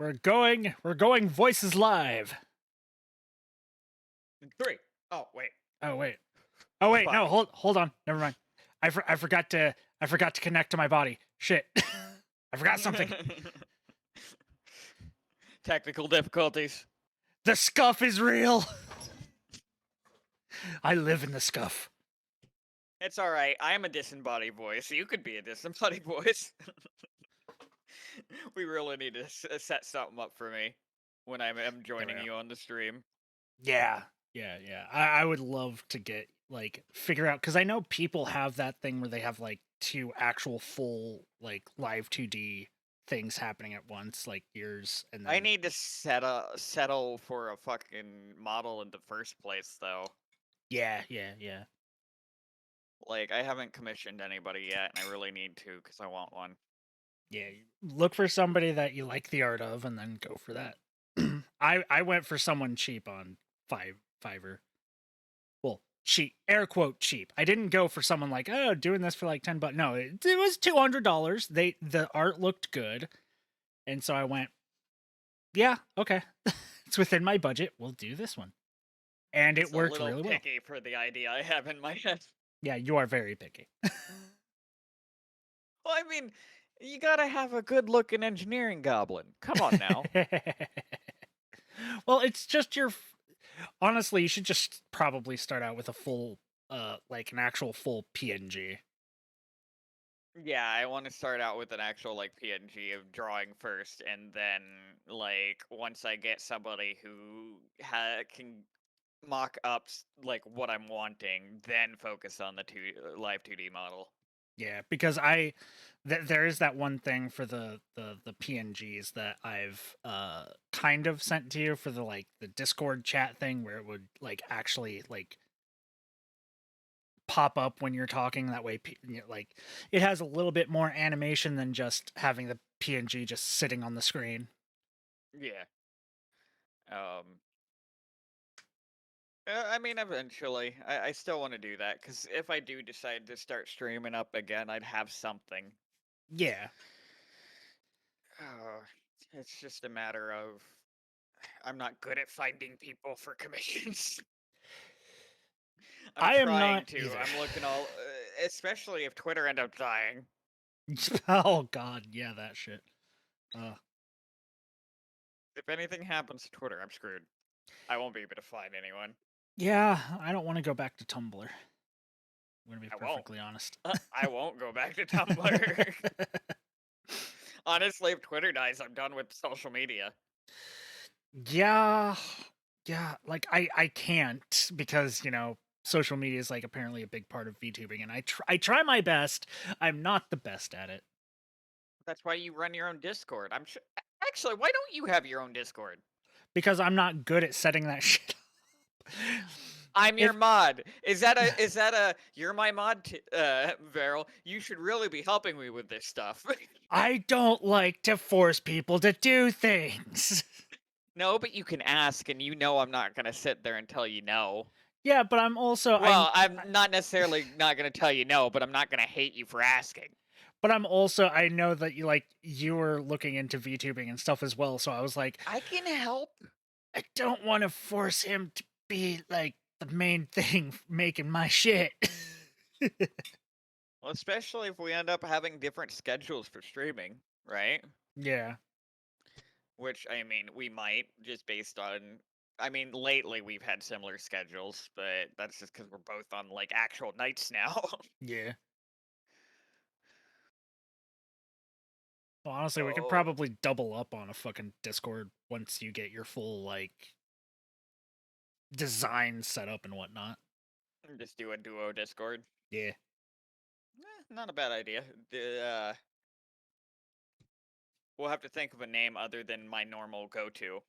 We're going Voices Live. Three. Oh wait. Oh wait. Oh wait, no, Fuck. hold on. Never mind. I forgot to connect to my body. Shit. I forgot something. Technical difficulties. The scuff is real. I live in the scuff. It's all right. I am a disembodied voice. You could be a disembodied voice. We really need to set something up for me when I'm There we joining go. you on the stream. Yeah. I would love to get figure out, because I know people have that thing where they have like two actual full like live 2D things happening at once, like yours and I then need to settle for a fucking model in the first place, though. yeah. Like, I haven't commissioned anybody yet, and I really need to because I want one. Yeah, look for somebody that you like the art of, and then go for that. I went for someone cheap on Fiverr. Well, cheap, air quote cheap. I didn't go for someone like, oh, doing this for like $10. No, it was $200. The art looked good, and so I went, yeah, okay, it's within my budget. We'll do this one, and it It's a worked little really well. picky for the idea I have in my head. Yeah, you are very picky. Well, I mean, you gotta have a good-looking engineering goblin. Come on now. Well, it's just honestly, you should just probably start out with a full, like an actual full PNG. Yeah, I want to start out with an actual like PNG of drawing first, and then like once I get somebody who can mock up like what I'm wanting, then focus on the live 2D model. Yeah, because there is that one thing for the PNGs that I've kind of sent to you for the Discord chat thing, where it would like actually like pop up when you're talking. That way, like it has a little bit more animation than just having the PNG just sitting on the screen. Yeah. Um. I mean, eventually, I still want to do that because if I do decide to start streaming up again, I'd have something. Yeah. Oh, it's just a matter of I'm not good at finding people for commissions. I'm I am trying not to. either. I'm looking all, especially if Twitter end up dying. Oh god, yeah, that shit. Uh, If anything happens to Twitter, I'm screwed. I won't be able to find anyone. yeah, I don't want to go back to Tumblr. I'm gonna be I won't. perfectly honest. I won't go back to Tumblr. Honestly, if Twitter dies, I'm done with social media. Yeah, like I can't, because social media is like apparently a big part of VTubing, and I try my best. I'm not the best at it That's why you run your own Discord. I'm sure. Actually, why don't you have your own Discord? because I'm not good at setting that shit up. I'm your If mod. Is that a you're my mod, Varel? You should really be helping me with this stuff. I don't like to force people to do things. No, but you can ask, and you know I'm not gonna sit there and tell you no. Yeah, but I'm also Well, I'm not necessarily not gonna tell you no, but I'm not gonna hate you for asking. I know that you were looking into VTubing and stuff as well, so I was like, I can help. I don't want to force him to be like the main thing making my shit. Well, especially if we end up having different schedules for streaming, right? Yeah. Which, I mean, we might, just based on. I mean, lately we've had similar schedules, but that's just because we're both on, like, actual nights now. Yeah. Well, honestly, we could Oh, probably double up on a fucking Discord once you get your full design set up and whatnot. just do a duo Discord. Yeah. Not a bad idea. We'll have to think of a name other than my normal go-to,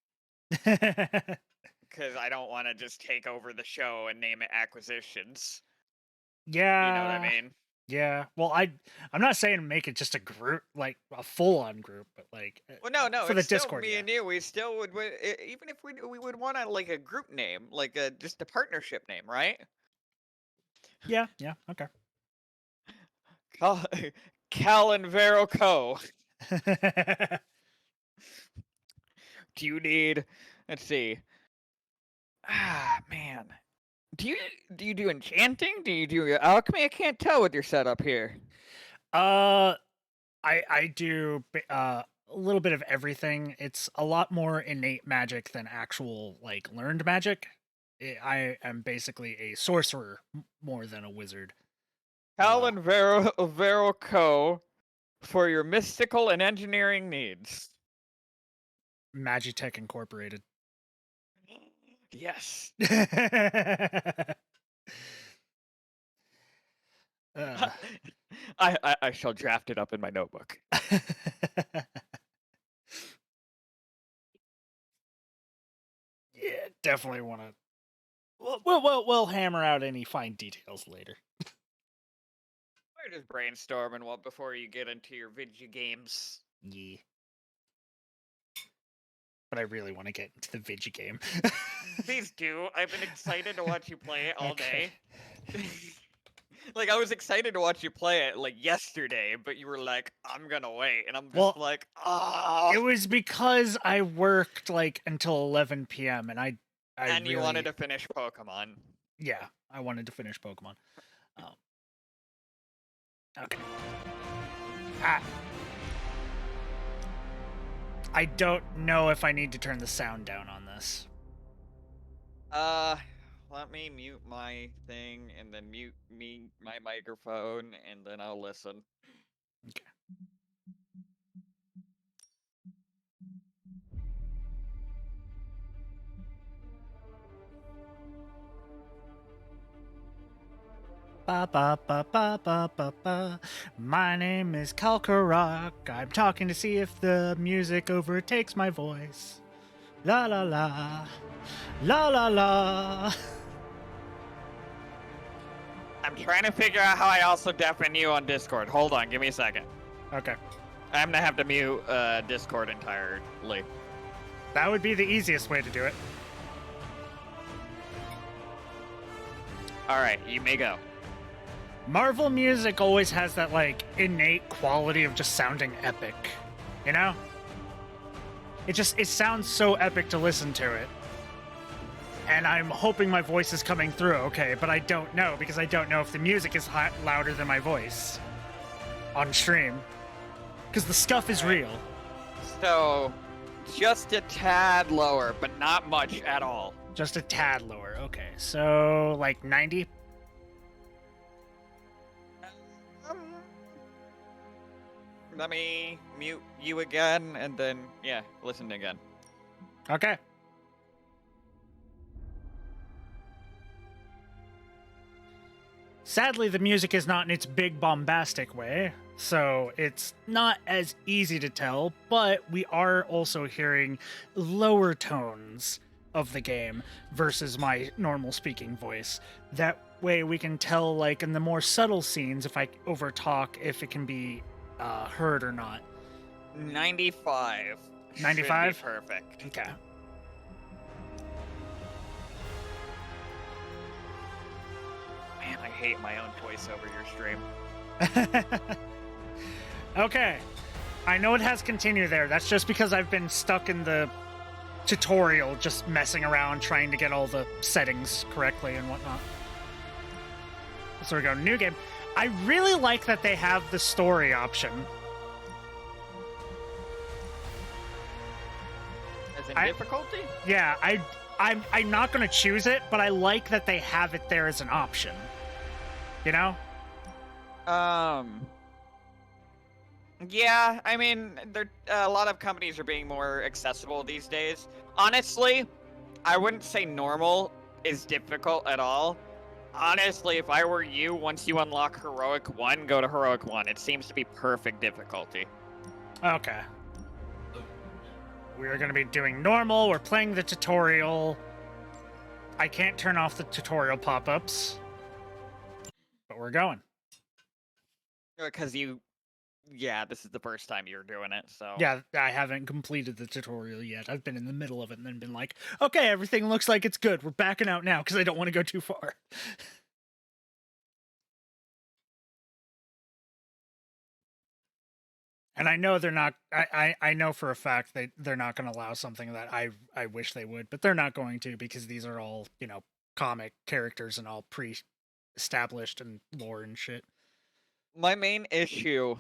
because I don't want to just take over the show and name it Acquisitions. You know what I Yeah. mean? Yeah. Well, I'm not saying make it just a group, like a full-on group, but Well, no, for the it's still Discord, me yeah. and you. We still would, even if we would want to like a group name, like just a partnership name, right? Yeah, okay. Cal, Cal and Vero Co. Do you need? Let's see. Ah, man. Do you do enchanting? Do you do alchemy? I can't tell with your setup here. Uh, I do a little bit of everything. It's a lot more innate magic than actual like learned magic. I am basically a sorcerer more than a wizard. Helen Vero Co. for your mystical and engineering needs. Magitech Incorporated. Yes. Uh, I shall draft it up in my notebook. yeah, definitely want to. We'll hammer out any fine details later. We're just brainstorming what before you get into your video games. Yeah. But I really want to get into the video game. Please do. I've been excited to watch you play it all Okay. day. Like, I was excited to watch you play it, like, yesterday, but you were like, I'm gonna wait. And I'm just Well, like, oh. It was because I worked, like, until 11 PM, and I And you wanted really... to finish Pokemon. Yeah, I wanted to finish Pokemon. Okay. I don't know if I need to turn the sound down on this. Let me mute my thing, and then mute my microphone, and then I'll listen. Okay. Ba ba ba ba ba ba ba. My name is Kalkarok. I'm talking to see if the music overtakes my voice. La la la. La la la. I'm trying to figure out how I also deafen you on Discord. Hold on, give me a second. Okay. I'm gonna have to mute Discord entirely. That would be the easiest way to do it. Alright, you may go. Marvel music always has that, like, innate quality of just sounding epic. You know? It sounds so epic to listen to it. And I'm hoping my voice is coming through okay, but I don't know, because I don't know if the music is louder than my voice on stream. Because the scuff is real. So, just a tad lower, but not much at all. Just a tad lower, okay. So, like 90? Let me mute you again, and then, yeah, listen again. Okay. Sadly, the music is not in its big bombastic way, so it's not as easy to tell, but we are also hearing lower tones of the game versus my normal speaking voice. That way we can tell, like, in the more subtle scenes, if I overtalk, if it can be heard or not. 95. 95? Should be perfect. Okay. Man, I hate my own voice over your stream. Okay. I know it has continue there. That's just because I've been stuck in the tutorial, just messing around, trying to get all the settings correctly and whatnot. So we go, new game. I really like that they have the story option. As in difficulty? Yeah, I'm not going to choose it, but I like that they have it there as an option. You know? Yeah, I mean, a lot of companies are being more accessible these days. Honestly, I wouldn't say normal is difficult at all. Honestly, if I were you, once you unlock Heroic 1, go to Heroic 1. It seems to be perfect difficulty. Okay. We're going to be doing normal. We're playing the tutorial. I can't turn off the tutorial pop-ups. But we're going. Because yeah, this is the first time you're doing it, so... Yeah, I haven't completed the tutorial yet. I've been in the middle of it and then been like, okay, everything looks like it's good. We're backing out now because I don't want to go too far. And I know they're not. I know for a fact they're not going to allow something that I wish they would, but they're not going to because these are all comic characters and all pre-established and lore and shit. My main issue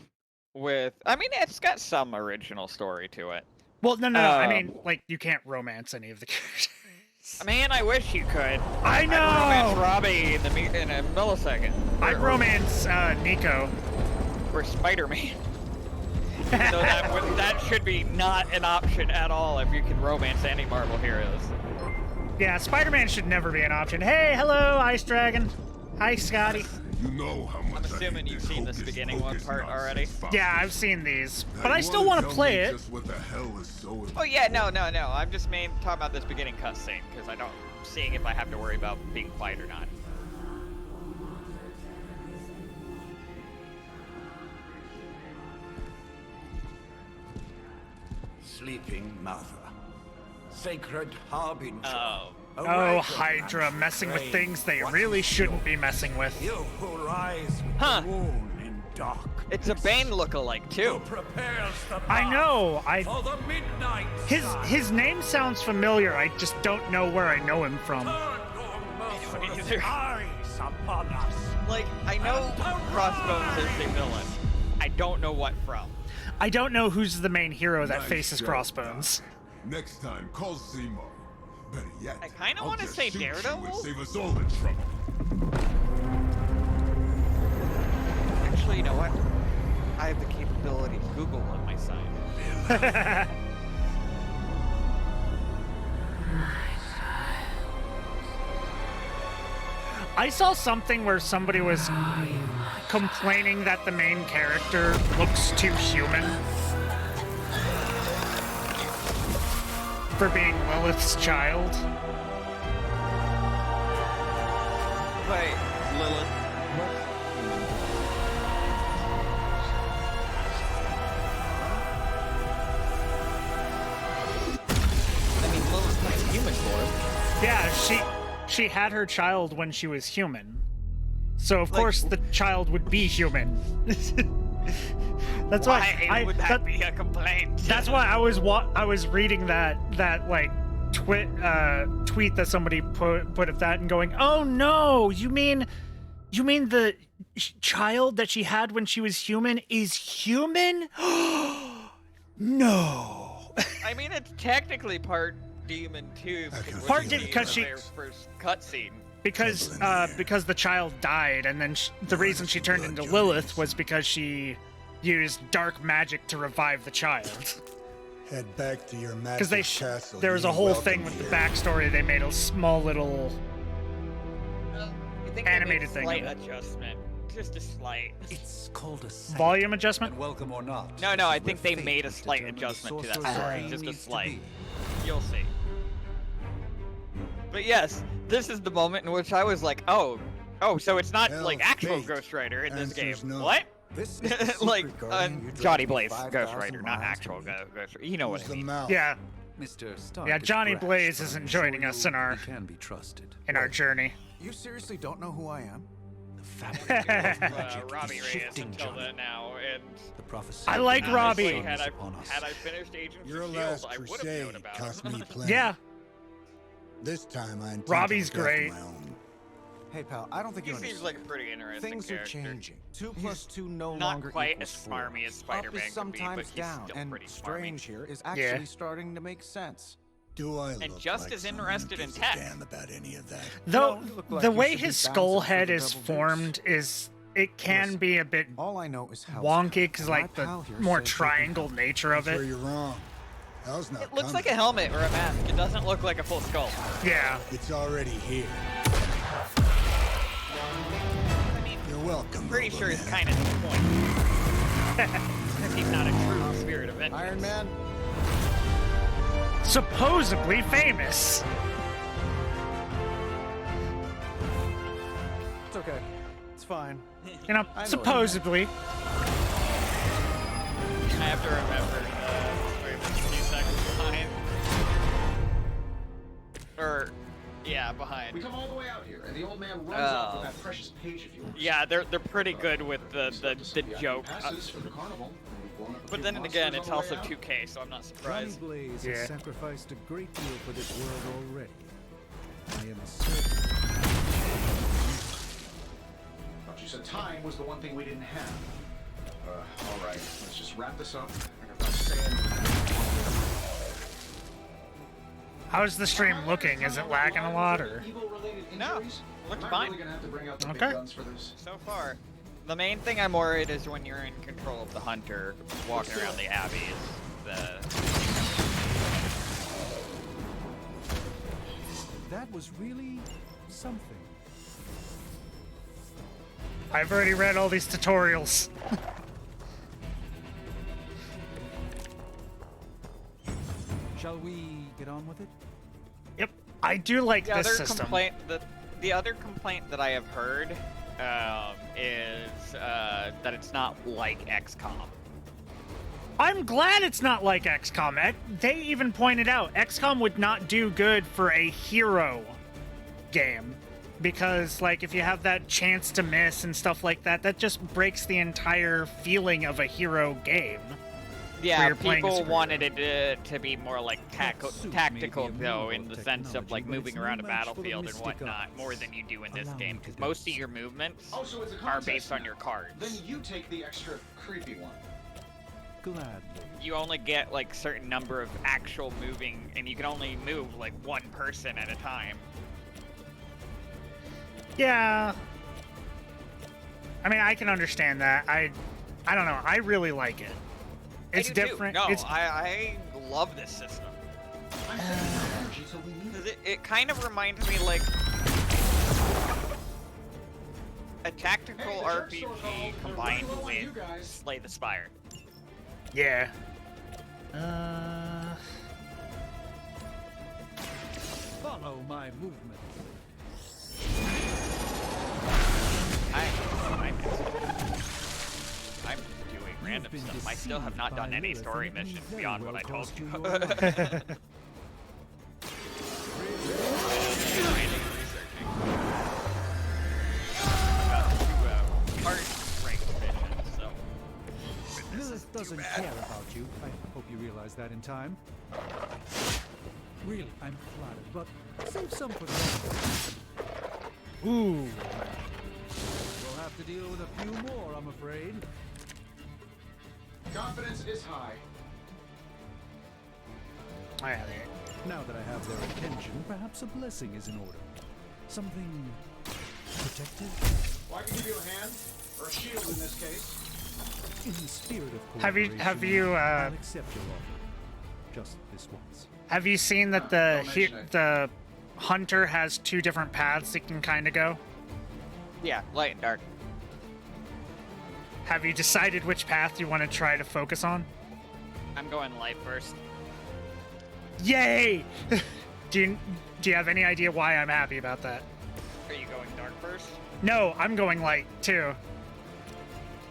with, I mean, it's got some original story to it. Well, no. I mean, like you can't romance any of the characters. Man, I wish you could. I know. I'd romance Robbie in a millisecond. I'd romance Nico or Spider-Man. So that should be not an option at all if you can romance any Marvel heroes. Yeah, Spider-Man should never be an option. Hey, hello, Ice Dragon. Hi, Scotty. You know how much I'm assuming you've seen this beginning one part already. Yeah, I've seen these, but I still want to play it. What the hell is so Oh yeah, no. I'm just talking about this beginning cutscene because seeing if I have to worry about being quiet or not. Sleeping Mother, Sacred Harbinger. Oh, Hydra messing with things they really shouldn't be messing with. You who rise with Huh. the moon in dark. It's a Bane lookalike too. Prepares the I know. for the midnight His name sounds familiar. I just don't know where I know him from. Either. eyes upon us. Like, I know Crossbones is the villain. I don't know what from. I don't know who's the main hero that Nice faces job, Crossbones. Doc. Next time, call Seymour. Better yet, I kinda I'll wanna just say shoot you and Daredevil. save us all the trouble. Actually, you know what? I have the capability of Google on my side. I saw something where somebody was complaining that the main character looks too human for being Lilith's child. Wait, Lilith. I mean, Lilith's not human form. Yeah, she had her child when she was human. So of course the child would be human. That's why would that be a complaint? That's why I was reading that like tweet that somebody put of that and going, "Oh no, you mean the child that she had when she was human is human?" No. I mean, it's technically part demon too. Part because she their first cutscene. because the child died, and then the reason she turned into Lilith was because she used dark magic to revive the child. Head back to your Because magic castle. there was a You're whole welcome thing with the here. backstory. They made a small little I think animated they thing made a of slight adjustment, just a slight. It's called a sight. volume adjustment. And welcome or not. No, this I is think where they fate made a has slight determined the adjustment to that sorcerer's story, ring just a needs to slight. be. You'll see. But yes, this is the moment in which I was like, oh, so it's not Hell, like actual fate Ghost Rider in this game. answers no. What? This is the Like, secret guardian you Johnny dragged Blaze, 5,000 Ghost Rider, not miles actual to meet. Ghost Rider. You know what Who's I the mean. mouth? Yeah, Mr. Stark yeah. is Johnny brash, Blaze but isn't I'm sure joining us in our he can be trusted. journey. You seriously don't know who I am? The fabric of magic Robbie is Reyes shifting, until Johnny. then now, and The prophecy I of like the Robbie. sun Had is I upon us. finished Agents Your of last S.H.I.E.L.D., I would have crusade known about cost him. me plenty. Yeah, This time I intend Robbie's to look after great. my own. Hey, pal, I don't think He you seems understand. like a pretty interesting Things character. are changing. 2 plus 2 no Not longer quite equals as 4. smarmy as Spider-Man Up could is be, but sometimes he's down, still and pretty strange here is Yeah. actually starting to make sense. Do I look just like as someone interested who in gives a tech. damn about any of that? though You look like the you way should be his bouncing skull for head the is double deuce. formed is it can Listen, be a bit All I know is how wonky because My like the pal here more says you can triangle nature of Sure it. you're wrong. Hell's not It looks coming. like a helmet or a mask. It doesn't look like a full skull. Yeah, It's already here. I mean, You're welcome. pretty sure it's Roboman. kind of the point. Because he's not a true spirit of vengeance. Iron Man, supposedly famous. it's okay. It's fine. You know, I know supposedly. I have to remember wait, a few seconds behind. Or, yeah, behind. We come all the way out here, and the old man runs off with that precious page of yours. Yeah, they're pretty good with the He's got to send me out joke. passes for the carnival. blowing up a But few then again, monsters it's on the also way out? 2K, so I'm not Johnny surprised. Blaze Yeah. has sacrificed a great deal for this world already. I am certain. Thought you said time was the one thing we didn't have. All right, let's just wrap this up. I gotta find sand. How's the stream looking? Is it lagging a lot or? No, looks fine. Really gonna have to bring out the big Okay. guns for this. So far. The main thing I'm worried is when you're in control of the hunter, walking around the abbey is the... That was really something. I've already read all these tutorials. Shall we get on with it? Yep. I do like The this other system. complaint the other complaint that I have heard is that it's not like XCOM. I'm glad it's not like XCOM. They even pointed out XCOM would not do good for a hero game because, like, if you have that chance to miss and stuff like that, that just breaks the entire feeling of a hero game. Yeah, you're playing as people a wanted it to be more like That suit may tactical, be a though, move in of the sense of like technology, but moving it's around a no match for the battlefield and mystic whatnot, arts. more than you do in this Allow game. me to Because do most of so. your movements Oh, so it's a are contest based on now. your cards. Then you take the extra creepy one. Gladly. You only get like certain number of actual moving, and you can only move like one person at a time. Yeah. I mean, I can understand that. I don't know. I really like it. It's I do different. Too. No, It's I love this system. I'm saving our energy till we need it. 'Cause it kind of reminds me like a tactical Hey, the jerk store called. RPG They're combined really want you with guys. Slay the Spire. yeah. Follow my movement. I'm doing random been stuff. I still have deceived not done by any Lilith, story and it may missions very beyond well what I told cost you. you your life. Lilith doesn't care about you. I hope you realize that in time. Really, I'm flattered, but save some for later. Ooh. We'll have to deal with a few more, I'm afraid. Confidence is high. Oh, yeah, there. Now that I have their attention, perhaps a blessing is in order. Something protective? Well, I can give you a hand, or a shield in this case. In the spirit of Have you- cooperation, I'll accept your offer. Just this once. Have you seen that Don't mention it. the hunter has two different paths it can kind of go? Yeah, light and dark. Have you decided which path you want to try to focus on? I'm going light first. Yay! do you have any idea why I'm happy about that? Are you going dark first? No, I'm going light too.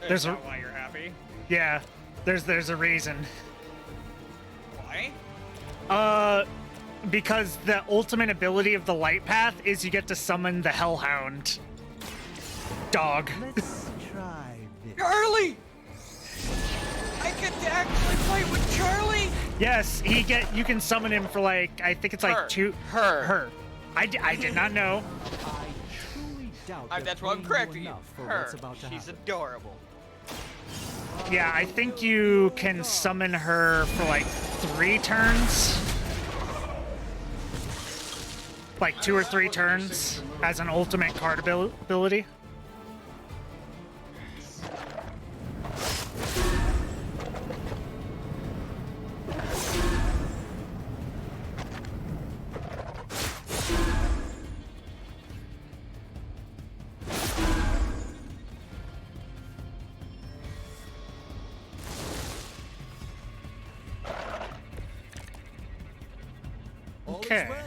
There's Is a- that why you're happy? Yeah, there's a reason. Why? Because the ultimate ability of the light path is you get to summon the Hellhound dog. Let's try this. Charlie! I get to actually play with Charlie! Yes, you can summon him for like I think it's like Her. two. Her. I did not know. I truly doubt That's they're why I'm paying correcting you. enough for Her. what's about to She's happen. adorable. Yeah, I think you can summon her for like 3 turns. Like 2 or 3 turns as an ultimate card ability. All is Okay. well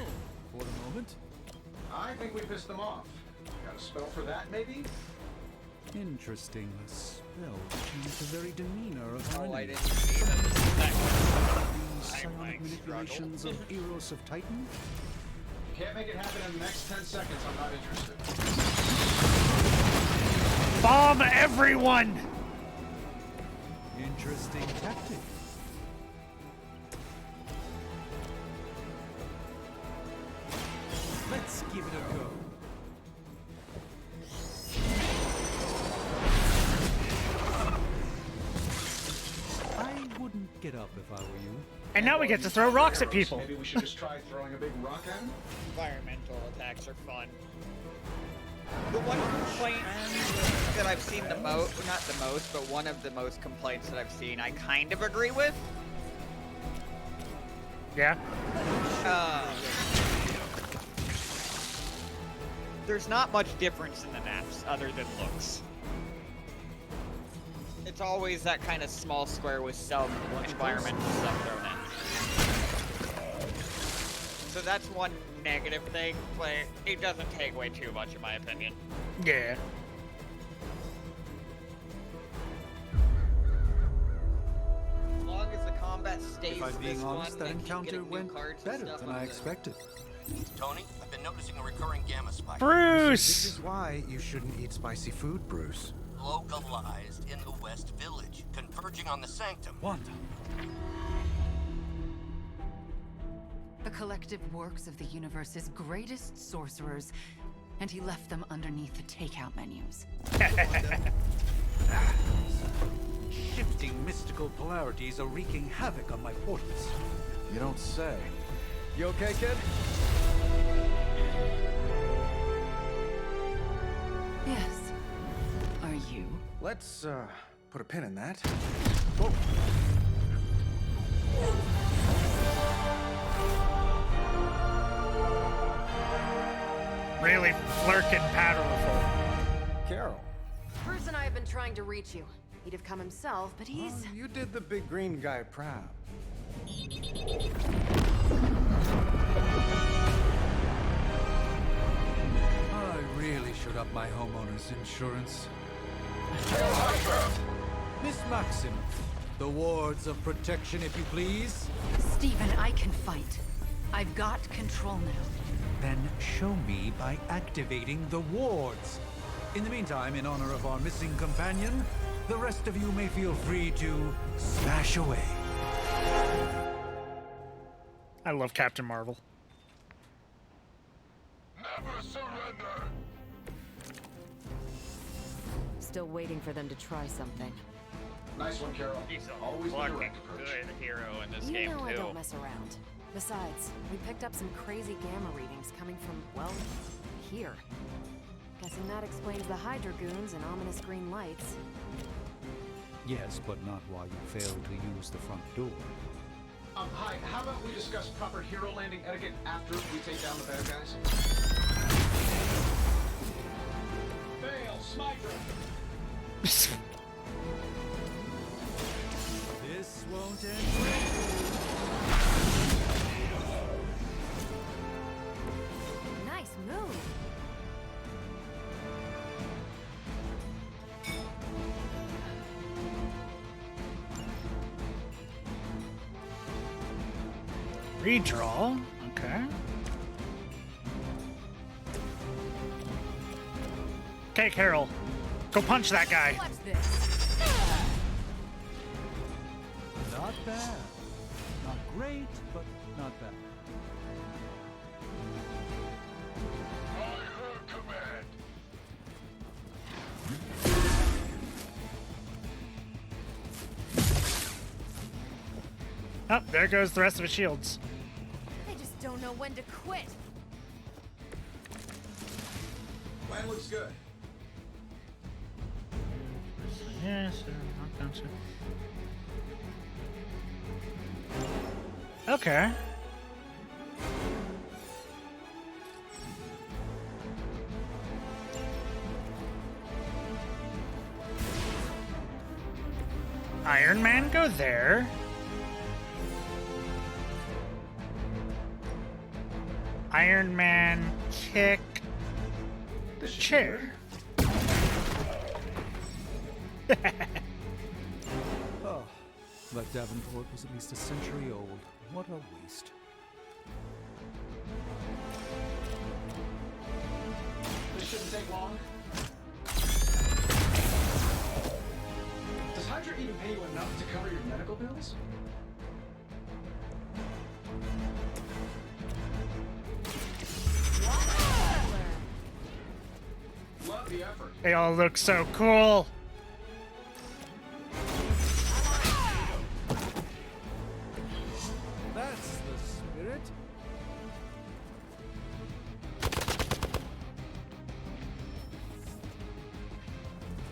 for the moment. I think we pissed them off. Got a spell for that, maybe? Interesting. The spell changed the very demeanor of our Oh, I enemy. didn't see that. These I psionic might manipulations struggle. of Eros of Titan? Can't make it happen in the next 10 seconds. I'm not interested. Bomb everyone! Interesting tactic. Let's give it a go. I wouldn't get up if I were you. And now we get to throw rocks at people. Maybe we should just try throwing a big rock at him? Environmental attacks are fun. The one complaint that I've seen the most, not the most, but one of the most complaints that I've seen, I kind of agree with. Yeah. There's not much difference in the maps other than looks. It's always that kind of small square with some environmental stuff thrown in. So that's one negative thing, but it doesn't take away too much in my opinion. Yeah. As long as the combat stays If I'm this being honest, one, that and keep encounter getting new went cards and better stuff, than I'm I good. expected. Tony, I've been noticing a recurring gamma spike. This Bruce! is why you shouldn't eat spicy food, Bruce. Localized in the West Village, converging on the Sanctum. Wanda. The collective works of the universe's greatest sorcerers, and he left them underneath the takeout menus. Shifting mystical polarities are wreaking havoc on my portals. You don't say. You okay, kid? Yes. Are you? Let's, put a pin in that. Really flirkin' powerful. Carol. Bruce and I have been trying to reach you. He'd have come himself, but he's... Oh, you did the big green guy proud. I really should up my homeowner's insurance. Miss Maxim, the wards of protection, if you please. Stephen, I can fight. I've got control now. Then show me by activating the wards. In the meantime, in honor of our missing companion, the rest of you may feel free to smash away. I love Captain Marvel. Never surrender. Still waiting for them to try something. Nice one, Carol. He's a Always the fucking direct approach. good hero in this You game know I too. don't mess around. Besides, we picked up some crazy gamma readings coming from, well, here. Guessing that explains the Hydra goons and ominous green lights. Yes, but not while you fail to use the front door. Hi, how about we discuss proper hero landing etiquette after we take down the bad guys? Fail, Smiter! This won't end well. Nice move! Redraw. Okay. Okay, Carol. Go punch that guy. Watch this! Not bad. Not great, but not bad. I heard command. Oh, there goes the rest of his shields. I just don't know when to quit. Plan looks good. Yes, knockdown, sir. Okay. Iron Man, go there. Iron Man, kick This should be chair. Oh, that Davenport was at least a century old. What a waste. This shouldn't take long. Does Hydra even pay you enough to cover your medical bills? Love the effort. They all look so cool. That's the spirit.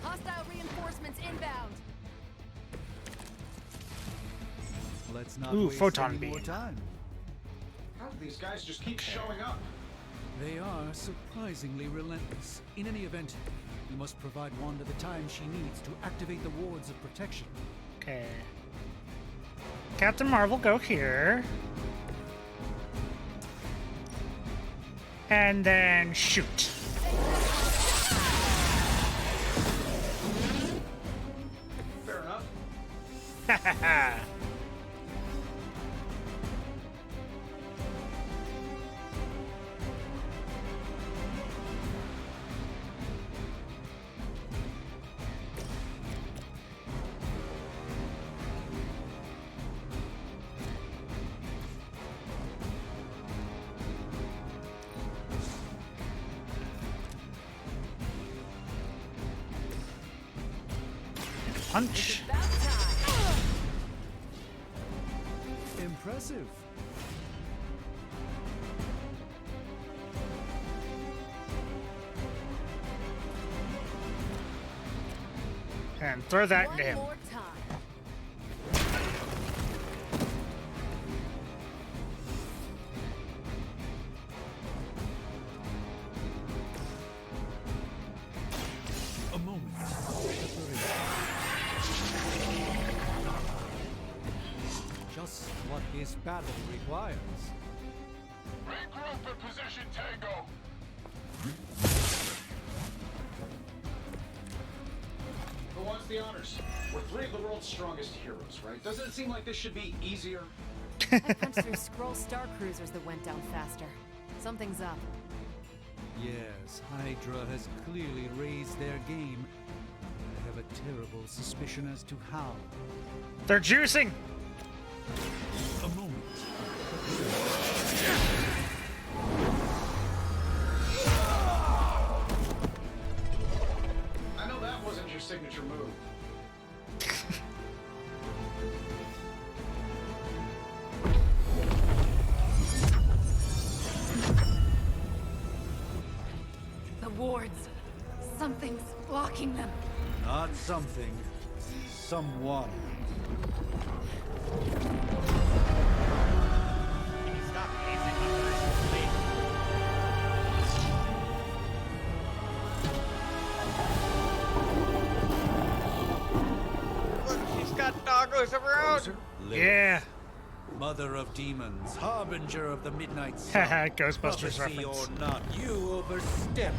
Hostile reinforcements inbound. Let's not Ooh, waste photon any more beam. time. How do these guys just keep showing up? They are surprisingly relentless. In any event, you must provide Wanda the time she needs to activate the wards of protection. Okay. Captain Marvel, go here. And then shoot. Fair enough. Punch. Impressive. And throw that One into him. more time. A moment. Just what this battle requires. Regroup in position, Tango. Who wants the honors? We're three of the world's strongest heroes, right? Doesn't it seem like this should be easier? I punched through Skrull star cruisers that went down faster. Something's up. Yes, Hydra has clearly raised their game. I have a terrible suspicion as to how. They're juicing. A moment. I know that wasn't your signature move. The wards. Something's blocking them. Not something. Someone. Can you stop pacing my person, please? Look, she's got doggos of her own. Yeah. Mother of demons, harbinger of the midnight Haha, sun. Ghostbusters Prophecy reference. or not, you overstep.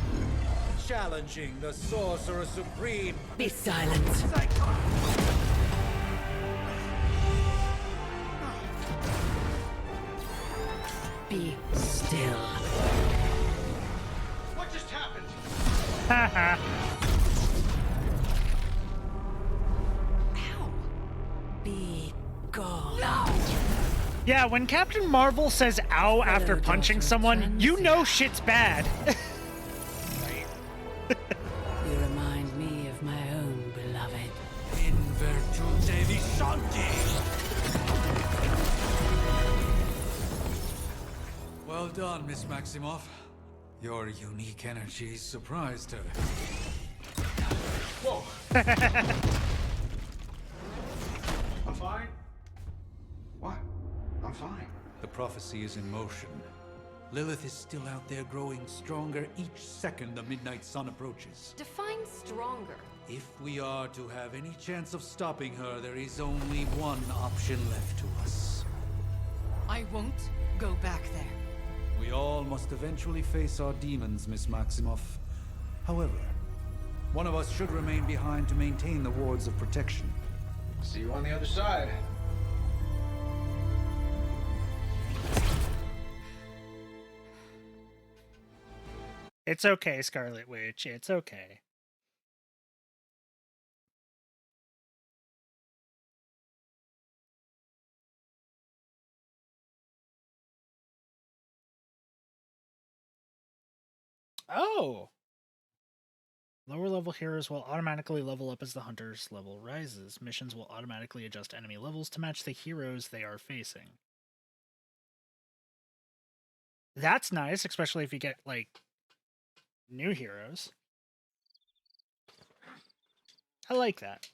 Challenging the Sorcerer Supreme. Be silent. Be still. What just happened? Haha. Be gone. Yeah, when Captain Marvel says ow after punching someone, you know shit's bad. You remind me of my own beloved. In virtute vishanti. Well done, Miss Maximoff. Your unique energy surprised her. Whoa. I'm fine. What? I'm fine. The prophecy is in motion. Lilith is still out there growing stronger each second the midnight sun approaches. Define stronger. If we are to have any chance of stopping her, there is only one option left to us. I won't go back there. We all must eventually face our demons, Miss Maximoff. However, one of us should remain behind to maintain the wards of protection. See you on the other side. It's okay, Scarlet Witch. It's okay. Oh! Lower level heroes will automatically level up as the hunter's level rises. Missions will automatically adjust enemy levels to match the heroes they are facing. That's nice, especially if you get, like, new heroes. I like that.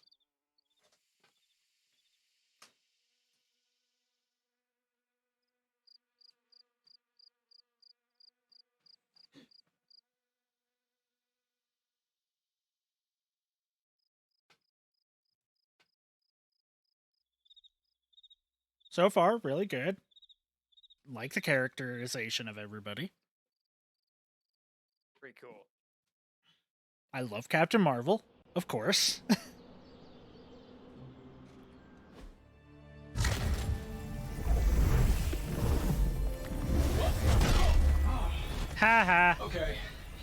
So far, really good. Like the characterization of everybody. Pretty cool. I love Captain Marvel, of course. Haha. Okay,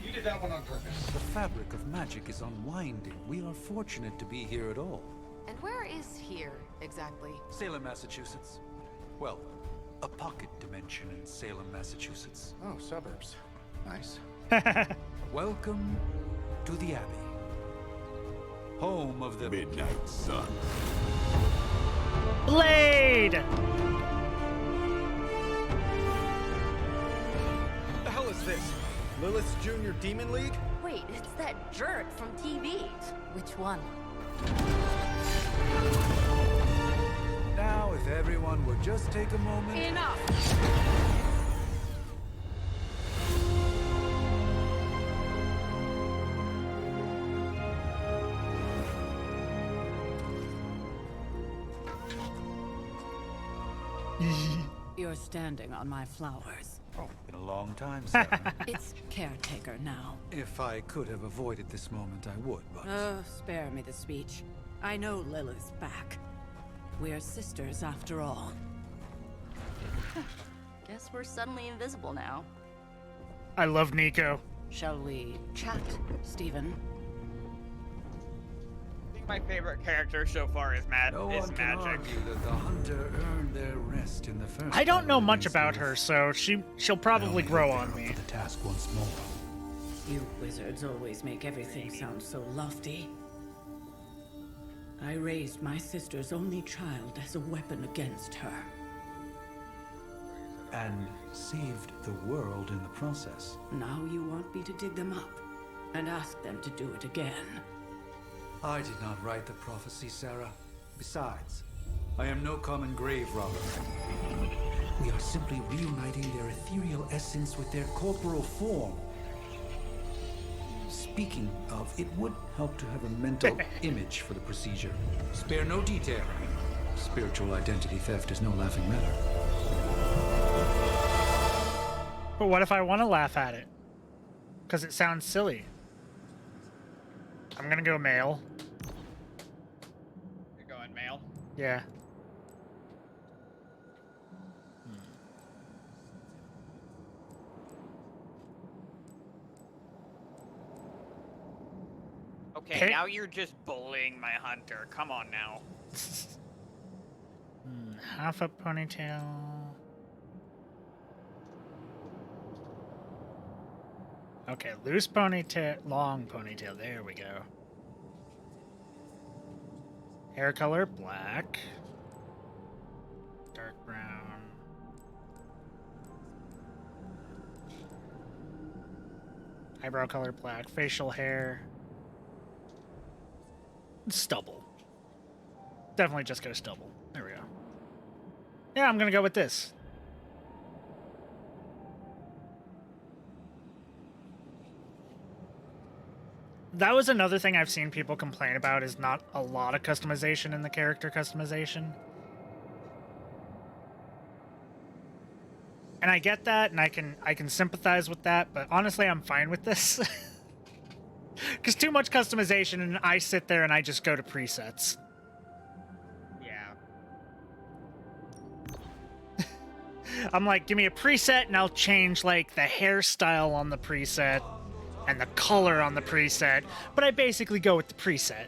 you did that one on purpose. The fabric of magic is unwinding. We are fortunate to be here at all. And where is here, exactly? Salem, Massachusetts. Well, a pocket dimension in Salem, Massachusetts. Oh, suburbs. Nice. Welcome to the Abbey. Home of the Midnight Sun. Blade! What the hell is this? Lilith's Junior Demon League? Wait, it's that jerk from TV. Which one? Now, if everyone would just take a moment. Enough! You're standing on my flowers. Oh, been a long time, Sarah. It's caretaker now. If I could have avoided this moment, I would, but... Oh, spare me the speech. I know Lilith's back. We're sisters after all. Guess we're suddenly invisible now. I love Nico. Shall we chat, Stephen? I think my favorite character so far is No one can Magic. argue that the hunter earned their rest in the first. I don't know battle much against about the her, Earth. so she'll probably grow on me. The task once more. You wizards always make everything sound so lofty. I raised my sister's only child as a weapon against her. And saved the world in the process. Now you want me to dig them up and ask them to do it again. I did not write the prophecy, Sarah. Besides, I am no common grave robber. We are simply reuniting their ethereal essence with their corporal form. Speaking of, it would help to have a mental image for the procedure. Spare no detail. Spiritual identity theft is no laughing matter. But what if I want to laugh at it? Because it sounds silly. I'm gonna go male. You're going male? Yeah. Okay, Hey. now you're just bullying my hunter. Come on now. Half a ponytail. Okay, loose ponytail, long ponytail. There we go. Hair color, black. Dark brown. Eyebrow color, black. Facial hair. Stubble. Definitely just go stubble. There we go. Yeah, I'm gonna go with this. That was another thing I've seen people complain about, is not a lot of customization in the character customization. And I get that, and I can sympathize with that, but honestly, I'm fine with this. Because too much customization, and I sit there and I just go to presets. Yeah. I'm like, give me a preset, and I'll change, like, the hairstyle on the preset and the color on the preset, but I basically go with the preset.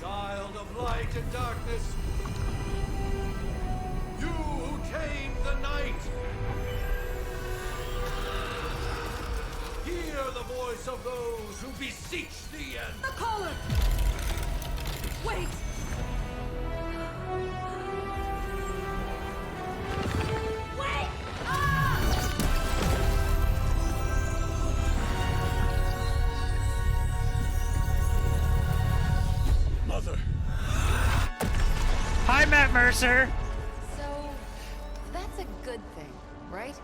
Child of light and darkness, you who tame the night. the voice of those who beseech the end. The collar! Wait! Wait! Mother. Hi, Matt Mercer. So, that's a good thing, right?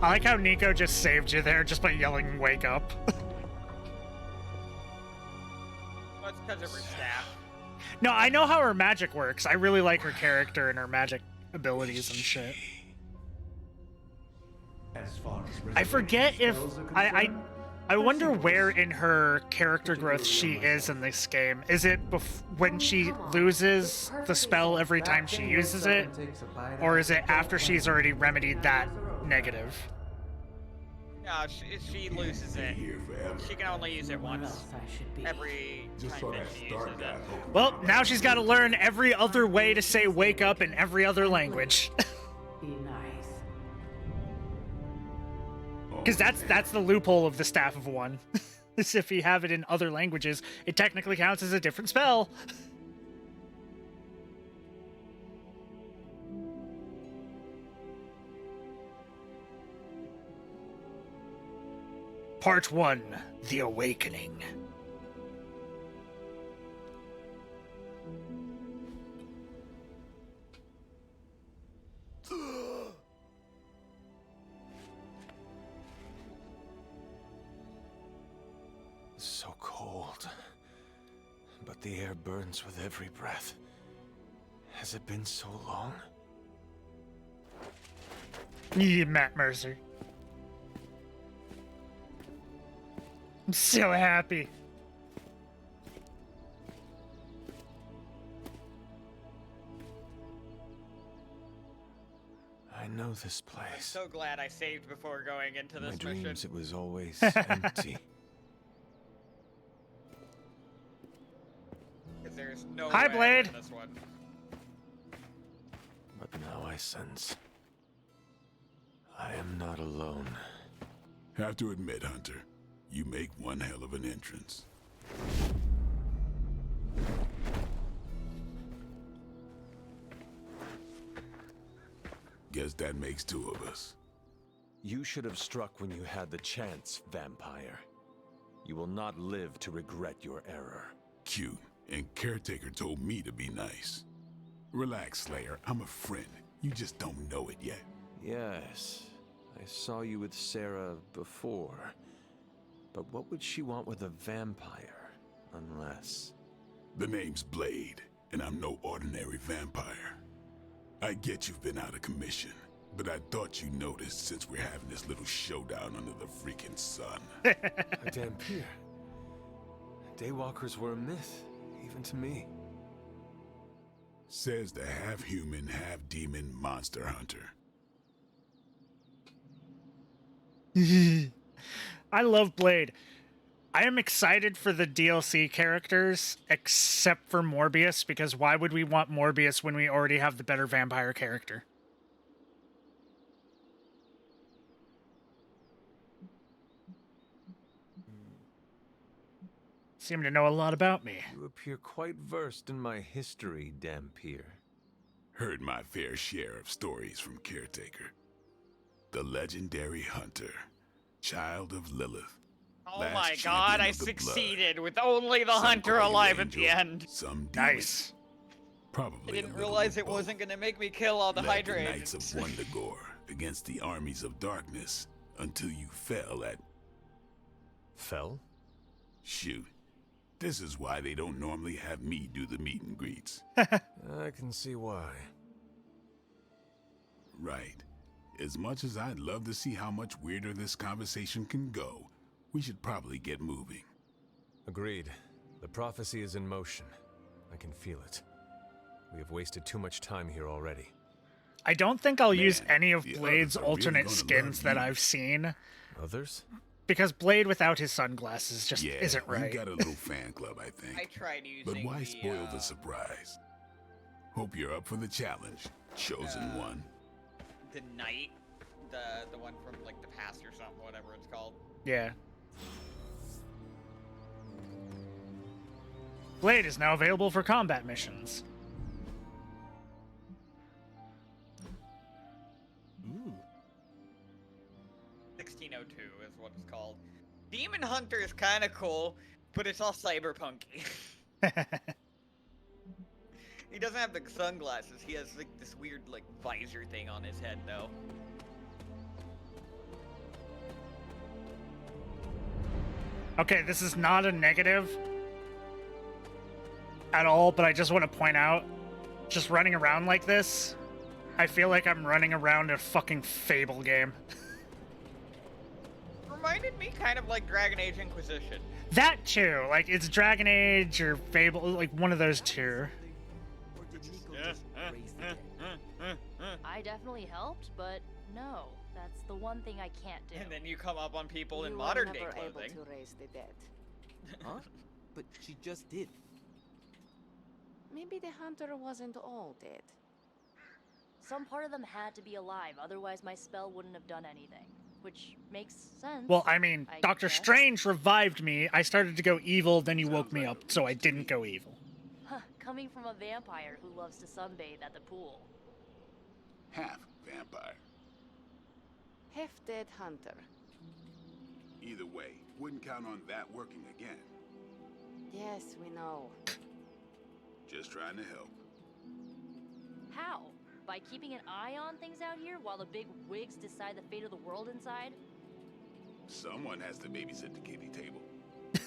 I like how Nico just saved you there just by yelling, "Wake up." That's because of her staff. No, I know how her magic works. I really like her character and her magic abilities and shit. As far as I forget if spells are I concerned, wonder where in her character growth she is in this game. Is it when she loses the spell every time she uses it, or is it after she's already remedied that negative? No, she loses it. She can only use it Where once. else I should be? Every Just time saw that that she star uses guy it. poking Well, around. now she's got to learn every other way to say "wake up" in every other language. Be nice. Because that's the loophole of the Staff of One. Is if you have it in other languages, it technically counts as a different spell. Part 1, The Awakening. So cold. But the air burns with every breath. Has it been so long? Yeah, Matt Mercer. I'm so happy. I know this I'm place. so glad I saved before going into In my this mission. dreams, it was always empty. Because there's no Hi, way I Blade. win this one. But now I sense I am not alone. Have to admit, Hunter, you make one hell of an entrance. Guess that makes two of us. You should have struck when you had the chance, vampire. You will not live to regret your error. Cute, and Caretaker told me to be nice. Relax, Slayer, I'm a friend. You just don't know it yet. Yes, I saw you with Sarah before. But what would she want with a vampire? Unless... The name's Blade, and I'm no ordinary vampire. I get you've been out of commission, but I thought you noticed since we're having this little showdown under the freaking sun. A Dhampir. Daywalkers were a myth, even to me. Says the half-human, half-demon monster hunter. I love Blade. I am excited for the DLC characters, except for Morbius, because why would we want Morbius when we already have the better vampire character? Seem to know a lot about me. You appear quite versed in my history, Dhampir. Heard my fair share of stories from Caretaker. The legendary hunter, child of Lilith. Oh last my champion god, I of the blood. succeeded with only the Some hunter call you alive at the angel, end. Some demon. Nice. Probably I a didn't little realize of it both. wasn't gonna make me kill all the Led Hydra the Knights of agents. Wundagore against the armies of darkness until you fell at... Fell? Shoot. This is why they don't normally have me do the meet and greets. I can see why. Right. As much as I'd love to see how much weirder this conversation can go, we should probably get moving. Agreed. The prophecy is in motion. I can feel it. We have wasted too much time here already. I don't think I'll use Man, any of the Blade's others are really alternate gonna skins love that you. I've seen, Others? because Blade without his sunglasses just Yeah, isn't right. you got a little fan club, I think. I tried using But why the, spoil the surprise? Hope you're up for the challenge, chosen one. the knight the one from like the past or something, whatever it's called. Yeah. Blade is now available for combat missions. Ooh. 1602 is what it's called. Demon Hunter is kind of cool, but it's all cyberpunky. He doesn't have the sunglasses. He has like this weird like visor thing on his head though. Okay, this is not a negative at all, but I just want to point out, just running around like this, I feel like I'm running around a fucking Fable game. Reminded me kind of like Dragon Age Inquisition. That too, like it's Dragon Age or Fable, like one of those two. I definitely helped, but no, that's the one thing I can't do. And then you come up on people in You modern were day never clothing. able to raise the dead. Huh? But she just did. Maybe the hunter wasn't all dead. Some part of them had to be alive, otherwise my spell wouldn't have done anything. Which makes sense. Well, I mean, Doctor guess. Strange revived me. I started to go evil, then you woke me up, so I didn't go evil. Huh, coming from a vampire who loves to sunbathe at the pool. Half vampire. Half dead hunter. Either way, wouldn't count on that working again. Yes, we know. Just trying to help. How? By keeping an eye on things out here while the big wigs decide the fate of the world inside? Someone has to babysit the kiddie table.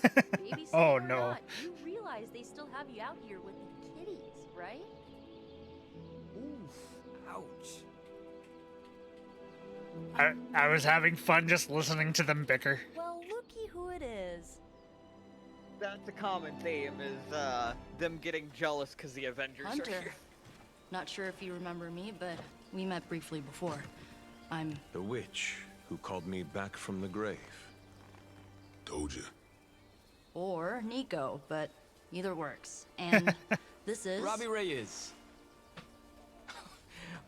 Babysitter Oh, or no. not, you realize they still have you out here with the kitties, right? Oof. Ouch. I was having fun just listening to them bicker. Well, looky who it is. That's a common theme, is them getting jealous because the Avengers are Hunter. here. Not sure if you remember me, but we met briefly before. I'm... The witch who called me back from the grave. Told you. Or Nico, but either works. And this is... Robbie Reyes.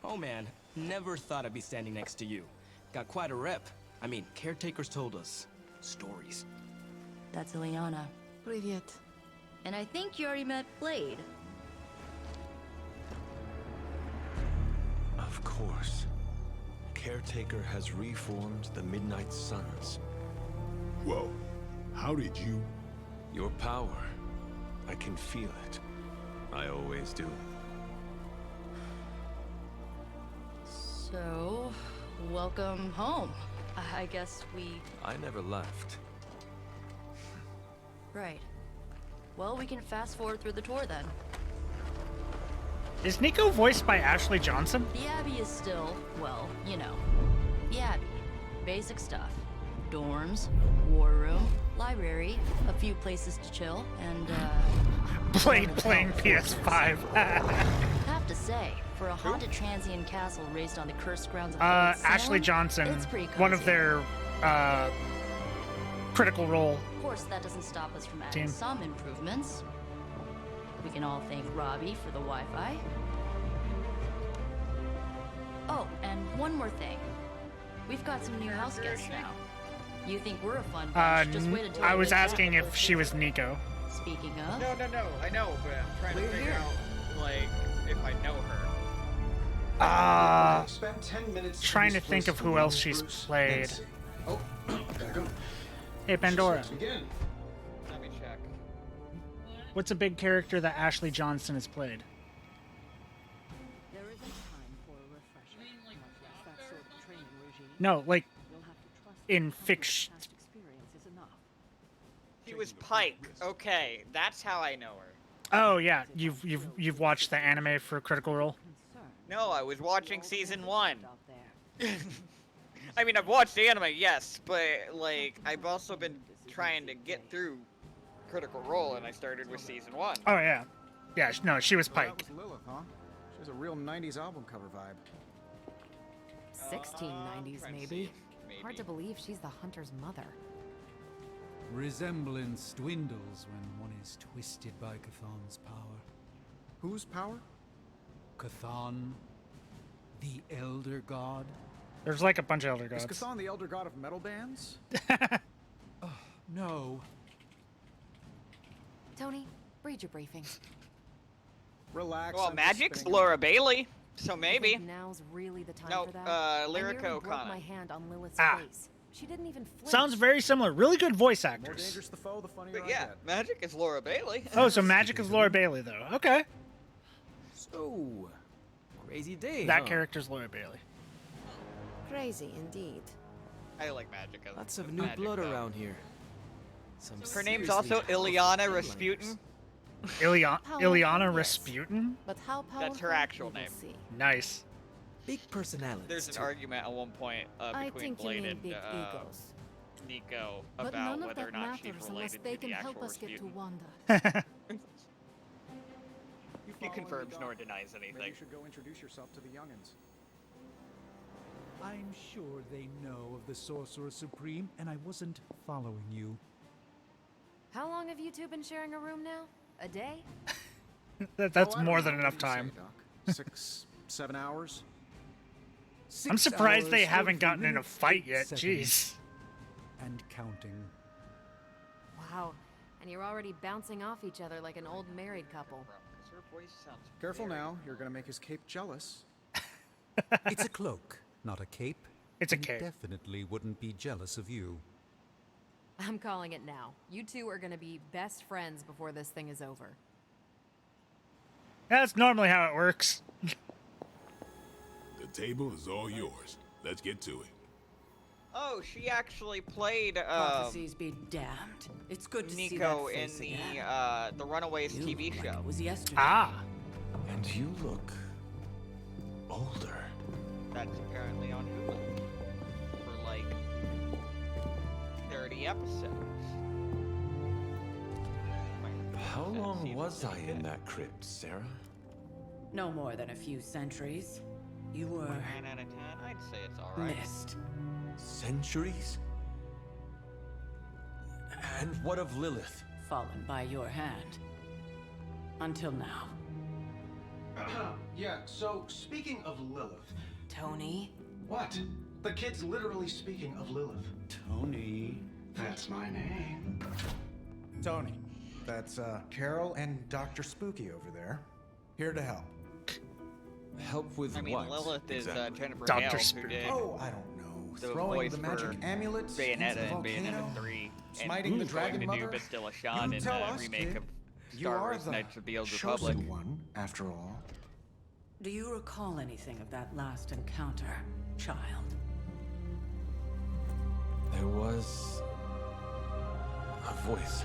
Oh man, never thought I'd be standing next to you. Got quite a rep. I mean, caretakers told us stories. That's Ileana. Привет. And I think you already met Blade. Of course. Caretaker has reformed the Midnight Suns. Whoa. How did you? Your power. I can feel it. I always do. So, welcome home. I guess we... I never left. Right. Well, we can fast forward through the tour then. Is Nico voiced by Ashley Johnson? The Abbey is still, well, you know. The Abbey. Basic stuff. Dorms, war room, library, a few places to chill, and, Blade playing PS5. have to say, for a haunted transient castle raised on the cursed grounds of Holy Ashley Salem, Johnson, it's pretty one of cozy. their, Critical Role. Of course, that doesn't stop us from adding Team. some improvements. We can all thank Robbie for the Wi-Fi. Oh, and one more thing. We've got some new house guests now. You think we're a fun bunch, just wait until I we was get back. asking if she was Nico. Speaking of... No, I know, but I'm trying to We're figure here. out, like, if I know her. Spend 10 minutes Trying to this think place of who alone, else she's Bruce. played. Nancy. Oh, gotta go. Hey, Pandora. Let's begin. Let me check. What's a big character that Ashley Johnson has played? There isn't time for a refresher, much less that sort of training regime. No, like You'll have to trust in that fiction. past experience is enough. She was Pike. Okay, that's how I know her. Oh yeah, you've watched the anime for Critical Role. No, I was watching season 1. Out there. I mean, I've watched the anime, yes, but, like, I've also been trying to get through Critical Role, and I started with season 1. Oh yeah, yeah. No, she was Pike. That was Lilith, huh? She has a real 90s album cover vibe. 1690s, trying to maybe. see. Hard to believe she's the hunter's mother. Resemblance dwindles when one is twisted by Cathan's power. Whose power? Cathan, the Elder God. There's like a bunch of elder Is gods. Cthon the elder god of metal bands? No. Tony, read your briefing. Relax. Well, I'm just magic's spinning- Laura Bailey, so You maybe. think now's really the time No, for that? Lyrica I nearly broke O'Connor. my hand on Lilith's Ah. face. She didn't even flinch. Sounds very similar. Really good voice More actors. dangerous the foe, the funnier But I yeah, get. magic is Laura Bailey. Oh, so magic is Laura Bailey though. Okay. So, crazy day, That huh? character's Laura Bailey. Crazy indeed. I like magic. As Lots as of new magic, blood though. around here. Some Her name's seriously also Ileana powerful Rasputin. Ileana Yes. Rasputin? But how powerful? That's her actual we will name. see. Nice. Big personalities. There's an too. argument at one point I between think you Blade mean and big egos. Nico But about none of whether that or not she's matters unless related they to can the help actual us get to Rasputin. Wanda. You He following confirms me, nor Doc? denies Maybe anything. you should go introduce yourself to the youngins. I'm sure they know of the Sorcerer Supreme, and I wasn't following you. How long have you two been sharing a room now? A day? That's Oh, I don't more know. than What enough do you say, time. Doc? 6, 7 hours? I'm 6 surprised they hours, haven't 43 gotten in a minutes, fight 8 yet. seconds. Jeez. And counting. Wow. And you're already bouncing off each other like an old married couple. Because her voice sounds Careful very- now, you're gonna make his cape jealous. It's a cloak, not a cape. It's a and cape. Definitely wouldn't be jealous of you. I'm calling it now. You two are gonna be best friends before this thing is over. That's normally how it works. The table is all yours. Let's get to it. Oh, she actually played Prophecies be damned. It's good to see Nico that in face the again. the Runaways You TV look like show. it was yesterday. Ah. And you look older. That's apparently on Hulu for like 30 episodes. How long was I in that crypt, Sarah? No more than a few centuries. You were 9 out of 10, I'd say it's alright. missed. Centuries? And what of Lilith? Fallen by your hand. Until now. Yeah, so speaking of Lilith. Tony? What? The kid's literally speaking of Lilith. Tony. That's my name. Tony. That's Carol and Dr. Spooky over there. Here to help. Help with I mean, what? Lilith is exactly? Jennifer Dr. Hale, who Spooky. did Oh, I don't know. the Throwing voice the magic for amulets into Bayonetta the and volcano. Bayonetta 3, Smiting and the going Dragon to Mother. do Bastilla Shan You in tell the us, remake kid. of You Star are Wars the Knights of the Old chosen Republic. one, after all. Do you recall anything of that last encounter, child? There was a voice.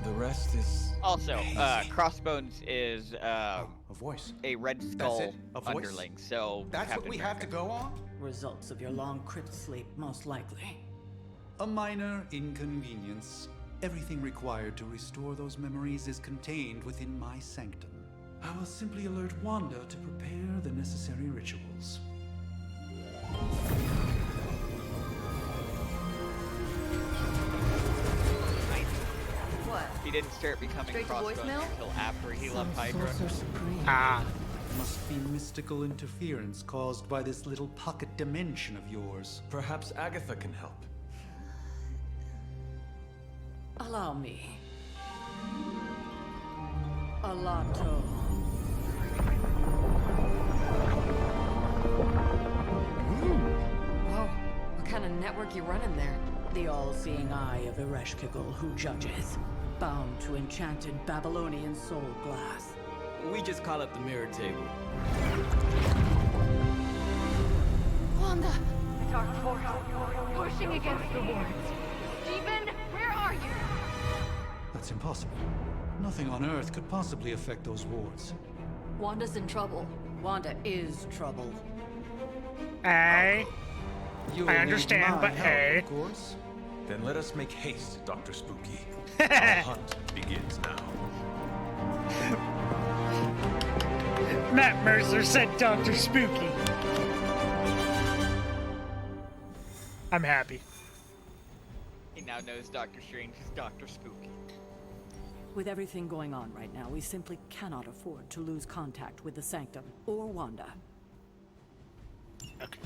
The rest is Also, hazy. Crossbones is A voice. a Red Skull it? A voice? underling, so That's Captain what we have to America. go on? Results of your long crypt sleep, most likely. A minor inconvenience. Everything required to restore those memories is contained within my sanctum. I will simply alert Wanda to prepare the necessary rituals. What? He didn't start becoming Straight to Crossbones voicemail? until after he left Hydra. Ah. Must be mystical interference caused by this little pocket dimension of yours. Perhaps Agatha can help. Allow me. Alato. Whoa. What kind of network you running there? The all-seeing eye of Ereshkigal who judges. Bound to enchanted Babylonian soul glass. We just call it the mirror table. Wanda! The dark force pushing against the wards. Stephen, where are you? That's impossible. Nothing on Earth could possibly affect those wards. Wanda's in trouble. Wanda is trouble. Hey. You'll I need understand, my but help, hey. Of course. Then let us make haste, Dr. Spooky. Our hunt begins now. Matt Mercer said Dr. Spooky. I'm happy. He now knows Doctor Strange is Dr. Spooky. With everything going on right now, we simply cannot afford to lose contact with the Sanctum or Wanda. Okay.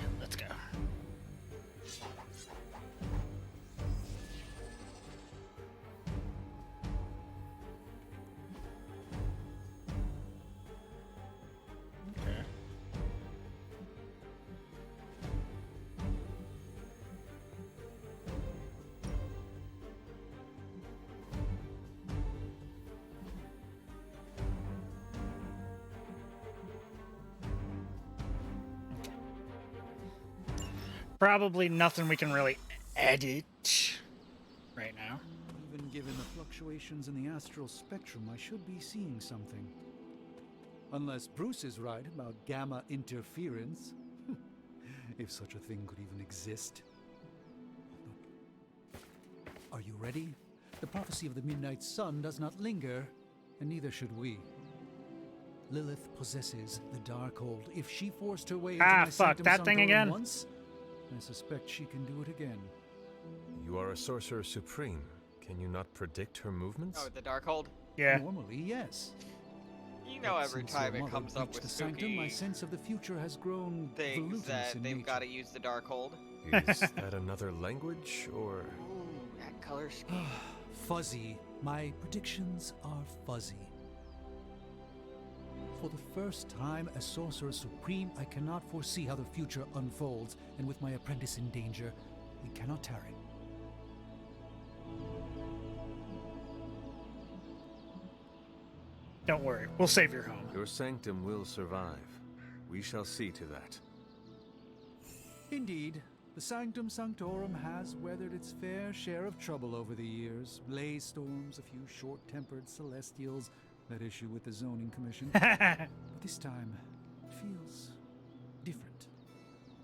Probably nothing we can really edit right now. Even given the fluctuations in the astral spectrum, I should be seeing something. Unless Bruce is right about gamma interference. If such a thing could even exist. Are you ready? The prophecy of the Midnight Sun does not linger, and neither should we. Lilith possesses the Darkhold. If she forced her way into my fuck, Sanctum that thing Sanctorum again? once, I suspect she can do it again. You are a Sorcerer Supreme. Can you not predict her movements? Oh, the Darkhold? Yeah. Normally, yes. You know, But every since time your it mother comes up breached with the sanctum, my spooky sense of the future has grown things voluminous that in they've nature. got to use the Darkhold. Is that another language, or...? Ooh, that color scheme. Fuzzy. My predictions are fuzzy. For the first time as Sorcerer Supreme, I cannot foresee how the future unfolds, and with my apprentice in danger, we cannot tarry. Don't worry, we'll save your home. Your sanctum will survive. We shall see to that. Indeed, the Sanctum Sanctorum has weathered its fair share of trouble over the years. Blaze storms, a few short-tempered celestials, that issue with the zoning commission. But this time, it feels different.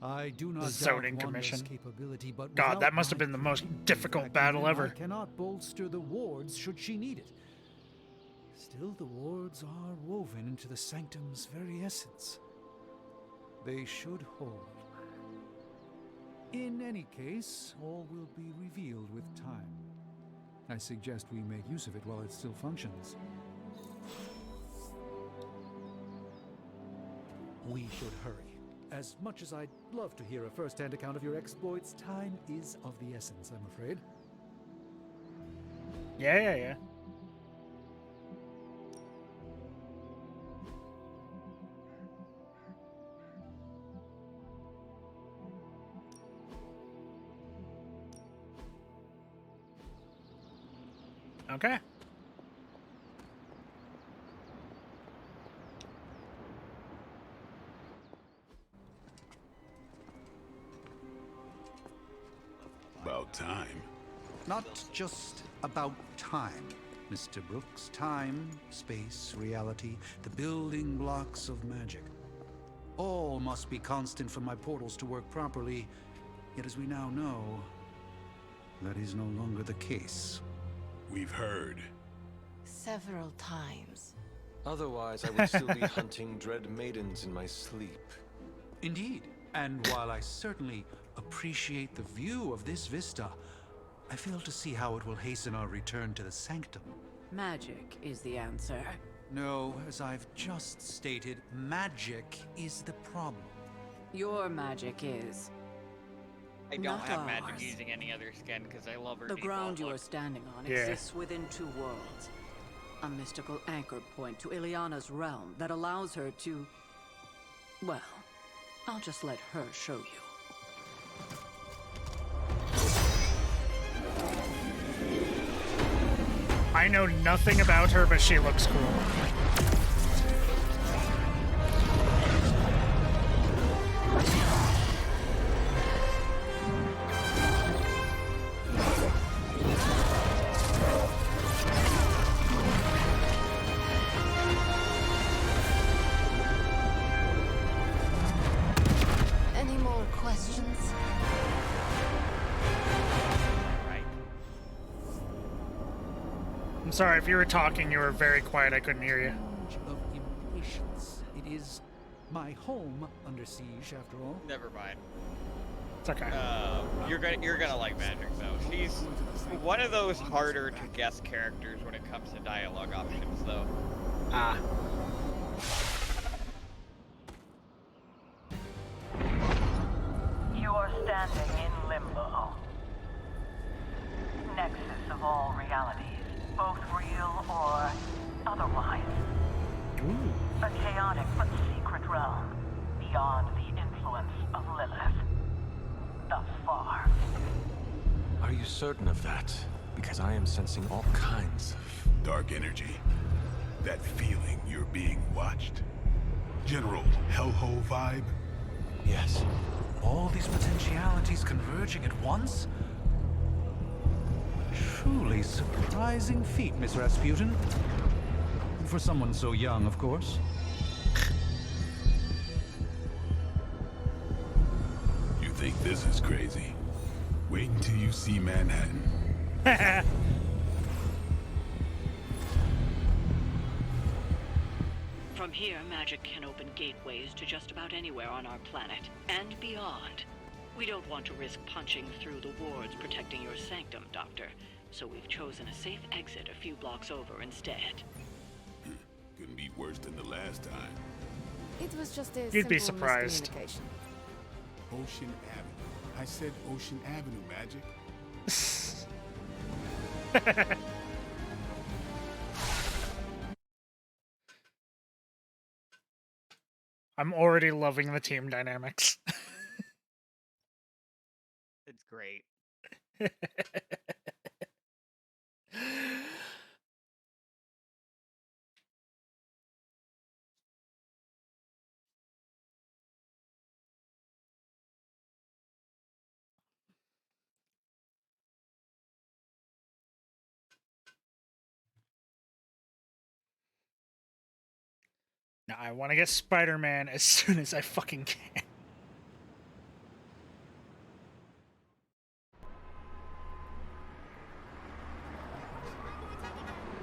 I do not The doubt zoning Wanda's commission. capability, but God, without that must have my been the most complete difficult acumen, battle ever. I cannot bolster the wards should she need it. Still, the wards are woven into the sanctum's very essence. They should hold. In any case, all will be revealed with time. I suggest we make use of it while it still functions. We should hurry. As much as I'd love to hear a first-hand account of your exploits, time is of the essence, I'm afraid. Yeah. Okay. About time. Not just about time, Mr. Brooks. Time, space, reality, the building blocks of magic. All must be constant for my portals to work properly. Yet as we now know, that is no longer the case. We've heard. Several times. Otherwise, I would still be hunting dread maidens in my sleep. Indeed. And while I certainly appreciate the view of this vista, I fail to see how it will hasten our return to the sanctum. Magic is the answer. No, as I've just stated, magic is the problem. Your magic is. I don't Not have magic ours. using any other skin because I love her The default ground you look. are standing on Yeah. exists within two worlds. A mystical anchor point to Ileana's realm that allows her to... Well, I'll just let her show you. I know nothing about her, but she looks cool. Any more questions? Right. I'm sorry, if you were talking, you were very quiet. I couldn't hear you. Of impatience. It is my home under siege, after all. Never mind. It's okay. You're gonna like Magic though. She's one of those harder to guess characters when it comes to dialogue options, though. Ah. You are standing in limbo. Nexus of all realities, both real or otherwise. A chaotic but secret realm, beyond the influence of Lilith. Thus far. Are you certain of that? Because I am sensing all kinds of... Dark energy. That feeling you're being watched. General Hellhole vibe? Yes. All these potentialities converging at once? Truly surprising feat, Miss Rasputin. For someone so young, of course. You think this is crazy? Wait until you see Manhattan. From here, magic can open gateways to just about anywhere on our planet, and beyond. We don't want to risk punching through the wards protecting your sanctum, Doctor, so we've chosen a safe exit a few blocks over instead. Couldn't be worse than the last time. It was just a You'd be simple surprised. miscommunication. Ocean Avenue. I said Ocean Avenue, Magic. I'm already loving the team dynamics. It's great. Now I want to get Spider-Man as soon as I fucking can.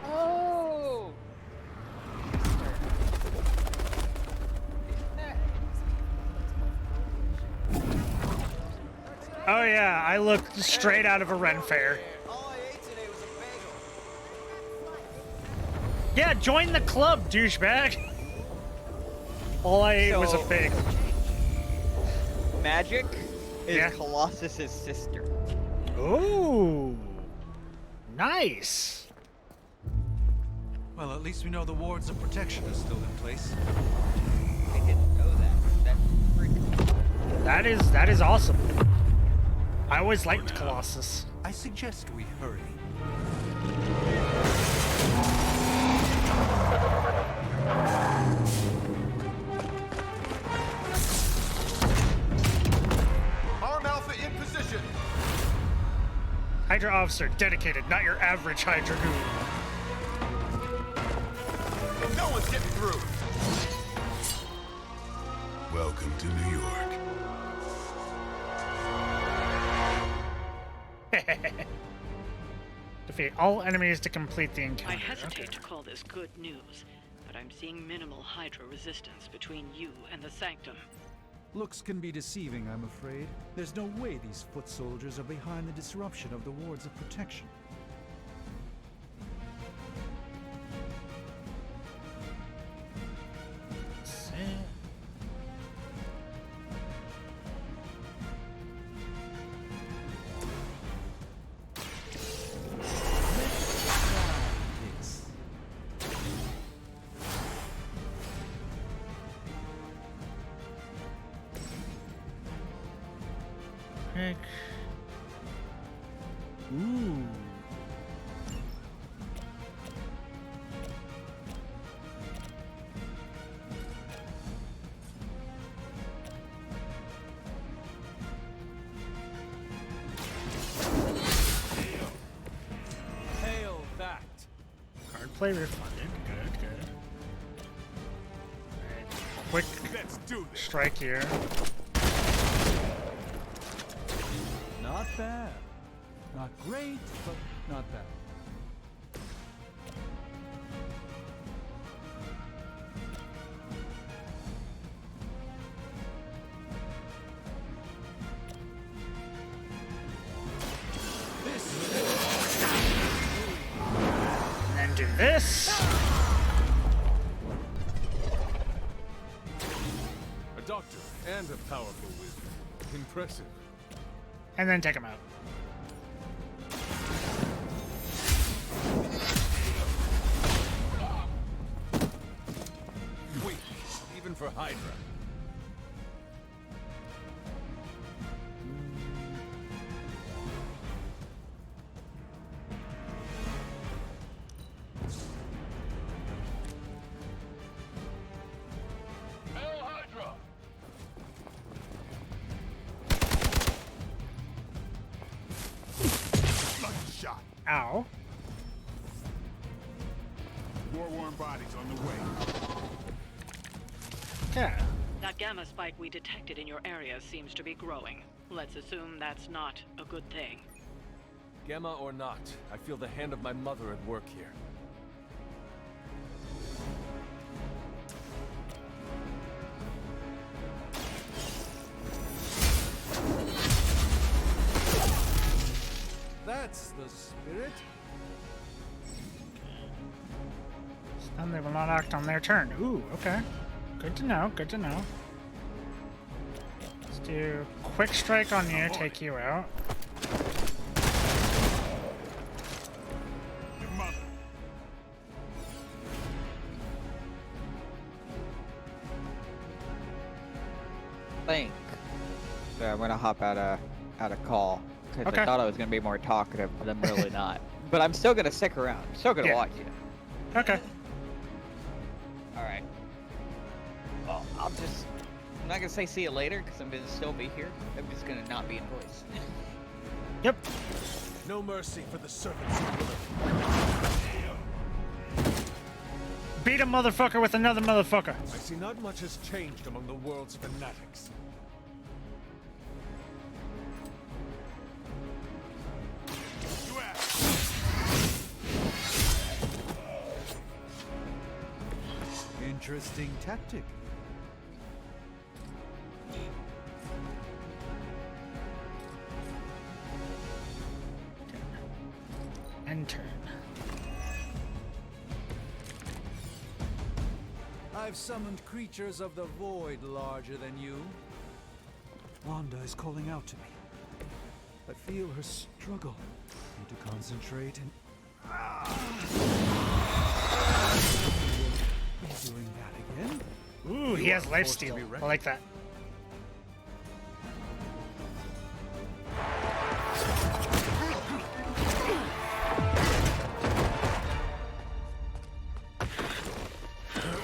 Oh! Oh yeah, I looked straight out of a Ren fair. Yeah, join the club, douchebag. All I ate was a bagel. Magic is Yeah. Colossus's sister. Ooh, nice. Well, at least we know the wards of protection are still in place. I didn't know that. That's freaking That is awesome. I always liked Colossus. I suggest we hurry. Arm Alpha in position. Hydra officer, dedicated, not your average Hydra goon. No one's getting through. Welcome to New York. Defeat all enemies to complete the encounter. I hesitate Okay. to call this good news, but I'm seeing minimal Hydra resistance between you and the Sanctum. Looks can be deceiving, I'm afraid. There's no way these foot soldiers are behind the disruption of the wards of protection. Heck. Ooh. Hail that. Card play refunded. Good, good. Alright. Quick Let's do this. strike here. Not bad. Not great, but not bad. And then do this. A doctor and a powerful wizard. Impressive. And then take him out. Wait, even for Hydra. Hail Hydra! How? War-worn bodies on the way. Yeah. That gamma spike we detected in your area seems to be growing. Let's assume that's not a good thing. Gamma or not, I feel the hand of my mother at work here. That's the spirit. And they will not act on their turn. Ooh, okay. Good to know, good to know. Let's do quick strike on you, take you out. Your mother. Think. So I'm gonna hop out a call because Okay. I thought I was gonna be more talkative, but I'm really not. But I'm still gonna stick around. I'm still gonna Yeah. watch you. Okay. All right. Well, I'm not gonna say see you later because I'm gonna still be here. I'm just gonna not be in voice. Yep. No mercy for the servants of Lilith. Beat a motherfucker with another motherfucker. I see not much has changed among the world's fanatics. Interesting tactic. End turn. I've summoned creatures of the void larger than you. Wanda is calling out to me. I feel her struggle. Need to concentrate and... He's doing that again? Ooh, he has lifesteal. I like that.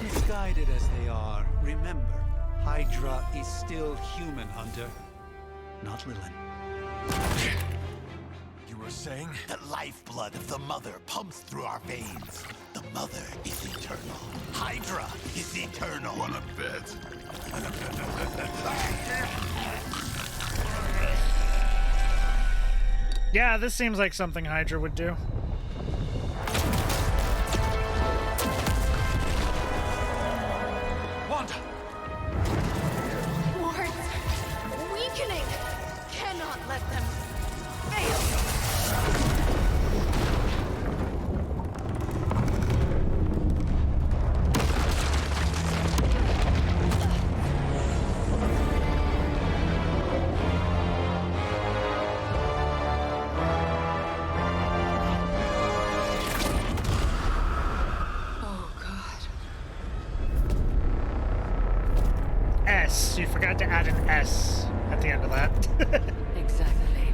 Misguided as they are, remember, Hydra is still human, Hunter. Not Lilin. You were saying? The lifeblood of the Mother pumps through our veins. The Mother is eternal. Hydra is eternal. Wanna bet? Yeah, this seems like something Hydra would do. Wanda! Wards! Weakening! Cannot let them fail! Oh, God. S. You forgot to add an S at the end of that. Exactly.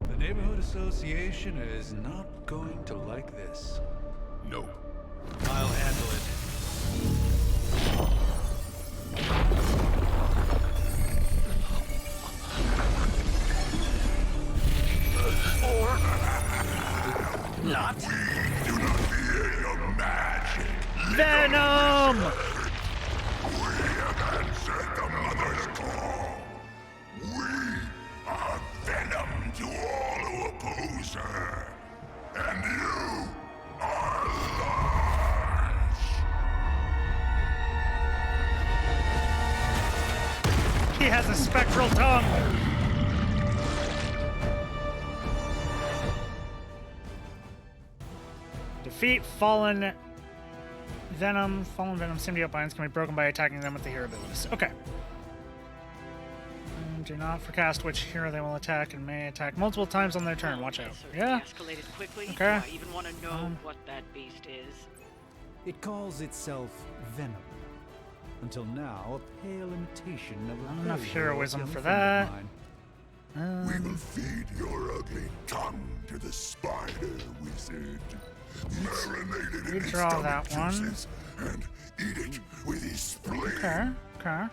The Neighborhood Association is not going to like this. No. I'll handle it. Not. Do not fear your magic. Venom! We have answered the Mother's call. We are venom to all who oppose her. And you are large. He has a spectral tongue. Defeat fallen Venom. Fallen Venom symbiote binds can be broken by attacking them with the hero abilities. Okay. Do not forecast which hero they will attack and may attack multiple times on their turn. Watch out. Yeah. Escalated quickly. Okay. Do I even want to know what that beast is? It calls itself Venom. Until now, a pale imitation of a Not enough very heroism young for friend of that. mine. We will feed your ugly tongue to the spider wizard. Marinate it in his draw that stomach one. juices and eat it with his spleen. Okay. Okay.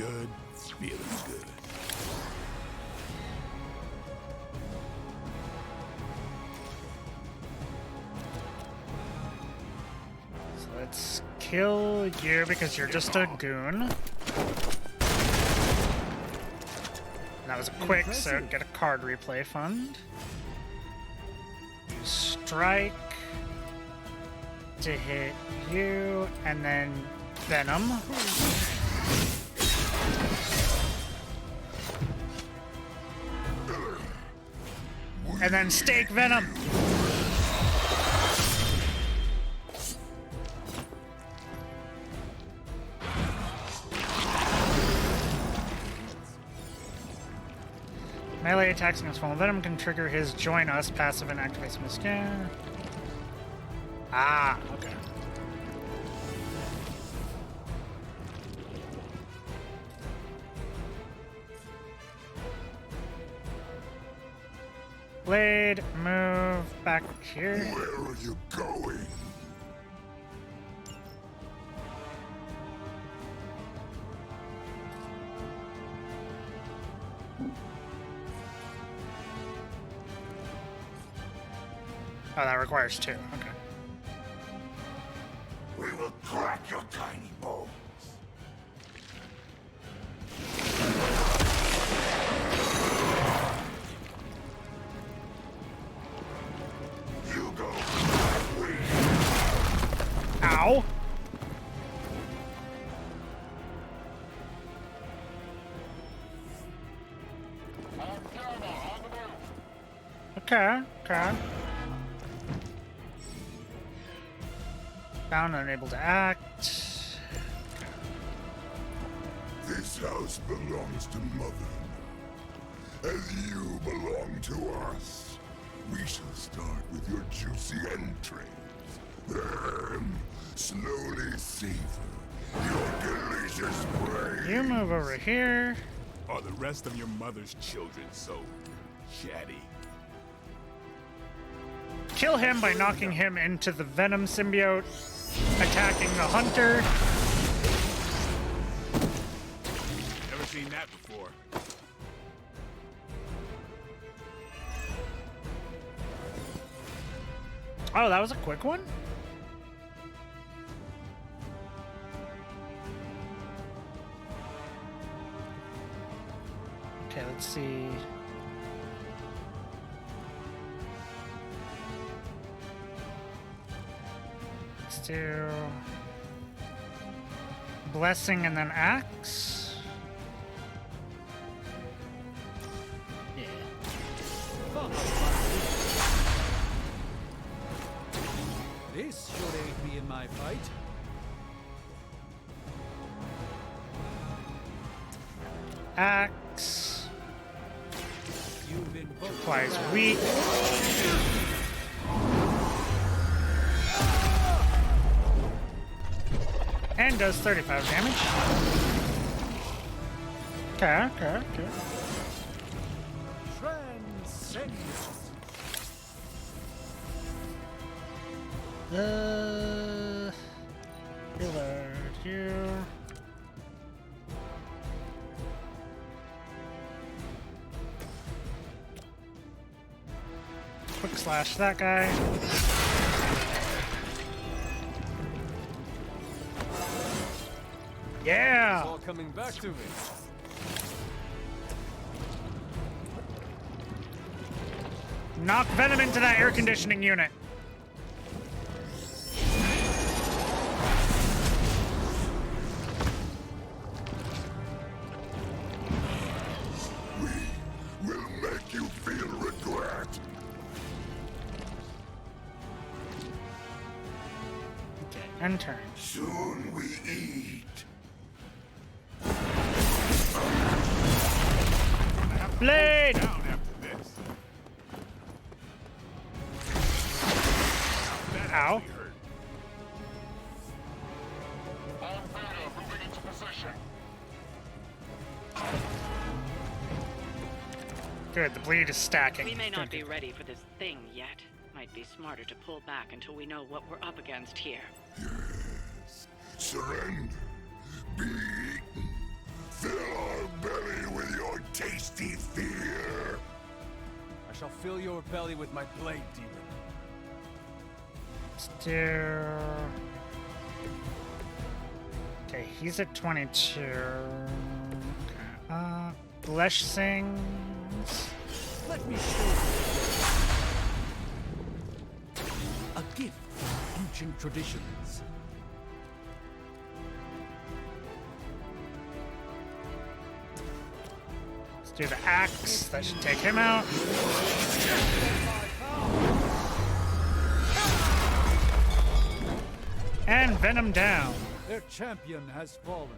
good, feeling good. So let's kill you because you're just a goon. That was a quick, so get a card replay fund. Strike to hit you, and then Venom. And then Stake Venom. Melee attacks against Full Venom can trigger his Join Us passive and activate some skin. Ah, okay. Blade, move back here. Where are you going? Oh, that requires 2. Okay. We will crack your tiny bones. You go. Ow. Okay, okay. Bound, unable to act. This house belongs to Mother now, as you belong to us. We shall start with your juicy entrails, then slowly savor your delicious brains. You move over here. Are the rest of your mother's children so chatty? Kill him by knocking him into the Venom symbiote, attacking the hunter. Never seen that before. Oh, that was a quick one? Okay, let's see. Let's do Blessing and then Axe. Yeah. This should aid me in my fight. Axe. You've invoked Applies weak. And does 35 damage. Okay, okay, okay. Transcendence. Healer here. Quick slash that guy. Yeah! It's all coming back to me. Knock Venom into that air conditioning unit. We'll make you feel regret. Okay, and turn. Soon we eat. Blade! Down after this. That Ow. actually hurt. Moving into position. Good, the bleed is stacking. We may not Good, be good. ready for this thing yet. Might be smarter to pull back until we know what we're up against here. Yes. Surrender. Be eaten. Fill shall fill your belly with my blade, demon. Let's do... Okay, he's at 22. Okay. Flesh Sings. Let me show you a gift from ancient traditions. Let's do the axe. That should take him out. And Venom down. Their champion has fallen.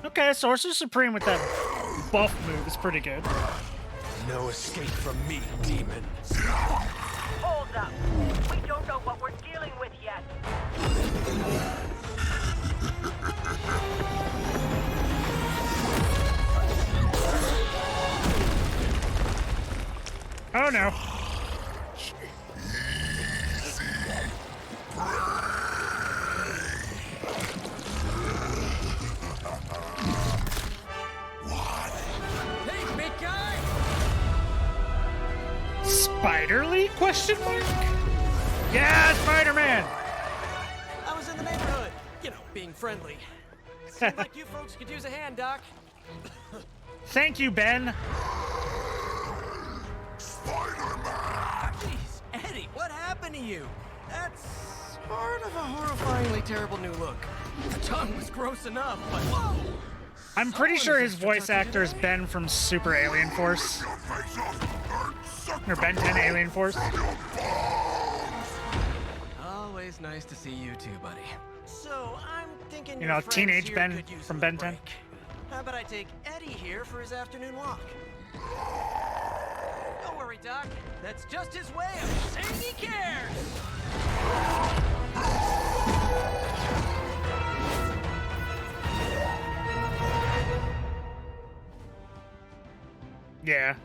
Okay, Sorcerer Supreme with that buff move is pretty good. No escape from me, demon. Hold up. We don't know what we're dealing with yet. Oh no. Hey, big guy! Spiderly? Question mark? Yeah, Spider-Man! I was in the neighborhood. You know, being friendly. Seems like you folks could use a hand, Doc. Thank you, Ben. Jeez, Eddie, what happened to you? That's sort of a horrifyingly terrible new look. The tongue was gross enough, but whoa! I'm pretty sure his voice actor is Ben from Super Alien Force. Or Ben 10 Alien Force. Always nice to see you too, buddy. So, I'm thinking You know, your friends teenage here Ben could use from a Ben 10. break. How about I take Eddie here for his afternoon walk? Don't worry, Doc. That's just his way of saying he cares! Yeah.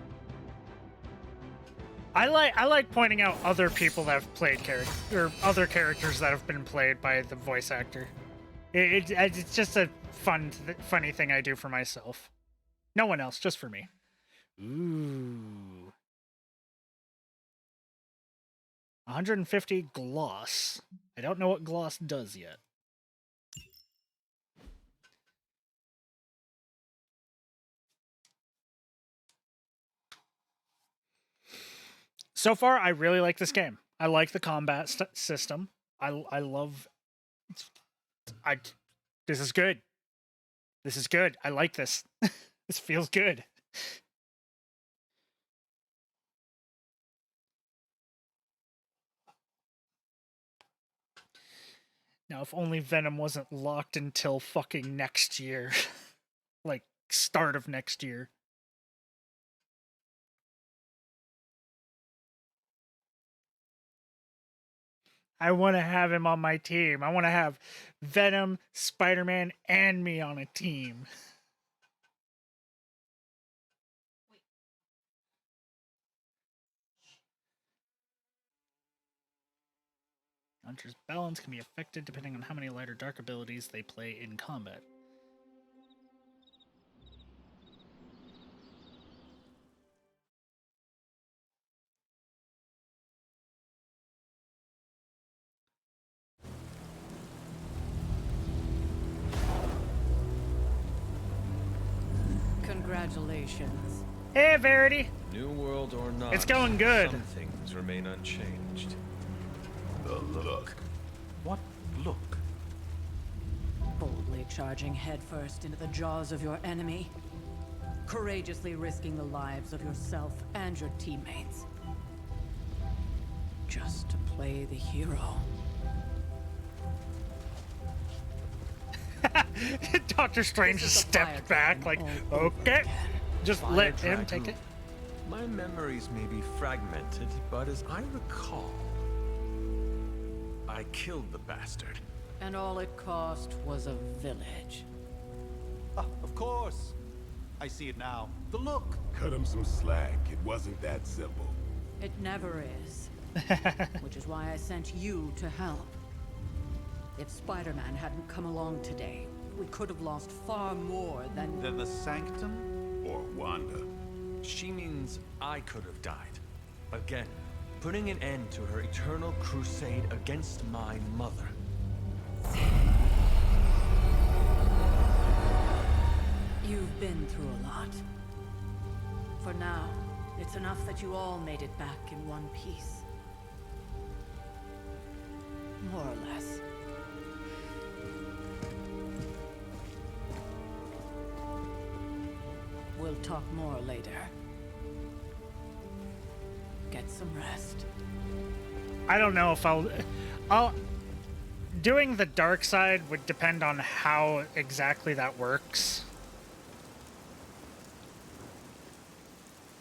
I like pointing out other people that have played or other characters that have been played by the voice actor. It's just a funny thing I do for myself. No one else, just for me. Ooh. 150 gloss. I don't know what gloss does yet. So far, I really like this game. I like the combat system. I love. This is good. This is good. I like this. This feels good. Now, if only Venom wasn't locked until fucking next year. Like, start of next year. I want to have him on my team. I want to have Venom, Spider-Man, and me on a team. Hunter's balance can be affected depending on how many light or dark abilities they play in combat. Congratulations. Hey, Verity. New world or not, It's going good. Some things remain unchanged. The look. What look? Boldly charging headfirst into the jaws of your enemy. Courageously risking the lives of yourself and your teammates. Just to play the hero. Doctor Strange just stepped back like, okay, just let him take it. My memories may be fragmented, but as I recall, I killed the bastard. And all it cost was a village. Of course. I see it now. The look. Cut him some slack. It wasn't that simple. It never is. Which is why I sent you to help. If Spider-Man hadn't come along today, we could have lost far more than... Then the Sanctum? or Wanda. She means I could have died. Again, putting an end to her eternal crusade against my mother. You've been through a lot. For now, it's enough that you all made it back in one piece. More or less. We'll talk more later. Get some rest. I don't know if I'll doing the dark side would depend on how exactly that works.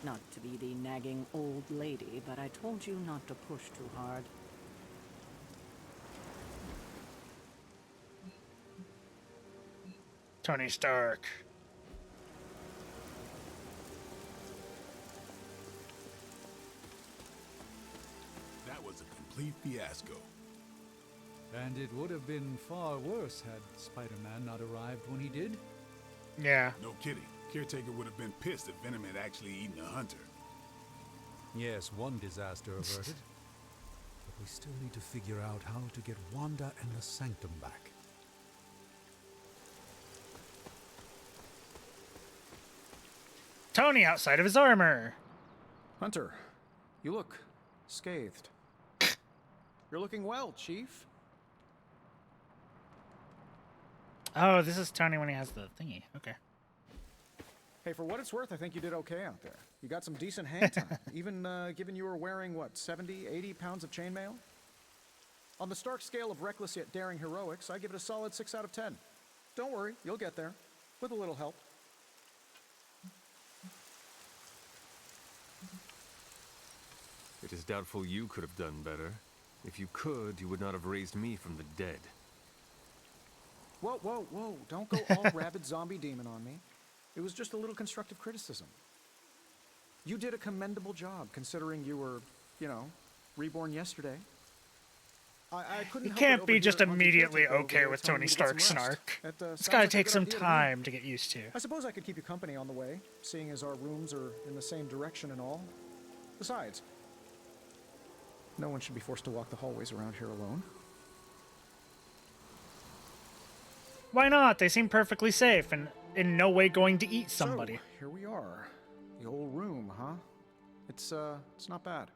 Not to be the nagging old lady, but I told you not to push too hard. Tony Stark. That was a complete fiasco. And it would have been far worse had Spider-Man not arrived when he did. Yeah. No kidding. Caretaker would have been pissed if Venom had actually eaten a hunter. Yes, one disaster averted. But we still need to figure out how to get Wanda and the Sanctum back. Tony outside of his armor. Hunter, you look scathed. You're looking well, Chief. Oh, this is Tony when he has the thingy. Okay. Hey, for what it's worth, I think you did okay out there. You got some decent hang time, even given you were wearing, what, 70, 80 pounds of chainmail? On the Stark scale of reckless yet daring heroics, I give it a solid 6 out of 10. Don't worry, you'll get there, with a little help. It is doubtful you could have done better. If you could, you would not have raised me from the dead. Whoa, whoa, whoa, don't go all rabid zombie demon on me. It was just a little constructive criticism. You did a commendable job, considering you were, you know, reborn yesterday. I couldn't You help can't but be just overhear Auntie immediately Caretaker over okay there with telling Tony you to get Stark's some rest. snark. That, It's sounds gotta like a take good some idea to me. time to get used to. I suppose I could keep you company on the way, seeing as our rooms are in the same direction and all. Besides, no one should be forced to walk the hallways around here alone. Why not? They seem perfectly safe and in no way going to eat somebody. So, here we are. The old room, huh? It's not bad.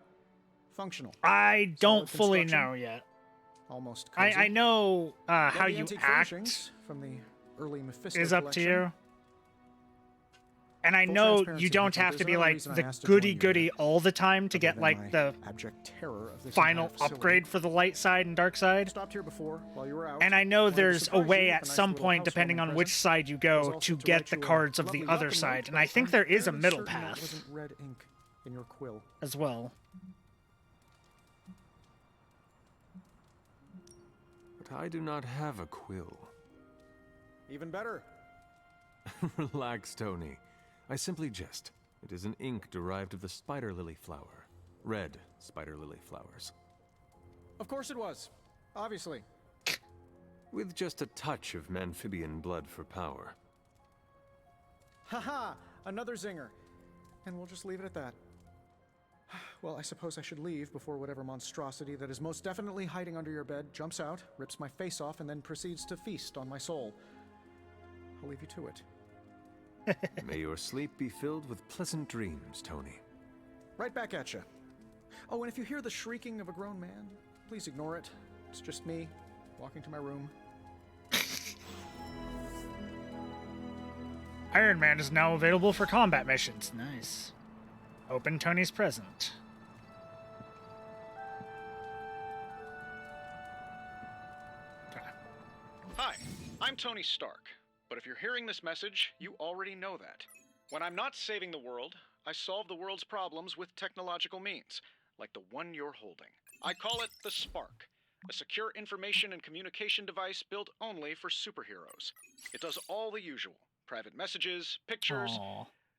Functional. I don't Solid fully construction. know yet. Almost cozy. I know how Lovely you antique act furnishings from the early Mephisto is up to collection. you. And I Full know transparency, you don't Hunter, have to there's be another like reason I the asked to join you goody here, all the time to other get than like my the abject terror of this final entire facility. upgrade for the light side and dark side. Stopped here before while you were out. And I know Wanted to there's a surprise way you at with a nice some little point, depending housewarming on which present. side you Was go, also to to get write the you a cards of lovely the other welcome side. note, And I but think I'm there is a fairly middle certain that path wasn't red ink in your quill. as well. But I do not have a quill. Even better. Relax, Tony. I simply jest. It is an ink derived of the spider lily flower. Red spider lily flowers. Of course it was. Obviously. With just a touch of amphibian blood for power. Haha! Another zinger. And we'll just leave it at that. Well, I suppose I should leave before whatever monstrosity that is most definitely hiding under your bed jumps out, rips my face off, and then proceeds to feast on my soul. I'll leave you to it. May your sleep be filled with pleasant dreams, Tony. Right back at you. Oh, and if you hear the shrieking of a grown man, please ignore it. It's just me, walking to my room. Iron Man is now available for combat missions. Nice. Open Tony's present. Hi, I'm Tony Stark. But if you're hearing this message, you already know that. When I'm not saving the world, I solve the world's problems with technological means, like the one you're holding. I call it the Spark, a secure information and communication device built only for superheroes. It does all the usual, private messages, pictures,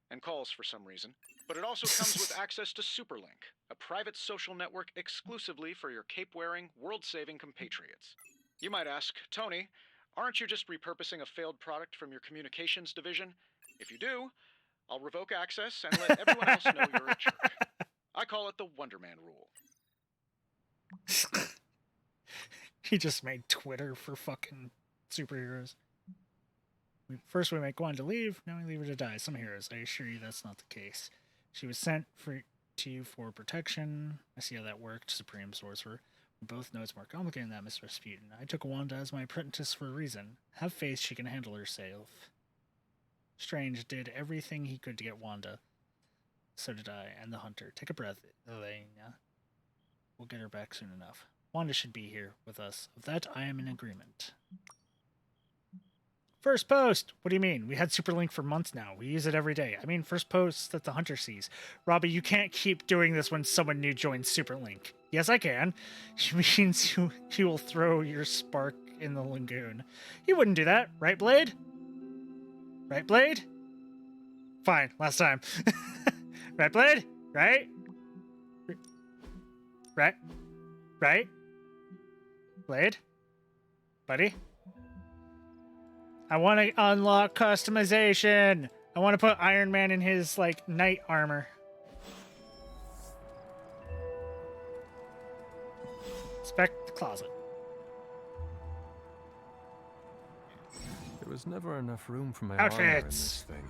and calls for some reason. But it also comes with access to Superlink, a private social network exclusively for your cape-wearing, world-saving compatriots. You might ask, Tony, aren't you just repurposing a failed product from your communications division? If you do, I'll revoke access and let everyone else know you're a jerk. I call it the Wonder Man rule. He just made Twitter for fucking superheroes. First we make Wanda leave, now we leave her to die. Some heroes, I assure you that's not the case. She was sent to you for protection. I see how that worked, Supreme Sorcerer. We both know it's more complicated than that, Mr. Rasputin. I took Wanda as my apprentice for a reason. Have faith she can handle herself. Strange did everything he could to get Wanda. So did I, and the Hunter. Take a breath, Elena. We'll get her back soon enough. Wanda should be here with us. Of that, I am in agreement. First post! What do you mean? We had Superlink for months now. We use it every day. I mean, first post that the Hunter sees. Robbie, you can't keep doing this when someone new joins Superlink. Yes, I can. Which means you will throw your spark in the lagoon. You wouldn't do that, right, Blade? Right, Blade? Fine, last time. Right, Blade? Right? Right? Right? Blade? Buddy? I want to unlock customization. I want to put Iron Man in his, like, knight armor. Inspect the closet. There was never enough room for my armor in this thing.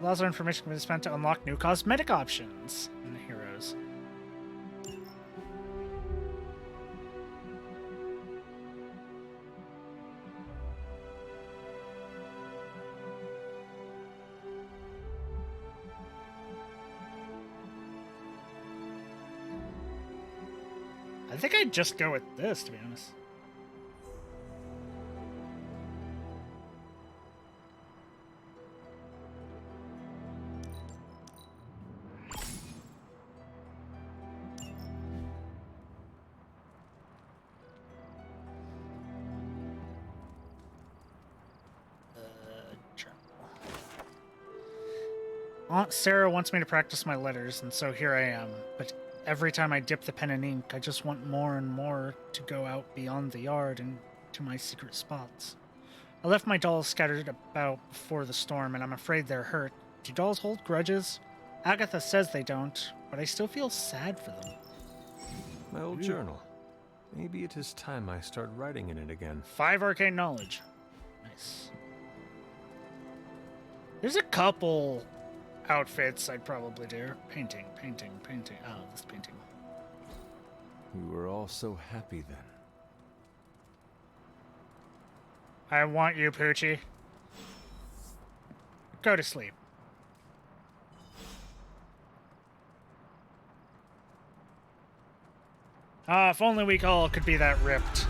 Lots of information can be spent to unlock new cosmetic options in the heroes. I think I'd just go with this, to be honest. Aunt Sarah wants me to practice my letters, and so here I am. But every time I dip the pen in ink, I just want more and more to go out beyond the yard and to my secret spots. I left my dolls scattered about before the storm, and I'm afraid they're hurt. Do dolls hold grudges? Agatha says they don't, but I still feel sad for them. My old journal. Maybe it is time I start writing in it again. 5 arcane knowledge. Nice. There's a couple outfits I'd probably do. Painting. Oh, this painting. We were all so happy then. I want you, Poochie. Go to sleep. Ah, if only we all could be that ripped.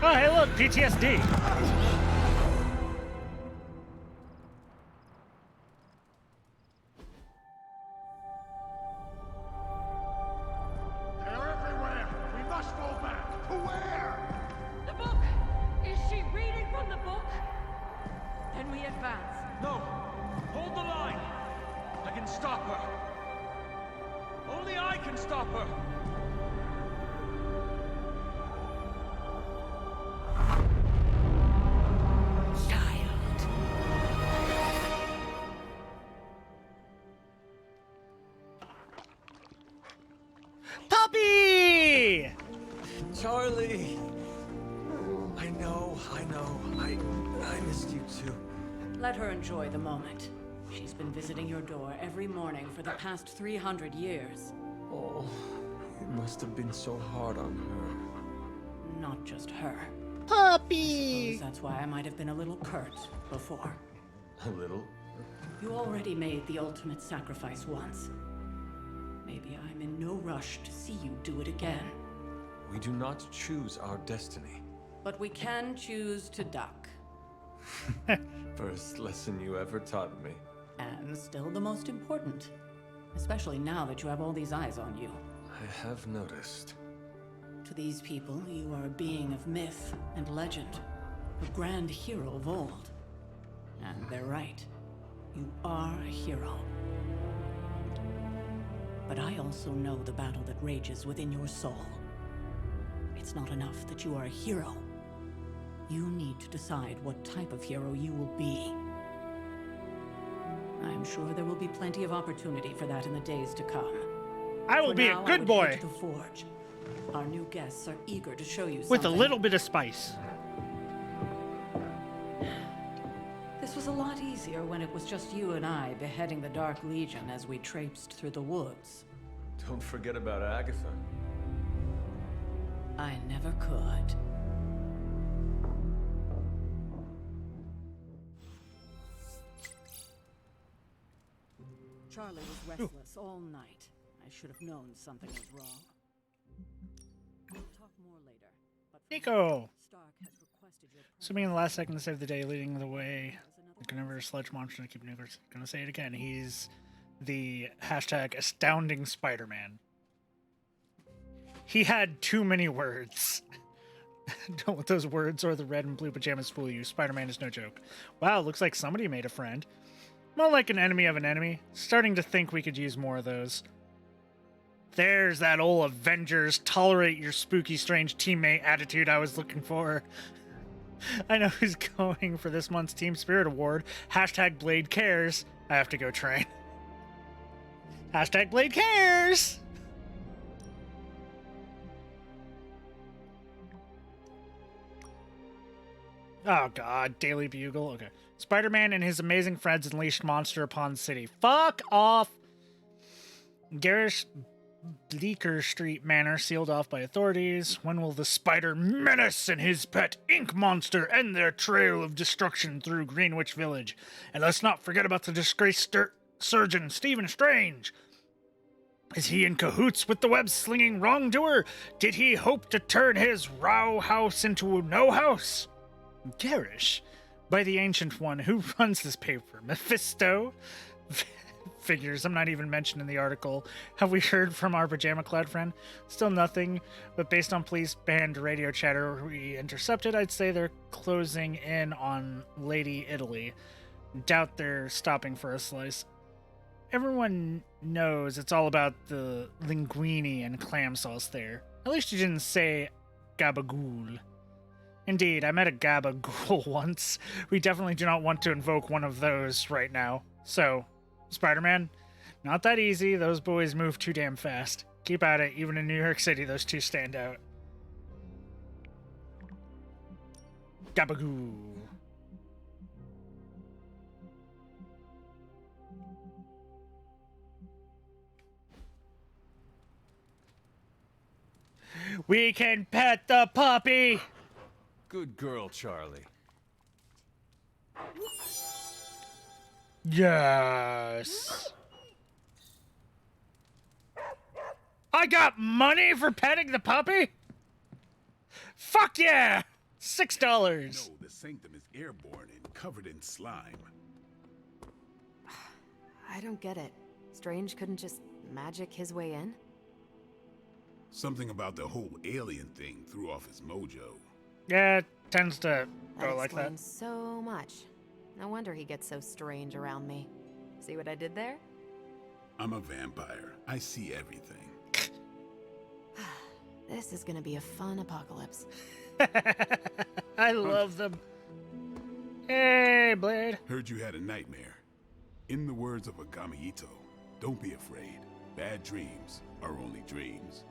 Oh, hey, look, PTSD. Puppy! Charlie! I know. I missed you too. Let her enjoy the moment. She's been visiting your door every morning for the past 300 years. Oh, it must have been so hard on her. Not just her. Puppy! I suppose that's why I might have been a little curt before. A little? You already made the ultimate sacrifice once. Maybe I'm in no rush to see you do it again. We do not choose our destiny. But we can choose to duck. First lesson you ever taught me. And still the most important. Especially now that you have all these eyes on you. I have noticed. To these people, you are a being of myth and legend. A grand hero of old. And they're right. You are a hero. But I also know the battle that rages within your soul. It's not enough that you are a hero. You need to decide what type of hero you will be. I'm sure there will be plenty of opportunity for that in the days to come. I will For be now, a I good would boy head to the forge. Our new guests are eager to show you with something. a little bit of spice. This was a lot easier when it was just you and I beheading the Dark Legion as we traipsed through the woods. Don't forget about Agatha. I never could. Charlie was restless all night. I should have known something was wrong. We'll talk more later. But Nico! Stark has requested your Assuming in the last second to save the day, leading the way. You can never sludge monster to keep nuclears. Gonna say it again. He's the hashtag astounding Spider-Man. He had too many words. Don't let those words or the red and blue pajamas fool you. Spider-Man is no joke. Wow, looks like somebody made a friend. More like an enemy of an enemy. Starting to think we could use more of those. There's that old Avengers tolerate your spooky strange teammate attitude I was looking for. I know who's going for this month's Team Spirit Award. Hashtag Blade Cares. I have to go train. Hashtag Blade Cares! Oh god, Daily Bugle. Okay. Spider-Man and his amazing friends unleashed monster upon city. Fuck off! Garish Bleecker Street Manor sealed off by authorities. When will the Spider Menace and his pet Ink Monster end their trail of destruction through Greenwich Village? And let's not forget about the disgraced surgeon, Stephen Strange. Is he in cahoots with the web-slinging wrongdoer? Did he hope to turn his row house into a no house? Garish, by the Ancient One, who runs this paper? Mephisto? Figures, I'm not even mentioned in the article. Have we heard from our pajama clad friend? Still nothing, but based on police band radio chatter we intercepted, I'd say they're closing in on Lady Italy. Doubt they're stopping for a slice. Everyone knows it's all about the linguine and clam sauce there. At least you didn't say gabagool. Indeed, I met a gabagool once. We definitely do not want to invoke one of those right now. So, Spider-Man, not that easy. Those boys move too damn fast. Keep at it. Even in New York City, those two stand out. Gabagoo. We can pet the puppy! Good girl, Charlie. Yes. I got money for petting the puppy? Fuck yeah! $6. No, the sanctum is airborne and covered in slime. I don't get it. Strange couldn't just magic his way in? Something about the whole alien thing threw off his mojo. Yeah, it tends to That go like that. explains so much. No wonder he gets so strange around me. See what I did there? I'm a vampire. I see everything. This is gonna be a fun apocalypse. I love them. Hey, Blade. Heard you had a nightmare. In the words of Agami Ito, don't be afraid. Bad dreams are only dreams.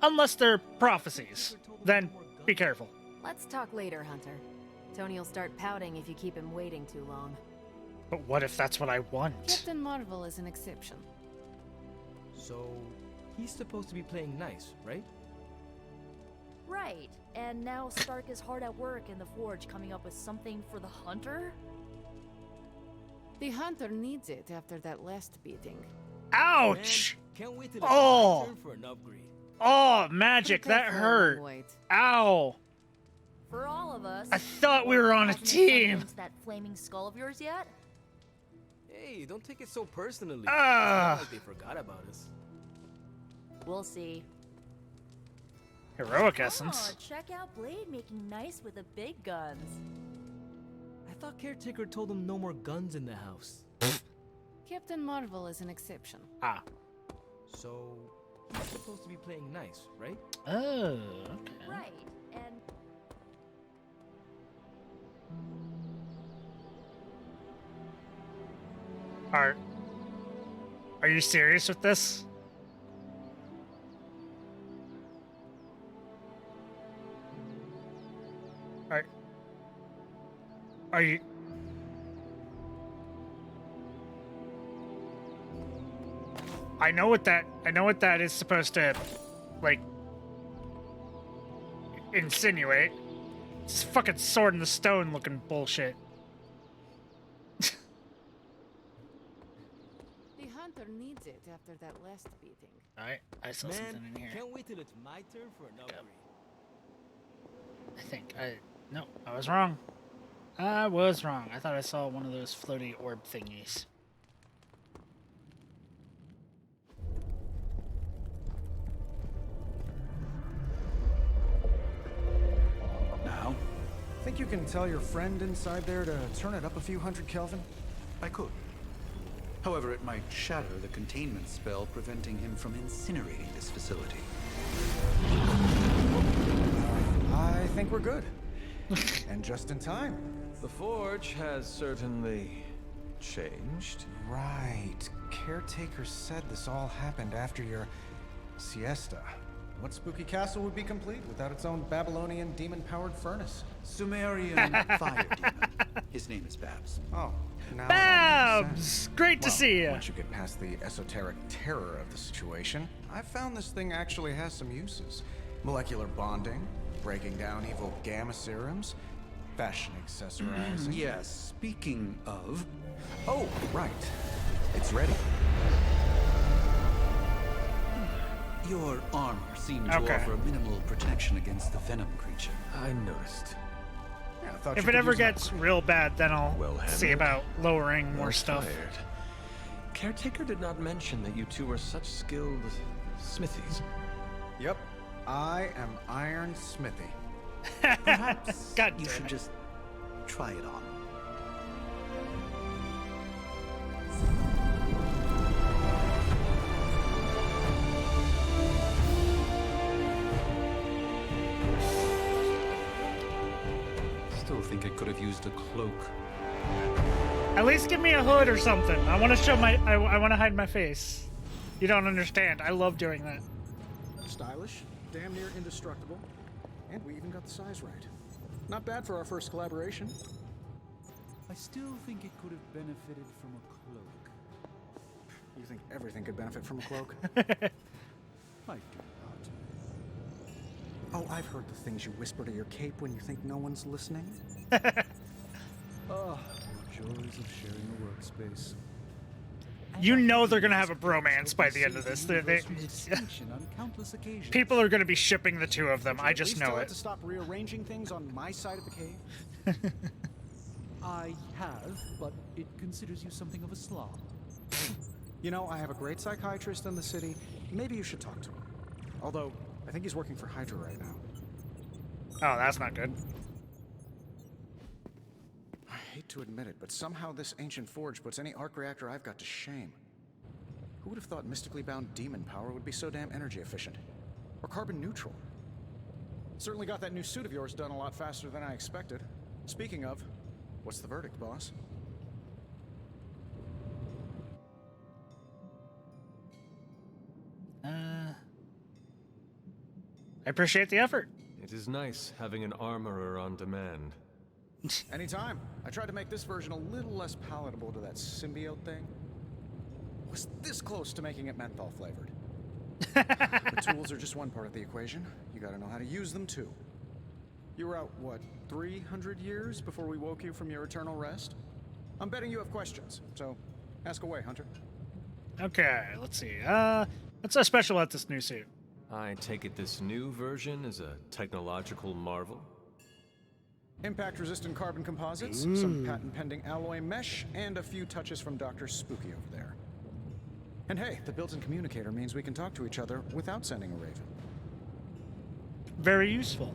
Unless they're prophecies. Then be careful. Let's talk later, Hunter. Tony will start pouting if you keep him waiting too long. But what if that's what I want? Captain Marvel is an exception. So, he's supposed to be playing nice, right? Right. And now Stark is hard at work in the forge coming up with something for the Hunter? The Hunter needs it after that last beating. Ouch! Man, can't wait till Oh. it's my turn for an upgrade. Oh, magic, that hurt. Ow. For all of us. I thought we were on a Hasn't it team. silenced that flaming skull of yours yet? Hey, don't take it so personally. It's Ah. not like they forgot about us. We'll see. Heroic Oh, essence. check out Blade making nice with the big guns. I thought Caretaker told him no more guns in the house. Captain Marvel is an exception. Ah. So, he's supposed to be playing nice, right? Oh, okay. Right. And Are you serious with this? Are you? I know what that is supposed to, like, insinuate. It's fucking sword in the stone looking bullshit. The hunter needs it after that last beating. Alright, I saw something in here. Can't wait till it's my turn for an upgrade. No, I was wrong. I was wrong. I thought I saw one of those floaty orb thingies. Now? Think you can tell your friend inside there to turn it up a few hundred Kelvin? I could. However, it might shatter the containment spell preventing him from incinerating this facility. I think we're good. And just in time. The forge has certainly changed. Right. Caretaker said this all happened after your siesta. What spooky castle would be complete without its own Babylonian demon-powered furnace? Sumerian fire demon. His name is Babs. Oh, now Babs! Great to see you. Once you get past the esoteric terror of the situation, I've found this thing actually has some uses. Molecular bonding, breaking down evil gamma serums, fashion accessorizing. Yes, speaking of... Oh, right. It's ready. Your armor seems to offer minimal protection against the venom creature. I noticed. Yeah, If it ever gets real bad, then I'll see about lowering more stuff. Fired. Caretaker did not mention that you two are such skilled smithies. Yep. I am Iron Smithy. Perhaps God you damn should it. just try it on. Still think I could have used a cloak. At least give me a hood or something. I want to show my. I want to hide my face. You don't understand. I love doing that. Stylish, damn near indestructible, and we even got the size right. Not bad for our first collaboration. I still think it could have benefited from a cloak. You think everything could benefit from a cloak? I do not. Oh, I've heard the things you whisper to your cape when you think no one's listening. Oh, the joys of sharing a workspace. You know they're gonna have a bromance by the end of this. On countless occasions. People are gonna be shipping the two of them. I At just least know tell it. to stop rearranging things on my side of the cave. I have, but it considers you something of a slob. You know, I have a great psychiatrist in the city. Maybe you should talk to him. Although, I think he's working for Hydra right now. Oh, that's not good. I hate to admit it, but somehow this ancient forge puts any arc reactor I've got to shame. Who would have thought mystically bound demon power would be so damn energy efficient? Or carbon neutral? Certainly got that new suit of yours done a lot faster than I expected. Speaking of, what's the verdict, boss? I appreciate the effort. It is nice having an armorer on demand. Anytime. I tried to make this version a little less palatable to that symbiote thing. Was this close to making it menthol flavored. The tools are just one part of the equation. You gotta know how to use them too. You were out, what, 300 years before we woke you from your eternal rest? I'm betting you have questions, so ask away, Hunter. Okay, let's see. What's so special about this new suit? I take it this new version is a technological marvel? Impact-resistant carbon composites, some patent-pending alloy mesh, and a few touches from Dr. Spooky over there. And hey, the built-in communicator means we can talk to each other without sending a raven. Very useful.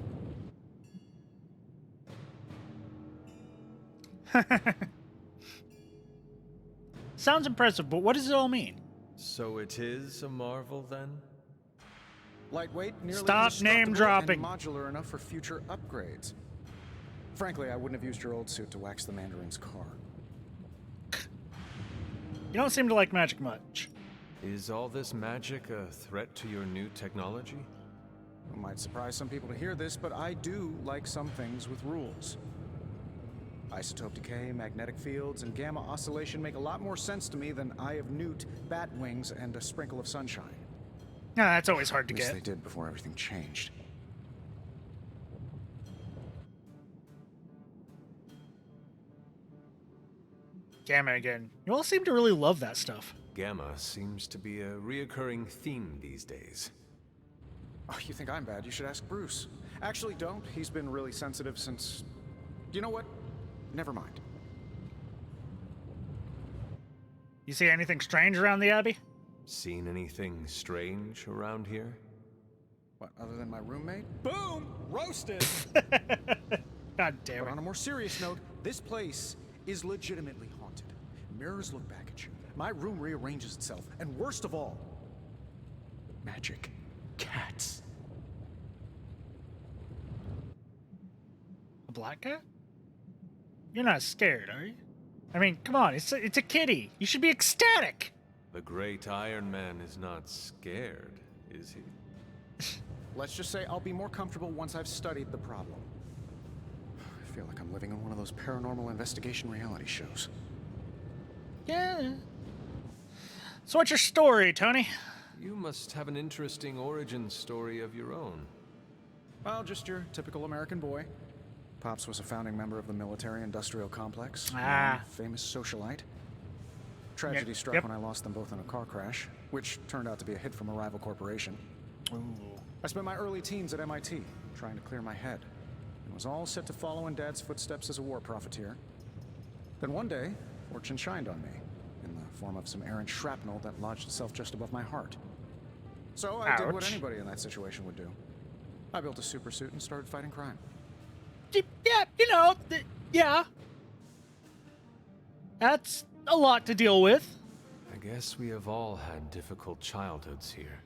Sounds impressive, but what does it all mean? So it is a marvel then? Lightweight, nearly Stop name dropping. and modular enough for future upgrades. Frankly, I wouldn't have used your old suit to wax the Mandarin's car. You don't seem to like magic much. Is all this magic a threat to your new technology? It might surprise some people to hear this, but I do like some things with rules. Isotope decay, magnetic fields, and gamma oscillation make a lot more sense to me than Eye of Newt, bat wings, and a sprinkle of sunshine. No, that's always hard to At least get. they did before everything changed. Gamma again. You all seem to really love that stuff. Gamma seems to be a reoccurring theme these days. Oh, you think I'm bad? You should ask Bruce. Actually, don't. He's been really sensitive since... You know what? Never mind. You see anything strange around the Abbey? Seen anything strange around here? What, other than my roommate? Boom! Roasted! God damn But it. on a more serious note, this place is legitimately haunted. Mirrors look back at you. My room rearranges itself. And worst of all, magic cats. A black cat? You're not scared, are you? I mean, come on, it's a kitty. You should be ecstatic. The great Iron Man is not scared, is he? Let's just say I'll be more comfortable once I've studied the problem. I feel like I'm living in one of those paranormal investigation reality shows. Yeah. So what's your story, Tony? You must have an interesting origin story of your own. Well, just your typical American boy. Pops was a founding member of the military-industrial complex. Ah. Famous socialite. Tragedy struck when I lost them both in a car crash, which turned out to be a hit from a rival corporation. Ooh. I spent my early teens at MIT, trying to clear my head, and was all set to follow in Dad's footsteps as a war profiteer. Then one day, fortune shined on me, in the form of some errant shrapnel that lodged itself just above my heart. So I did what Ouch. anybody in that situation would do. I built a super suit and started fighting crime. Yeah, you know, yeah. That's a lot to deal with. I guess we have all had difficult childhoods here.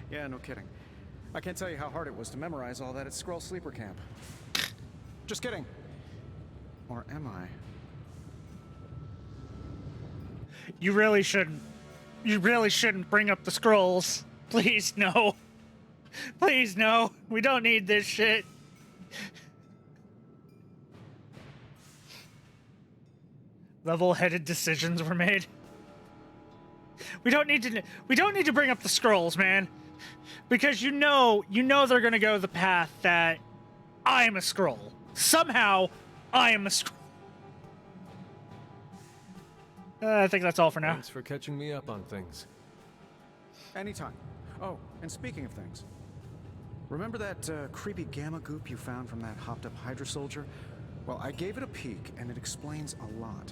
Yeah, no kidding. I can't tell you how hard it was to memorize all that at Skrull Sleeper Camp. Just kidding. Or am I? You really shouldn't. You really shouldn't bring up the scrolls. Please, no. Please, no. We don't need this shit. Level-headed decisions were made. We don't need to bring up the scrolls, man. Because you know they're gonna go the path that I'm a scroll. Somehow, I am a scroll. I think that's all for now. Thanks for catching me up on things. Anytime. Oh, and speaking of things, remember that creepy gamma goop you found from that hopped-up Hydra soldier? Well, I gave it a peek, and it explains a lot.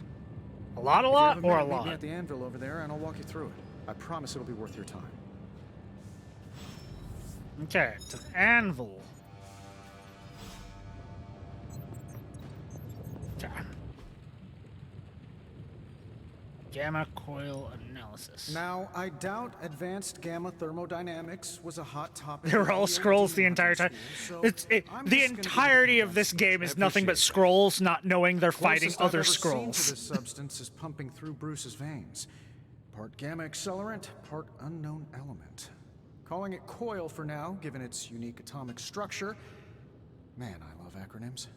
A lot, If you have or a minute, meet me lot? at the anvil over there, and I'll walk you through it. I promise it'll be worth your time. Okay, to the anvil. Okay. Gamma coil analysis. Now, I doubt advanced gamma thermodynamics was a hot topic. They were in all the scrolls the entire time. so The I'm just gonna entirety of this game is nothing but scrolls not knowing they're fighting Closest I've other ever seen to scrolls. this substance is pumping through Bruce's veins. Part gamma accelerant, part unknown element. Calling it coil for now, given its unique atomic structure. Man, I love acronyms.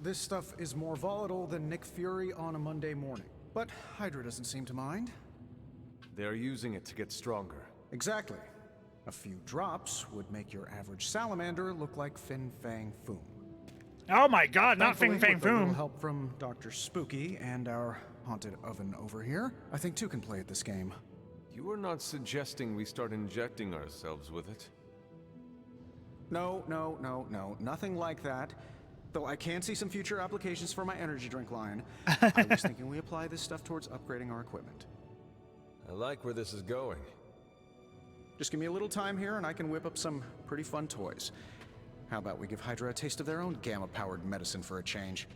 This stuff is more volatile than Nick Fury on a Monday morning. But Hydra doesn't seem to mind. They're using it to get stronger. Exactly. A few drops would make your average salamander look like Fin Fang Foom. Oh my god, not Fin Thankfully, Fang with a little Foom. help from Dr. Spooky and our haunted oven over here, I think two can play at this game. You are not suggesting we start injecting ourselves with it? No, nothing like that. Though I can see some future applications for my energy drink line. I was thinking we apply this stuff towards upgrading our equipment. I like where this is going. Just give me a little time here and I can whip up some pretty fun toys. How about we give Hydra a taste of their own gamma-powered medicine for a change?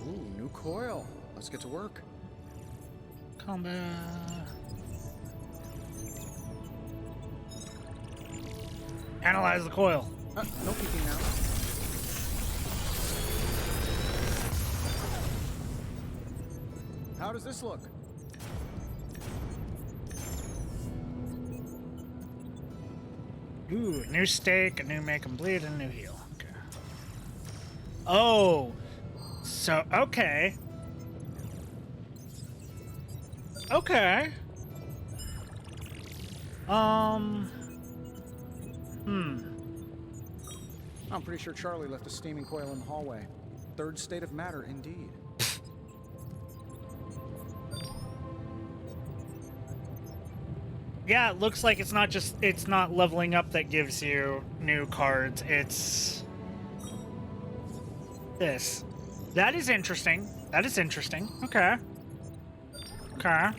Ooh, new coil. Let's get to work. Combat. Analyze the coil. No peeking now. How does this look? Ooh, a new steak, a new make 'em bleed, and a new heal. Okay. Oh, so okay. Okay. I'm pretty sure Charlie left a steaming coil in the hallway. Third state of matter, indeed. Yeah, it looks like it's not leveling up that gives you new cards. It's this. That is interesting. That is interesting. Okay. Okay.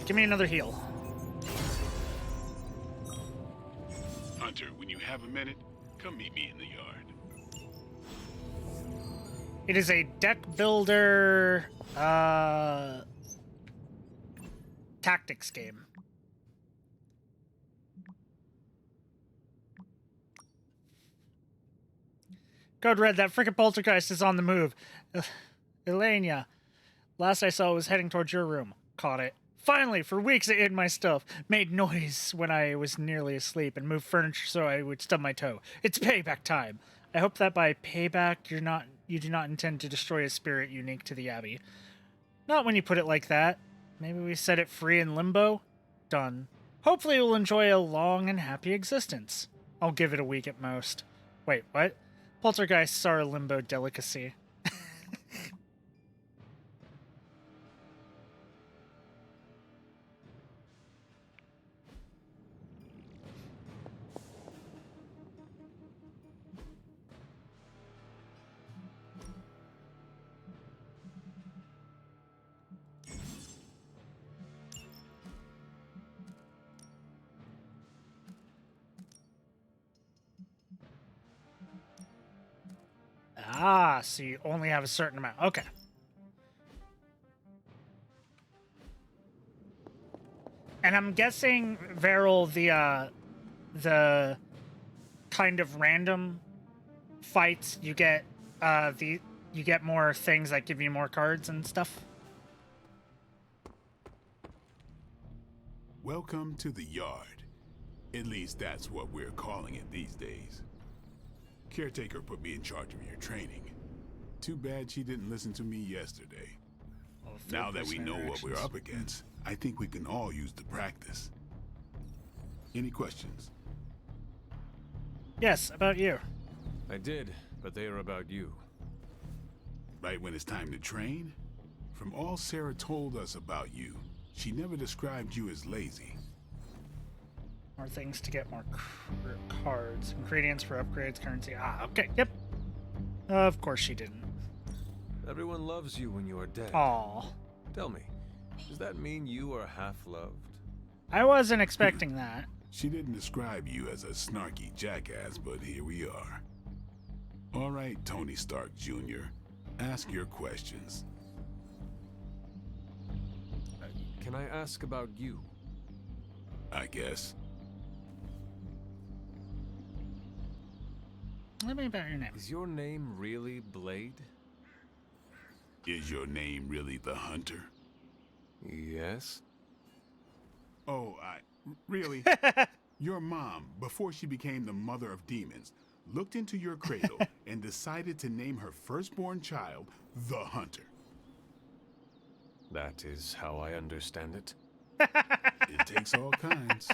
Give me another heal. Hunter, when you have a minute, come meet me in the yard. It is a deck builder tactics game. Code Red, that frickin' poltergeist is on the move. Elenia, last I saw it was heading towards your room. Caught it. Finally, for weeks it hid my stuff, made noise when I was nearly asleep, and moved furniture so I would stub my toe. It's payback time. I hope that by payback you do not intend to destroy a spirit unique to the Abbey. Not when you put it like that. Maybe we set it free in limbo? Done. Hopefully it will enjoy a long and happy existence. I'll give it a week at most. Wait, what? Poltergeists are a limbo delicacy. Ah, so you only have a certain amount. Okay. And I'm guessing, Veril, the kind of random fights you get, you get more things that give you more cards and stuff. Welcome to the yard. At least that's what we're calling it these days. Caretaker put me in charge of your training. Too bad she didn't listen to me yesterday. Now that we know what we're up against, I think we can all use the practice. Any questions? Yes, about you. I did, but they are about you. Right when it's time to train? From all Sarah told us about you, she never described you as lazy. More things to get more cards. Ingredients for upgrades, currency. Ah, okay, yep. Of course she didn't. Everyone loves you when you are dead. Aw. Tell me, does that mean you are half-loved? I wasn't expecting that. She didn't describe you as a snarky jackass, but here we are. All right, Tony Stark Jr., ask your questions. Can I ask about you? I guess. Tell me about your name. Is your name really Blade? Is your name really the Hunter? Yes. Oh, really? Your mom, before she became the mother of demons, looked into your cradle and decided to name her firstborn child the Hunter. That is how I understand it. It takes all kinds.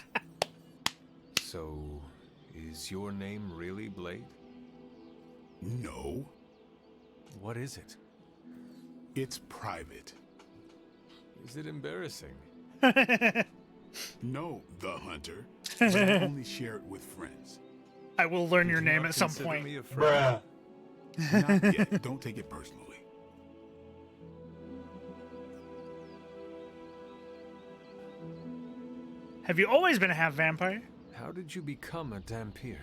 So, is your name really Blade? No. What is it? It's private. Is it embarrassing? No, the Hunter. But I only share it with friends. I will learn your name at some point. Bruh. Not yet. Don't take it personally. Have you always been a half-vampire? How did you become a Dhampir?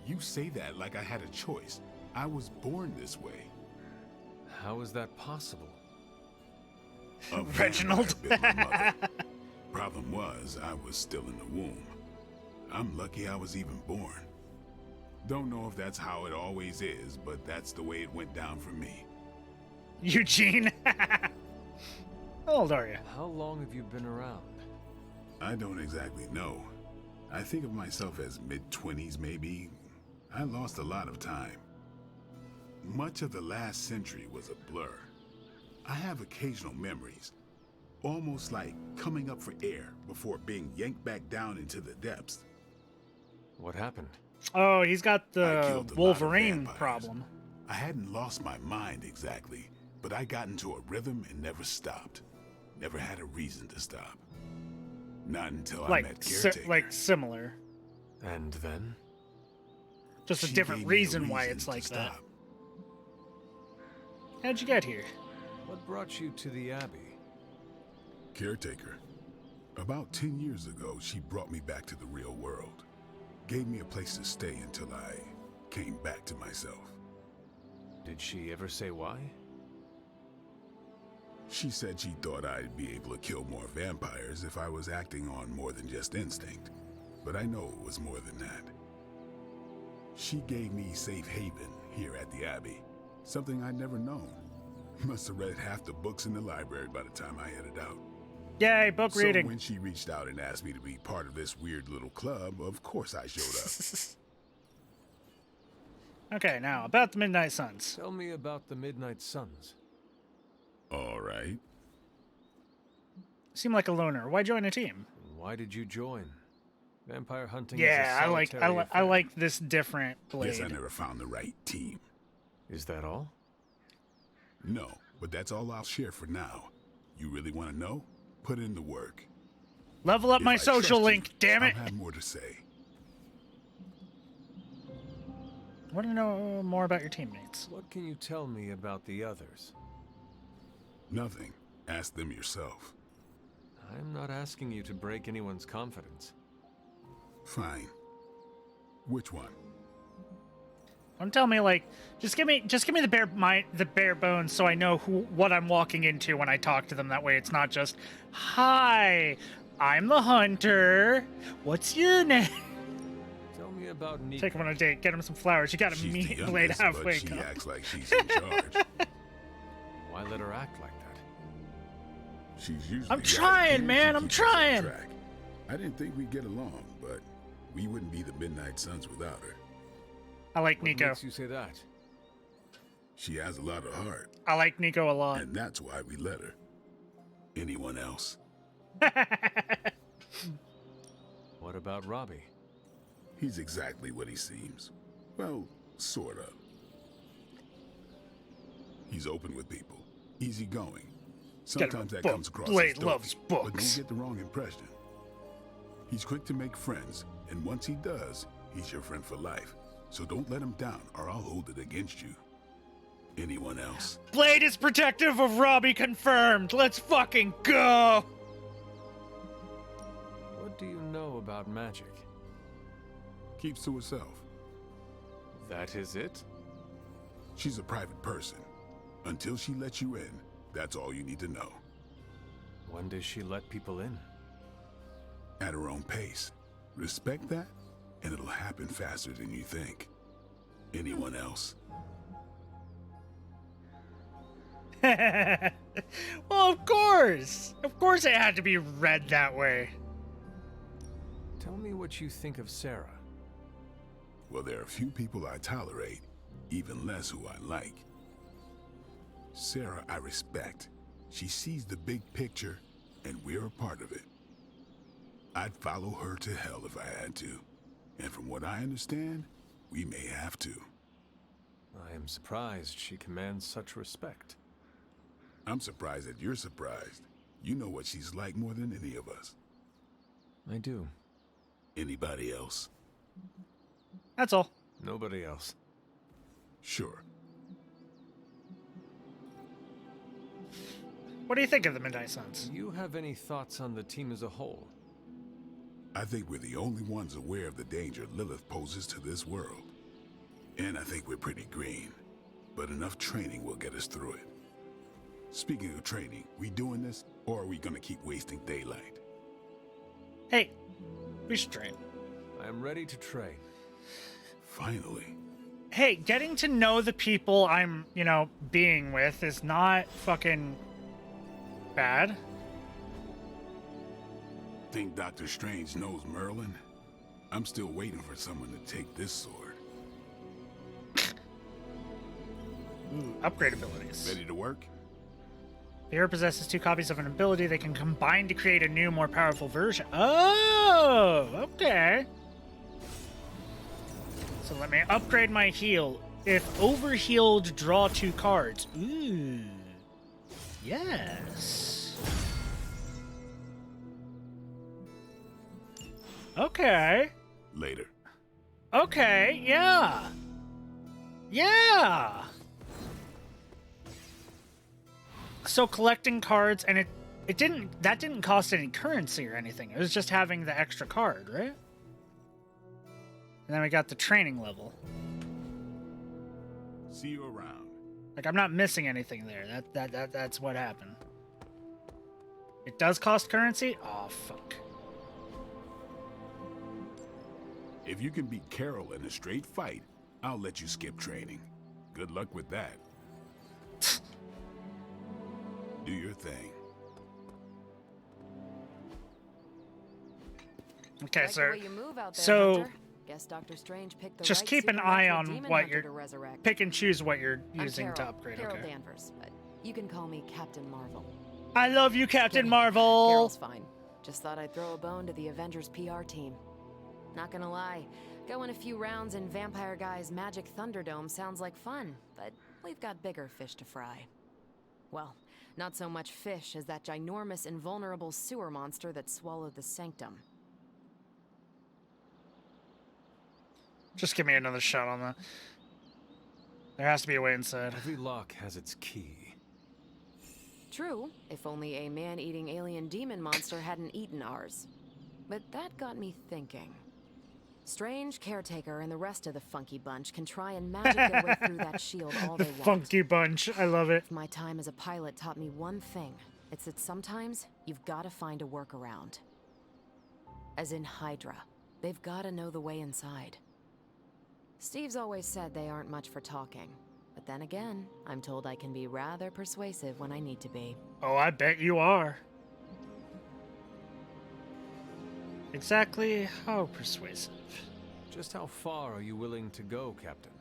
You say that like I had a choice. I was born this way. How is that possible? Reginald. Bit my mother. Problem was, I was still in the womb. I'm lucky I was even born. Don't know if that's how it always is, but that's the way it went down for me. Eugene. How old are you? How long have you been around? I don't exactly know. I think of myself as mid-20s, maybe. I lost a lot of time. Much of the last century was a blur. I have occasional memories, almost like coming up for air before being yanked back down into the depths. What happened? Oh, he's got I the killed a lot of Wolverine vampires. problem. I hadn't lost my mind exactly, but I got into a rhythm and never stopped. Never had a reason to stop. Not until I met Caretaker. Like similar. And then? Just a She different gave me a reason why reason it's to like that. stop. How'd you get here? What brought you to the Abbey? Caretaker. About 10 years ago, she brought me back to the real world. Gave me a place to stay until I came back to myself. Did she ever say why? She said she thought I'd be able to kill more vampires if I was acting on more than just instinct. But I know it was more than that. She gave me safe haven here at the Abbey. Something I'd never known. Must have read half the books in the library by the time I headed out. Yay, book reading. So when she reached out and asked me to be part of this weird little club, of course I showed up. Okay, now about the Midnight Suns. Tell me about the Midnight Suns. All right. Seem like a loner. Why join a team? Why did you join? Vampire hunting Yeah, is a I solitary affair. like this different blade. Guess I never found the right team. Is that all? No, but that's all I'll share for now. You really want to know? Put in the work. Level up If my I social trust link, you, damn it! I'll have more to say. Want to know more about your teammates? What can you tell me about the others? Nothing. Ask them yourself. I'm not asking you to break anyone's confidence. Fine. Which one? Don't tell me like just give me the bare bones so I know what I'm walking into when I talk to them. That way it's not just, "Hi, I'm the hunter. What's your name?" Tell me about Nico. Take him on a date, get him some flowers. You gotta She's meet the Blade youngest, halfway. but she Come. acts like she's in charge. Why let her act like that? She's usually I'm got it trying, here. man. She I'm keeps us on trying. track. I didn't think we'd get along, but we wouldn't be the Midnight Suns without her. I like What Nico. makes you say that? She has a lot of heart, I like Nico a lot. and that's why we let her. Anyone else? What about Robbie? He's exactly what he seems. Well, sort of. He's open with people, easygoing. Sometimes that comes across as Blade dopey, loves but don't books. get the wrong impression. He's quick to make friends, and once he does, he's your friend for life. So don't let him down, or I'll hold it against you. Anyone else? Blade is protective of Robbie, confirmed. Let's fucking go. What do you know about magic? Keeps to herself. That is it? She's a private person. Until she lets you in, that's all you need to know. When does she let people in? At her own pace. Respect that, and it'll happen faster than you think. Anyone else? Well, of course. Of course it had to be read that way. Tell me what you think of Sarah. Well, there are few people I tolerate, even less who I like. Sarah, I respect. She sees the big picture, and we're a part of it. I'd follow her to hell if I had to. And from what I understand, we may have to. I am surprised she commands such respect. I'm surprised that you're surprised. You know what she's like more than any of us. I do. Anybody else? That's all. Nobody else. Sure. What do you think of the Midnight Suns? Do you have any thoughts on the team as a whole? I think we're the only ones aware of the danger Lilith poses to this world. And I think we're pretty green. But enough training will get us through it. Speaking of training, we doing this, or are we gonna keep wasting daylight? Hey, we should train. I am ready to train. Finally. Hey, getting to know the people I'm, you know, being with is not fucking bad. Think Dr. Strange knows Merlin? I'm still waiting for someone to take this sword. Ooh, upgrade abilities. Ready to work? The hero possesses 2 copies of an ability they can combine to create a new, more powerful version. Oh, okay. So let me upgrade my heal. If overhealed, draw 2 cards. Ooh. Yes. Okay. Later. Okay, yeah. Yeah. So collecting cards, and it didn't cost any currency or anything. It was just having the extra card, right? And then we got the training level. See you around. Like, I'm not missing anything there. That's what happened. It does cost currency? Oh, fuck. If you can beat Carol in a straight fight, I'll let you skip training. Good luck with that. Do your thing. Okay, Like so the way you move out there, so Hunter. Guess Dr. Strange picked the just right keep an eye supernatural on demon what hunter you're to resurrect. pick and choose what you're I'm using to Carol, upgrade. Carol Okay. Danvers, but you can call me Captain Marvel. I love you, Captain Kidding. Marvel. Carol's fine. Just thought I'd throw a bone to the Avengers PR team. Not gonna lie, going a few rounds in Vampire Guy's Magic Thunderdome sounds like fun, but we've got bigger fish to fry. Well, not so much fish as that ginormous invulnerable sewer monster that swallowed the Sanctum. Just give me another shot on that. There has to be a way inside. Every lock has its key. True, if only a man-eating alien demon monster hadn't eaten ours. But that got me thinking. Strange, Caretaker, and the rest of the funky bunch can try and magic their way through that shield all The they want. funky bunch. I love it. If my time as a pilot taught me one thing, it's that sometimes you've got to find a workaround. As in Hydra, they've got to know the way inside. Steve's always said they aren't much for talking. But then again, I'm told I can be rather persuasive when I need to be. Oh, I bet you are. Exactly how persuasive? Just how far are you willing to go, Captain?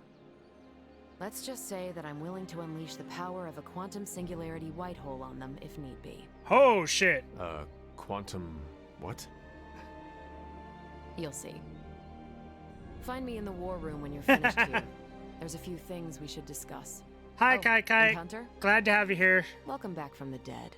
Let's just say that I'm willing to unleash the power of a quantum singularity white hole on them if need be. Oh, shit. Quantum... what? You'll see. Find me in the war room when you're finished here. There's a few things we should discuss. Hi, Oh, Kai and Kai. Hunter? Glad to have you here. Welcome back from the dead.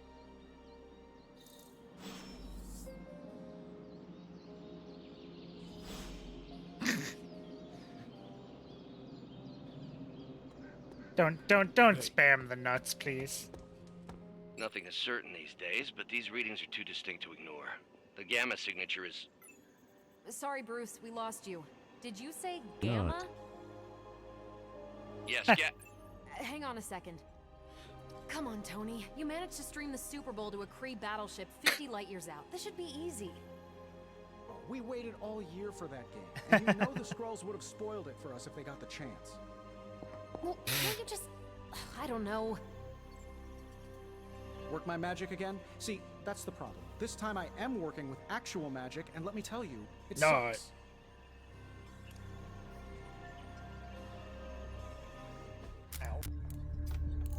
Don't spam the nuts, please. Nothing is certain these days, but these readings are too distinct to ignore. The gamma signature is... Sorry, Bruce, we lost you. Did you say Gamma? Yes, yeah. Hang on a second. Come on, Tony. You managed to stream the Super Bowl to a Kree battleship 50 light years out. This should be easy. We waited all year for that game, and you know the Skrulls would have spoiled it for us if they got the chance. Well, can't you just... I don't know. Work my magic again? See, that's the problem. This time I am working with actual magic, and let me tell you, it sucks.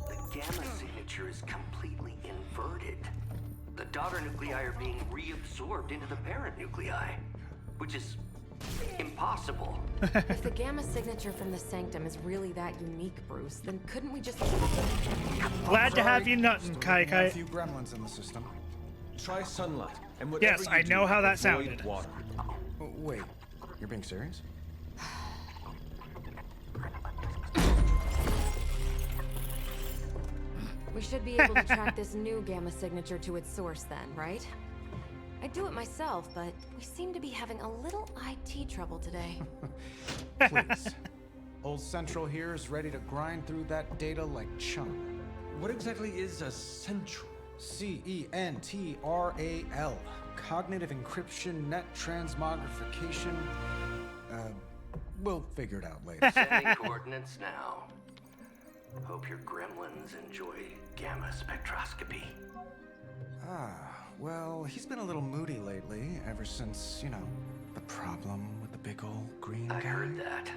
The gamma signature is completely inverted. The daughter nuclei are being reabsorbed into the parent nuclei, which is impossible. If the gamma signature from the Sanctum is really that unique, Bruce, then couldn't we just... Glad to have you nuttin', Kai Kai. A few gremlins in the system. Try sunlight, and whatever Yes, I know how that avoid sounded. Water. Oh, wait, you're being serious? We should be able to track this new gamma signature to its source then, right? I'd do it myself, but we seem to be having a little IT trouble today. Please. Old Central here is ready to grind through that data like chum. What exactly is a central? C-E-N-T-R-A-L. cognitive encryption, net transmogrification. We'll figure it out later. Sending coordinates now. Hope your gremlins enjoy gamma spectroscopy. Well, he's been a little moody lately, ever since, you know, the problem with the big old green guy. I heard that.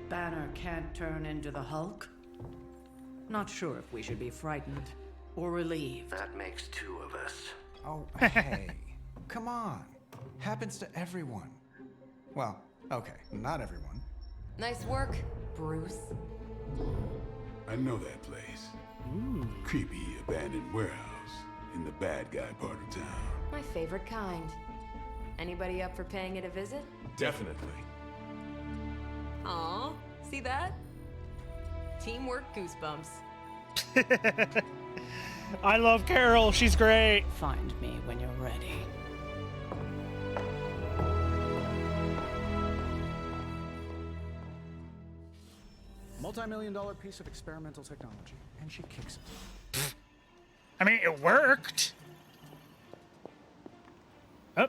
Banner can't turn into the Hulk? Not sure if we should be frightened or relieved. That makes two of us. Oh, hey. Come on. Happens to everyone. Well, okay, not everyone. Nice work, Bruce. I know that place. Creepy abandoned warehouse in the bad guy part of town. My favorite kind. Anybody up for paying it a visit? Definitely. Aw, see that? Teamwork goosebumps. I love Carol. She's great. Find me when you're ready. Multi-million-dollar piece of experimental technology, and she kicks it. I mean, it worked. Oh.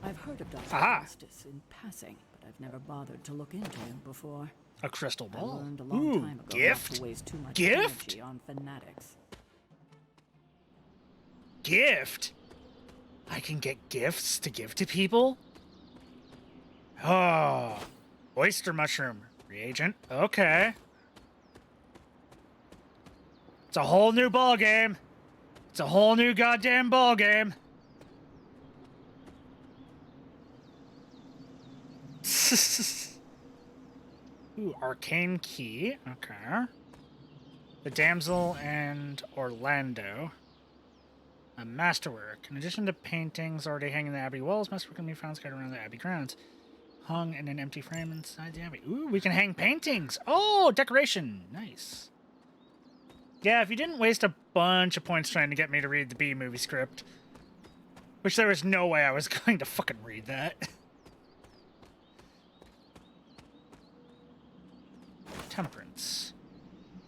I've heard of Dr. Aha. Justice in passing, but I've never bothered to look into him before. A crystal I ball. learned a long Ooh, time ago gift? not to waste too much Gift? energy on fanatics. Gift? I can get gifts to give to people? Oh. Oyster mushroom. Reagent. Okay. It's a whole new ball game. It's a whole new goddamn ball game. Ooh, arcane key. Okay. The damsel and Orlando. A masterwork. In addition to paintings already hanging in the Abbey walls, masterwork can be found scattered around the Abbey grounds. Hung in an empty frame inside the Abbey. Ooh, we can hang paintings. Oh, decoration. Nice. Yeah, if you didn't waste a bunch of points trying to get me to read the B-movie script, which there was no way I was going to fucking read that. Temperance.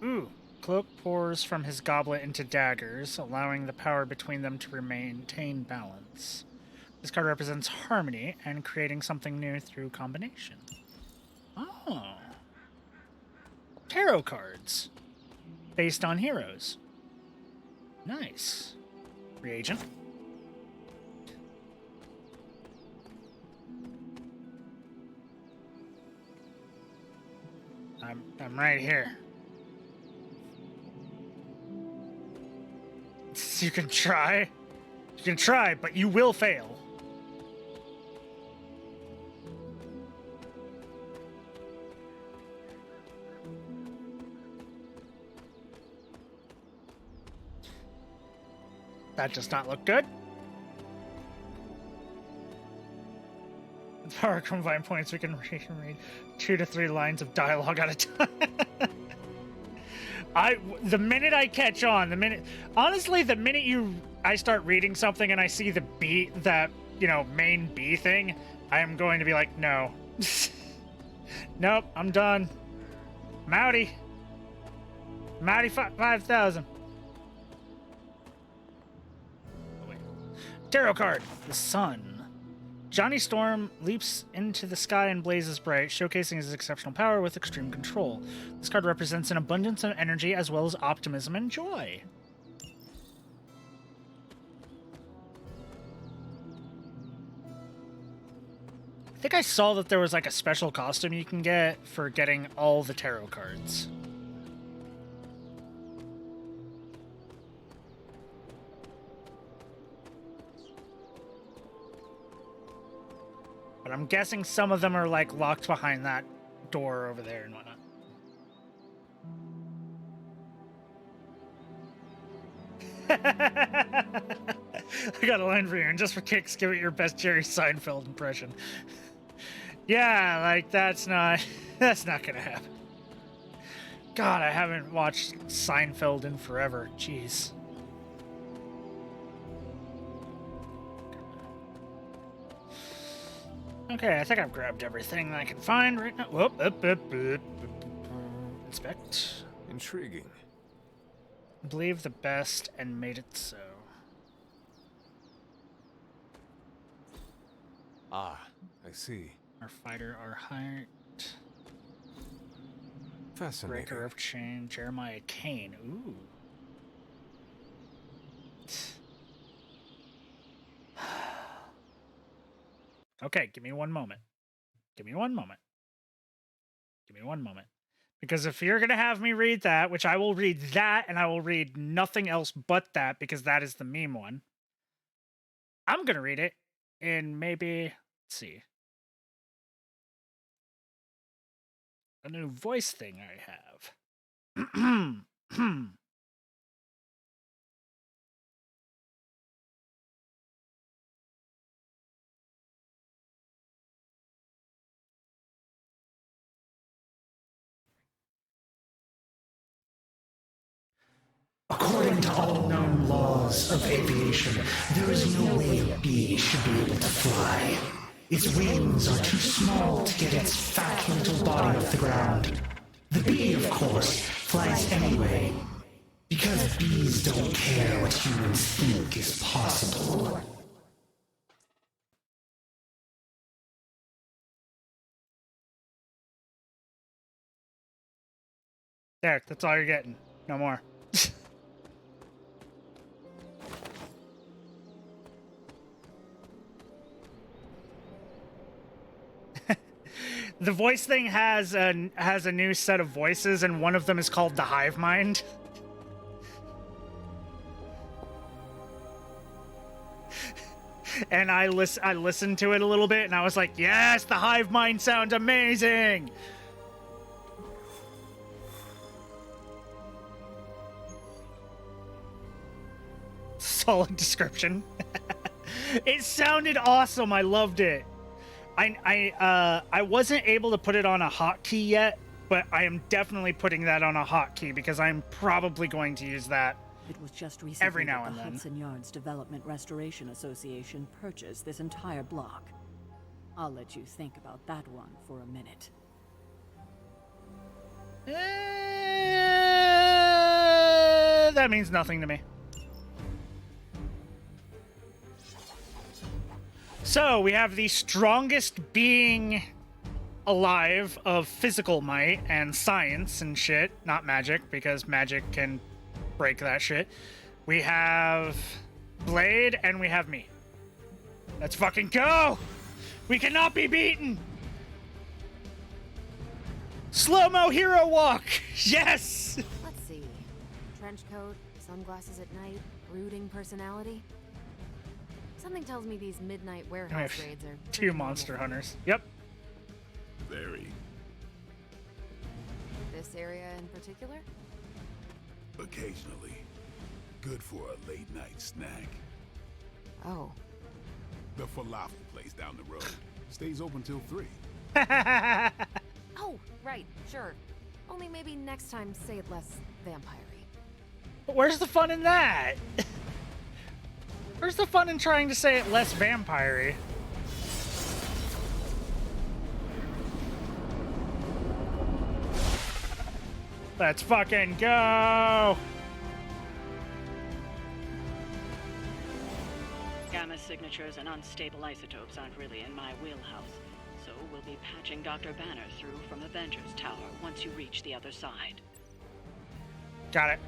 Ooh. Cloak pours from his goblet into daggers, allowing the power between them to maintain balance. This card represents harmony and creating something new through combination. Oh. Tarot cards. Based on heroes. Nice. Reagent. I'm right here. You can try. You can try, but you will fail. That does not look good. With power combined points, we can read 2 to 3 lines of dialogue at a time. The minute I catch on, honestly, the minute I start reading something and I see the B, that, you know, main B thing, I am going to be like, no. Nope, I'm done. Mouty 5,000. Tarot card, the sun. Johnny Storm leaps into the sky and blazes bright, showcasing his exceptional power with extreme control. This card represents an abundance of energy as well as optimism and joy. I think I saw that there was like a special costume you can get for getting all the tarot cards. But I'm guessing some of them are like locked behind that door over there and whatnot. I got a line for you, and just for kicks, give it your best Jerry Seinfeld impression. Yeah, like that's not gonna happen. God, I haven't watched Seinfeld in forever. Jeez. Okay, I think I've grabbed everything that I can find right now. Whoop, Inspect. Intriguing. Believe the best and made it so. Ah, I see. Our fighter, our heart. Fascinating. Breaker of Chain, Jeremiah Kane. Ooh. Okay, give me one moment. Give me one moment. Give me one moment. Because if you're going to have me read that, which I will read that, and I will read nothing else but that, because that is the meme one, I'm going to read it in maybe, let's see, a new voice thing I have. According to all known laws of aviation, there is no way a bee should be able to fly. Its wings are too small to get its fat little body off the ground. The bee, of course, flies anyway, because bees don't care what humans think is possible. There, that's all you're getting. No more. The voice thing has a new set of voices, and one of them is called the Hive Mind. And I listened to it a little bit, and I was like, yes, the Hive Mind sounds amazing! Solid description. It sounded awesome. I loved it. I wasn't able to put it on a hotkey yet, but I am definitely putting that on a hotkey because I'm probably going to use that It was just recently every now that and the then. Hudson Yards Development Restoration Association purchased this entire block. I'll let you think about that one for a minute. That means nothing to me. So we have the strongest being alive of physical might and science and shit, not magic, because magic can break that shit. We have Blade and we have me. Let's fucking go! We cannot be beaten! Slow-mo hero walk! Yes! Let's see. Trench coat, sunglasses at night, brooding personality. Something tells me these midnight I warehouse have raids are two pretty monster normal. hunters. Yep. Very. This area in particular? Occasionally. Good for a late night snack. Oh. The falafel place down the road. Stays open till 3. Oh, right, sure. Only maybe next time say it less vampire-y. But where's the fun in that? Where's the fun in trying to say it less vampire-y? Let's fucking go! Gamma signatures and unstable isotopes aren't really in my wheelhouse, so we'll be patching Dr. Banner through from the Venger's Tower once you reach the other side. Got it.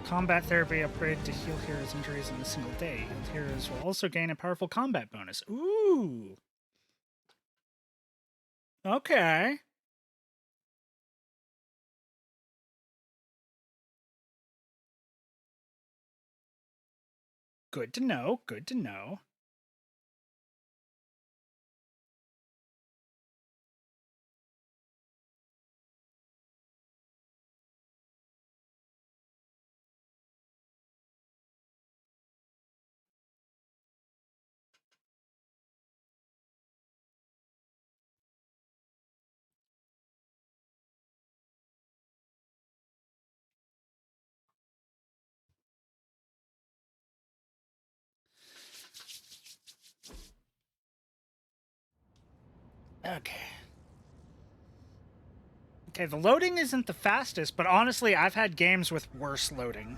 Combat therapy upgrade to heal heroes' injuries in a single day. Healed heroes will also gain a powerful combat bonus. Ooh. Okay. Good to know. Good to know. Okay. Okay, the loading isn't the fastest, but honestly, I've had games with worse loading.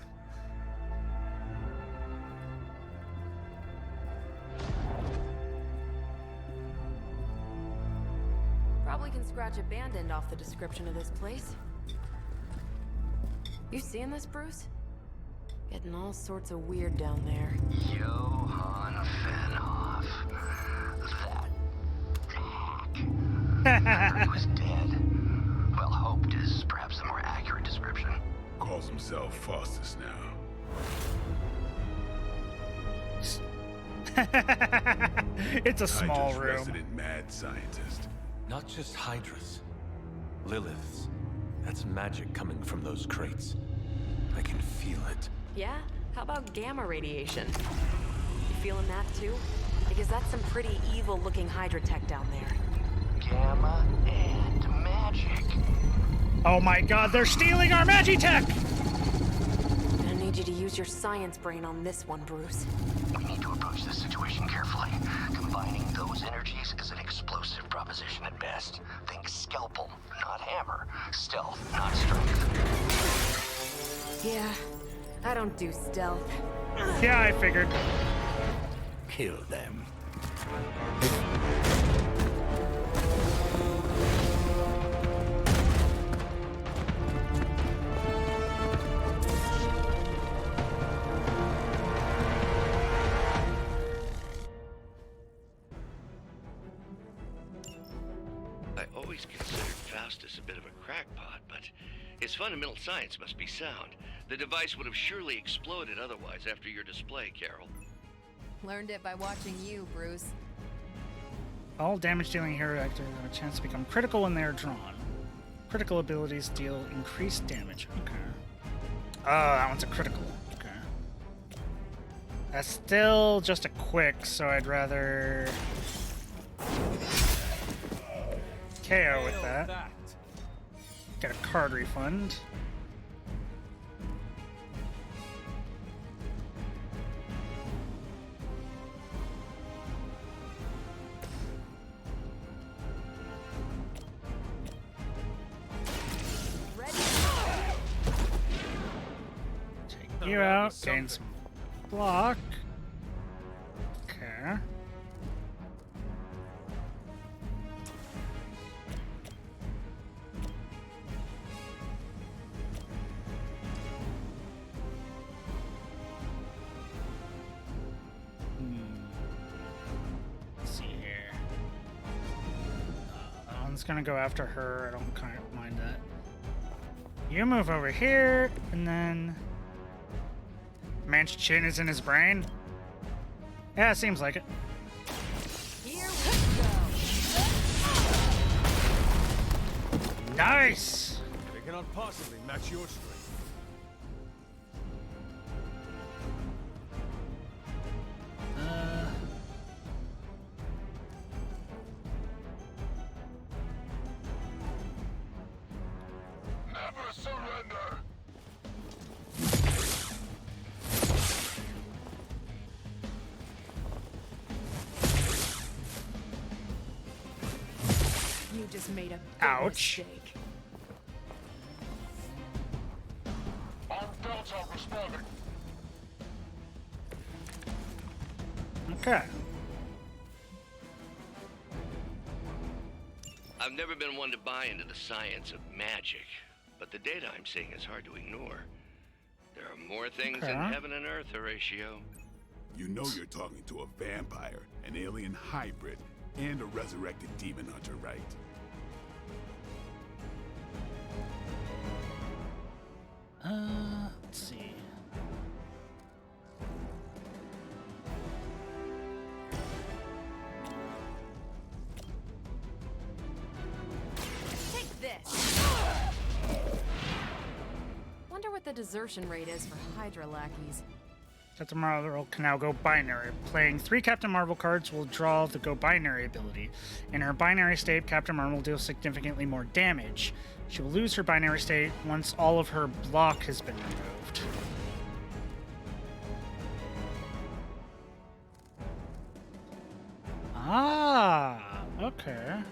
Probably can scratch abandoned off the description of this place. You seeing this, Bruce? Getting all sorts of weird down there. Johann Fenhoff. That hack. He was dead. Well, hoped is perhaps the more accurate description. Calls himself Faustus now. It's a small Hydra's room. resident mad scientist. Not just Hydra's. Lilith's. That's magic coming from those crates. I can feel it. Yeah? How about gamma radiation? You feeling that too? Because that's some pretty evil-looking Hydra tech down there. Gamma and magic. Oh my god, they're stealing our Magitech! I need you to use your science brain on this one, Bruce. We need to approach this situation carefully. Combining those energies is an explosive proposition at best. Think scalpel, not hammer. Stealth, not strength. Yeah, I don't do stealth. Yeah, I figured. Kill them. I always considered Faustus a bit of a crackpot, but his fundamental science must be sound. The device would have surely exploded otherwise after your display, Carol. Learned it by watching you, Bruce. All damage-dealing hero actors have a chance to become critical when they are drawn. Critical abilities deal increased damage. Okay. Oh, that one's a critical. Okay. That's still just a quick, so I'd rather KO with that. Get a card refund. Take you out, gain some block. Okay. Let's see here. That one's gonna go after her. I don't kind of mind that. You move over here, and then Man's chin is in his brain. Yeah, it seems like it. Here we go. Nice. They cannot possibly match your strength. Never surrender. You just made a big Ouch. mistake. I'm Delta responding. Okay. I've never been one to buy into the science of magic, but the data I'm seeing is hard to ignore. There are more things in Okay. heaven and earth, Horatio. You know you're talking to a vampire, an alien hybrid, and a resurrected demon hunter, right? Let's see. Take this. Wonder what the desertion rate is for Hydra lackeys. Captain Marvel can now go binary. Playing 3 Captain Marvel cards will draw the Go Binary ability. In her binary state, Captain Marvel deals significantly more damage. She will lose her binary state once all of her block has been removed. Ah, okay.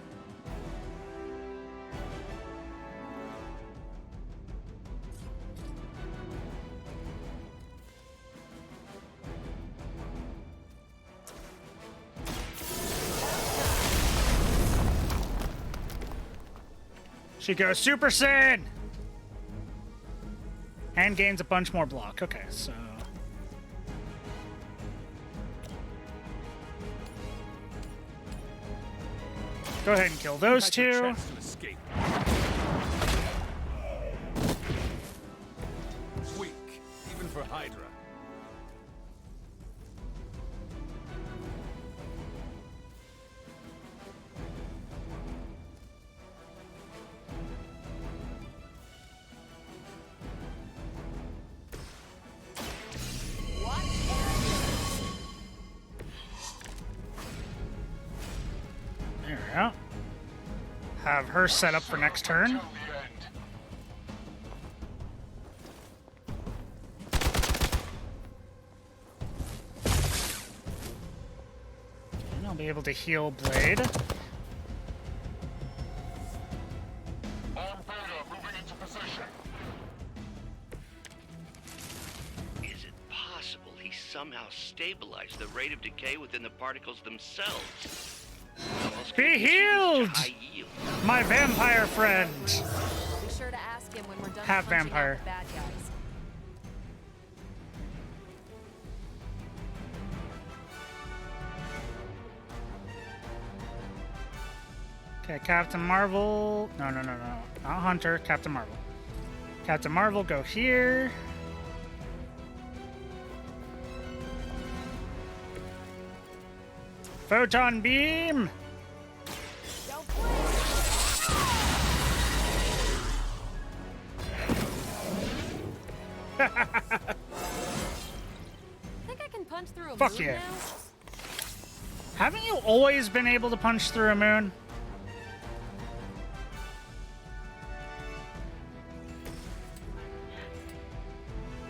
She goes Super Saiyan! And gains a bunch more block. Okay, so... Go ahead and kill those two. Weak, even for Hydra. There we go. Have her set up for next turn. And I'll be able to heal Blade. Is it possible he somehow stabilized the rate of decay within the particles themselves? Be healed, my vampire friend. Be sure to ask him when we're done Have punching vampire. out the bad guys. Okay, Captain Marvel. No. Not Hunter, Captain Marvel. Captain Marvel, go here. Photon beam! Think I can punch through a Fuck moon yeah. now? Haven't you always been able to punch through a moon?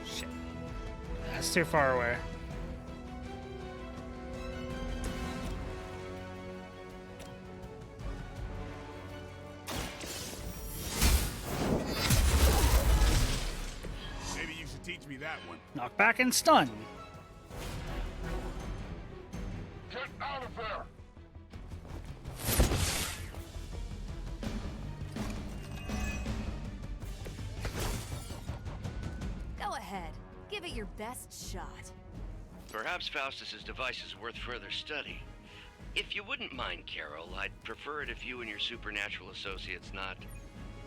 Shit. That's too far away. Maybe you should teach me that one. Knock back and stun. Get out of there! Go ahead. Give it your best shot. Perhaps Faustus's device is worth further study. If you wouldn't mind, Carol, I'd prefer it if you and your supernatural associates not...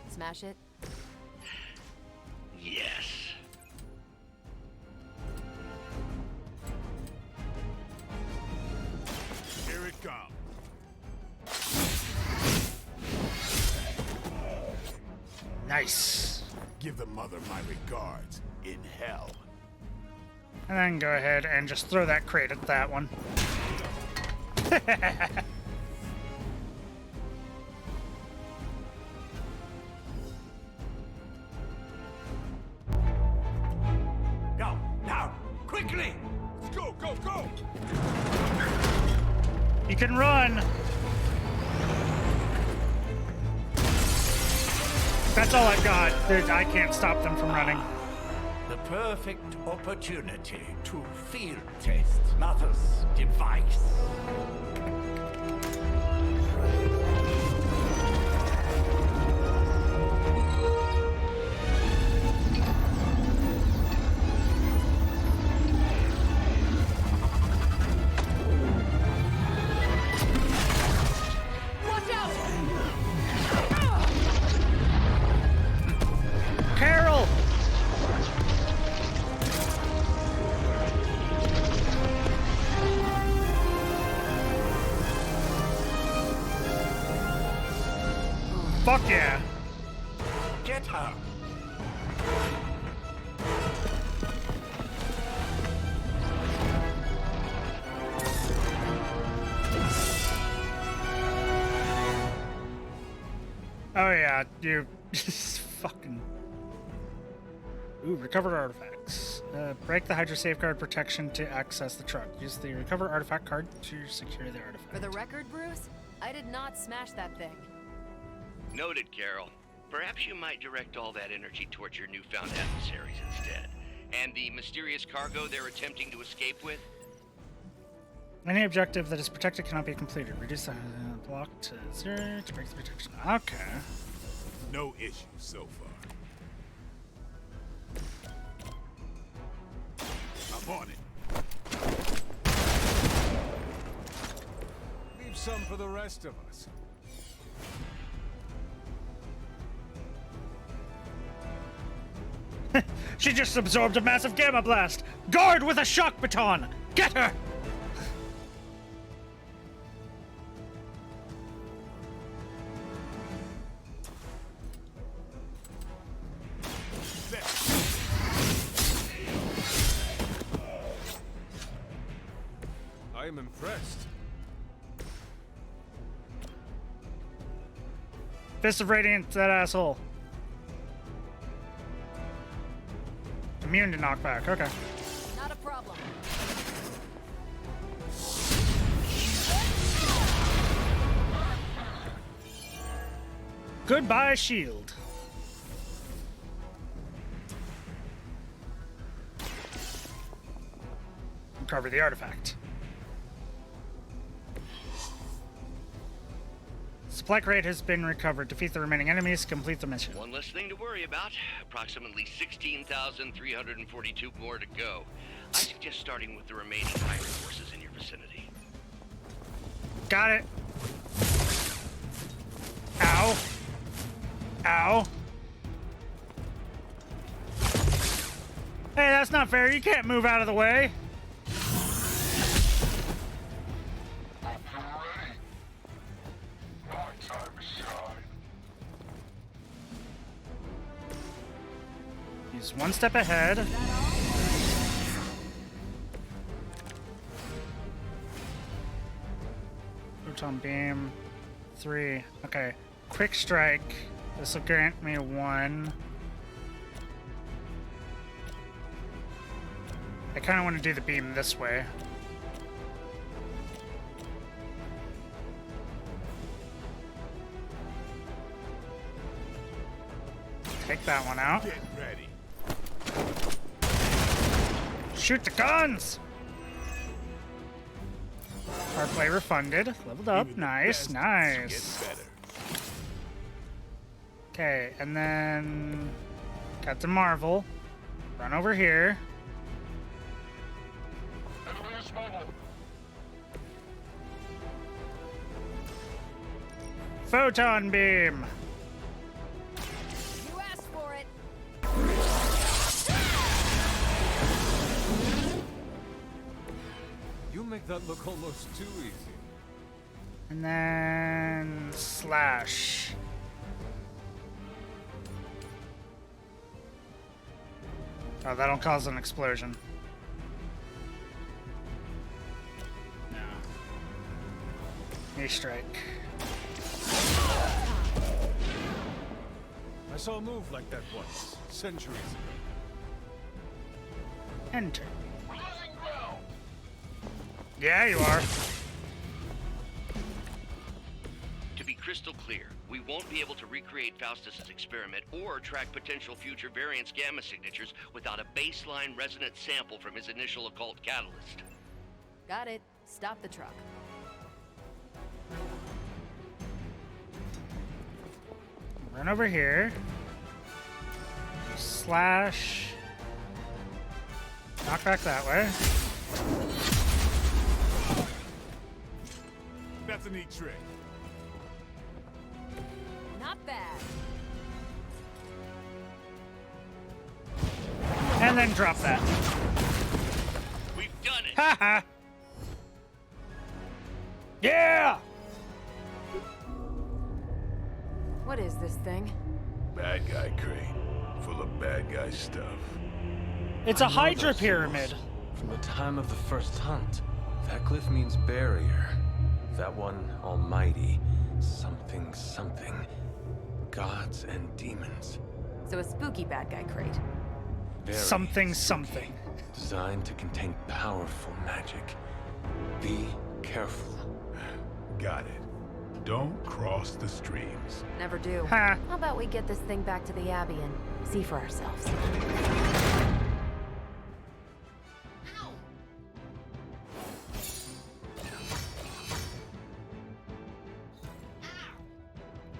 Smash it. Yes. Here it comes. Nice. Give the mother my regards in hell. And then go ahead and just throw that crate at that one. Go, now, quickly! Let's go, go, go! You can run. That's all I've got. I can't stop them from running. The perfect opportunity to field test Mother's device. Watch out! Carol! Fuck yeah. Get her. Oh yeah, you fucking... Ooh, recovered artifacts. Break the Hydra safeguard protection to access the truck. Use the recovered artifact card to secure the artifact. For the record, Bruce, I did not smash that thing. Noted, Carol. Perhaps you might direct all that energy towards your newfound adversaries instead. And the mysterious cargo they're attempting to escape with? Any objective that is protected cannot be completed. Reduce the block to 0 to break the protection. Okay. No issues so far. I'm on it. Leave some for the rest of us. She just absorbed a massive gamma blast! Guard with a shock baton! Get her! I am impressed. Fist of Radiance, that asshole. Immune to knockback, okay. Not a problem. Goodbye, shield. Recover the artifact. Supply crate has been recovered. Defeat the remaining enemies. Complete the mission. One less thing to worry about. Approximately 16,342 more to go. I suggest starting with the remaining Hydra forces in your vicinity. Got it. Ow. Ow. Hey, that's not fair. You can't move out of the way. He's one step ahead. Photon beam. 3. Okay. Quick strike. This will grant me 1. I kind of want to do the beam this way. Take that one out. Get ready. Shoot the guns! Hard play refunded. Leveled up. Nice, nice. Okay, and then Captain Marvel. Run over here. Photon beam. You asked for it. You make that look almost too easy. And then slash. Oh, that'll cause an explosion. No. Knee strike. I saw a move like that once, centuries ago. Enter. Yeah, you are. To be crystal clear, we won't be able to recreate Faustus's experiment or track potential future variants' gamma signatures without a baseline resonant sample from his initial occult catalyst. Got it. Stop the truck. Run over here. Slash. Knock back that way. That's a neat trick. Not bad. And then drop that. We've done it! Haha! Yeah! What is this thing? Bad guy crate. Full of bad guy stuff. It's a I know Hydra those pyramid. symbols from the time of the first hunt. That glyph means barrier. That one, almighty. Something, something. Gods and demons. So a spooky bad guy crate. Very Something, spooky. something. Designed to contain powerful magic. Be careful. Got it. Don't cross the streams. Never do. Ha. How about we get this thing back to the Abbey and see for ourselves?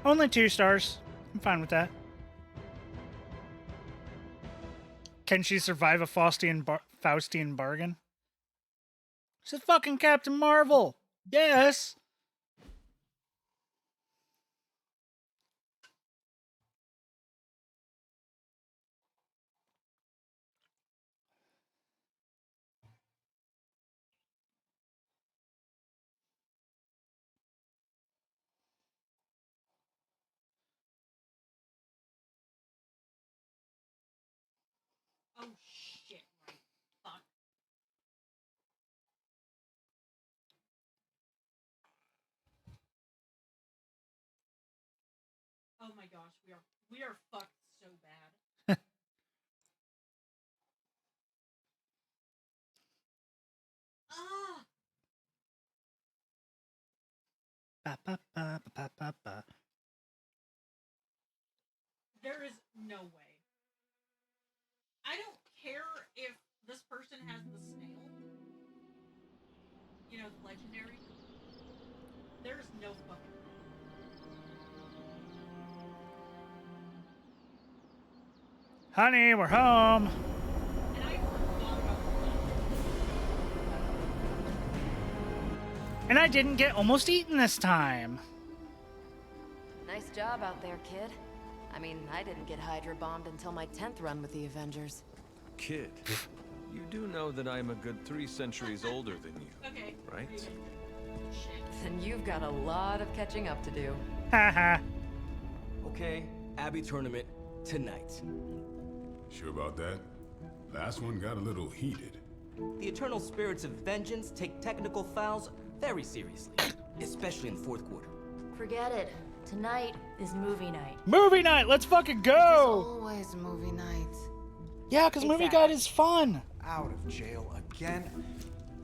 Only 2 stars. I'm fine with that. Can she survive a Faustian bargain? She's fucking Captain Marvel. Yes. Oh shit, right. Fuck. Oh my gosh, we are fucked so bad. Ah! Ba, ba, ba, ba, ba, ba. There is no way. I don't care if this person has the snail. You know, the legendary. There's no fucking Honey, we're home. And I didn't get almost eaten this time. Nice job out there, kid. I mean, I didn't get Hydra bombed until my 10th run with the Avengers. Kid, you do know that I'm a good 3 centuries older than you, okay, right? Then you've got a lot of catching up to do. Haha. Okay, Abbey tournament tonight. Sure about that? Last one got a little heated. The Eternal Spirits of Vengeance take technical fouls very seriously, especially in the fourth quarter. Forget it. Tonight is movie night. Movie night, let's fucking go! Always movie nights. Yeah, because movie night is fun. Out of jail again?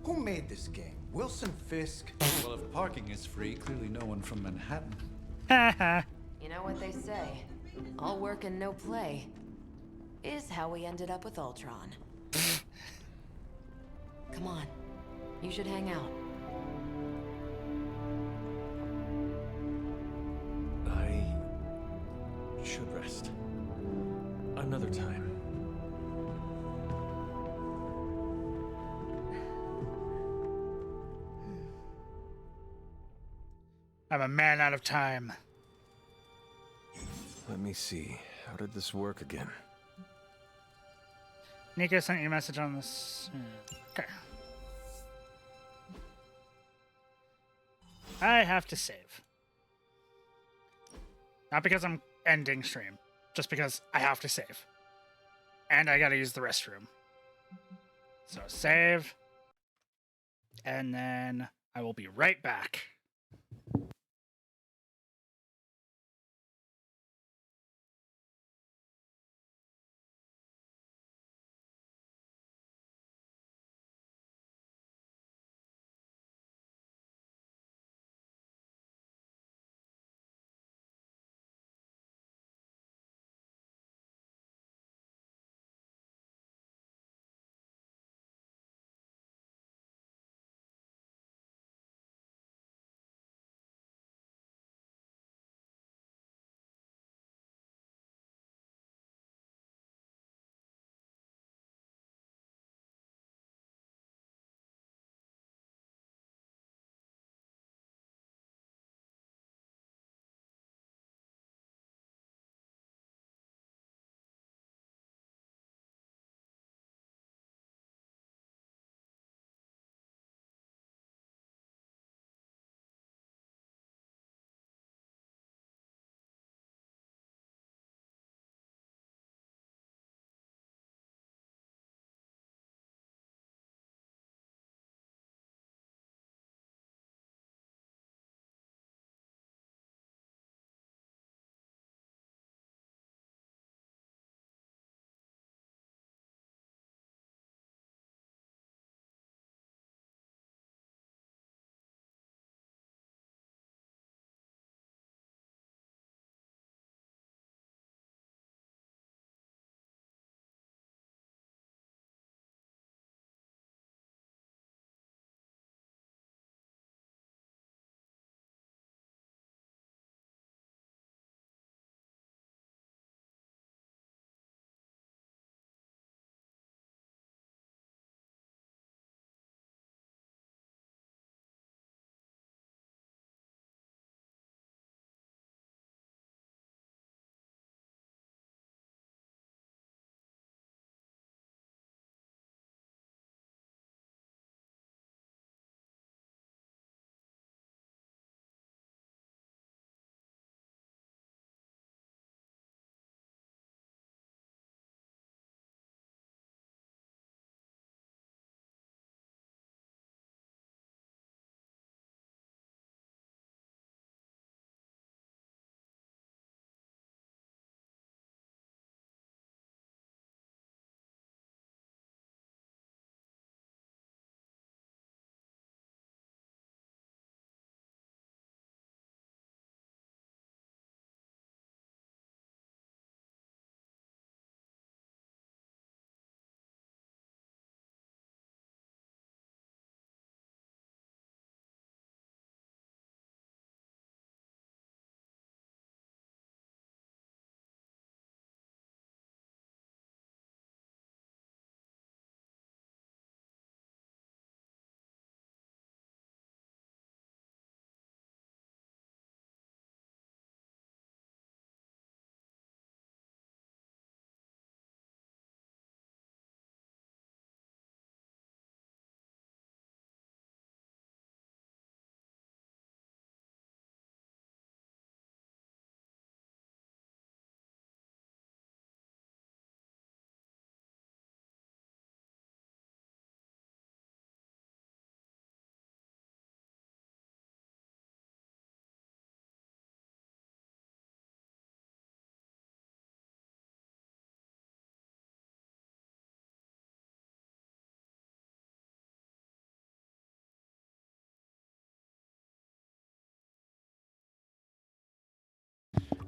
Who made this game? Wilson Fisk? Well, if parking is free, clearly no one from Manhattan. Haha. You know what they say? All work and no play is how we ended up with Ultron. Come on. You should hang out. I should rest. Another time. I'm a man out of time. Let me see. How did this work again? Nico sent you a message on this. Okay. I have to save. Not because I'm ending stream, just because I have to save. And I gotta use the restroom. So save. And then I will be right back.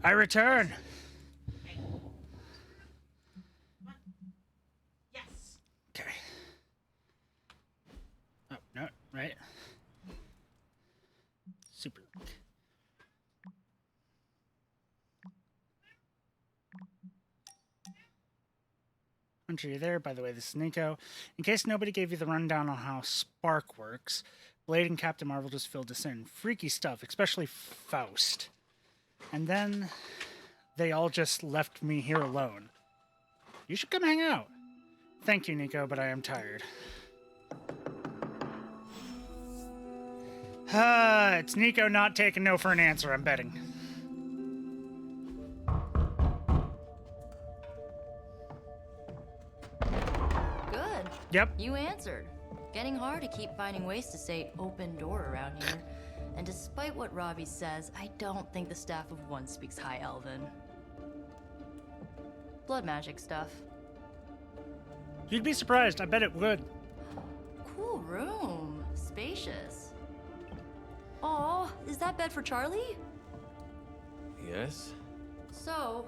I return. Yes. Okay. Oh, no, right? Super Link. Hunter, you there? By the way, this is Nico. In case nobody gave you the rundown on how Spark works, Blade and Captain Marvel just filled us in. Freaky stuff, especially Faust. And then they all just left me here alone. You should come hang out. Thank you, Nico, but I am tired. It's Nico not taking no for an answer, I'm betting. Good. Yep. You answered. Getting hard to keep finding ways to say open door around here. And despite what Robbie says, I don't think the staff of One speaks High Elven. Blood magic stuff. You'd be surprised. I bet it would. Cool room. Spacious. Aw, is that bed for Charlie? Yes? So,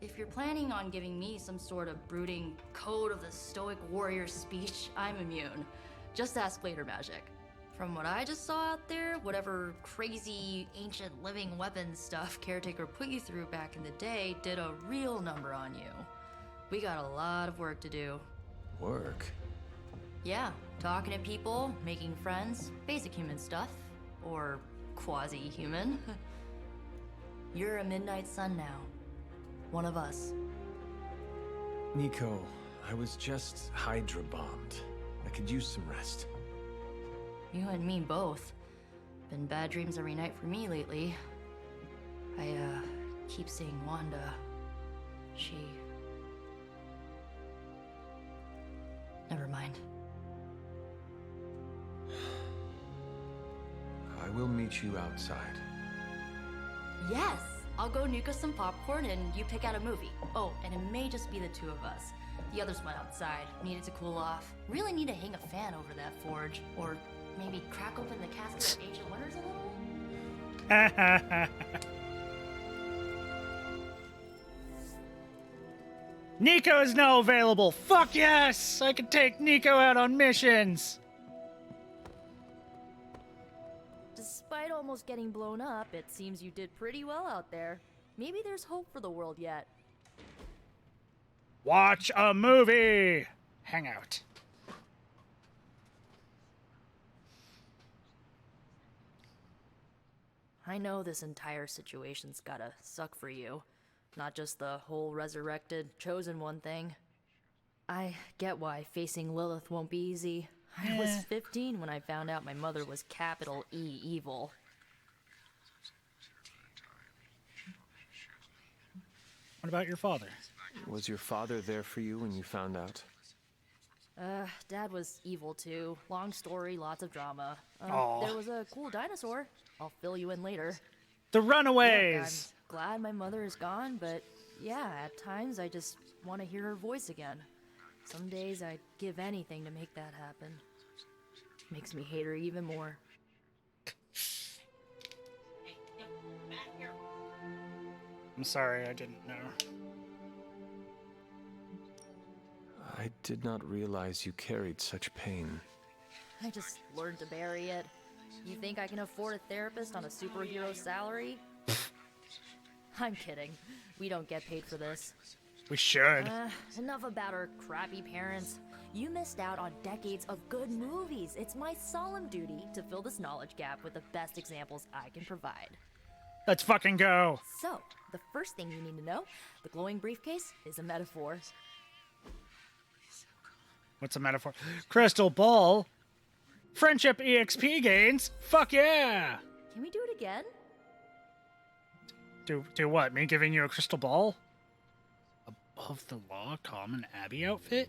if you're planning on giving me some sort of brooding code of the stoic warrior speech, I'm immune. Just ask later magic. From what I just saw out there, whatever crazy ancient living weapons stuff Caretaker put you through back in the day did a real number on you. We got a lot of work to do. Work? Yeah, talking to people, making friends, basic human stuff. Or quasi-human. You're a Midnight Sun now. One of us. Nico, I was just Hydra bombed. I could use some rest. You and me both. Been bad dreams every night for me lately. I, keep seeing Wanda. She... Never mind. I will meet you outside. Yes! I'll go nuke us some popcorn and you pick out a movie. Oh, and it may just be the two of us. The others went outside, needed to cool off. Really need to hang a fan over that forge. Or maybe crack open the casket of Ancient Wonders a little? Nico is now available. Fuck yes! I can take Nico out on missions. Despite almost getting blown up, it seems you did pretty well out there. Maybe there's hope for the world yet. Watch a movie. Hang out. I know this entire situation's gotta suck for you. Not just the whole resurrected, chosen one thing. I get why facing Lilith won't be easy. I was 15 when I found out my mother was capital E evil. What about your father? Was your father there for you when you found out? Dad was evil too. Long story, lots of drama. Aw. There was a cool dinosaur. I'll fill you in later. The Look, Runaways! I'm glad my mother is gone, but yeah, at times I just want to hear her voice again. Some days I'd give anything to make that happen. Makes me hate her even more. I'm sorry, I didn't know. I did not realize you carried such pain. I just learned to bury it. You think I can afford a therapist on a superhero salary? I'm kidding. We don't get paid for this. We should. Enough about our crappy parents. You missed out on decades of good movies. It's my solemn duty to fill this knowledge gap with the best examples I can provide. Let's fucking go. So, the first thing you need to know, the glowing briefcase is a metaphor. What's a metaphor? Crystal ball. Friendship EXP gains. Fuck yeah. Can we do it again? Do what? Me giving you a crystal ball? Above the law common Abbey outfit?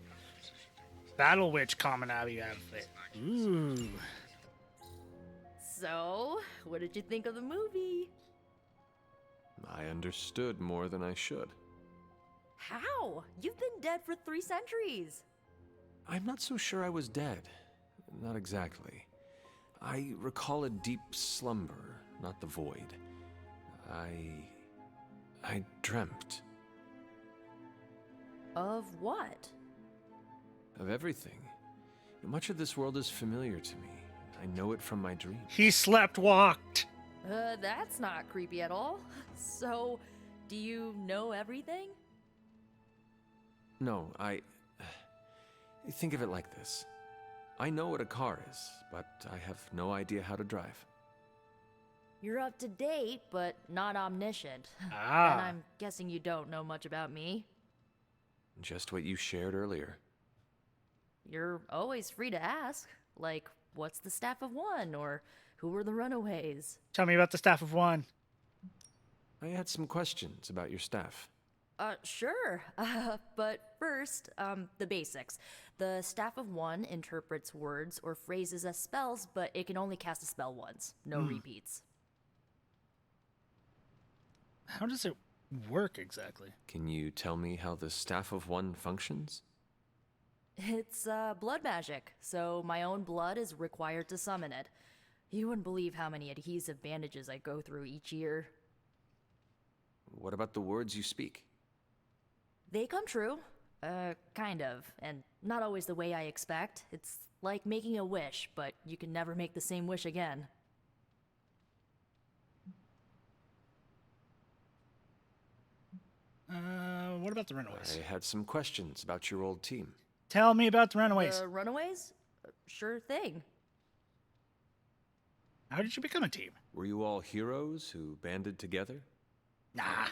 Battle Witch common Abbey outfit. Ooh. So, what did you think of the movie? I understood more than I should. How? You've been dead for 3 centuries. I'm not so sure I was dead. Not exactly. I recall a deep slumber, not the void. I dreamt Of what? of everything. Much of this world is familiar to me. I know it from my dreams. He slept walked. That's not creepy at all. So, do you know everything? No, think of it like this. I know what a car is, but I have no idea how to drive. You're up to date, but not omniscient. Ah. And I'm guessing you don't know much about me. Just what you shared earlier. You're always free to ask. Like, what's the Staff of One? Or who were the Runaways? Tell me about the Staff of One. I had some questions about your staff. Sure. But first, the basics. The Staff of One interprets words or phrases as spells, but it can only cast a spell once. No repeats. How does it work exactly? Can you tell me how the Staff of One functions? It's, blood magic, so my own blood is required to summon it. You wouldn't believe how many adhesive bandages I go through each year. What about the words you speak? They come true. Kind of. And not always the way I expect. It's like making a wish, but you can never make the same wish again. What about the Runaways? I had some questions about your old team. Tell me about the Runaways. The Runaways? Sure thing. How did you become a team? Were you all heroes who banded together? Nah.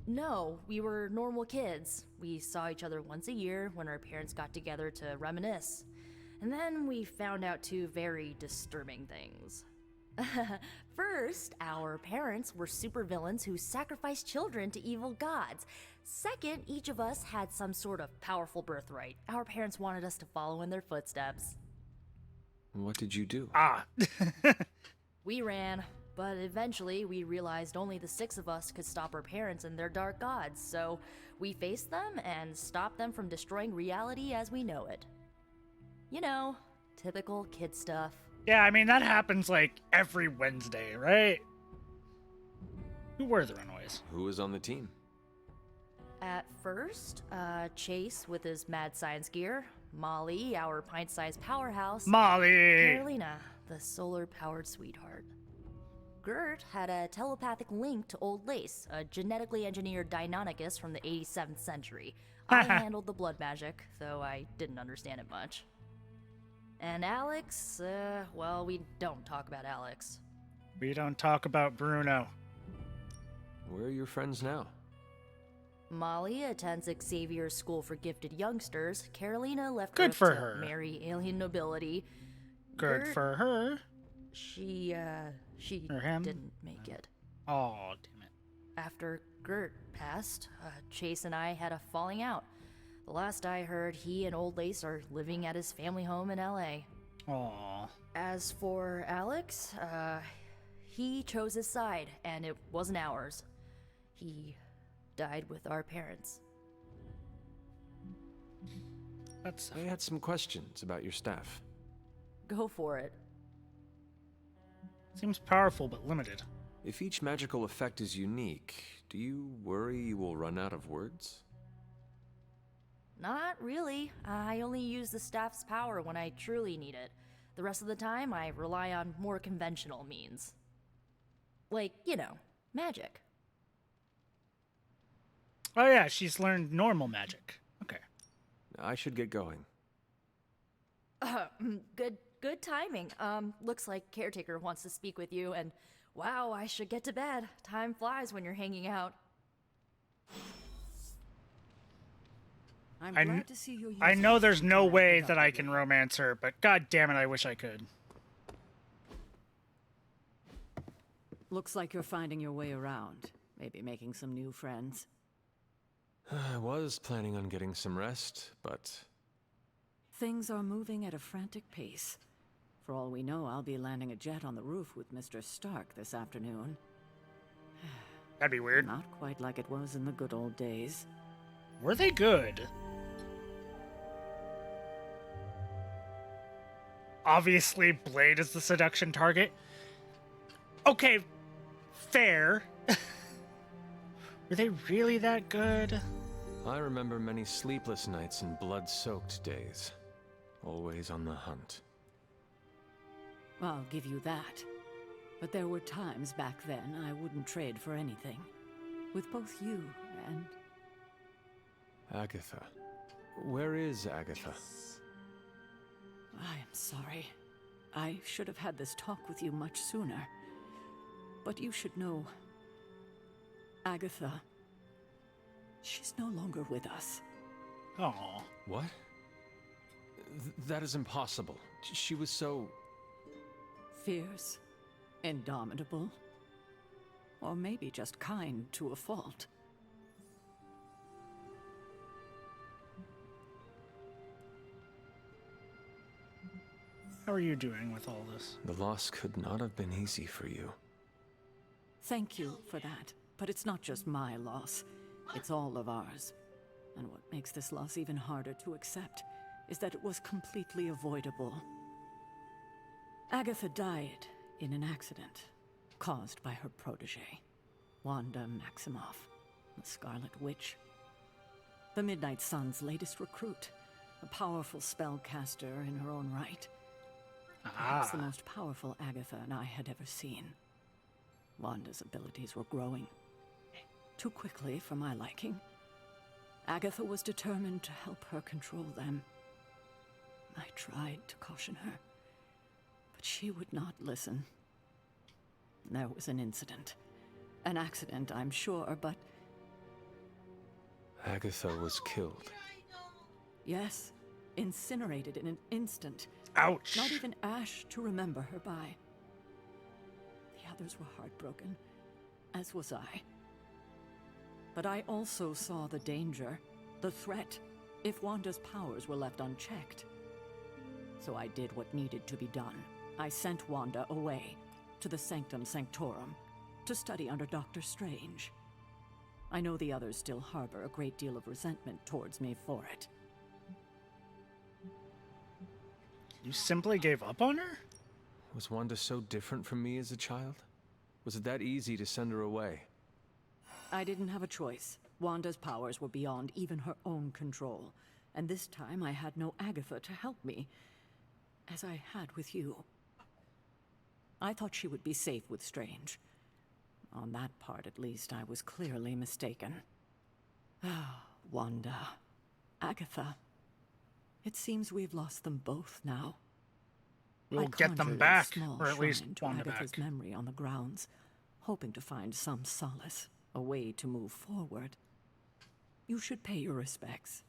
No, we were normal kids. We saw each other once a year when our parents got together to reminisce. And then we found out two very disturbing things. First, our parents were supervillains who sacrificed children to evil gods. Second, each of us had some sort of powerful birthright. Our parents wanted us to follow in their footsteps. What did you do? We ran, but eventually we realized only the 6 of us could stop our parents and their dark gods, so we faced them and stopped them from destroying reality as we know it. You know, typical kid stuff. Yeah, I mean, that happens like every Wednesday, right? Who were the Runaways? Who was on the team? At first, Chase with his mad science gear, Molly, our pint-sized powerhouse, Molly! Carolina, the solar-powered sweetheart. Gert had a telepathic link to Old Lace, a genetically engineered Deinonychus from the 87th century. I handled the blood magic, though I didn't understand it much. And Alex, well, we don't talk about Alex. We don't talk about Bruno. Where are your friends now? Molly attends Xavier's School for Gifted Youngsters. Carolina left Good Earth for to her. marry alien nobility. Good Gert, for her. She Or him? didn't make it. Oh, damn it. After Gert passed, Chase and I had a falling out. The last I heard, he and Old Lace are living at his family home in LA. Aw. As for Alex, he chose his side, and it wasn't ours. He died with our parents. I had some questions about your staff. Go for it. Seems powerful but limited. If each magical effect is unique, do you worry you will run out of words? Not really. I only use the staff's power when I truly need it. The rest of the time, I rely on more conventional means. Like, you know, magic. Oh yeah, she's learned normal magic. Okay. I should get going. Good timing. Looks like Caretaker wants to speak with you, and wow, I should get to bed. Time flies when you're hanging out. I'm I glad to see you. I know there's no way that I can romance her, but god damn it, I wish I could. Looks like you're finding your way around. Maybe making some new friends. I was planning on getting some rest, but... Things are moving at a frantic pace. For all we know, I'll be landing a jet on the roof with Mr. Stark this afternoon. That'd be weird. Not quite like it was in the good old days. Were they good? Obviously, Blade is the seduction target. Okay, fair. Were they really that good? I remember many sleepless nights and blood-soaked days. Always on the hunt. I'll give you that. But there were times back then I wouldn't trade for anything. With both you and... Agatha. Where is Agatha? I am sorry. I should have had this talk with you much sooner. But you should know... Agatha... She's no longer with us. Oh. What? That is impossible. She was so... Fierce. Indomitable. Or maybe just kind to a fault. How are you doing with all this? The loss could not have been easy for you. Thank you for that. But it's not just my loss. It's all of ours. And what makes this loss even harder to accept is that it was completely avoidable. Agatha died in an accident caused by her protege, Wanda Maximoff, the Scarlet Witch. The Midnight Sun's latest recruit, a powerful spellcaster in her own right. Perhaps the most powerful Agatha and I had ever seen. Wanda's abilities were growing. Too quickly for my liking. Agatha was determined to help her control them. I tried to caution her, but she would not listen. There was an incident. An accident, I'm sure, but... Agatha was killed. Yes, incinerated in an instant. Ouch! Not even ash to remember her by. The others were heartbroken, as was I. But I also saw the danger, the threat, if Wanda's powers were left unchecked. So I did what needed to be done. I sent Wanda away, to the Sanctum Sanctorum, to study under Doctor Strange. I know the others still harbor a great deal of resentment towards me for it. You simply gave up on her? Was Wanda so different from me as a child? Was it that easy to send her away? I didn't have a choice. Wanda's powers were beyond even her own control. And this time I had no Agatha to help me, as I had with you. I thought she would be safe with Strange. On that part, at least, I was clearly mistaken. Ah, Wanda. Agatha. It seems we've lost them both now. We'll I get them conjured a back, small or at least shrine to Wanda Agatha's back. memory on the grounds, hoping to find some solace, a way to move forward. You should pay your respects.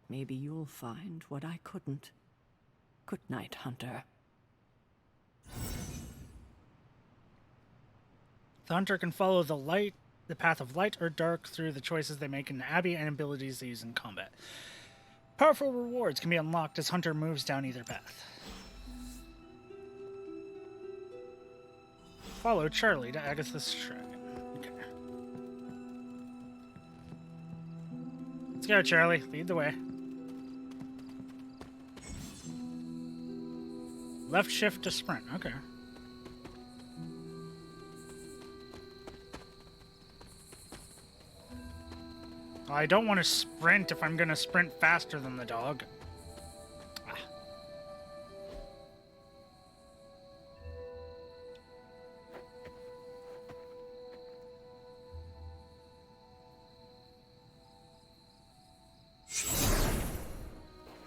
Maybe you'll find what I couldn't. Good night, Hunter. The hunter can follow the path of light or dark through the choices they make in the Abbey and abilities they use in combat. Powerful rewards can be unlocked as Hunter moves down either path. Follow Charlie to Agatha's shrine. Okay. Let's go, Charlie. Lead the way. Left shift to sprint. Okay. I don't want to sprint if I'm going to sprint faster than the dog. Ah.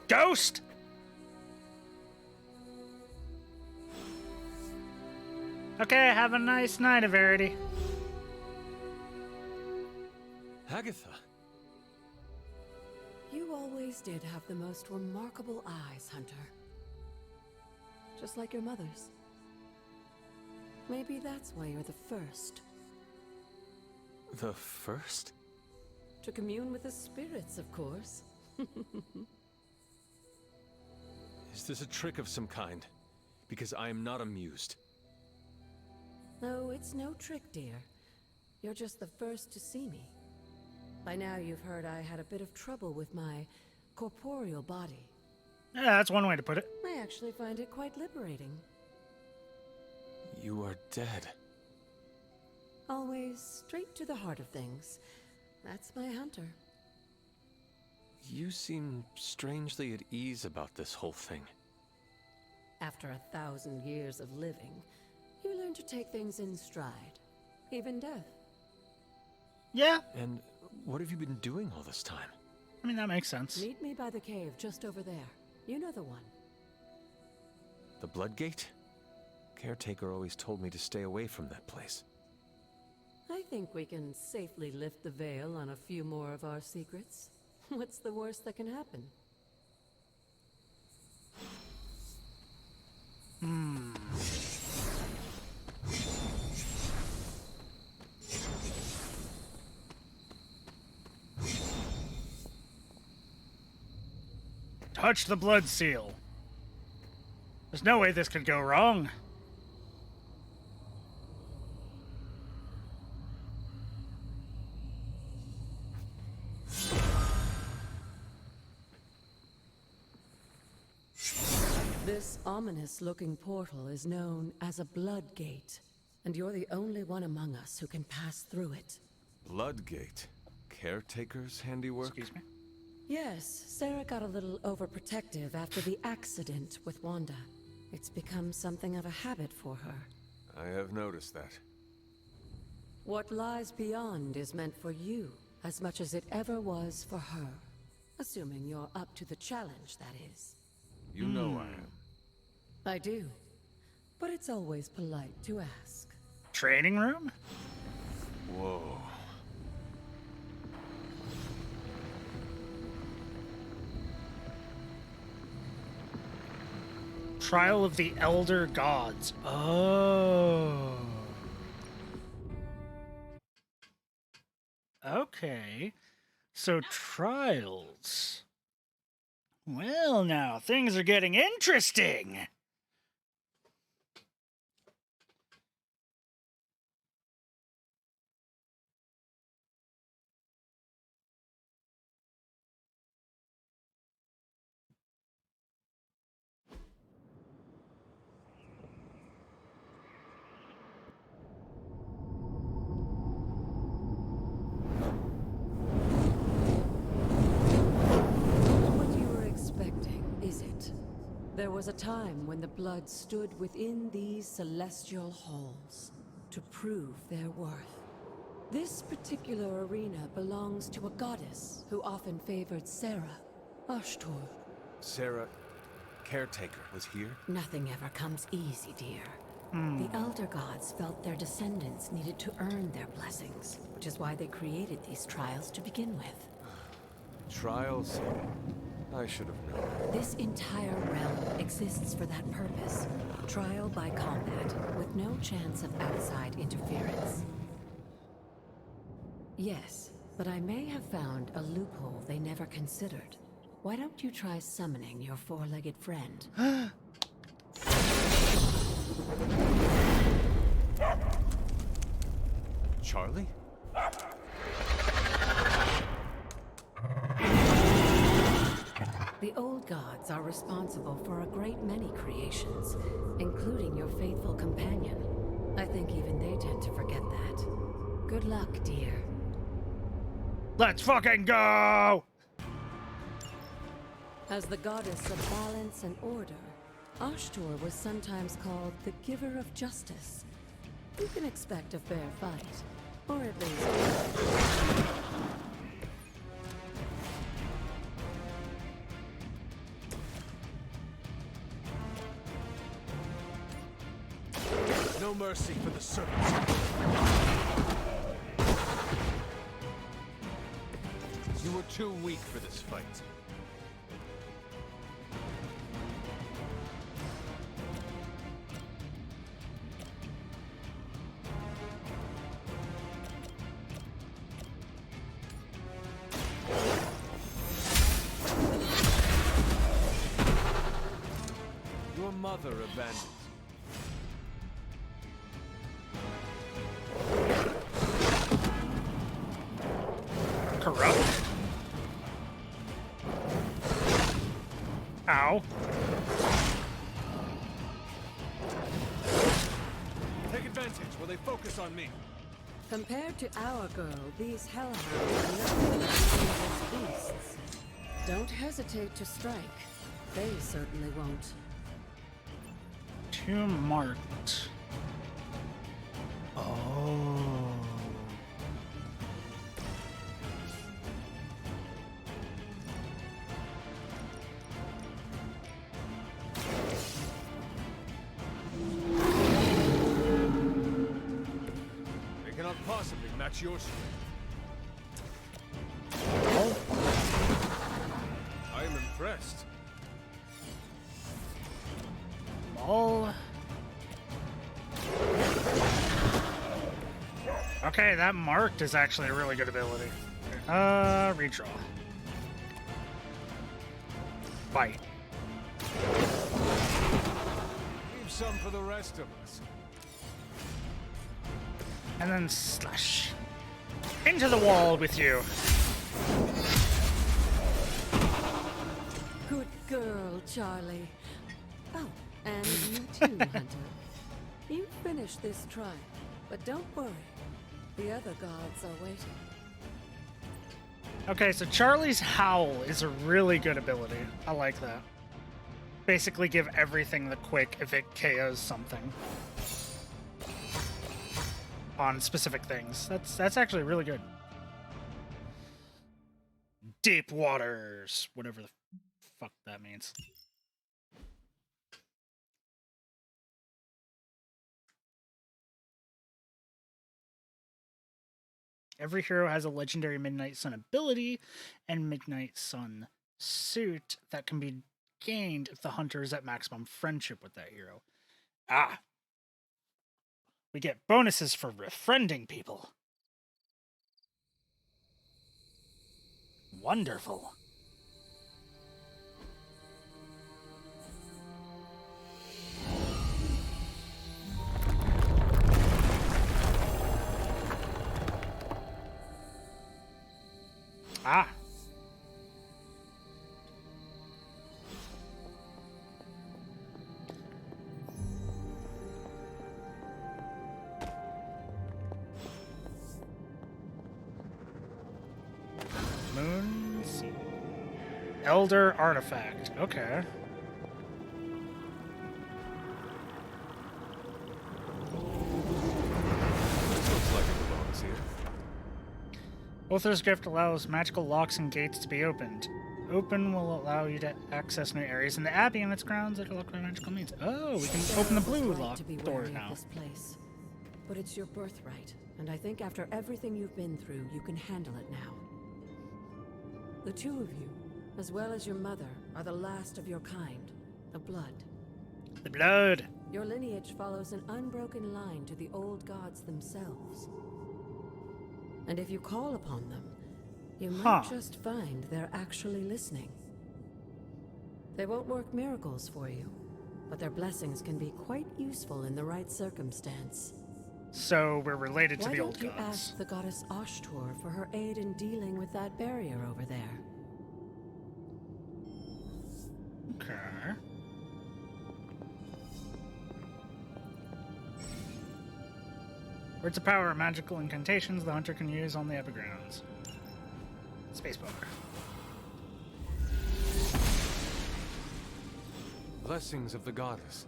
Ghost! Okay, have a nice night, Verity. Agatha. You always did have the most remarkable eyes, Hunter. Just like your mother's. Maybe that's why you're the first. The first? To commune with the spirits, of course. Is this a trick of some kind? Because I am not amused. No, it's no trick, dear. You're just the first to see me. By now you've heard I had a bit of trouble with my corporeal body. Yeah, that's one way to put it. I actually find it quite liberating. You are dead. Always straight to the heart of things. That's my hunter. You seem strangely at ease about this whole thing. After 1,000 years of living, you learn to take things in stride. Even death. Yeah. And what have you been doing all this time? I mean, that makes sense. Meet me by the cave just over there. You know the one. The Bloodgate? Caretaker always told me to stay away from that place. I think we can safely lift the veil on a few more of our secrets. What's the worst that can happen? Touch the blood seal. There's no way this could go wrong. This ominous-looking portal is known as a blood gate, and you're the only one among us who can pass through it. Bloodgate? Caretaker's handiwork? Excuse me? Yes, Sarah got a little overprotective after the accident with Wanda. It's become something of a habit for her. I have noticed that. What lies beyond is meant for you as much as it ever was for her. Assuming you're up to the challenge, that is. You know I am. I do. But it's always polite to ask. Training room? Whoa. Trial of the Elder Gods. Oh. Okay. So trials. Well, now things are getting interesting. There was a time when the blood stood within these celestial halls to prove their worth. This particular arena belongs to a goddess who often favored Sarah, Ashtor. Sarah, Caretaker, was here? Nothing ever comes easy, dear. The Elder Gods felt their descendants needed to earn their blessings, which is why they created these trials to begin with. Trials? I should have known. This entire realm exists for that purpose. Trial by combat, with no chance of outside interference. Yes, but I may have found a loophole they never considered. Why don't you try summoning your four-legged friend? Charlie? The old gods are responsible for a great many creations, including your faithful companion. I think even they tend to forget that. Good luck, dear. Let's fucking go! As the goddess of balance and order, Ashtor was sometimes called the giver of justice. You can expect a fair fight, or at least... No mercy for the servants. You were too weak for this fight. Your mother abandoned you. Corrupt. Ow. Take advantage while they focus on me. Compared to our girl, these hellhounds are nothing but dangerous beasts. Don't hesitate to strike. They certainly won't. Too marked. Oh. They cannot possibly match your strength. I am impressed. Maul. Okay, that marked is actually a really good ability. Redraw. Bite. Leave some for the rest of us. And then slash. Into the wall with you. Good girl, Charlie. Oh, and you too, Hunter. You finished this try, but don't worry. The other gods are waiting. Okay, so Charlie's Howl is a really good ability. I like that. Basically give everything the quick if it KOs something. On specific things. That's actually really good. Deep waters. Whatever the fuck that means. Every hero has a legendary Midnight Sun ability and Midnight Sun suit that can be gained if the hunter is at maximum friendship with that hero. Ah! We get bonuses for befriending people. Wonderful. Ah. Moon Sea. Elder Artifact. Okay. Looks like it belongs here. Others Gift allows magical locks and gates to be opened. Open will allow you to access new areas in the Abbey and its grounds that are locked by magical means. Oh, we can open the blue lock door now. This place. But it's your birthright, and I think after everything you've been through, you can handle it now. The two of you, as well as your mother, are the last of your kind, the Blood. The Blood! Your lineage follows an unbroken line to the old gods themselves. And if you call upon them, you might just find they're actually listening. They won't work miracles for you, but their blessings can be quite useful in the right circumstance. So we're related to Why the old don't you gods. ask the goddess Ashtur for her aid in dealing with that barrier over there? Okay. Words of power are magical incantations the hunter can use on the epigrounds. Spacebar. Blessings of the goddess.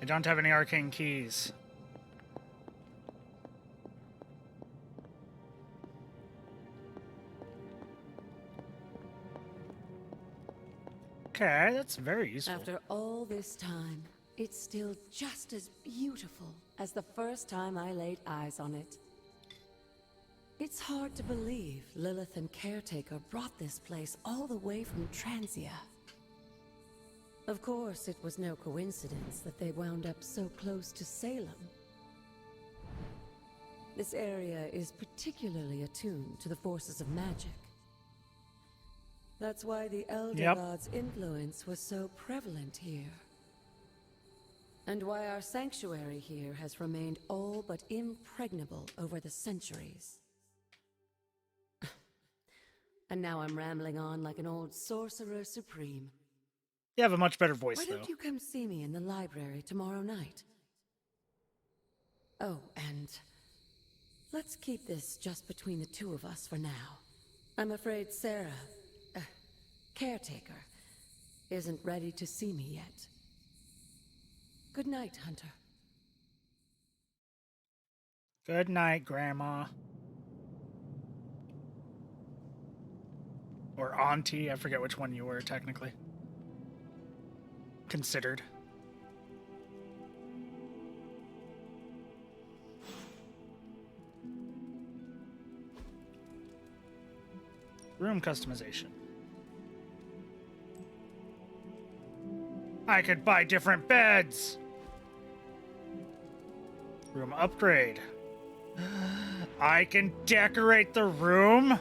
I don't have any arcane keys. Okay, that's very useful. After all this time, it's still just as beautiful as the first time I laid eyes on it. It's hard to believe Lilith and Caretaker brought this place all the way from Transia. Of course, it was no coincidence that they wound up so close to Salem. This area is particularly attuned to the forces of magic. That's why the Elder God's influence was so prevalent here. And why our sanctuary here has remained all but impregnable over the centuries. And now I'm rambling on like an old sorcerer supreme. You have a much better voice, Why though. don't you come see me in the library tomorrow night? Oh, and let's keep this just between the two of us for now. I'm afraid Sarah, caretaker, isn't ready to see me yet. Good night, Hunter. Good night, Grandma. Or Auntie, I forget which one you were, technically. Considered. Room customization. I could buy different beds! Room upgrade. I can decorate the room?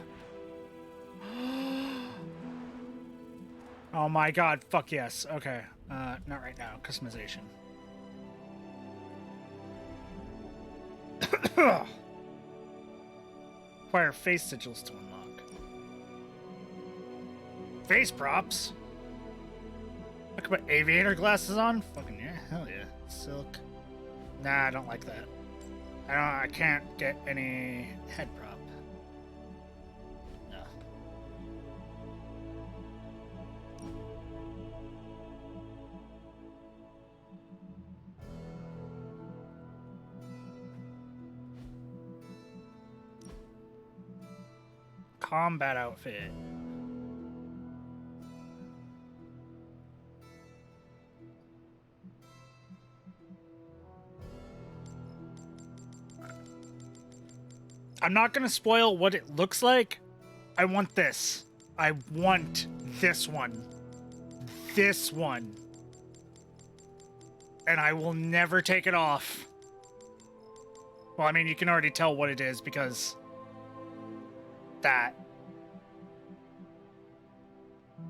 Oh my god, fuck yes. Okay, not right now. Customization. Acquire face sigils to unlock. Face props? I could put aviator glasses on? Fucking yeah, hell yeah. Silk. Nah, I don't like that. I can't get any head prop. No. Combat outfit. I'm not going to spoil what it looks like. I want this. I want this one. This one. And I will never take it off. Well, I mean, you can already tell what it is because that.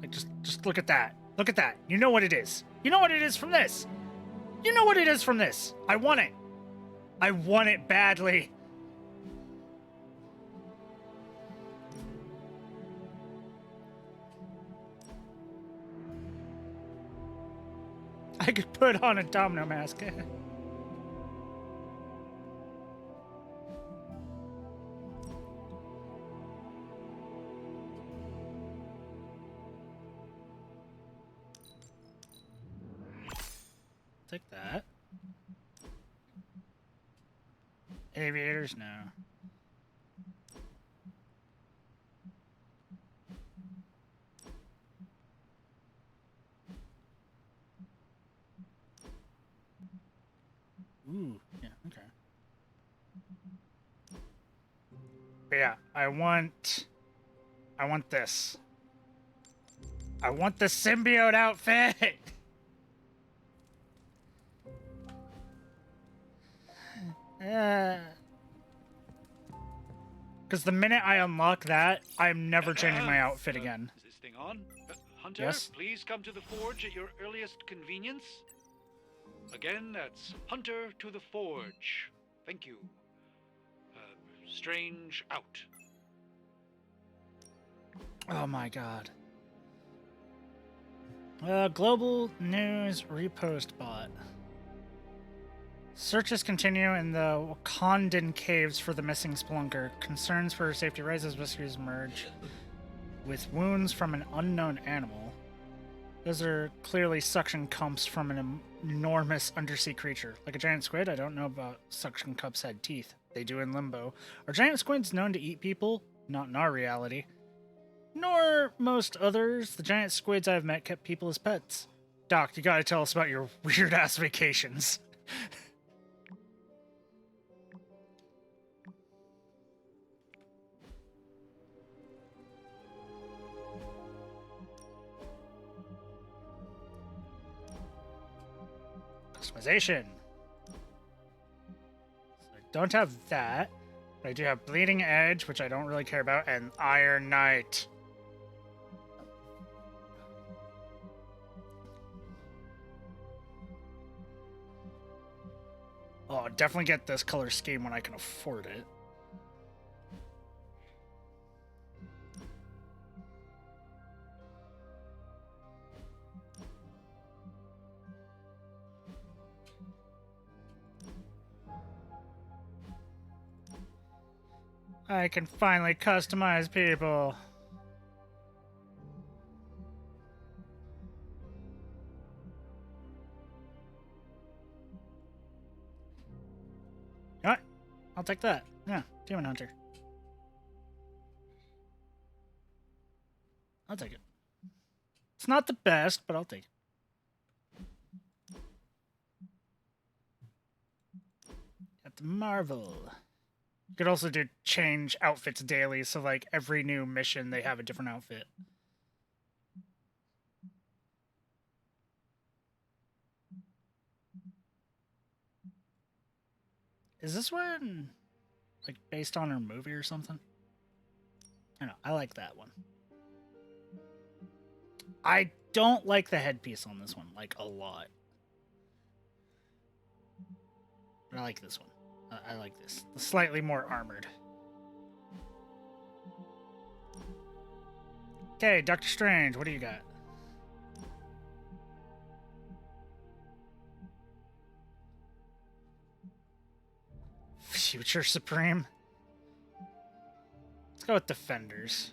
Like, just look at that. Look at that. You know what it is. You know what it is from this. You know what it is from this. I want it. I want it badly. I could put on a domino mask. Take that. Aviators, no. Ooh, yeah, okay. But yeah, I want this. I want the symbiote outfit. Because the minute I unlock that, I'm never changing my outfit again. Is this thing on? Hunter, Yes? please come to the forge at your earliest convenience. Again, that's Hunter to the forge. Thank you. Strange out. Oh my god. Global news repost bot. Searches continue in the Wakandan caves for the missing spelunker. Concerns for her safety rises. Rescuers emerge with wounds from an unknown animal. Those are clearly suction cups from an enormous undersea creature. Like a giant squid? I don't know about suction cups had teeth. They do in Limbo. Are giant squids known to eat people? Not in our reality. Nor most others. The giant squids I've met kept people as pets. Doc, you gotta tell us about your weird-ass vacations. Customization. So I don't have that, but I do have Bleeding Edge, which I don't really care about, and Iron Knight. Oh, I'll definitely get this color scheme when I can afford it. I can finally customize people. You know what? I'll take that. Yeah, Demon Hunter. I'll take it. It's not the best, but I'll take it. At the Marvel. You could also do change outfits daily, so like every new mission they have a different outfit. Is this one like based on her movie or something? I know, I like that one. I don't like the headpiece on this one, like, a lot. But I like this one. I like this. The slightly more armored. Okay, Doctor Strange, what do you got? Future Supreme. Let's go with Defenders.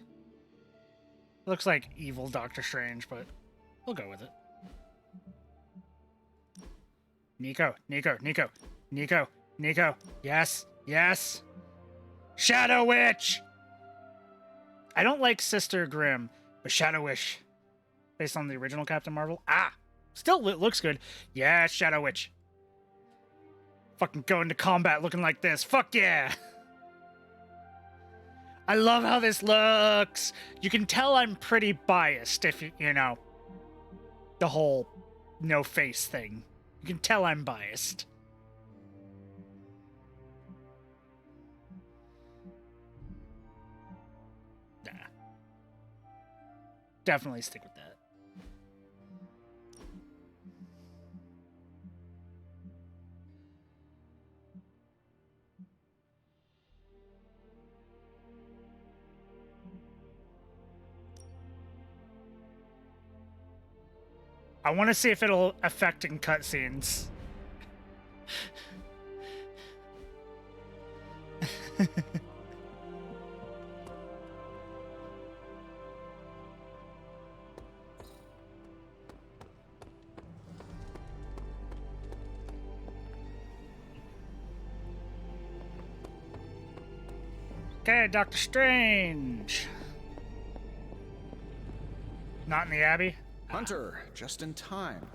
Looks like evil Doctor Strange, but we'll go with it. Nico, Nico, Nico, Nico, Nico. Yes, yes. Shadow Witch! I don't like Sister Grimm, but Shadow Witch, based on the original Captain Marvel. Ah! Still looks good. Yeah, Shadow Witch. Fucking go into combat looking like this. Fuck yeah! I love how this looks. You can tell I'm pretty biased if you know, the whole no face thing. You can tell I'm biased. Nah. Definitely stick with that. I want to see if it'll affect in cutscenes. Okay, Doctor Strange. Not in the Abbey? Hunter, just in time.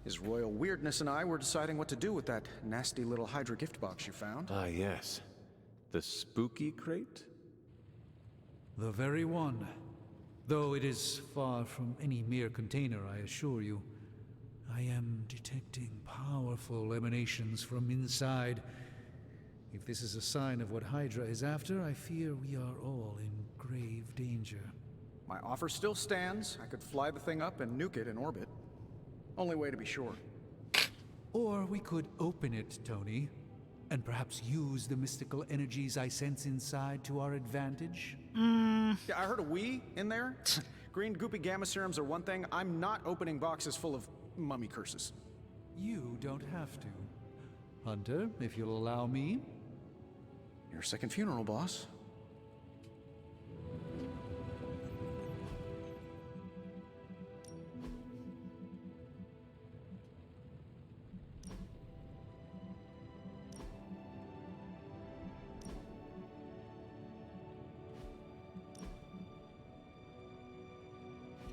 His royal weirdness and I were deciding what to do with that nasty little Hydra gift box you found. Ah, yes. The spooky crate? The very one. Though it is far from any mere container, I assure you. I am detecting powerful emanations from inside. If this is a sign of what Hydra is after, I fear we are all in grave danger. My offer still stands. I could fly the thing up and nuke it in orbit. Only way to be sure. Or we could open it, Tony, and perhaps use the mystical energies I sense inside to our advantage. Yeah, I heard a we in there. Green goopy gamma serums are one thing. I'm not opening boxes full of mummy curses. You don't have to. Hunter, if you'll allow me. Your second funeral, boss.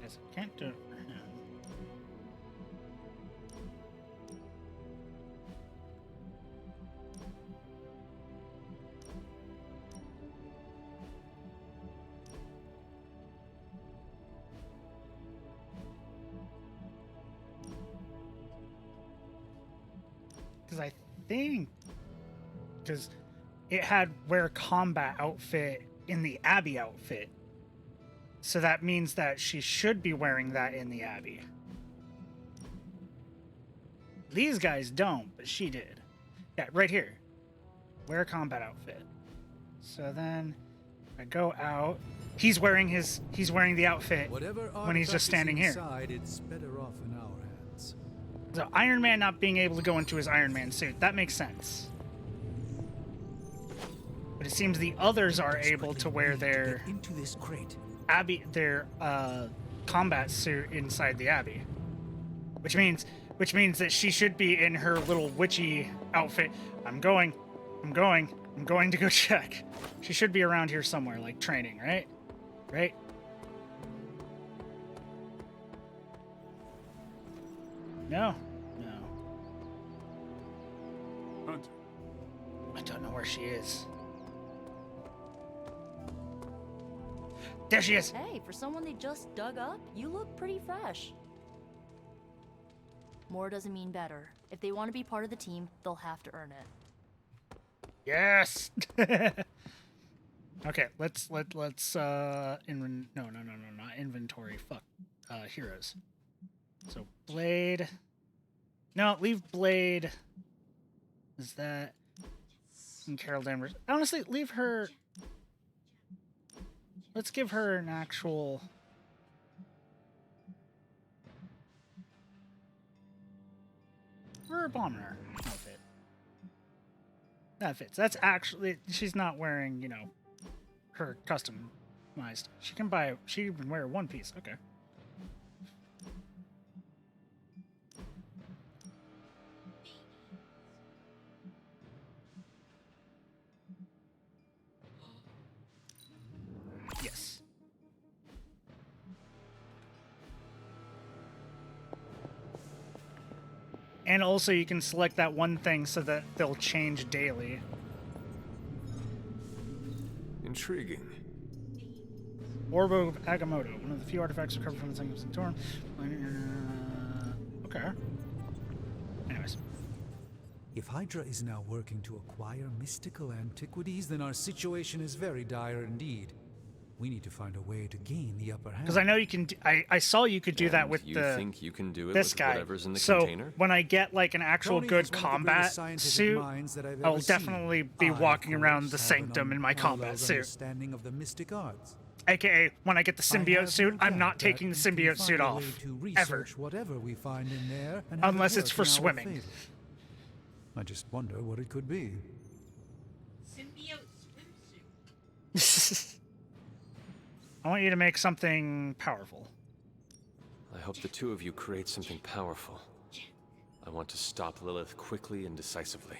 Guess I can't do it. Because I think, because it had wear combat outfit in the Abbey outfit, so that means that she should be wearing that in the Abbey. These guys don't, but she did. Yeah, right here, wear combat outfit. So then I go out. He's wearing the outfit when he's just standing here. It's better off in our hands. So Iron Man not being able to go into his Iron Man suit, that makes sense. But but it seems the others are able to wear their into this crate. their combat suit inside the Abbey, which means that she should be in her little witchy outfit. I'm going to go check. She should be around here somewhere, like training, right? Right? No. Hunter. I don't know where she is. There she is. Hey, for someone they just dug up, you look pretty fresh. More doesn't mean better. If they want to be part of the team, they'll have to earn it. Yes. Okay, let's not inventory. Fuck. Heroes. So Blade. No, leave Blade. Is that and Carol Danvers? Honestly, leave her. Let's give her an actual. Her bomber outfit. That fits. That's actually, she's not wearing, you know, her customized. She can wear one piece. Okay. Yes. And also you can select that one thing so that they'll change daily. Intriguing. Orb of Agamotto, one of the few artifacts recovered from the Sanctum Sanctorum. Okay. Anyways. If Hydra is now working to acquire mystical antiquities, then our situation is very dire indeed. We need to find a way to gain the upper hand. Because I know you can. I saw you could do that with you the. think you can do it this with guy. whatever's in the so container? When I get like an actual Tony good is one of the combat greatest scientific suit, minds that I've I will ever seen. definitely be I, of walking around course, the have sanctum an in my combat unparalleled suit. understanding of the mystic arts. AKA, when I get the I symbiote have suit, no I'm doubt not that taking the we can symbiote find suit a off. way to Ever. research whatever we find in there and have it Unless it's work for in our swimming. favor. I just wonder what it could be. Symbiote swimsuit. I want you to make something powerful. I hope the two of you create something powerful. I want to stop Lilith quickly and decisively.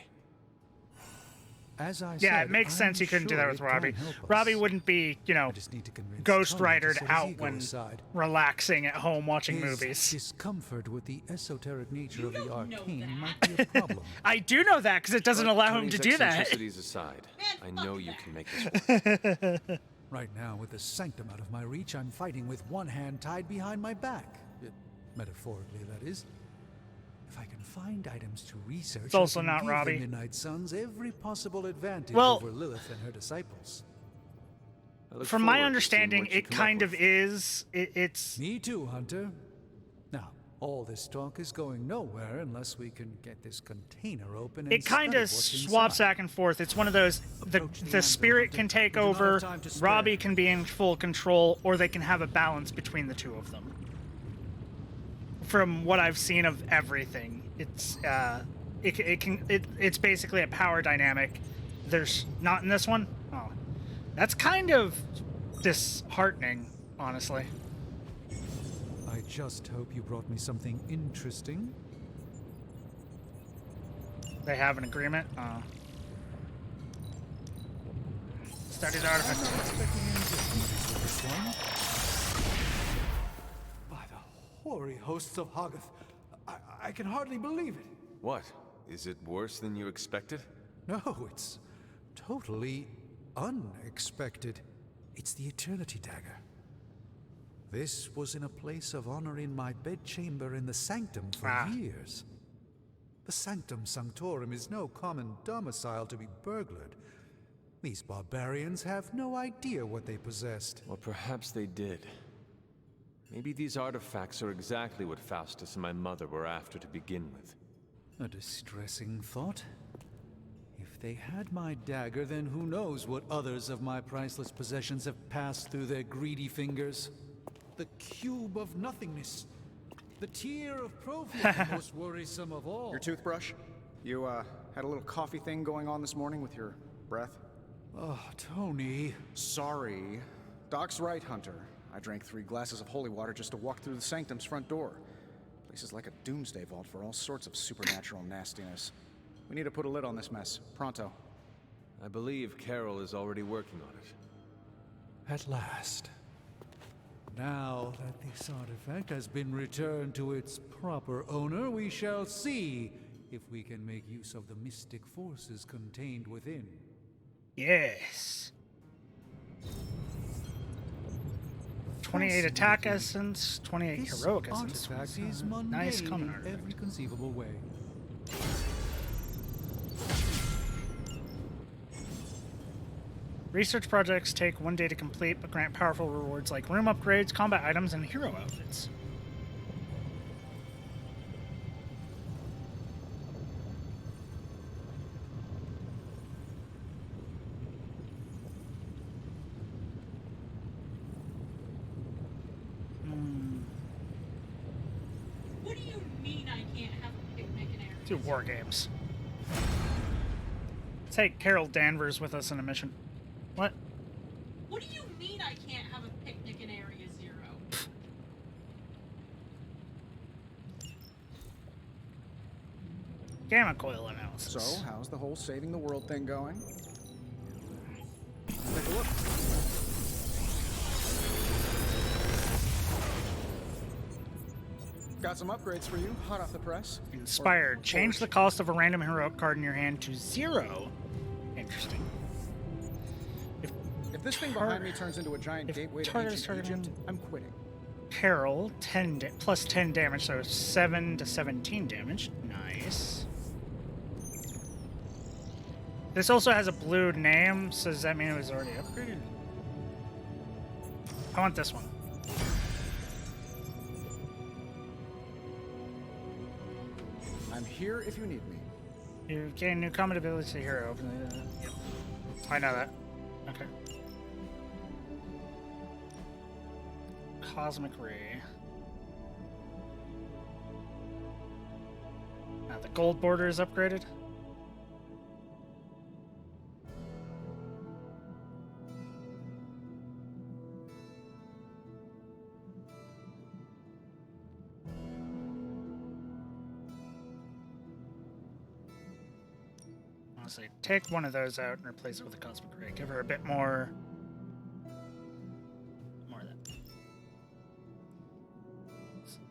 As I Yeah, said, it makes sense you couldn't do that sure with it Robbie. can help us. Robbie wouldn't be, you know, just need to convince Ghost Tony to Ridered set his out ego when aside. relaxing at home watching His movies. discomfort with the esoteric nature of the arcane might be a problem. I do know that because it doesn't allow him to do that. Eccentricities aside, I know you can make this work. Right now, with the sanctum out of my reach, I'm fighting with one hand tied behind my back. Metaphorically, that is. If I can find items to research, It's also I can not give Robbie. the Midnight Suns every possible advantage Well- over Lilith and her disciples. From my understanding, it kind of is. It's. Me too, Hunter. Now, all this talk is going nowhere unless we can get this container open and It kind study of what's swaps inside. back and forth. It's one of those. The spirit can take over. Robbie can be in full control, or they can have a balance between the two of them. From what I've seen of everything, it's it's basically a power dynamic. There's not in this one. Oh, that's kind of disheartening, honestly. I just hope you brought me something interesting. They have an agreement. Study the artifact. By the hoary hosts of Hoggoth, I can hardly believe it. What? Is it worse than you expected? No, it's totally unexpected. It's the Eternity Dagger. This was in a place of honor in my bedchamber in the Sanctum for years. The Sanctum Sanctorum is no common domicile to be burglared. These barbarians have no idea what they possessed. Or perhaps they did. Maybe these artifacts are exactly what Faustus and my mother were after to begin with. A distressing thought. If they had my dagger, then who knows what others of my priceless possessions have passed through their greedy fingers. The cube of nothingness. The tear of Prothean, most worrisome of all. Your toothbrush? You, had a little coffee thing going on this morning with your breath? Oh, Tony. Sorry. Doc's right, Hunter. I drank 3 glasses of holy water just to walk through the Sanctum's front door. Place is like a doomsday vault for all sorts of supernatural nastiness. We need to put a lid on this mess. Pronto. I believe Carol is already working on it. At last. Now that this artifact has been returned to its proper owner, we shall see if we can make use of the mystic forces contained within. Yes. 28 attack essence, 28 This heroic essence. artifact is Nice mundane common in artifact. every conceivable way. Research projects take 1 day to complete, but grant powerful rewards like room upgrades, combat items, and hero outfits. What do you mean I can't have a picnic in Arizona? Do war games. Let's take Carol Danvers with us in a mission. What? What do you mean I can't have a picnic in Area Zero? Gamma coil analysis. So, how's the whole saving the world thing going? Take a look. Got some upgrades for you, hot off the press. Inspired. Change the cost of a random heroic card in your hand to 0. Interesting. If this thing behind me turns into a giant gateway to target is ancient Egypt, targeted- I'm quitting. Carol, plus 10 damage, so 7 to 17 damage. Nice. This also has a blue name, so does that mean it was already upgraded? I want this one. I'm here if you need me. You gain new combat ability to hero. Yep. I know that. Okay. Cosmic Ray. Now the gold border is upgraded. Honestly, take one of those out and replace it with a Cosmic Ray. Give her a bit more. More of that.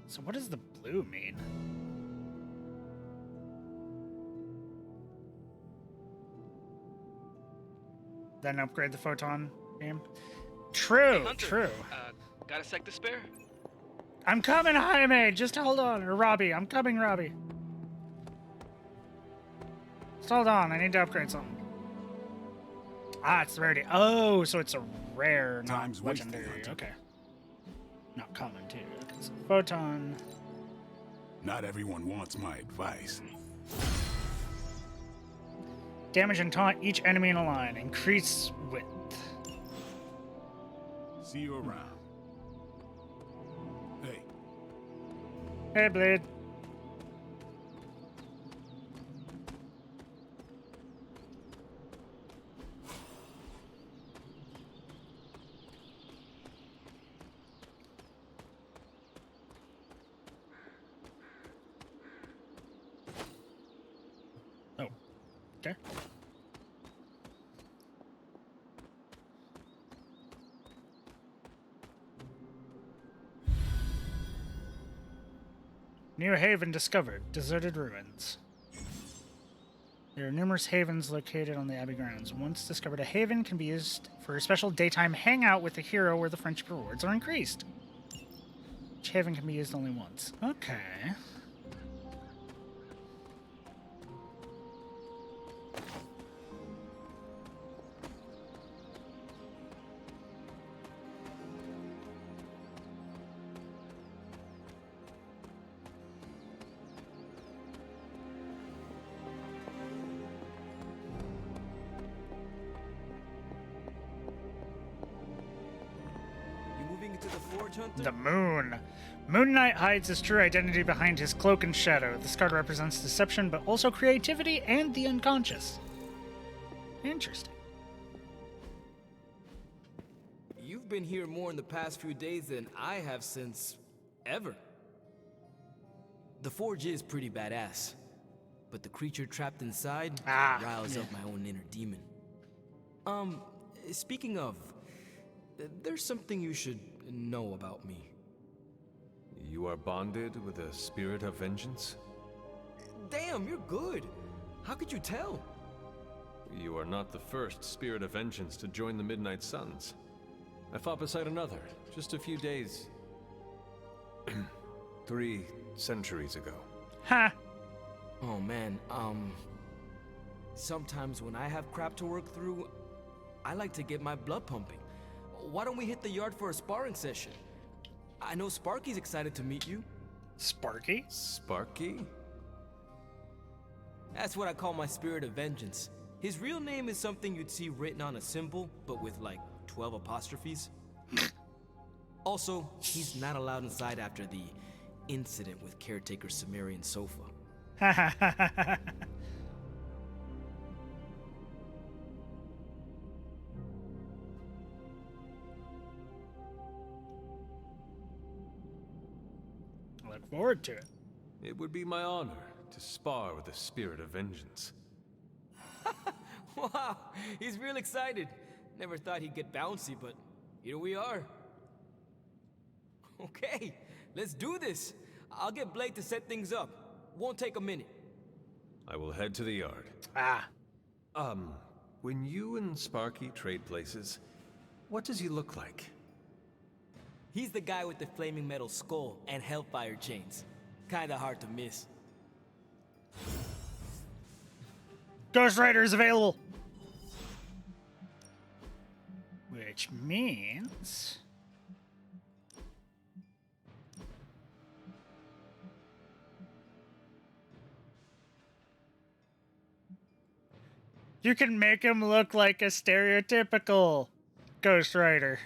So what does the blue mean? Then upgrade the photon game. True, Hey, Hunter, true. Got a sec to spare? I'm coming, Jaime. Just hold on, or Robbie. I'm coming, Robbie. Just hold on. I need to upgrade something. Ah, it's rarity. Oh, so it's a rare, not Time's wasted, legendary. Hunter. Okay. Not common too. Okay, so photon. Not everyone wants my advice. Damage and taunt each enemy in a line. Increase width. See you around. Hey, Hey, Blade. Oh, okay. New haven discovered. Deserted ruins. There are numerous havens located on the Abbey grounds. Once discovered, a haven can be used for a special daytime hangout with the hero where the friendship rewards are increased. Each haven can be used only once. Okay. You moving into the forge, Hunter? The moon. Moon Knight hides his true identity behind his cloak and shadow. This card represents deception, but also creativity and the unconscious. Interesting. You've been here more in the past few days than I have since ever. The forge is pretty badass, but the creature trapped inside riles up my own inner demon. Speaking of, there's something you should know about me. You are bonded with a spirit of vengeance? Damn, you're good. How could you tell? You are not the first spirit of vengeance to join the Midnight Suns. I fought beside another, just a few days... 3 centuries ago. Ha! Oh man, sometimes when I have crap to work through, I like to get my blood pumping. Why don't we hit the yard for a sparring session? I know Sparky's excited to meet you. Sparky? Sparky? That's what I call my spirit of vengeance. His real name is something you'd see written on a symbol, but with like 12 apostrophes. Also, he's not allowed inside after the incident with caretaker Sumerian Sofa. Look forward to it. It would be my honor to spar with the spirit of vengeance. Wow, he's real excited. Never thought he'd get bouncy, but here we are. Okay, let's do this. I'll get Blake to set things up. Won't take a minute. I will head to the yard. When you and Sparky trade places, what does he look like? He's the guy with the flaming metal skull and hellfire chains. Kinda hard to miss. Ghost Rider is available! Which means... you can make him look like a stereotypical Ghost Rider.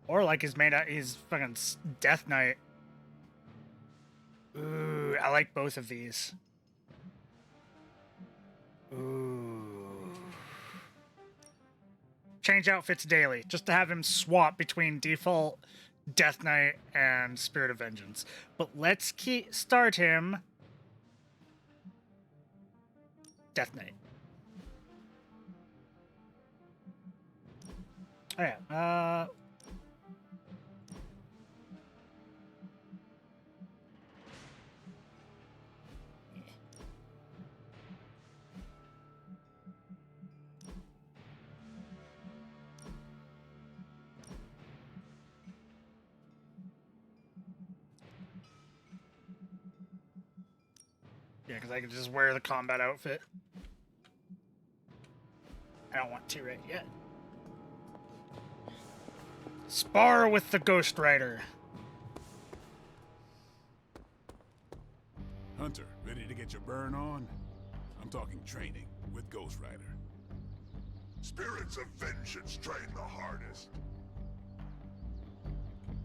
Or like he's fucking Death Knight. Ooh, I like both of these. Ooh. Change outfits daily, just to have him swap between default Death Knight and Spirit of Vengeance. But let's start him Death Knight. Oh yeah, yeah, because I can just wear the combat outfit. I don't want to right yet. Spar with the Ghost Rider. Hunter, ready to get your burn on? I'm talking training with Ghost Rider. Spirits of vengeance train the hardest.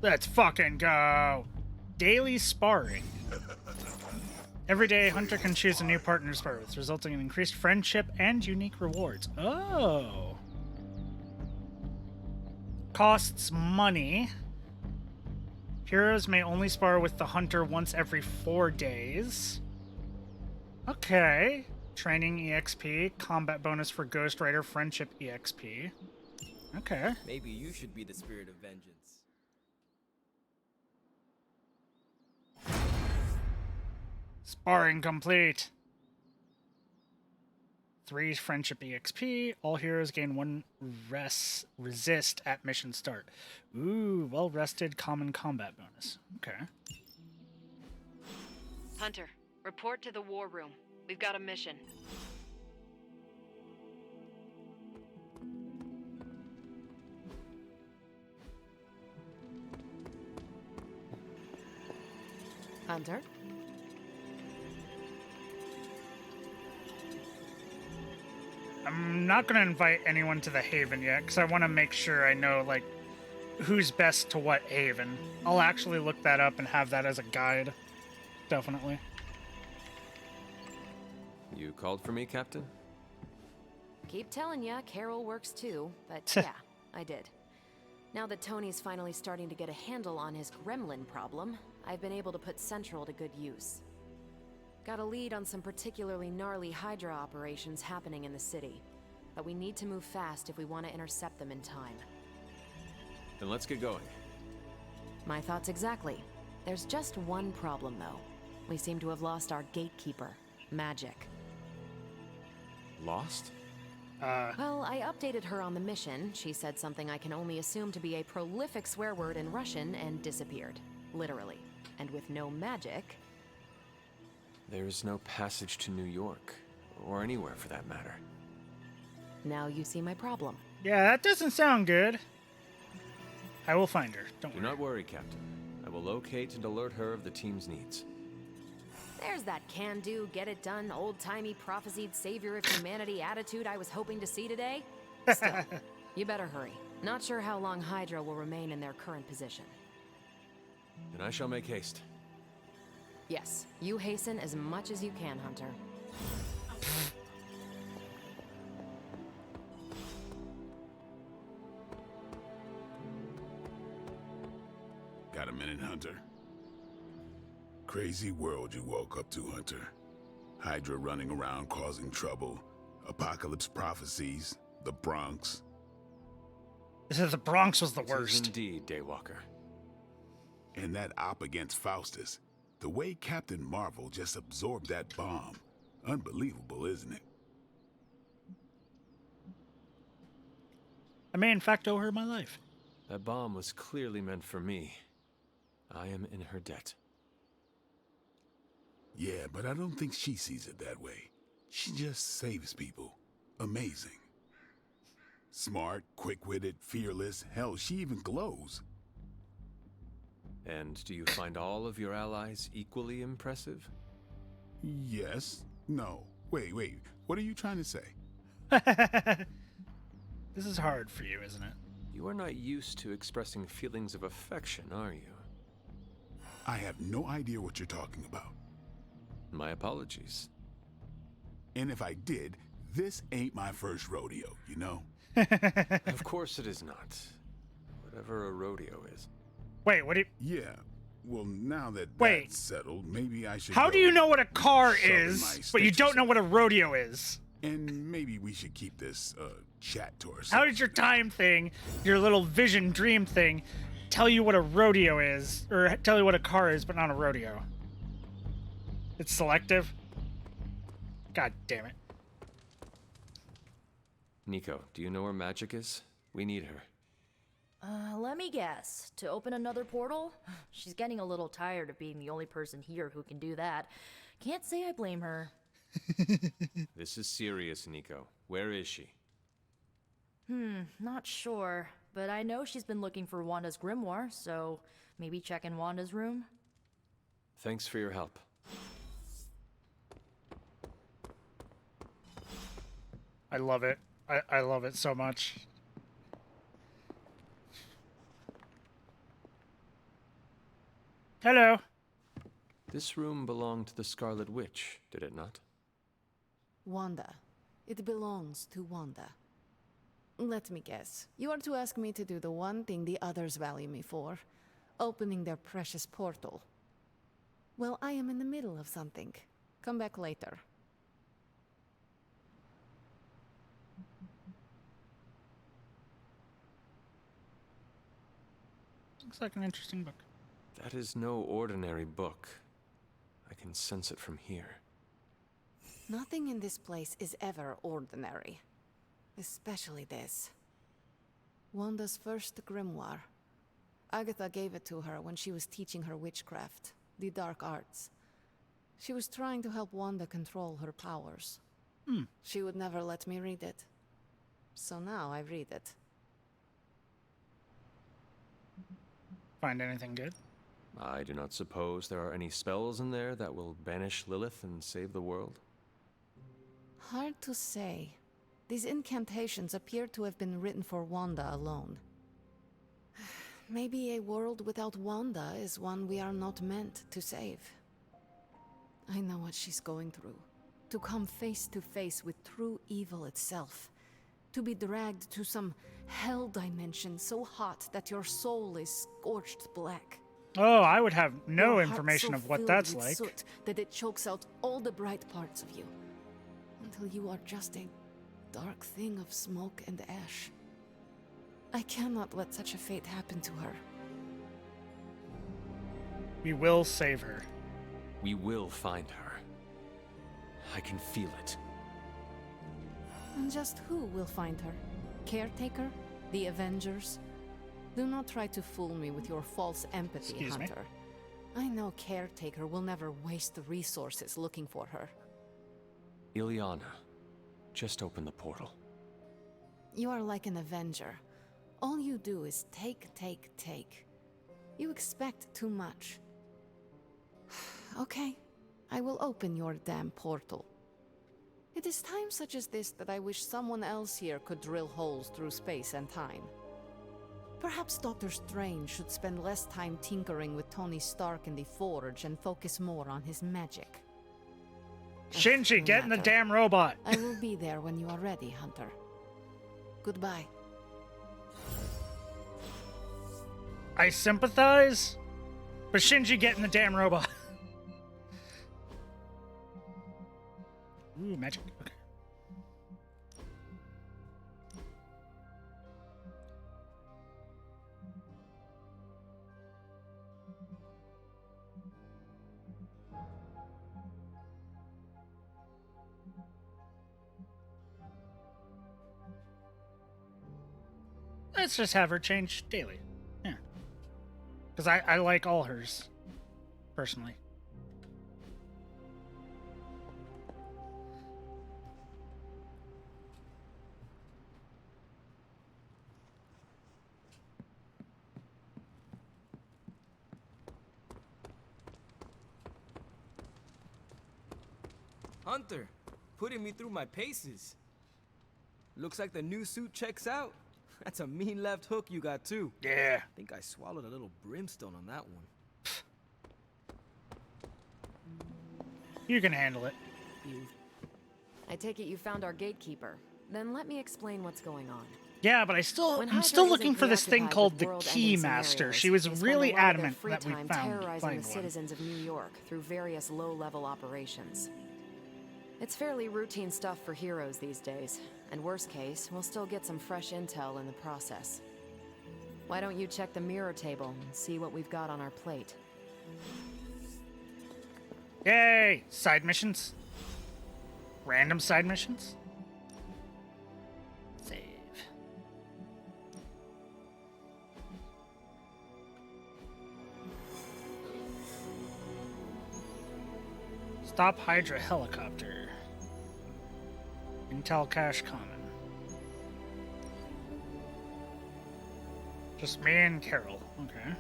Let's fucking go. Daily sparring. Every day, Hunter can choose a new partner to spar with, resulting in increased friendship and unique rewards. Oh. Costs money. Heroes may only spar with the Hunter once every 4 days. Okay. Training EXP, combat bonus for Ghost Rider, friendship EXP. Okay. Maybe you should be the spirit of vengeance. Sparring complete. 3 friendship EXP. All heroes gain 1 resist at mission start. Ooh, well rested common combat bonus. Okay. Hunter, report to the war room. We've got a mission. Hunter? I'm not going to invite anyone to the Haven yet, because I want to make sure I know, like, who's best to what Haven. I'll actually look that up and have that as a guide. Definitely. You called for me, Captain? Keep telling ya, Carol works too, but yeah, I did. Now that Tony's finally starting to get a handle on his gremlin problem, I've been able to put Central to good use. Got a lead on some particularly gnarly Hydra operations happening in the city, but we need to move fast if we want to intercept them in time. Then let's get going. My thoughts exactly. There's just one problem, though. We seem to have lost our gatekeeper, Magic. Lost? Well, I updated her on the mission. She said something I can only assume to be a prolific swear word in Russian and disappeared. Literally. And with no magic... There's no passage to New York, or anywhere for that matter. Now you see my problem. Yeah, that doesn't sound good. I will find her. Don't Do not worry, Captain. I will locate and alert her of the team's needs. There's that can-do, get-it-done, old-timey, prophesied savior of humanity attitude I was hoping to see today. Still, you better hurry. Not sure how long Hydra will remain in their current position. Then I shall make haste. Yes, you hasten as much as you can, Hunter. Got a minute, Hunter? Crazy world you woke up to, Hunter. Hydra running around causing trouble. Apocalypse prophecies. The Bronx. The Bronx was the It is worst. Indeed, Daywalker. And that op against Faustus. The way Captain Marvel just absorbed that bomb. Unbelievable, isn't it? I may in fact owe her my life. That bomb was clearly meant for me. I am in her debt. Yeah, but I don't think she sees it that way. She just saves people. Amazing. Smart, quick-witted, fearless. Hell, she even glows. And do you find all of your allies equally impressive? Yes. No. Wait. What are you trying to say? This is hard for you, isn't it? You are not used to expressing feelings of affection, are you? I have no idea what you're talking about. My apologies. And if I did, this ain't my first rodeo, you know? Of course it is not. Whatever a rodeo is. Wait, what do you... Yeah. Well, now that Wait. that's settled, maybe I should How go do you know what a car sharpen my is, but you stitches. don't know what a rodeo is? And maybe we should keep this, chat to ourselves. How did your time thing, your little vision dream thing, tell you what a rodeo is? Or tell you what a car is, but not a rodeo? It's selective? God damn it. Nico, do you know where Magic is? We need her. Let me guess. To open another portal? She's getting a little tired of being the only person here who can do that. Can't say I blame her. This is serious, Nico. Where is she? Not sure. But I know she's been looking for Wanda's grimoire, so maybe check in Wanda's room? Thanks for your help. I love it. I love it so much. Hello. This room belonged to the Scarlet Witch, did it not? Wanda. It belongs to Wanda. Let me guess. You are to ask me to do the one thing the others value me for. Opening their precious portal. Well, I am in the middle of something. Come back later. Looks like an interesting book. That is no ordinary book. I can sense it from here. Nothing in this place is ever ordinary. Especially this. Wanda's first grimoire. Agatha gave it to her when she was teaching her witchcraft, the dark arts. She was trying to help Wanda control her powers. She would never let me read it. So now I read it. Find anything good? I do not suppose there are any spells in there that will banish Lilith and save the world? Hard to say. These incantations appear to have been written for Wanda alone. Maybe a world without Wanda is one we are not meant to save. I know what she's going through. To come face to face with true evil itself. To be dragged to some hell dimension so hot that your soul is scorched black. Oh, I would have no Your heart information so of what filled that's with like. soot that it chokes out all the bright parts of you. Until you are just a dark thing of smoke and ash. I cannot let such a fate happen to her. We will save her. We will find her. I can feel it. And just who will find her? Caretaker? The Avengers? Do not try to fool me with your false empathy, Excuse me? Hunter. I know Caretaker will never waste the resources looking for her. Ileana, just open the portal. You are like an Avenger. All you do is take, take, take. You expect too much. Okay, I will open your damn portal. It is times such as this that I wish someone else here could drill holes through space and time. Perhaps Doctor Strange should spend less time tinkering with Tony Stark in the Forge and focus more on his magic. Shinji, No get in the matter. damn robot. I will be there when you are ready, Hunter. Goodbye. I sympathize, but Shinji, get in the damn robot. Ooh, magic. Okay. Let's just have her change daily. Yeah. Because I like all hers, personally. Hunter, putting me through my paces. Looks like the new suit checks out. That's a mean left hook you got too. Yeah. I think I swallowed a little brimstone on that one. You can handle it. I take it you found our gatekeeper. Then let me explain what's going on. Yeah, but When I'm still Hydra looking isn't for this thing preoccupied called with the world-ending Keymaster. scenarios, She was they spend really a lot of their adamant free that we time found terrorizing the one. citizens of New York through various low-level operations. It's fairly routine stuff for heroes these days, and worst case, we'll still get some fresh intel in the process. Why don't you check the mirror table and see what we've got on our plate? Yay! Side missions. Random side missions. Save. Stop Hydra helicopter. Intel cache common. Just me and Carol. Okay.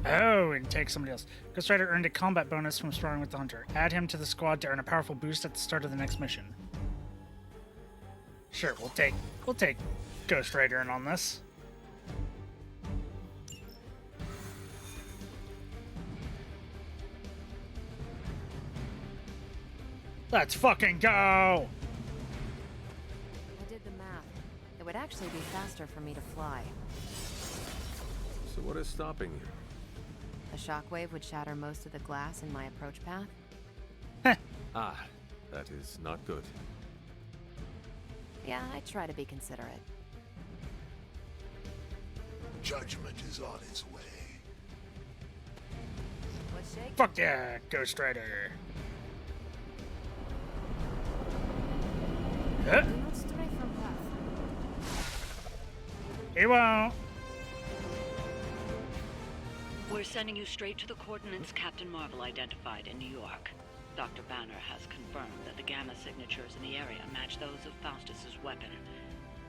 Oh, and take somebody else. Ghost Rider earned a combat bonus from sparring with the Hunter. Add him to the squad to earn a powerful boost at the start of the next mission. Sure, we'll take Ghost Rider in on this. Let's fucking go! I did the math. It would actually be faster for me to fly. So what is stopping you? A shockwave would shatter most of the glass in my approach path. Ah, that is not good. Yeah, I try to be considerate. Judgment is on its way. What's shaking? Fuck yeah, Ghost Rider. Huh? Do not stray from path. He won't. We're sending you straight to the coordinates Captain Marvel identified in New York. Dr. Banner has confirmed that the gamma signatures in the area match those of Faustus's weapon.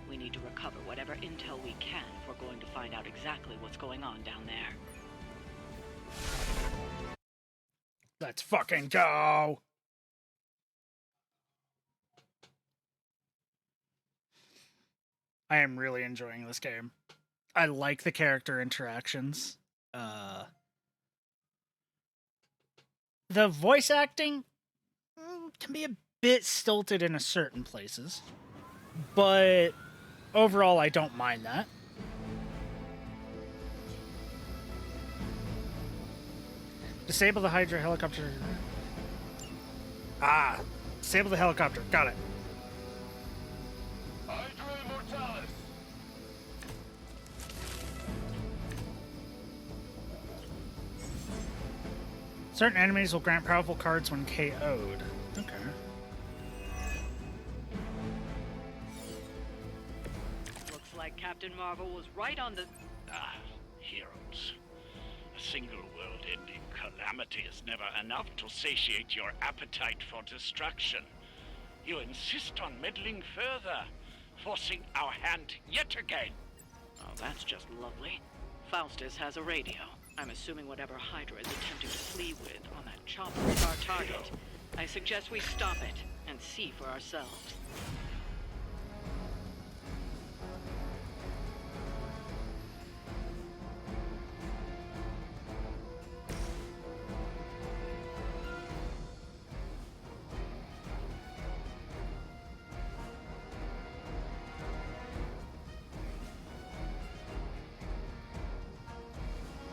We need to recover whatever intel we can if we're going to find out exactly what's going on down there. Let's fucking go! I am really enjoying this game. I like the character interactions. The voice acting can be a bit stilted in a certain places, but overall I don't mind that. Disable the Hydra helicopter. Ah, disable the helicopter. Got it. Hydra Immortalis. Certain enemies will grant powerful cards when KO'd. Okay. Looks like Captain Marvel was right on the... Ah, heroes. A single world-ending calamity is never enough to satiate your appetite for destruction. You insist on meddling further, forcing our hand yet again. Oh, that's just lovely. Faustus has a radio. I'm assuming whatever Hydra is attempting to flee with on that chopper is our target. I suggest we stop it and see for ourselves.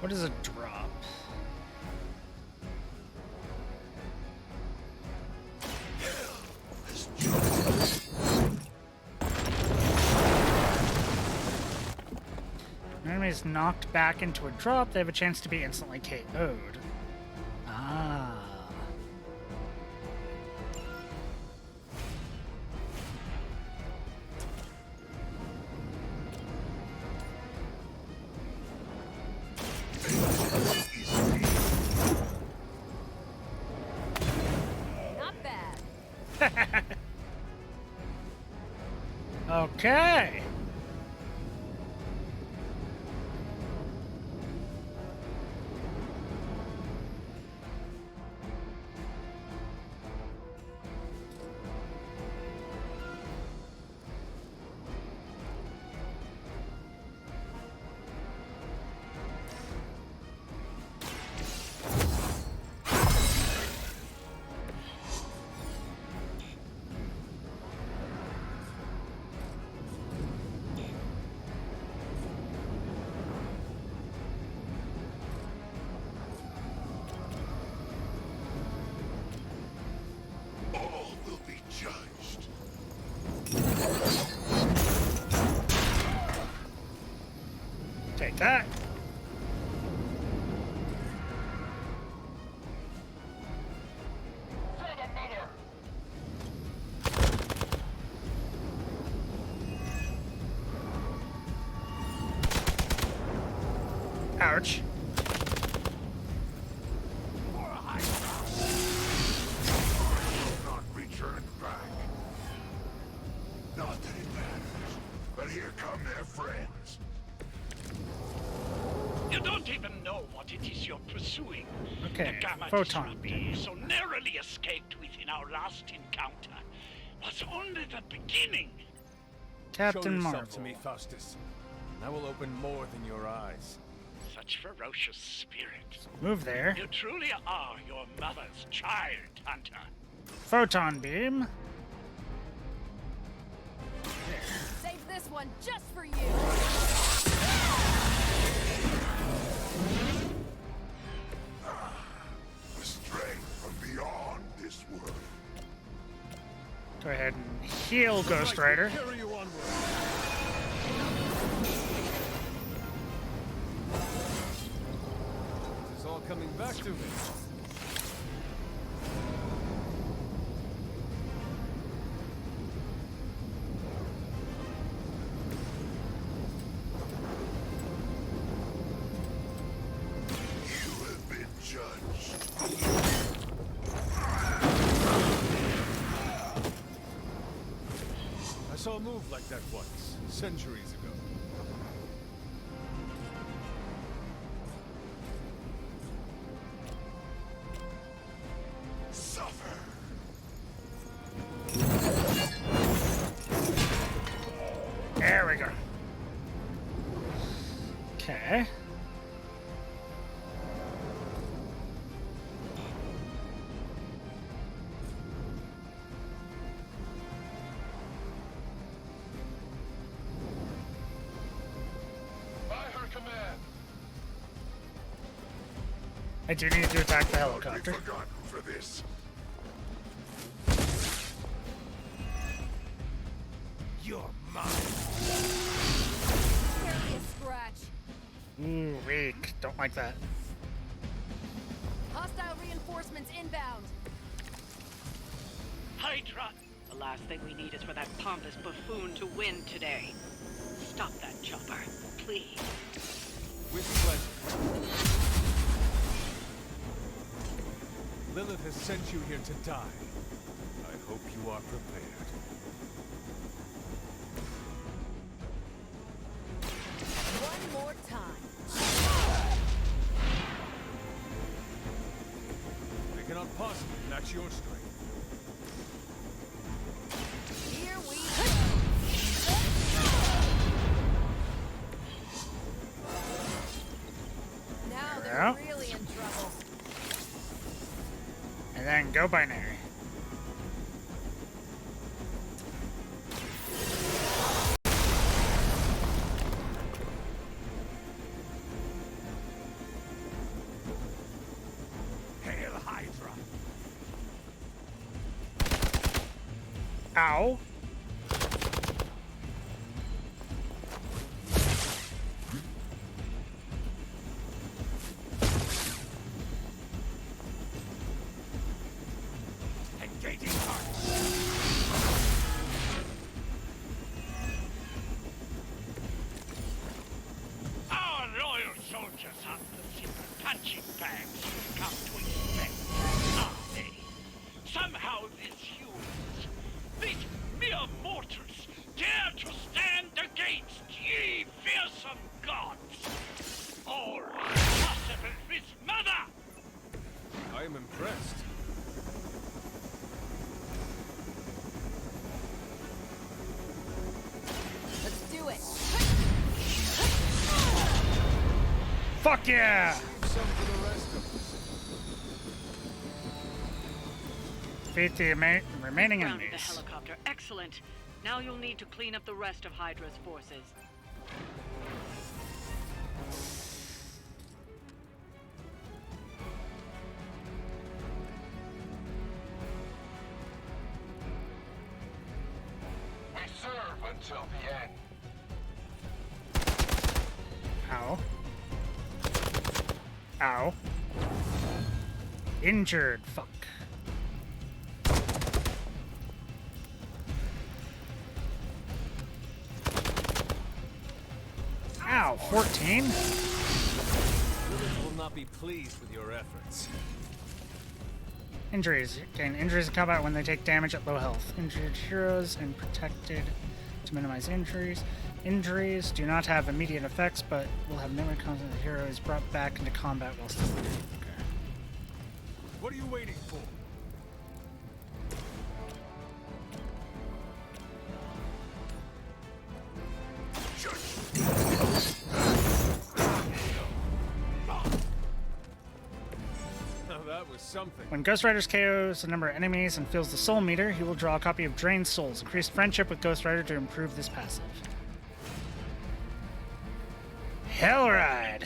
What is a drop? When an enemy is knocked back into a drop, they have a chance to be instantly KO'd. Ah. Not bad. Okay. All will be judged. Take that. Ouch. Not returned back. Not that it matters, but here come their friends. You don't even know what it is you're pursuing. Okay, The gamma photon disruptor you beam. so narrowly escaped within our last encounter was only the beginning. Captain Show yourself Marvel. to me, Faustus. And I will open more than your eyes. Such ferocious spirit. Move there. You truly are your mother's child, Hunter. Photon beam. Save this one just for you. The strength from beyond this world. Go ahead and heal Ghost Rider. Carry you onward. It's all coming back to me. You have been judged. I saw a move like that once, centuries ago. Suffer. There we go. Okay. command. I do need to attack the helicopter. Forgotten for this. You're mine. Barely a scratch. Ooh, weak. Don't like that. Hostile reinforcements inbound. Hydra! The last thing we need is for that pompous buffoon to win today. Stop that chopper, please. With pleasure. Lilith has sent you here to die. I hope you are prepared. One more time. I cannot possibly match your strength. Here we go. Now they're Yeah. really in trouble. And then go binary. Hail Hydra. Ow. Engaging target. Our loyal soldiers aren't the simple punching bags you've come to expect, are they? Somehow these humans, these mere mortals, dare to stand against ye fearsome gods. All possible with mother! I am impressed. Let's do it. Fuck yeah! Some for the rest of us. Defeat the remaining Grounded the enemies. helicopter. Excellent. Now you'll need to clean up the rest of Hydra's forces. We serve until the end. Ow. Ow. Injured. Fuck. Ow. 14? Lilith will not be pleased with your efforts. Injuries. Gain injuries in combat when they take damage at low health. Injured heroes and protected to minimize injuries. Injuries do not have immediate effects, but will have memory content. The hero is brought back into combat while still living. Okay. What are you waiting for? Now that was something. When Ghost Rider's KOs a number of enemies and fills the soul meter, he will draw a copy of Drained Souls. Increase friendship with Ghost Rider to improve this passive. Hellride!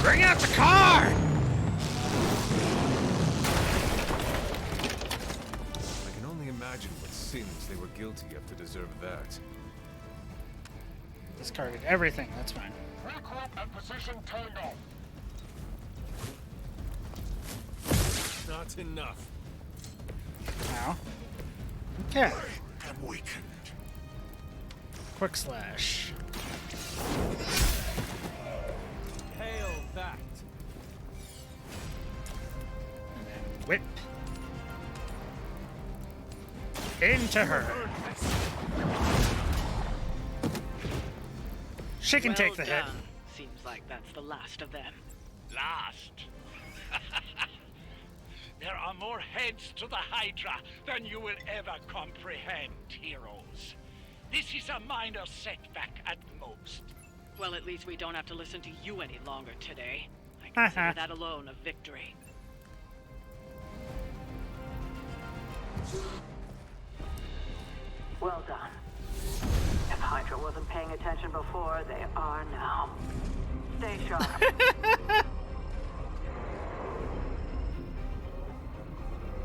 Bring out the car! I can only imagine what sins they were guilty of to deserve that. Discarded everything, that's fine. Regroup and position Tango. Not enough. Now. Okay. I'm weakened. Quick slash. Hail that. And then whip. Into her. She can take the hit. Done. Seems like that's the last of them. Last. There are more heads to the Hydra than you will ever comprehend, heroes. This is a minor setback at most. Well, at least we don't have to listen to you any longer today. I Consider that alone a victory. Well done. If Hydra wasn't paying attention before, they are now. Stay sharp.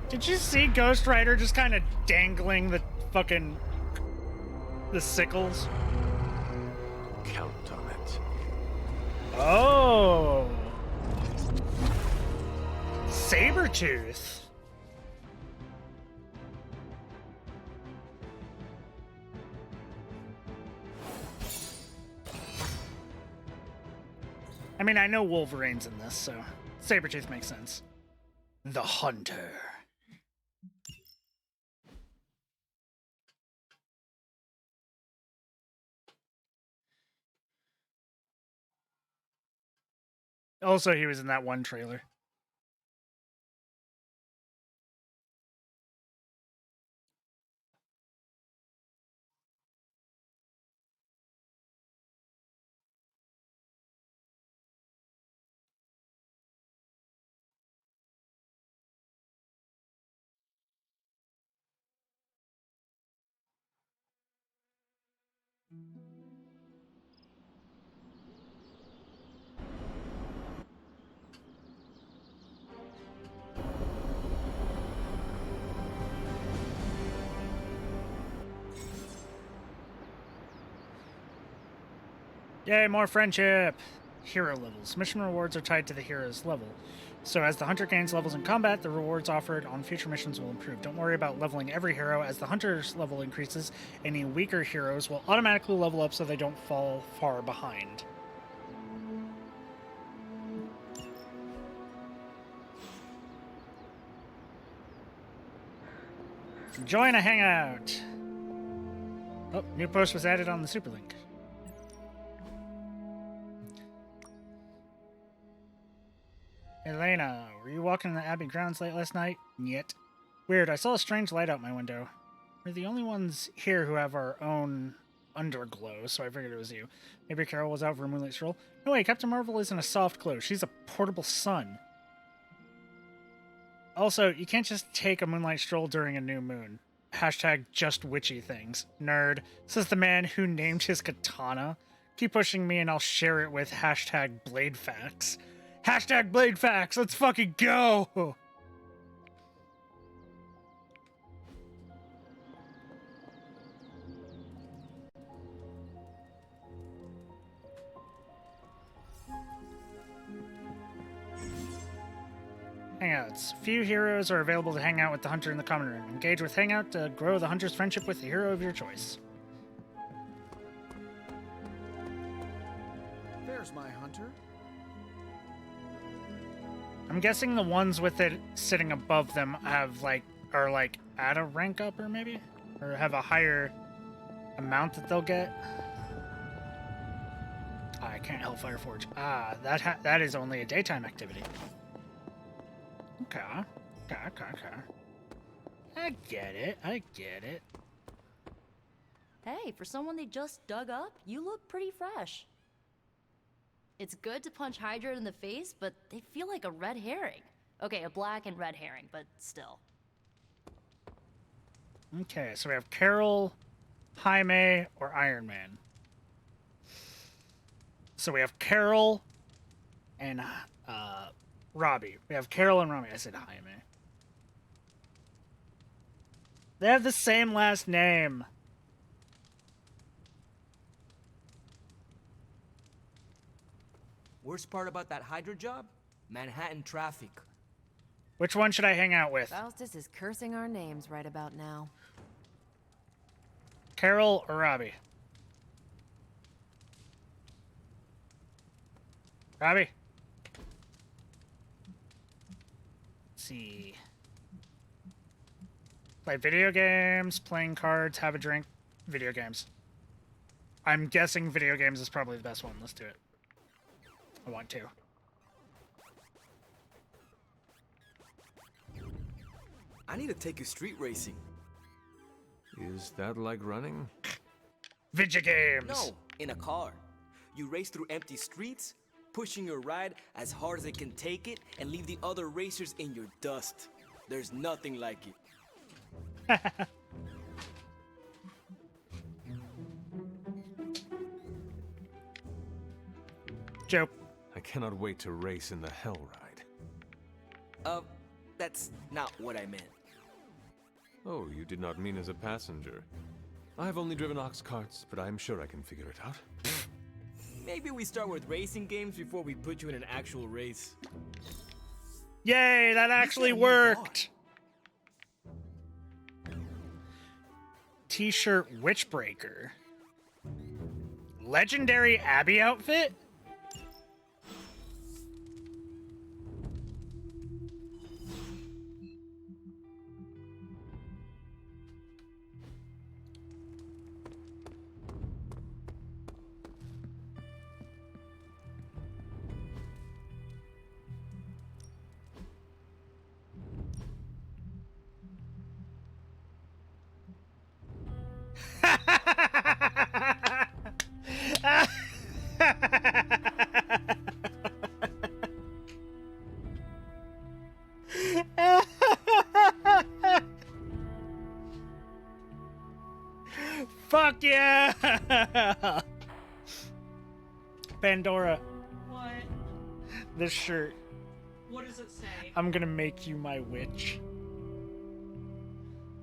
Did you see Ghost Rider just kind of dangling the fucking the sickles? Count on it. Oh. Sabretooth. I mean, I know Wolverine's in this, so Sabretooth makes sense. The Hunter. Also, he was in that one trailer. Yay, more friendship! Hero levels. Mission rewards are tied to the hero's level. So as the hunter gains levels in combat, the rewards offered on future missions will improve. Don't worry about leveling every hero. As the hunter's level increases, any weaker heroes will automatically level up so they don't fall far behind. Join a hangout! Oh, new post was added on the Superlink. Elena, were you walking in the Abbey grounds late last night? Yet. Weird, I saw a strange light out my window. We're the only ones here who have our own underglow, so I figured it was you. Maybe Carol was out for a moonlight stroll. No way, Captain Marvel isn't a soft glow. She's a portable sun. Also, you can't just take a moonlight stroll during a new moon. Hashtag just witchy things. Nerd. Says the man who named his katana. Keep pushing me and I'll share it with hashtag blade facts. Hashtag blade facts, let's fucking go! Hangouts. Few heroes are available to hang out with the hunter in the common room. Engage with Hangout to grow the hunter's friendship with the hero of your choice. There's my hunter. I'm guessing the ones with it sitting above them have are at a rank up or maybe? Or have a higher amount that they'll get. I can't Hellfire Forge. Ah, that is only a daytime activity. Okay. I get it. Hey, for someone they just dug up, you look pretty fresh. It's good to punch Hydra in the face, but they feel like a red herring. Okay, a black and red herring, but still. Okay, so we have Carol, Jaime, or Iron Man. So we have Carol and Robbie. We have Carol and Robbie. I said Jaime. They have the same last name. Worst part about that Hydra job? Manhattan traffic. Which one should I hang out with? Faustus is cursing our names right about now. Carol or Robbie? Robbie? Let's see. Play video games, playing cards, have a drink, video games. I'm guessing video games is probably the best one. Let's do it. I want to. I need to take you street racing. Is that like running? Video games! No, in a car. You race through empty streets, pushing your ride as hard as it can take it and leave the other racers in your dust. There's nothing like it. Joe. I cannot wait to race in the Hell Ride. That's not what I meant. Oh, you did not mean as a passenger. I have only driven ox carts, but I am sure I can figure it out. Maybe we start with racing games before we put you in an actual race. Yay, that actually worked! T-shirt Witchbreaker. Legendary Abby outfit? Fuck yeah! Pandora. What? This shirt. What does it say? I'm gonna make you my witch.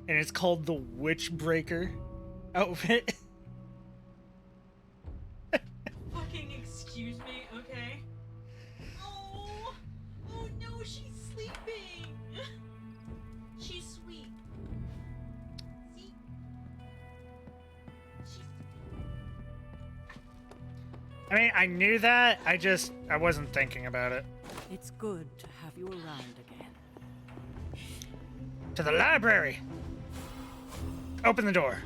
And it's called the Witchbreaker outfit. Fucking excuse me, okay? Oh, oh no, she's sleeping. She's sweet. See? I mean, I knew that. I wasn't thinking about it. It's good to have you around again. To the library. Open the door.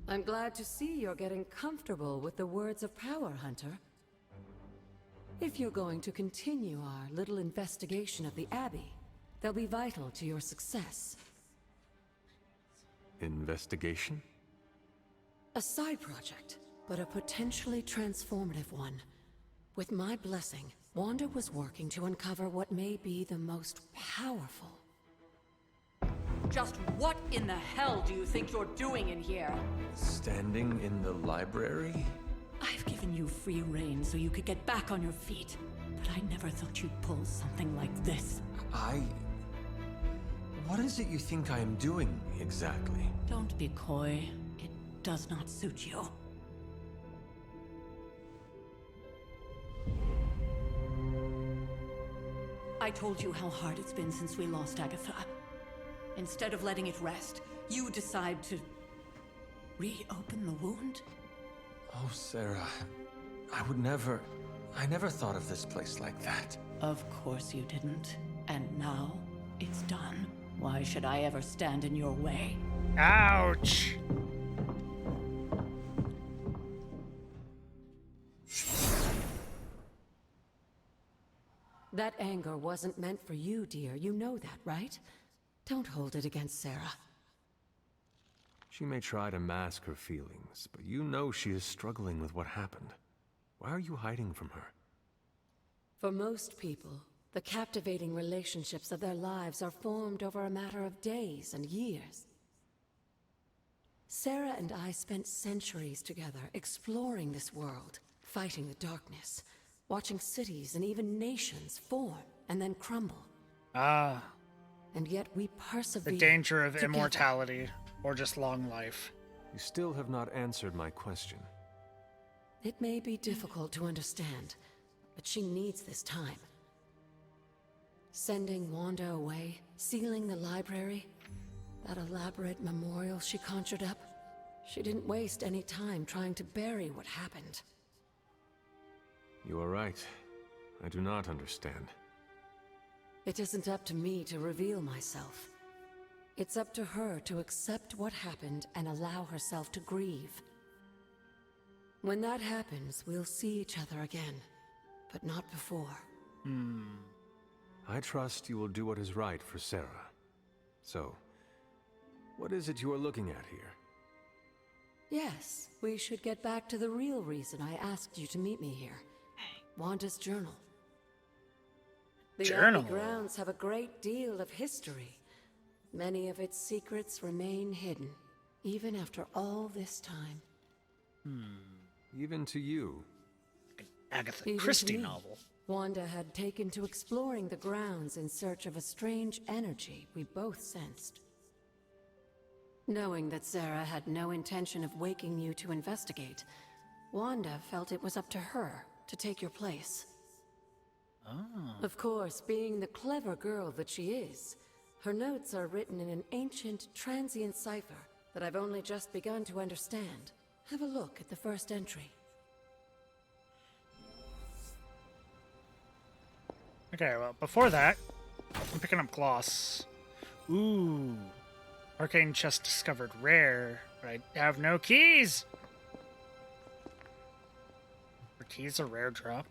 I'm glad to see you're getting comfortable with the words of power, Hunter. If you're going to continue our little investigation of the Abbey, they'll be vital to your success. Investigation? A side project, but a potentially transformative one. With my blessing, Wanda was working to uncover what may be the most powerful. Just what in the hell do you think you're doing in here? Standing in the library? I've given you free rein so you could get back on your feet, but I never thought you'd pull something like this. What is it you think I am doing, exactly? Don't be coy. It does not suit you. I told you how hard it's been since we lost Agatha. Instead of letting it rest, you decide to reopen the wound? Oh, Sarah, I never thought of this place like that. Of course you didn't. And now, it's done. Why should I ever stand in your way? Ouch! That anger wasn't meant for you, dear. You know that, right? Don't hold it against Sarah. She may try to mask her feelings, but you know she is struggling with what happened. Why are you hiding from her? For most people, the captivating relationships of their lives are formed over a matter of days and years. Sarah and I spent centuries together exploring this world, fighting the darkness, watching cities and even nations form and then crumble. Ah. And yet we persevere. The danger of together. immortality, or just long life. You still have not answered my question. It may be difficult to understand, but she needs this time. Sending Wanda away, sealing the library, that elaborate memorial she conjured up, she didn't waste any time trying to bury what happened. You are right. I do not understand. It isn't up to me to reveal myself. It's up to her to accept what happened and allow herself to grieve. When that happens, we'll see each other again, but not before. I trust you will do what is right for Sarah. So, what is it you are looking at here? Yes, we should get back to the real reason I asked you to meet me here. Wanda's journal. The Journal. Abbey grounds have a great deal of history. Many of its secrets remain hidden, even after all this time. Even to you. Agatha Even to Christie me. novel. Wanda had taken to exploring the grounds in search of a strange energy we both sensed. Knowing that Sarah had no intention of waking you to investigate, Wanda felt it was up to her to take your place. Oh. Of course, being the clever girl that she is, her notes are written in an ancient, transient cipher that I've only just begun to understand. Have a look at the first entry. Okay, well, before that, I'm picking up gloss. Ooh. Arcane chest discovered. Rare, but I have no keys! Are keys a rare drop?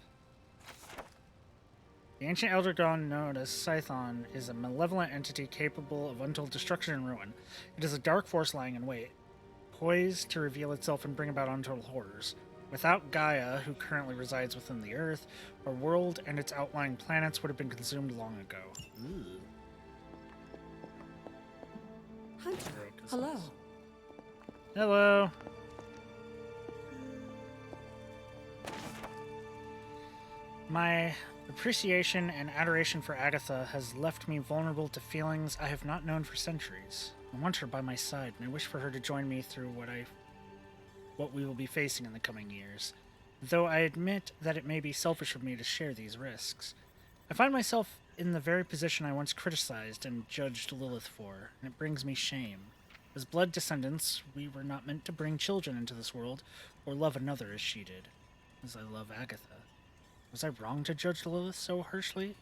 The ancient Elder God known as Scython is a malevolent entity capable of untold destruction and ruin. It is a dark force lying in wait, poised to reveal itself and bring about untold horrors. Without Gaia, who currently resides within the Earth, our world and its outlying planets would have been consumed long ago. Ooh. Hunter, hello. Hello. My appreciation and adoration for Agatha has left me vulnerable to feelings I have not known for centuries. I want her by my side, and I wish for her to join me through what we will be facing in the coming years, though I admit that it may be selfish of me to share these risks. I find myself in the very position I once criticized and judged Lilith for, and it brings me shame. As blood descendants, we were not meant to bring children into this world, or love another as she did, as I love Agatha. Was I wrong to judge Lilith so harshly,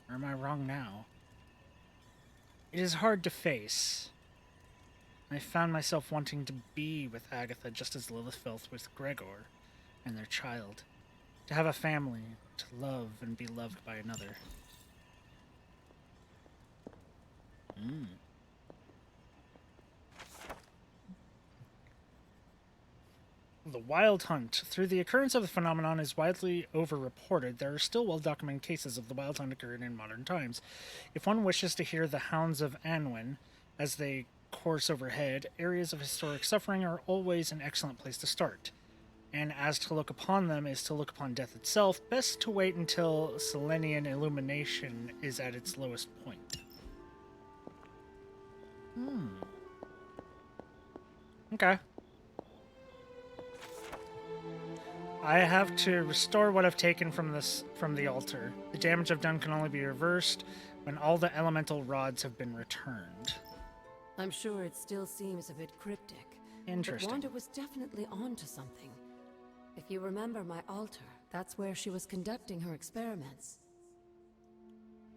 or am I wrong now? It is hard to face. I found myself wanting to be with Agatha just as Lilith felt with Gregor and their child. To have a family, to love and be loved by another. The Wild Hunt. Through the occurrence of the phenomenon is widely over-reported, there are still well-documented cases of the Wild Hunt occurring in modern times. If one wishes to hear the hounds of Anwen as they course overhead, areas of historic suffering are always an excellent place to start. And as to look upon them is to look upon death itself, best to wait until Selenian illumination is at its lowest point. Okay. I have to restore what I've taken from the altar. The damage I've done can only be reversed when all the elemental rods have been returned. I'm sure it still seems a bit cryptic. Interesting. But Wanda was definitely onto something. If you remember my altar, that's where she was conducting her experiments.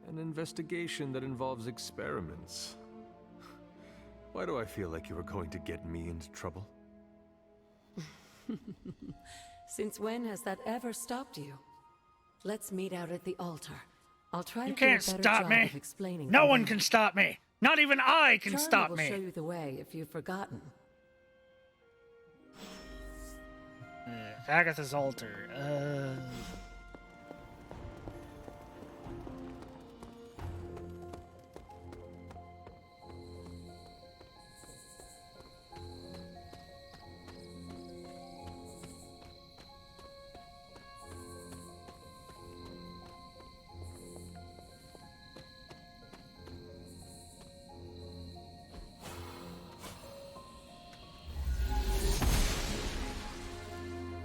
An investigation that involves experiments. Why do I feel like you were going to get me into trouble? Since when has that ever stopped you? Let's meet out at the altar. I'll try You to do a can't better stop job me. of explaining. No from one there. can stop me. Not even I can Charlie stop will me. show you the way if you've forgotten. Agatha's altar.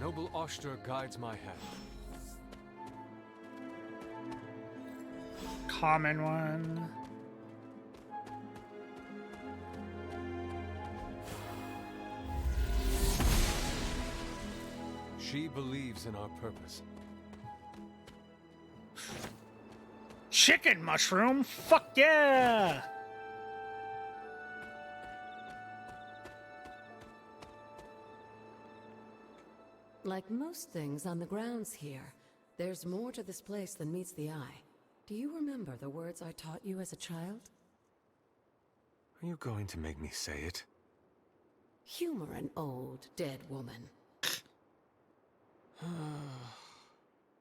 Noble Oster guides my hand. Common one. She believes in our purpose. Chicken mushroom? Fuck yeah! Like most things on the grounds here, there's more to this place than meets the eye. Do you remember the words I taught you as a child? Are you going to make me say it? Humor an old, dead woman.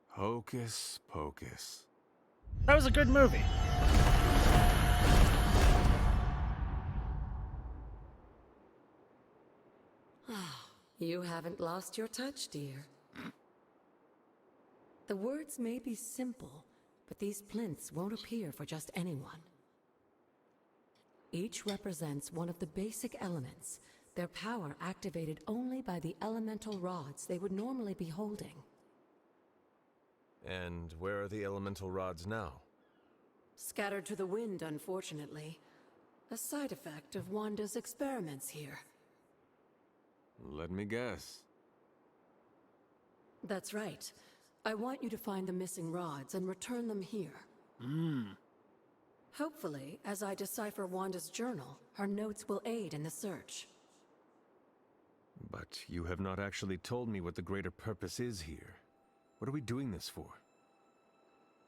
Hocus pocus. That was a good movie. You haven't lost your touch, dear. The words may be simple, but these plinths won't appear for just anyone. Each represents one of the basic elements, their power activated only by the elemental rods they would normally be holding. And where are the elemental rods now? Scattered to the wind, unfortunately. A side effect of Wanda's experiments here. Let me guess. That's right. I want you to find the missing rods and return them here. Hopefully, as I decipher Wanda's journal, her notes will aid in the search. But you have not actually told me what the greater purpose is here. What are we doing this for?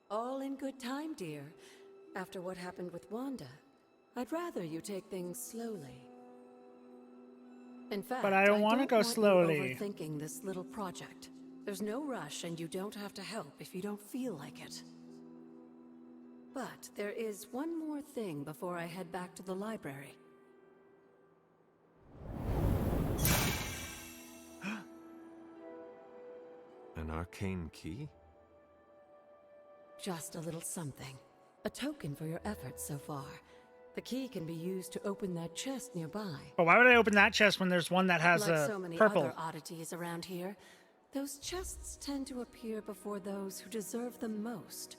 All in good time, dear. After what happened with Wanda, I'd rather you take things slowly. In fact, But I don't want to go slowly. You overthinking this little project. There's no rush, and you don't have to help if you don't feel like it. But there is one more thing before I head back to the library. An arcane key? Just a little something. A token for your efforts so far. The key can be used to open that chest nearby. But why would I open that chest when there's one that has like a so many purple? other oddities around here, those chests tend to appear before those who deserve them most.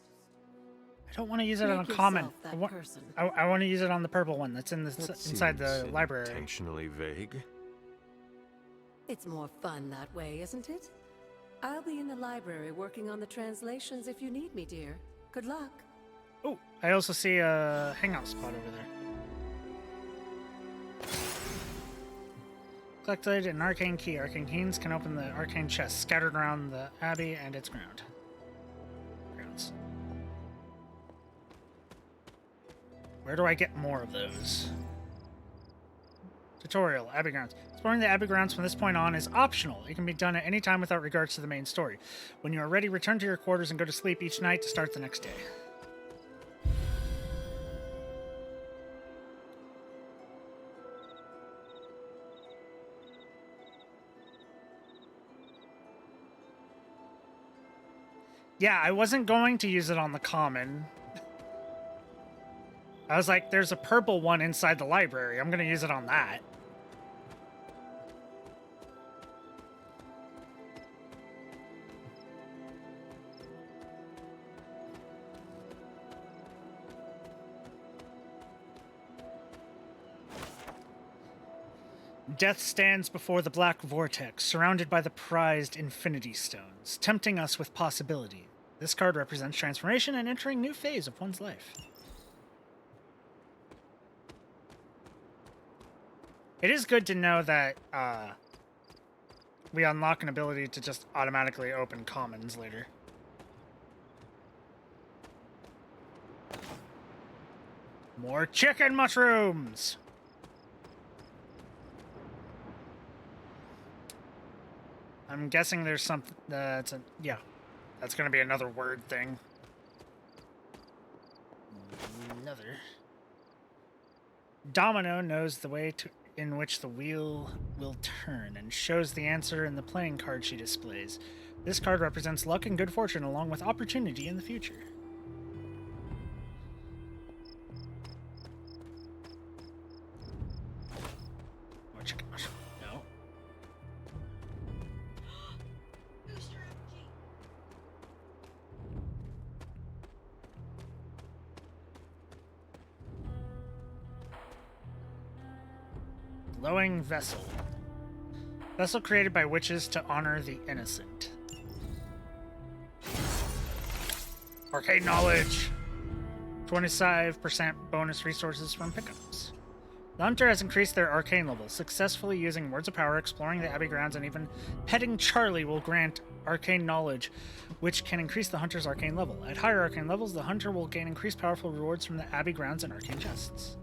I don't want to use it Make on a common. yourself that person. I want to use it on the purple one that's in the inside the Seems library. Intentionally vague. It's more fun that way, isn't it? I'll be in the library working on the translations if you need me, dear. Good luck. Oh, I also see a hangout spot over there. Collected an arcane key. Arcane keys can open the arcane chest scattered around the abbey and its grounds. Where do I get more of those? Tutorial, Abbey Grounds. Exploring the Abbey Grounds from this point on is optional. It can be done at any time without regards to the main story. When you are ready, return to your quarters and go to sleep each night to start the next day. Yeah, I wasn't going to use it on the common. I was like, there's a purple one inside the library. I'm going to use it on that. Death stands before the black vortex, surrounded by the prized Infinity Stones, tempting us with possibility. This card represents transformation and entering a new phase of one's life. It is good to know that we unlock an ability to just automatically open commons later. More chicken mushrooms! I'm guessing there's something that's yeah, that's gonna be another word thing. Another. Domino knows the way in which the wheel will turn and shows the answer in the playing card she displays. This card represents luck and good fortune along with opportunity in the future. More chicken mushroom. No. Glowing vessel. Vessel created by witches to honor the innocent. Arcane knowledge. 25% bonus resources from pickups. The hunter has increased their arcane level, successfully using words of power, exploring the Abbey Grounds, and even petting Charlie will grant arcane knowledge, which can increase the hunter's arcane level. At higher arcane levels, the hunter will gain increased powerful rewards from the Abbey Grounds and arcane chests.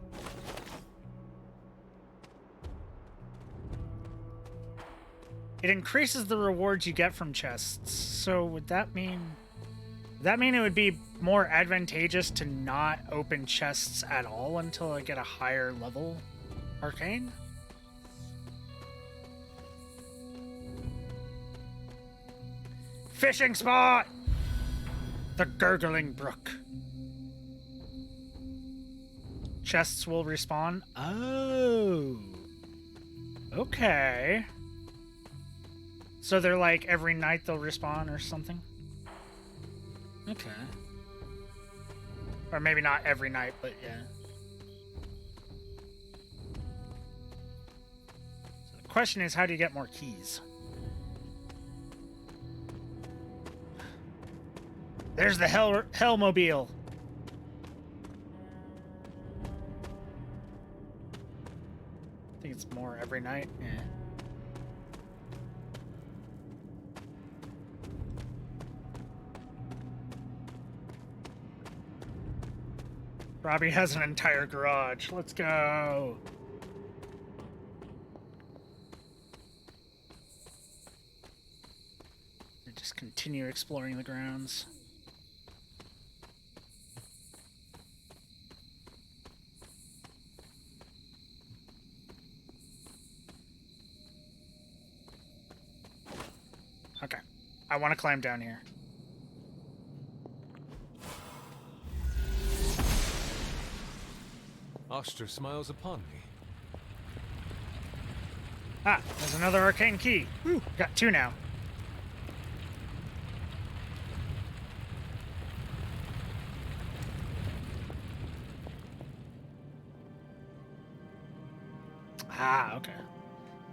It increases the rewards you get from chests. So would that mean it would be more advantageous to not open chests at all until I get a higher level arcane? Fishing spot! The gurgling brook. Chests will respawn. Oh. Okay. So they're like every night they'll respawn or something? Okay. Or maybe not every night, but yeah. So the question is, how do you get more keys? There's the Hellmobile. I think it's more every night. Yeah. Robbie has an entire garage. Let's go. And just continue exploring the grounds. Okay. I want to climb down here. Oster smiles upon me. Ah, there's another arcane key. Woo, got 2 now. Ah, okay.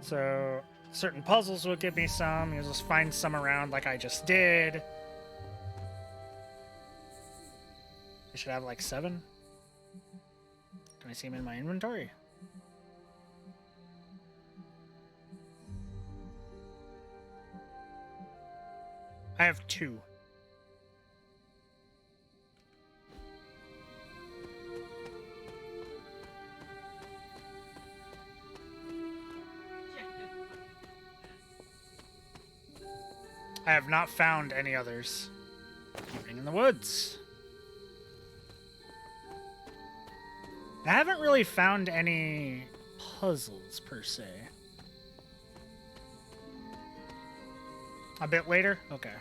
So, certain puzzles will give me some. You'll just find some around like I just did. I should have like 7. Can I see them in my inventory? I have 2. I have not found any others. Living in the woods. I haven't really found any puzzles, per se. A bit later? Okay.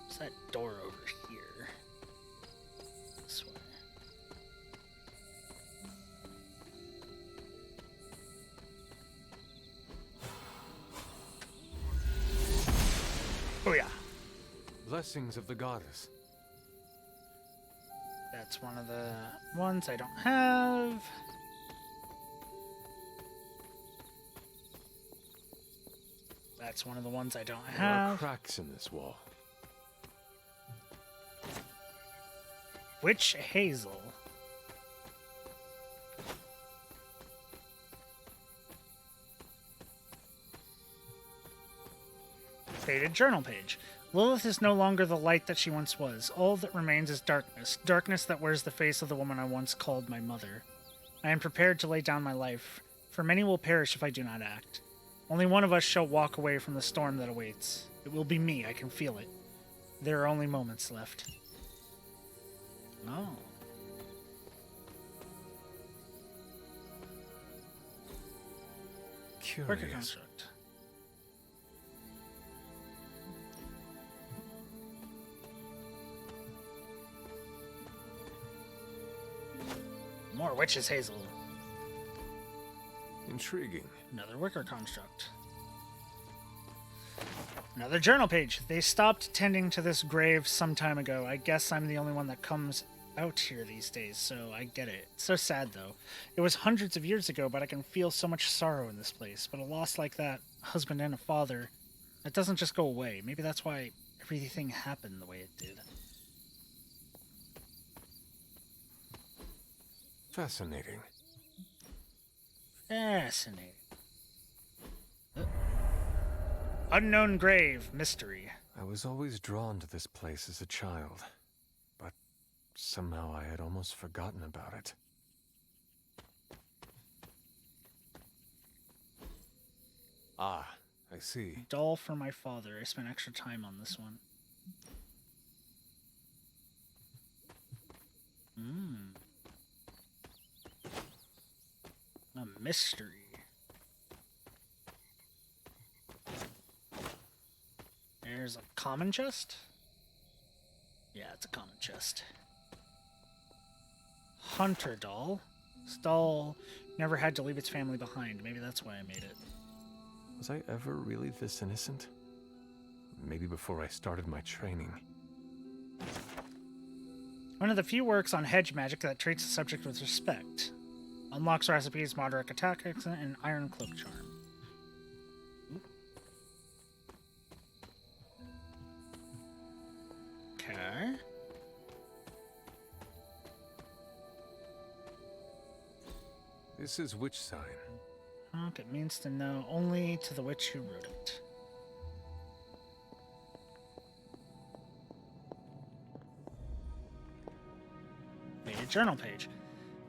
What's that door over here? This way. Oh yeah. Blessings of the goddess. That's one of the ones I don't have. That's one of the ones I don't There are have. cracks in this wall. Witch Hazel. Faded journal page. Lilith is no longer the light that she once was. All that remains is darkness. Darkness that wears the face of the woman I once called my mother. I am prepared to lay down my life, for many will perish if I do not act. Only one of us shall walk away from the storm that awaits. It will be me, I can feel it. There are only moments left. Oh. Worker Curious. construct. More witches hazel. Intriguing. Another wicker construct. Another journal page. They stopped tending to this grave some time ago. I guess I'm the only one that comes out here these days, so I get it. It's so sad, though. It was hundreds of years ago, but I can feel so much sorrow in this place. But a loss like that, a husband and a father, that doesn't just go away. Maybe that's why everything happened the way it did. Fascinating. Fascinating. Unknown grave mystery. I was always drawn to this place as a child, but somehow I had almost forgotten about it. Ah, I see. Doll for my father. I spent extra time on this one. A mystery. There's a common chest? Yeah, it's a common chest. Hunter doll. This doll never had to leave its family behind. Maybe that's why I made it. Was I ever really this innocent? Maybe before I started my training. One of the few works on hedge magic that treats the subject with respect. Unlocks recipes, moderate attack accent, and iron cloak charm. Okay. This is which sign? It means to know only to the witch who wrote it. Made a journal page.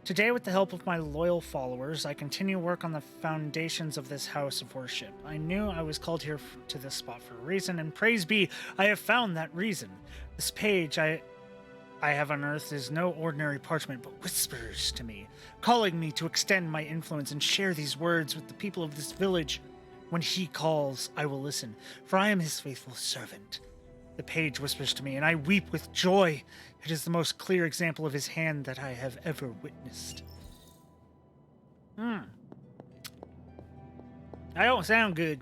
Today, with the help of my loyal followers, I continue work on the foundations of this house of worship. I knew I was called here to this spot for a reason, and praise be, I have found that reason. This page I have unearthed is no ordinary parchment, but whispers to me, calling me to extend my influence and share these words with the people of this village. When he calls, I will listen, for I am his faithful servant. The page whispers to me, and I weep with joy. It is the most clear example of his hand that I have ever witnessed. That don't sound good.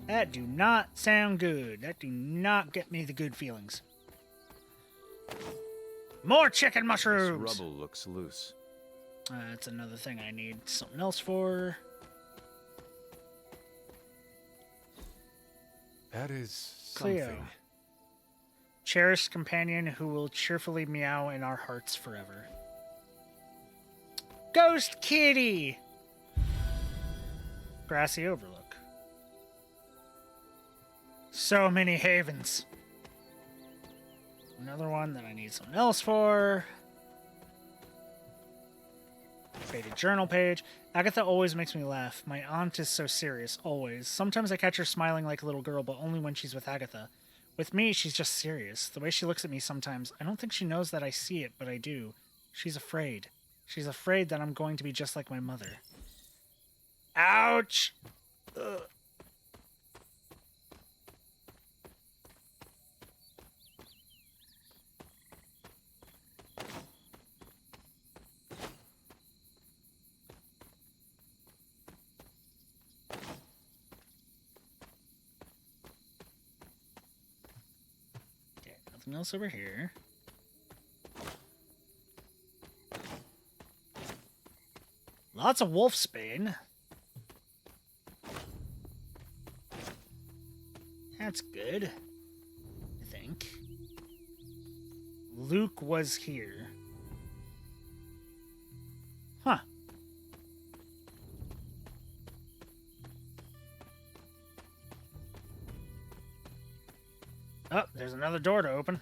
That do not sound good. That do not get me the good feelings. More chicken mushrooms! This rubble looks loose. That's another thing I need something else for. That is Cleo. something. Cherished companion who will cheerfully meow in our hearts forever. Ghost Kitty! Grassy Overlook. So many havens. Another one that I need something else for. Faded journal page. Agatha always makes me laugh. My aunt is so serious, always. Sometimes I catch her smiling like a little girl, but only when she's with Agatha. With me, she's just serious. The way she looks at me sometimes, I don't think she knows that I see it, but I do. She's afraid. She's afraid that I'm going to be just like my mother. Ouch! Ugh. Nothing else over here. Lots of wolfsbane. That's good, I think. Luke was here. Huh. Oh, there's another door to open.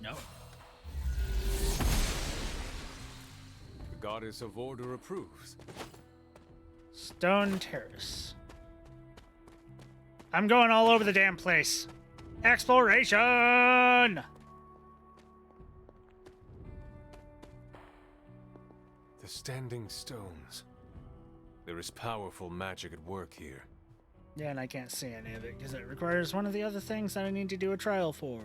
No. The goddess of order approves. Stone Terrace. I'm going all over the damn place. Exploration! The standing stones. There is powerful magic at work here. Yeah, and I can't see any of it because it requires one of the other things that I need to do a trial for.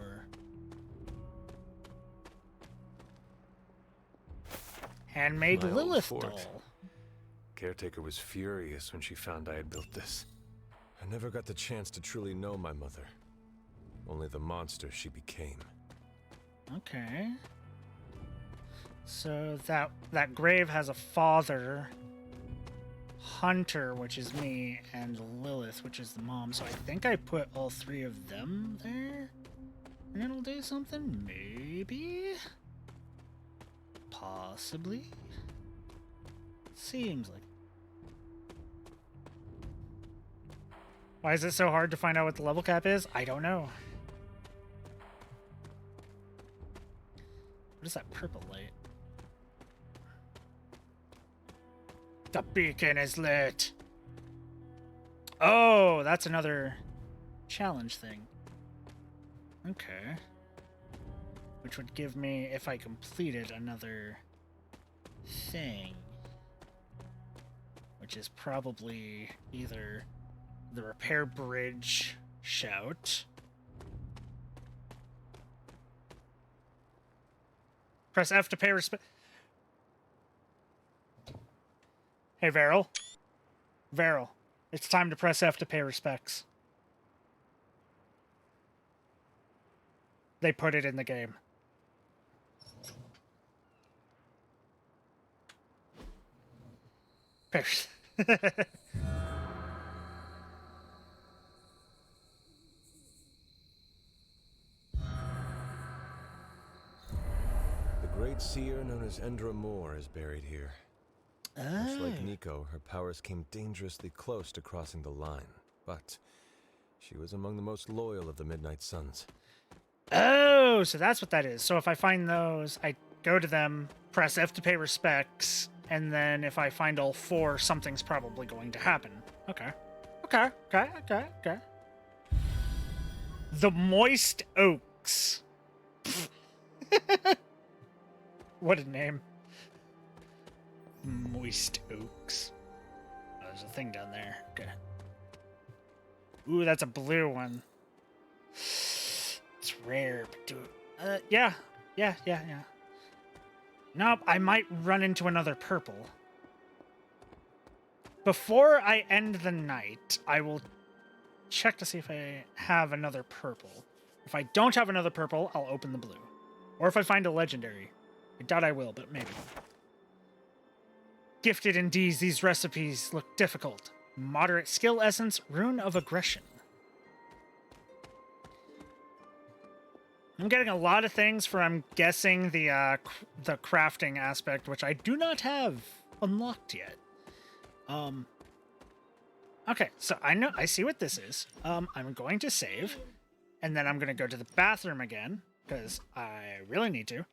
Handmade My old Lilith fort. doll. Caretaker was furious when she found I had built this. I never got the chance to truly know my mother. Only the monster she became. Okay. So that grave has a father, Hunter, which is me, and Lilith, which is the mom. So I think I put all three of them there, and it'll do something. Maybe. Possibly. Seems like. Why is it so hard to find out what the level cap is? I don't know. What is that purple light? The beacon is lit. Oh, that's another challenge thing. Okay. Which would give me, if I completed, another thing. Which is probably either the repair bridge shout. Press F to pay respect. Hey, Varel. Varel, it's time to press F to pay respects. They put it in the game. The great seer known as Endra Moore is buried here. Much like Nico, her powers came dangerously close to crossing the line, but she was among the most loyal of the Midnight Suns. Oh, so that's what that is. So if I find those, I go to them, press F to pay respects, and then if I find all four, something's probably going to happen. Okay. Okay. The Moist Oaks. What a name. Moist Oaks. Oh, there's a thing down there. Okay. Ooh, that's a blue one. It's rare, but yeah. Nope, I might run into another purple. Before I end the night, I will check to see if I have another purple. If I don't have another purple, I'll open the blue. Or if I find a legendary. I doubt I will, but maybe. Gifted in D's, these recipes look difficult. Moderate skill essence, rune of aggression. I'm getting a lot of things for, I'm guessing, the crafting aspect, which I do not have unlocked yet. Okay, so I see what this is. I'm going to save, and then I'm going to go to the bathroom again, because I really need to.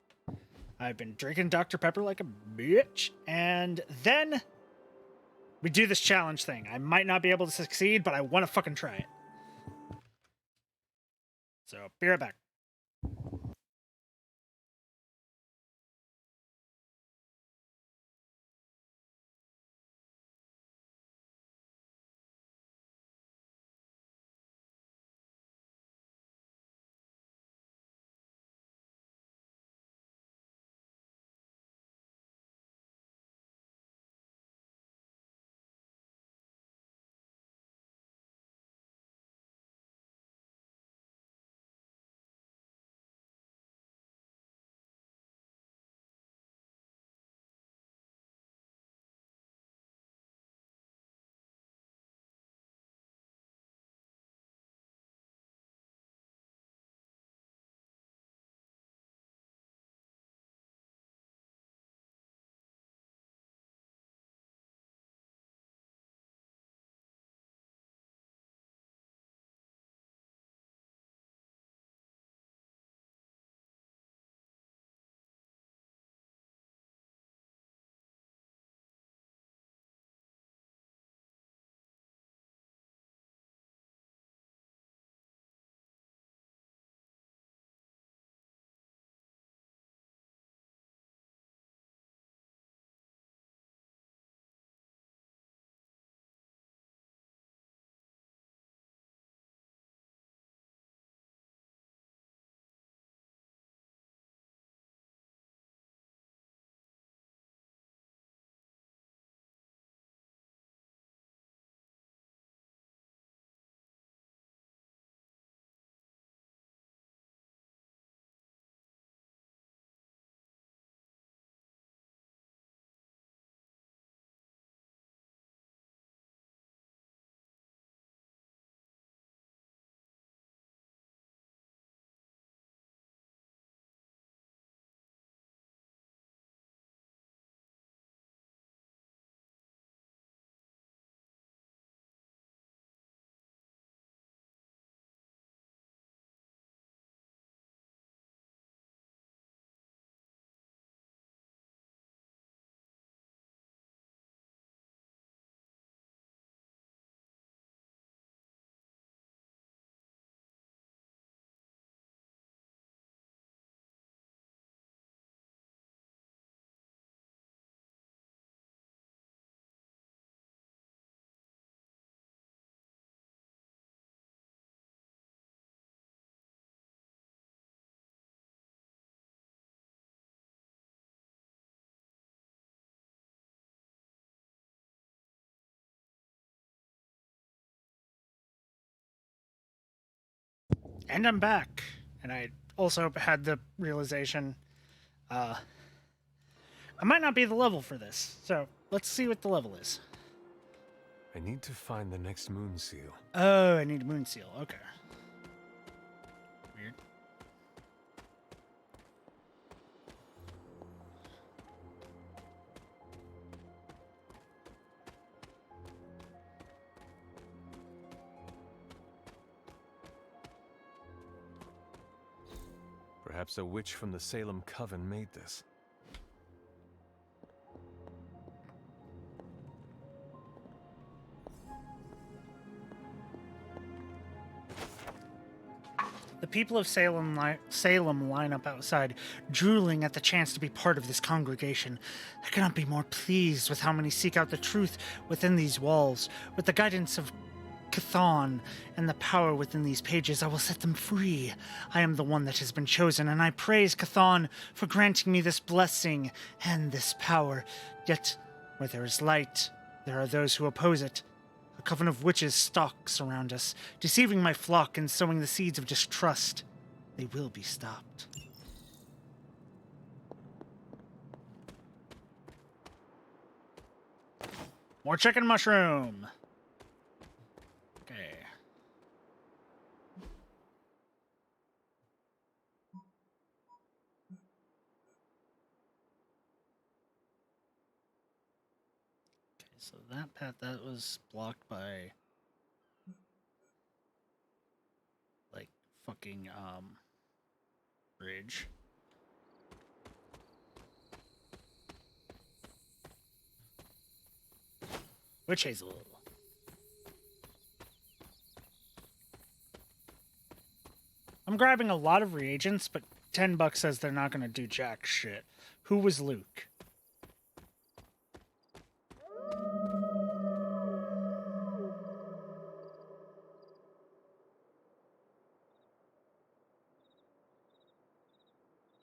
I've been drinking Dr. Pepper like a bitch, and then we do this challenge thing. I might not be able to succeed, but I want to fucking try it. So, be right back. And I'm back. And I also had the realization, I might not be the level for this. So let's see what the level is. I need to find the next moon seal. Oh, I need a moon seal. Okay. Weird. Perhaps a witch from the Salem Coven made this. The people of Salem line up outside, drooling at the chance to be part of this congregation. I cannot be more pleased with how many seek out the truth within these walls. With the guidance of Chthon and the power within these pages, I will set them free. I am the one that has been chosen, and I praise Chthon for granting me this blessing and this power. Yet, where there is light, there are those who oppose it. A coven of witches stalks around us, deceiving my flock and sowing the seeds of distrust. They will be stopped. More chicken mushroom. Okay. So that path, that was blocked by like fucking bridge. Witch hazel. I'm grabbing a lot of reagents, but $10 says they're not gonna do jack shit. Who was Luke?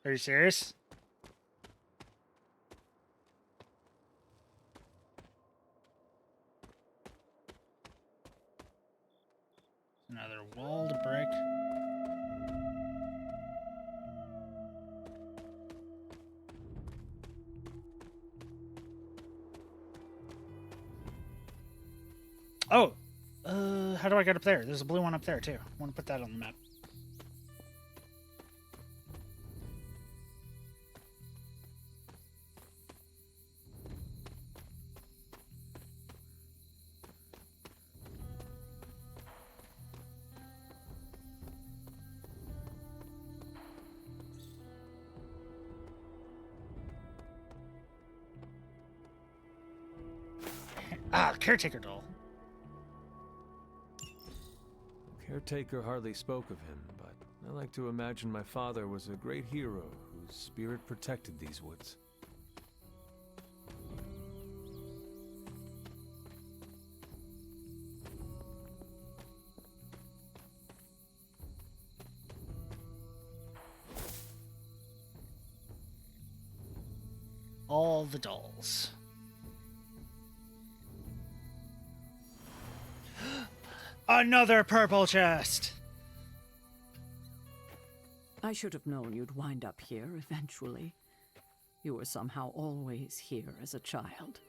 Are you serious? Another wall to break. Oh! How do I get up there? There's a blue one up there, too. I want to put that on the map. Ah, caretaker doll. Caretaker hardly spoke of him, but I like to imagine my father was a great hero whose spirit protected these woods. All the dolls. Another purple chest! I should have known you'd wind up here eventually. You were somehow always here as a child.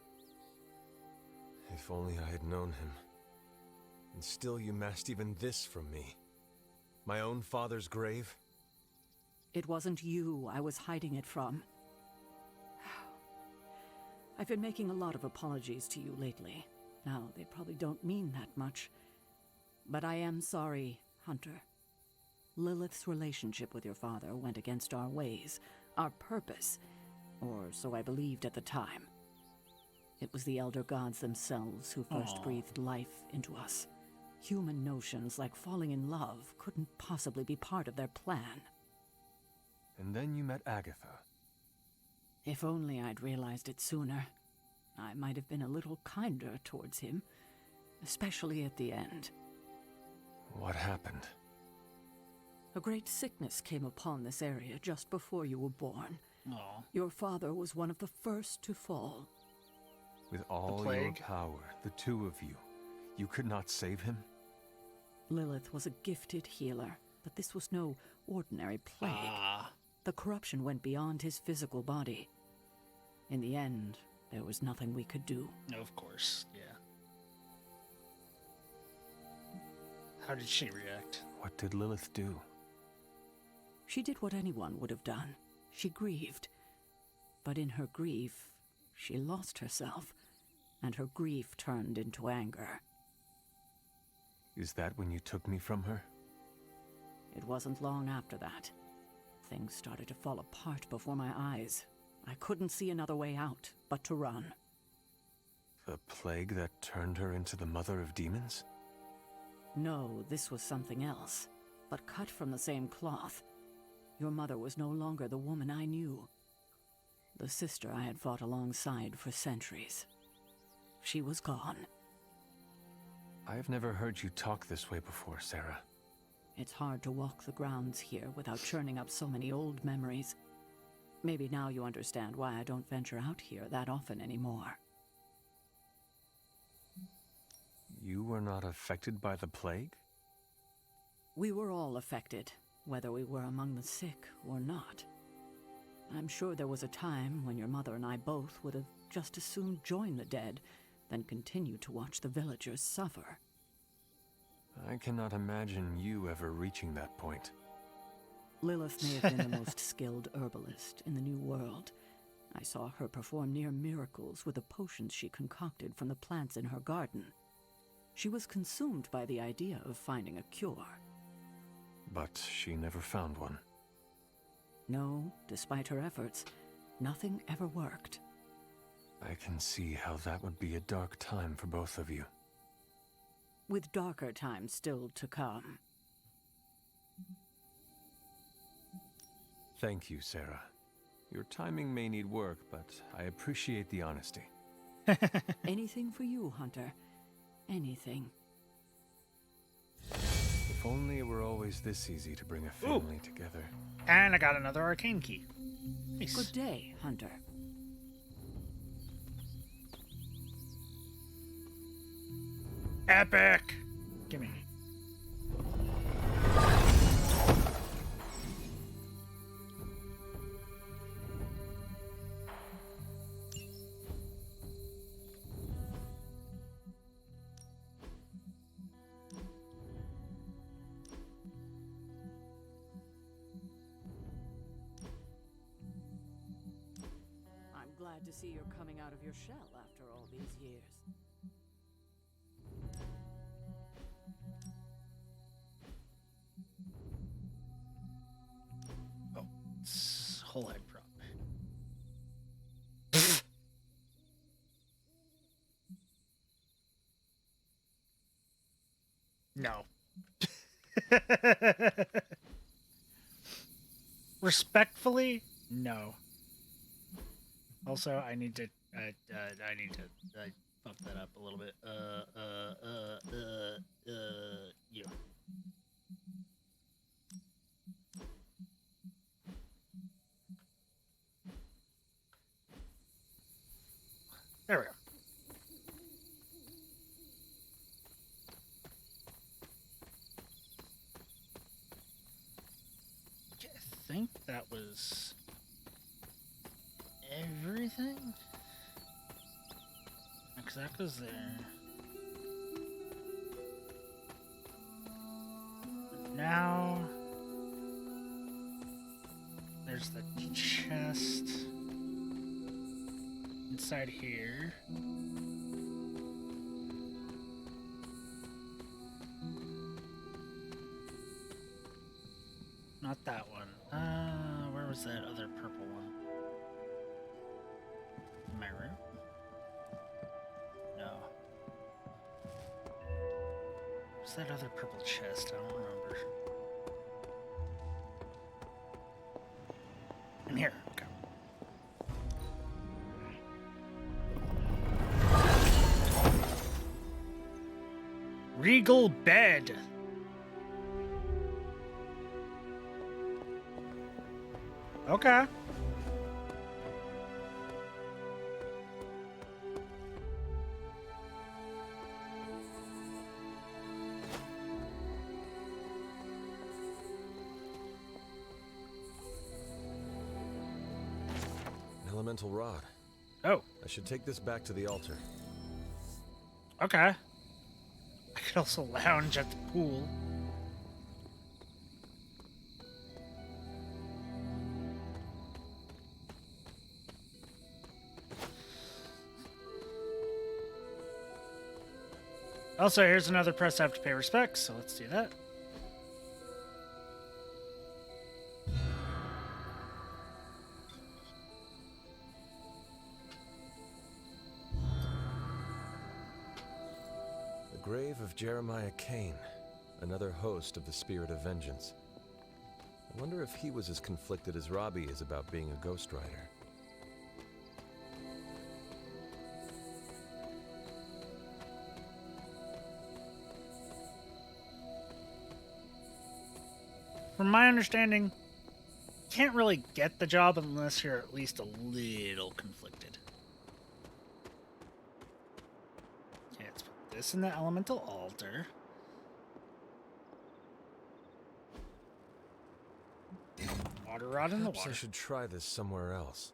If only I had known him. And still you masked even this from me. My own father's grave? It wasn't you I was hiding it from. I've been making a lot of apologies to you lately. Now, they probably don't mean that much. But I am sorry, Hunter. Lilith's relationship with your father went against our ways, our purpose, or so I believed at the time. It was the Elder Gods themselves who first breathed life into us. Human notions like falling in love couldn't possibly be part of their plan. And then you met Agatha. If only I'd realized it sooner. I might have been a little kinder towards him, especially at the end. What happened? A great sickness came upon this area just before you were born. Aww. Your father was one of the first to fall. With all your power, the two of you, you could not save him? Lilith was a gifted healer, but this was no ordinary plague. Ah. The corruption went beyond his physical body. In the end, there was nothing we could do. Of course, yeah. How did she react? What did Lilith do? She did what anyone would have done. She grieved. But in her grief, she lost herself, and her grief turned into anger. Is that when you took me from her? It wasn't long after that. Things started to fall apart before my eyes. I couldn't see another way out but to run. The plague that turned her into the mother of demons? No, this was something else, but cut from the same cloth. Your mother was no longer the woman I knew. The sister I had fought alongside for centuries. She was gone. I've never heard you talk this way before, Sarah. It's hard to walk the grounds here without churning up so many old memories. Maybe now you understand why I don't venture out here that often anymore. You were not affected by the plague? We were all affected, whether we were among the sick or not. I'm sure there was a time when your mother and I both would have just as soon joined the dead than continue to watch the villagers suffer. I cannot imagine you ever reaching that point. Lilith may have been the most skilled herbalist in the New World. I saw her perform near miracles with the potions she concocted from the plants in her garden. She was consumed by the idea of finding a cure. But she never found one. No, despite her efforts, nothing ever worked. I can see how that would be a dark time for both of you. With darker times still to come. Thank you, Sarah. Your timing may need work, but I appreciate the honesty. Anything for you, Hunter. Anything. If only it were always this easy to bring a family together. And I got another arcane key. Nice. Good day, Hunter. Epic! Gimme. I'm glad to see you're coming out of your shell after all these years. Whole head prop. No. Respectfully, no. Also, I need to bump that up a little bit. You. There we go. Okay, I think that was everything. Because that goes there. Now there's the chest inside here. Not that one. Where was that other purple one? In my room? No. What's that other purple chest? I don't remember. In here. Okay. Regal bed. Okay. elemental rod. Oh. I should take this back to the altar. Okay. I could also lounge at the pool. Also, here's another press I have to pay respects, so let's do that. The grave of Jeremiah Kane, another host of the Spirit of Vengeance. I wonder if he was as conflicted as Robbie is about being a Ghost Rider. From my understanding, you can't really get the job unless you're at least a little conflicted. Okay, let's put this in the elemental altar. Water rod in the Perhaps water. I should try this somewhere else.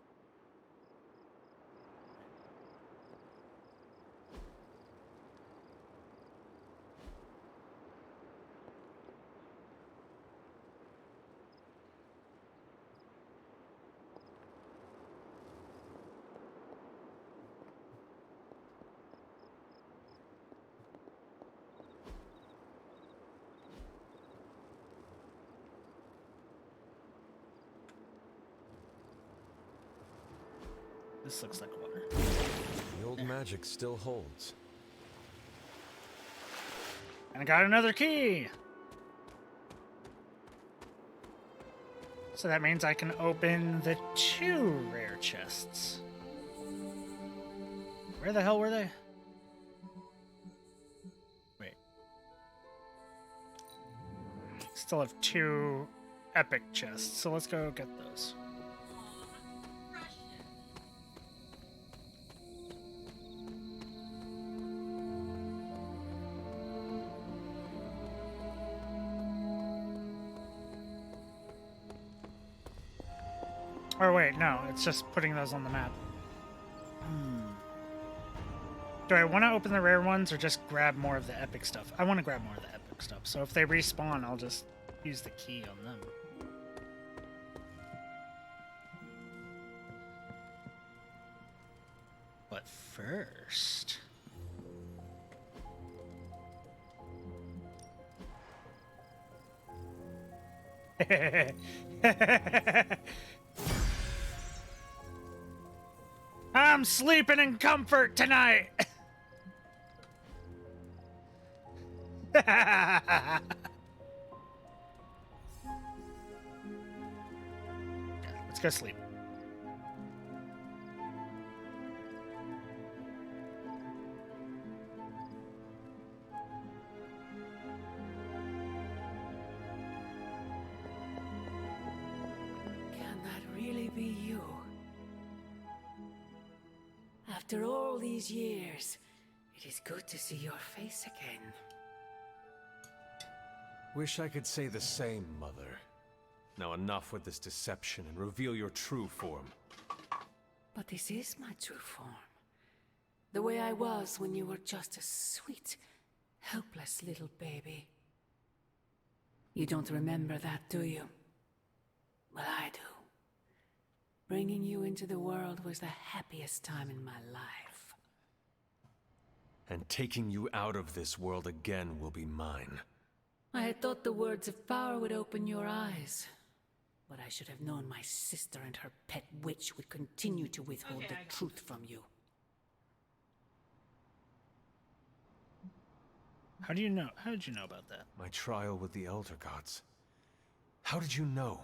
This looks like water. The old magic still holds. And I got another key! So that means I can open the 2 rare chests. Where the hell were they? Wait. Still have 2 epic chests, so let's go get those. Or wait, no, it's just putting those on the map. Do I want to open the rare ones or just grab more of the epic stuff? I want to grab more of the epic stuff, so if they respawn, I'll just use the key on them. But first... I'm sleeping in comfort tonight. Let's go sleep. Can that really be you? After all these years, it is good to see your face again. Wish I could say the same, Mother. Now enough with this deception and reveal your true form. But this is my true form. The way I was when you were just a sweet, helpless little baby. You don't remember that, do you? Well, I do. Bringing you into the world was the happiest time in my life. And taking you out of this world again will be mine. I had thought the words of power would open your eyes. But I should have known my sister and her pet witch would continue to withhold the truth from you. How do you know? How did you know about that? My trial with the Elder Gods. How did you know?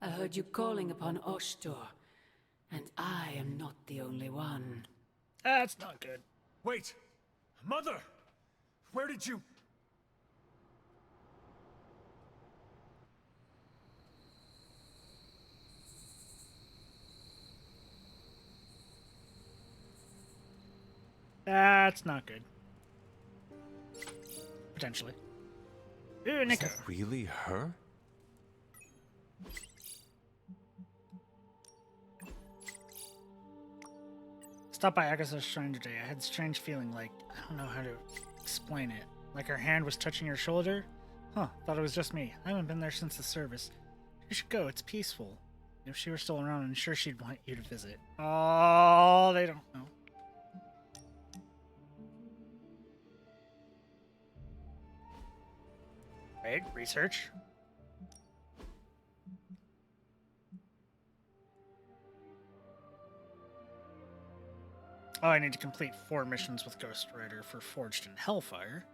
I heard you calling upon Oshtor, and I am not the only one. That's not good. Wait! Mother! Where did you... That's not good. Potentially. Ooh, Is Nico. that really her? Stopped by Agatha's shrine today. I had a strange feeling, like, I don't know how to explain it. Like her hand was touching your shoulder? Huh, thought it was just me. I haven't been there since the service. You should go, it's peaceful. If she were still around, I'm sure she'd want you to visit. Oh, they don't know. Right, research. Oh, I need to complete 4 missions with Ghost Rider for Forged in Hellfire.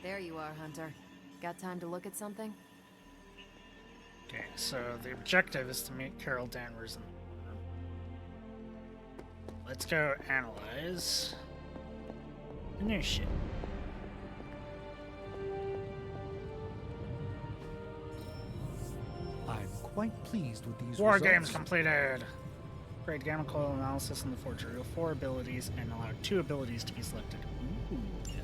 There you are, Hunter. Got time to look at something? Okay, so the objective is to meet Carol Danvers in the room. Let's go analyze the new shit. I'm quite pleased with these War results. games completed. Grade gamma coil analysis in the Forge. Reveal 4 abilities and allow 2 abilities to be selected. Ooh, yeah.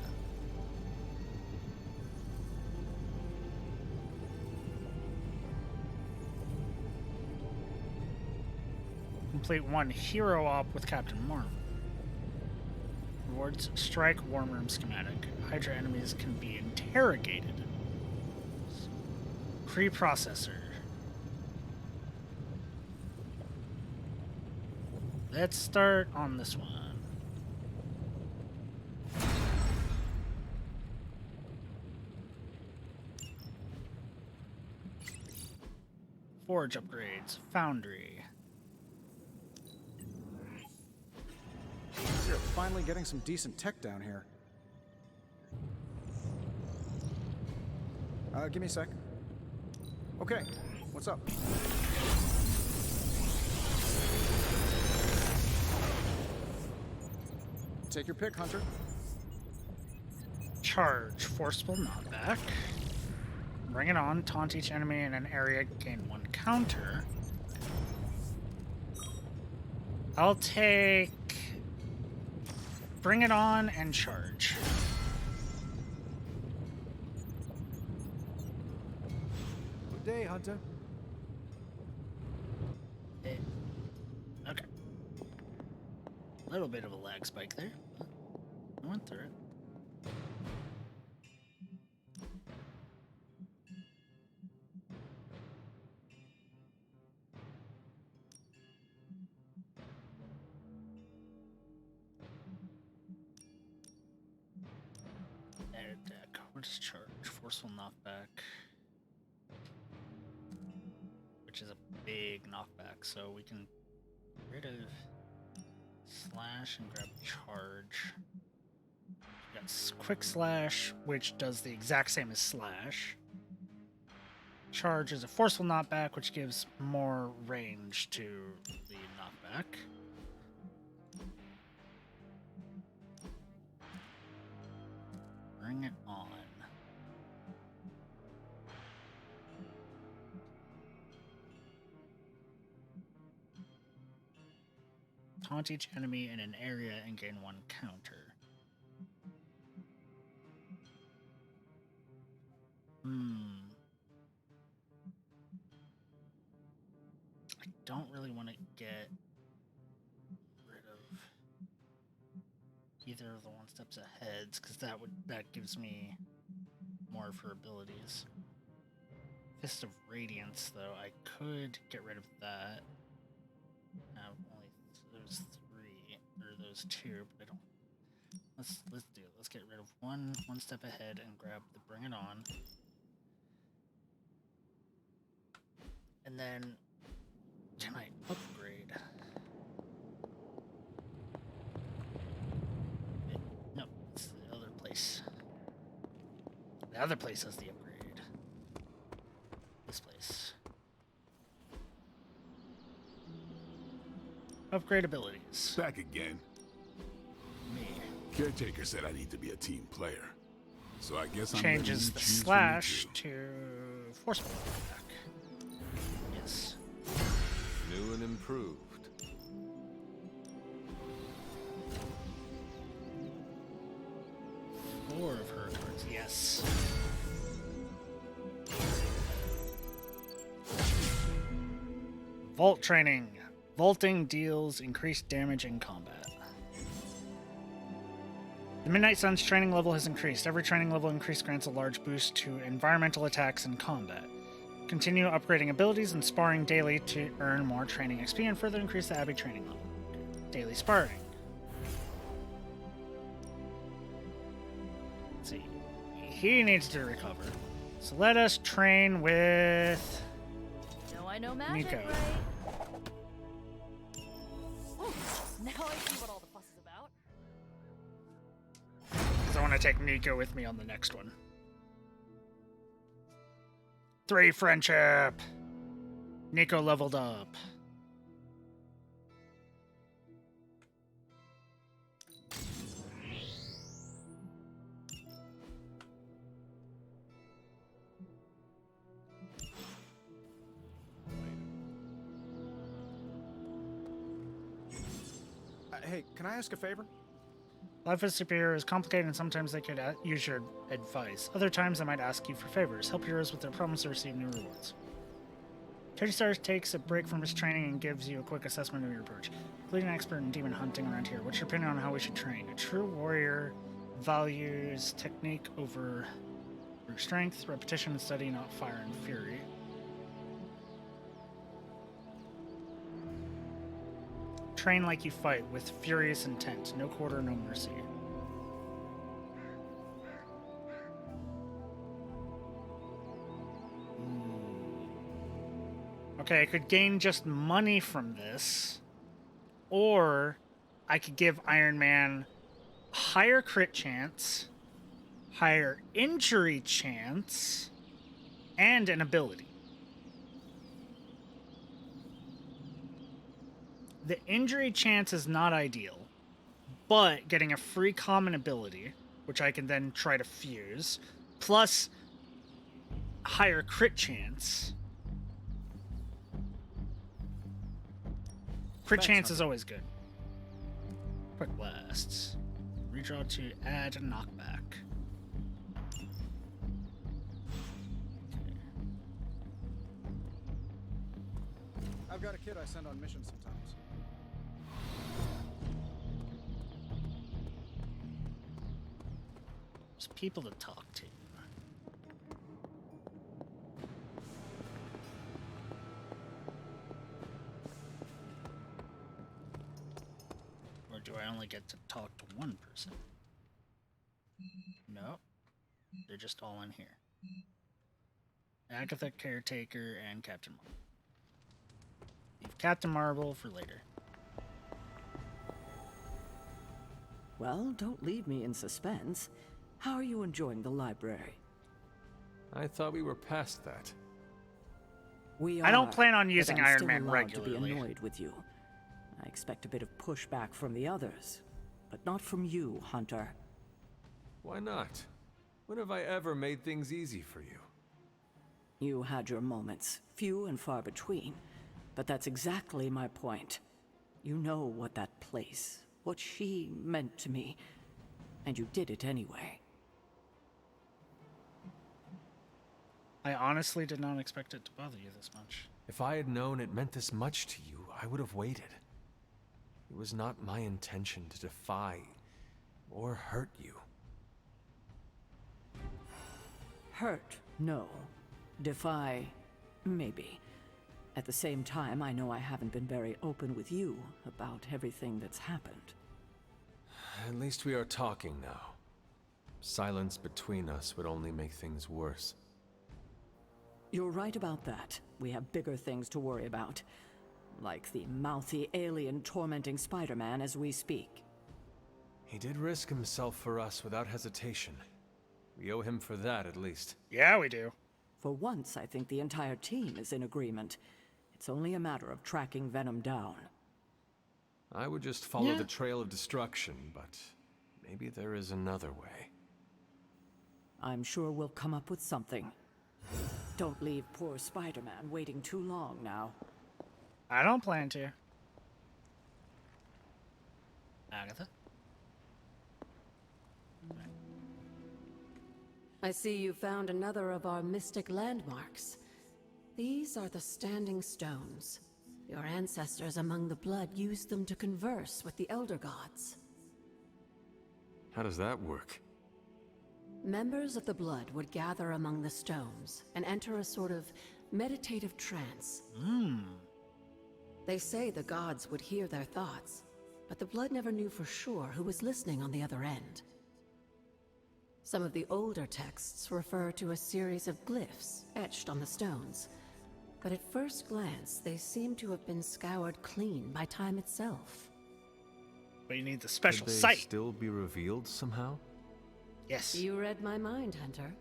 Complete 1 hero op with Captain Marvel. Rewards strike Worm Room schematic. Hydra enemies can be interrogated. Preprocessor. Let's start on this one. Forge upgrades. Foundry. You're finally getting some decent tech down here. Give me a sec. Okay, what's up? Take your pick, Hunter. Charge. Forceful knockback. Bring it on. Taunt each enemy in an area. Gain 1 counter. I'll take... Bring it on and charge. Good day, Hunter. Okay. A little bit of a lag spike there. I went through it. Edit deck. What is charge? Forceful knockback. Which is a big knockback, so we can get rid of slash and grab charge. We got quick slash, which does the exact same as slash. Charge is a forceful knockback, which gives more range to the knockback. Bring it on. Taunt each enemy in an area and gain 1 counter. I don't really want to get rid of either of the 1 steps aheads, because that gives me more of her abilities. Fist of Radiance, though, I could get rid of that. Have only those 3 or those 2, but I don't. Let's do it. Let's get rid of one step ahead and grab the Bring It On. And then can I upgrade? No, it's the other place. The other place has the upgrade. This place. Upgrade abilities. Back again. Me. Caretaker said I need to be a team player. So I guess I'm Changes the slash to forceful attack. Yes. New and improved. 4 of her cards. Yes. Vault training. Vaulting deals increased damage in combat. The Midnight Sun's training level has increased. Every training level increase grants a large boost to environmental attacks in combat. Continue upgrading abilities and sparring daily to earn more training XP and further increase the Abbey training level. Daily sparring. Let's see. He needs to recover. So let us train with I know magic, Nico. right? Ooh, now I see what all the fuss is about. Because I want to take Nico with me on the next one. 3 friendship. Nico leveled up. Hey, can I ask a favor? Life as Superior is complicated and sometimes they could use your advice. Other times they might ask you for favors. Help heroes with their problems to receive new rewards. Teddy Stars takes a break from his training and gives you a quick assessment of your approach. Leading an expert in demon hunting around here. What's your opinion on how we should train? A true warrior values technique over strength, repetition and study, not fire and fury. Train like you fight, with furious intent. No quarter, no mercy. Okay, I could gain just money from this. Or I could give Iron Man higher crit chance, higher injury chance, and an ability. The injury chance is not ideal, but getting a free common ability, which I can then try to fuse, plus higher crit chance. Crit chance is always good. Quick blasts. Redraw to add a knockback. I've got a kid I send on missions sometimes. There's people to talk to. Or do I only get to talk to one person? No. They're just all in here. Agatha, Caretaker, and Captain Marvel. Leave Captain Marvel for later. Well, don't leave me in suspense. How are you enjoying the library? I thought we were past that. We are, I don't plan on but using I'm Iron still Man allowed regularly. to be annoyed with you. I expect a bit of pushback from the others, but not from you, Hunter. Why not? When have I ever made things easy for you? You had your moments, few and far between, but that's exactly my point. You know what that place, what she meant to me, and you did it anyway. I honestly did not expect it to bother you this much. If I had known it meant this much to you, I would have waited. It was not my intention to defy or hurt you. Hurt, no. Defy, maybe. At the same time, I know I haven't been very open with you about everything that's happened. At least we are talking now. Silence between us would only make things worse. You're right about that. We have bigger things to worry about. Like the mouthy alien tormenting Spider-Man as we speak. He did risk himself for us without hesitation. We owe him for that, at least. Yeah, we do. For once, I think the entire team is in agreement. It's only a matter of tracking Venom down. I would just follow Yeah. the trail of destruction, but maybe there is another way. I'm sure we'll come up with something. Don't leave poor Spider-Man waiting too long now. I don't plan to. Agatha? I see you found another of our mystic landmarks. These are the Standing Stones. Your ancestors among the Blood used them to converse with the Elder Gods. How does that work? Members of the Blood would gather among the stones and enter a sort of meditative trance. They say the gods would hear their thoughts, but the Blood never knew for sure who was listening on the other end. Some of the older texts refer to a series of glyphs etched on the stones, but at first glance they seem to have been scoured clean by time itself. But you need the special Could they sight. still be revealed somehow? Yes. You read my mind, Hunter.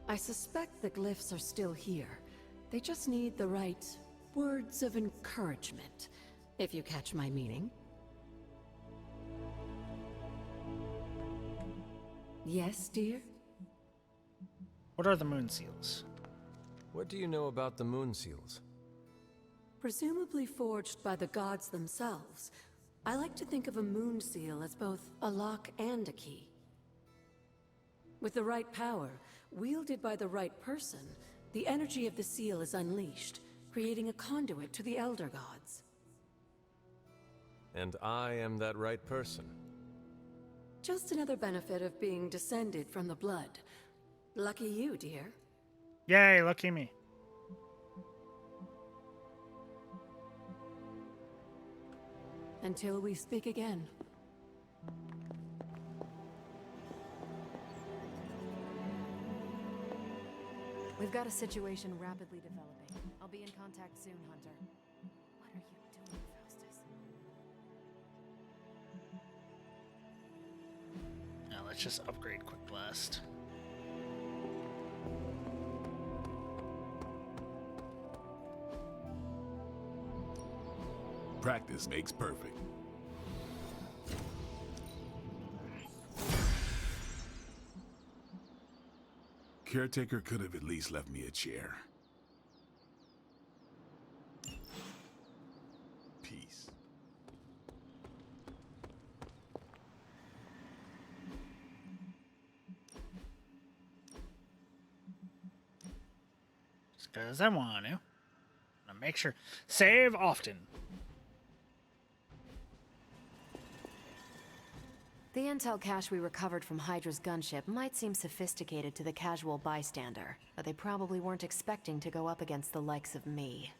I suspect the glyphs are still here. They just need the right words of encouragement, if you catch my meaning. Yes, dear? What are the moon seals? What do you know about the moon seals? Presumably forged by the gods themselves, I like to think of a moon seal as both a lock and a key. With the right power, wielded by the right person, the energy of the seal is unleashed, creating a conduit to the Elder Gods. And I am that right person. Just another benefit of being descended from the Blood. Lucky you, dear. Yay, lucky me. Until we speak again. We've got a situation rapidly developing. I'll be in contact soon, Hunter. What are you doing, Faustus? Now let's just upgrade Quick Blast. Practice makes perfect. Caretaker could have at least left me a chair. Peace. Just because I want to. Make sure. Save often. The intel cache we recovered from Hydra's gunship might seem sophisticated to the casual bystander, but they probably weren't expecting to go up against the likes of me.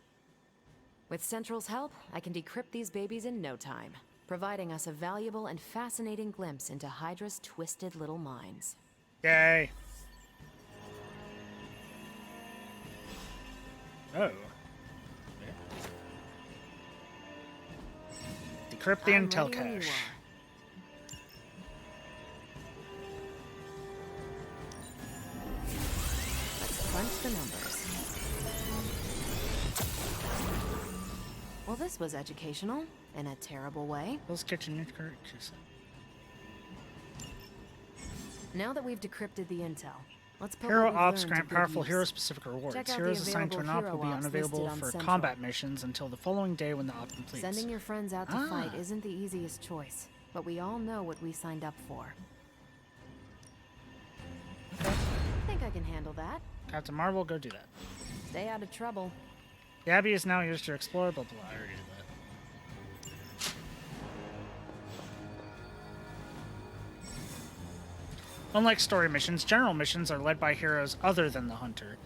With Central's help, I can decrypt these babies in no time, providing us a valuable and fascinating glimpse into Hydra's twisted little minds. Yay. Oh. Decrypt the intel ready when you cache. Crunch the numbers. Well, this was educational, in a terrible way. Those kitchen corrections. Now that we've decrypted the intel, let's put Hero what we've Ops learned grant to good powerful use. hero-specific rewards. Check out Heroes the assigned to an available op will be hero ops unavailable listed on for Central. combat missions until the following day when the op completes. Sending your friends out to Ah. fight isn't the easiest choice, but we all know what we signed up for. I think I can handle that. Captain Marvel, go do that. Stay out of trouble. The Abbey is now used to explore, blah blah. I already did that. Unlike story missions, general missions are led by heroes other than the Hunter.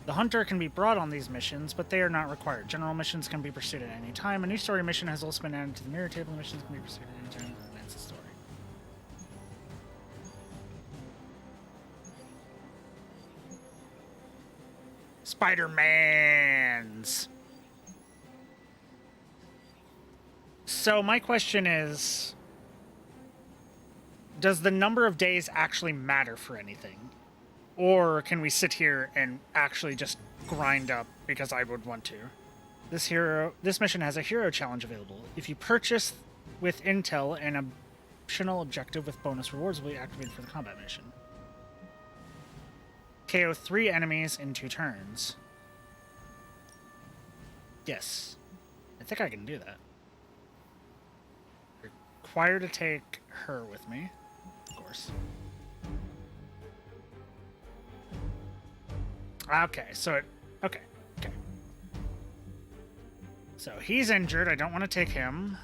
The Hunter can be brought on these missions, but they are not required. General missions can be pursued at any time. A new story mission has also been added to the mirror table. Missions can be pursued at any time to advance the story. Spider-Mans. So my question is, does the number of days actually matter for anything? Or can we sit here and actually just grind up because I would want to? This mission has a hero challenge available. If you purchase with intel, an optional objective with bonus rewards will be activated for the combat mission. KO 3 enemies in 2 turns. Yes. I think I can do that. Required to take her with me. Of course. Okay, so okay. So he's injured. I don't want to take him.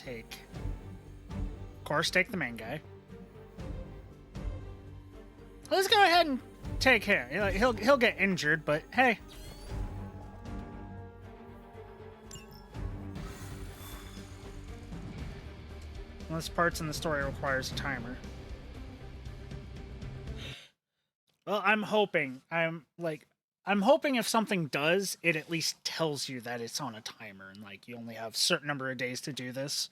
Of course, take the main guy. Let's go ahead and take him. He'll get injured, but hey. Most parts in the story requires a timer. Well, I'm hoping if something does, it at least tells you that it's on a timer and like you only have a certain number of days to do this.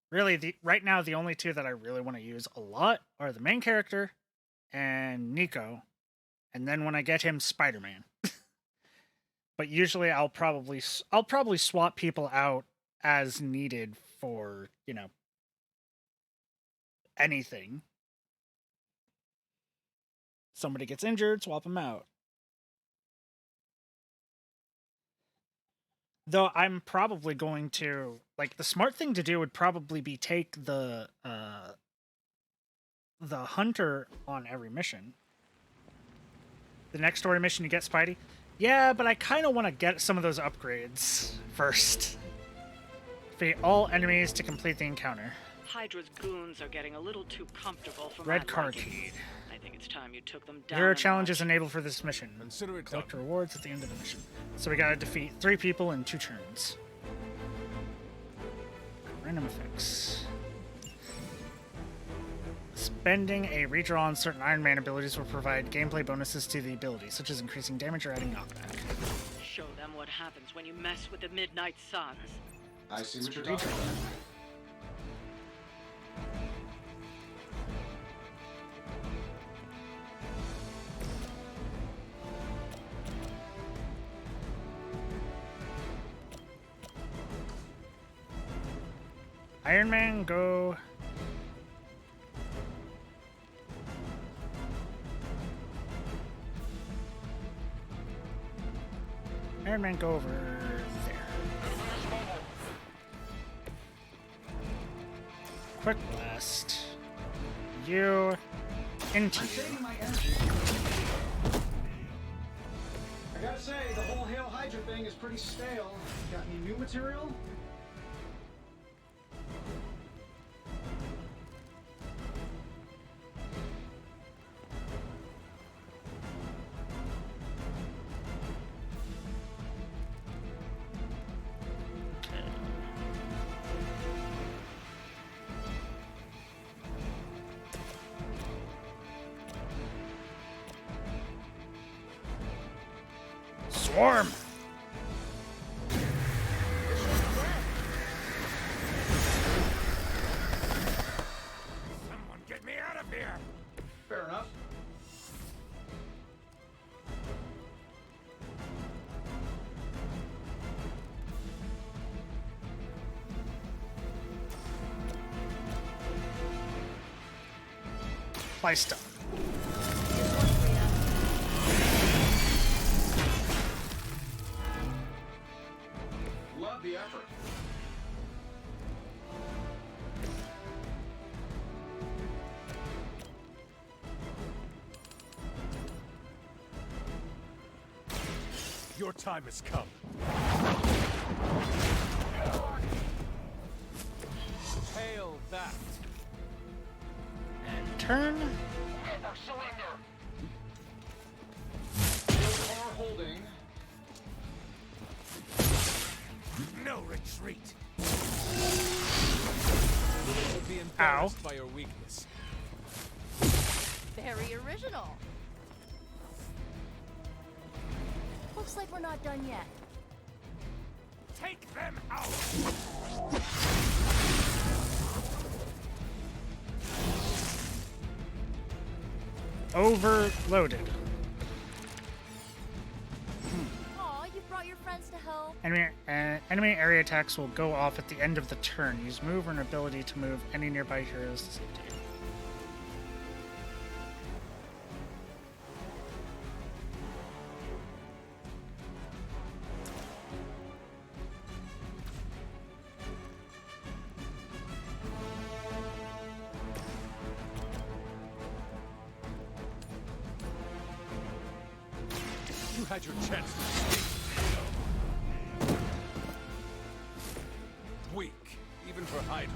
Really, right now, the only two that I really want to use a lot are the main character and Nico. And then when I get him, Spider-Man. But usually I'll probably swap people out as needed for, you know, anything. Somebody gets injured, swap them out. Though I'm probably going to, like, the smart thing to do would probably be take the hunter on every mission. The next story mission you get Spidey. Yeah, but I kind of want to get some of those upgrades first. Defeat all enemies to complete the encounter. Hydra's goons are getting a little too comfortable for Red my card liking. key. I think it's time you took them down. Hero a challenge notch. is enabled for this mission. Consider it Collect rewards at the end of the mission. So we gotta defeat 3 people in 2 turns. Random effects. Spending a redraw on certain Iron Man abilities will provide gameplay bonuses to the ability, such as increasing damage or adding knockback. Show them what happens when you mess with the Midnight Suns. I see what you're talking about. Iron Man, go. Iron Man, go over there. Quick blast. You into you. I gotta say, the whole Hail Hydra thing is pretty stale. Got any new material? Swarm! Someone get me out of here! Fair enough. Play stuff. Love the effort. Your time has come. Hail that. And turn. Are holding. No retreat. You'll be Ow. embarrassed by your weakness. Very original. Looks like we're not done yet. Take them out! Overloaded. Aw, you brought your friends to help. Enemy area attacks will go off at the end of the turn. Use move or an ability to move any nearby heroes to safety. You had your chance to escape. Weak, even for Hydra.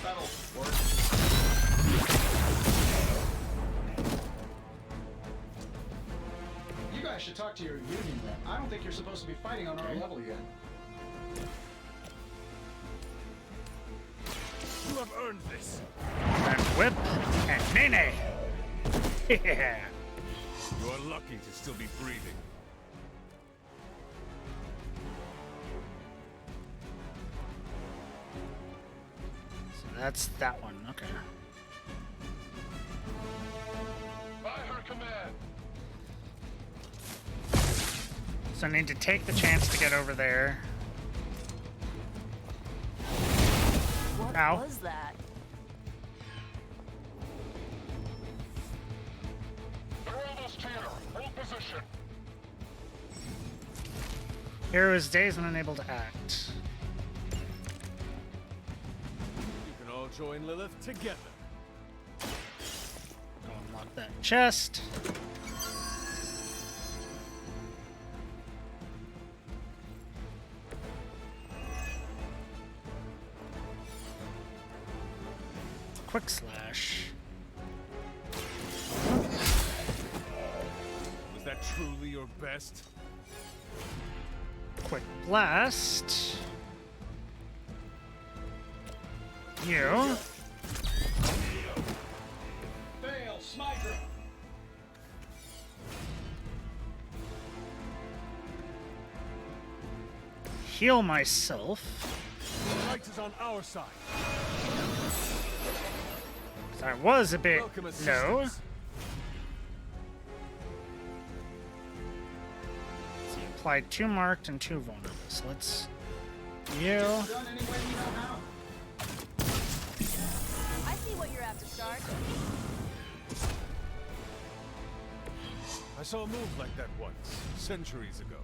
That'll work. You guys should talk to your union rep. I don't think you're supposed to be fighting on our level yet. You have earned this. And whip and Nene. Yeah. You are lucky to still be breathing. So that's that one. Okay. By her command. So I need to take the chance to get over there. What Ow. was that? Heraldus Theater, hold position. Hero is dazed and unable to act. You can all join Lilith together. Go unlock that chest. Quick slash. Was that truly your best? Quick blast. You. Fail, Smydra. Heal myself. The light is on our side. I was a bit Welcome low. assistance. So you applied 2 marked and 2 vulnerable. So let's you. Done any way you know how. I see what you're after, Stark. I saw a move like that once, centuries ago.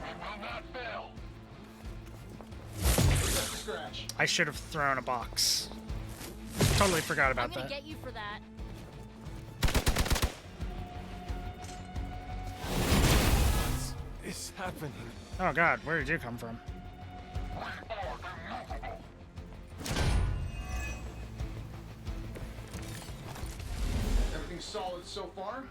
We will not fail. Just a scratch. I should have thrown a box. Totally forgot about I'm gonna that. get you for that. What's happening? Oh god, where did you come from? Everything solid so far?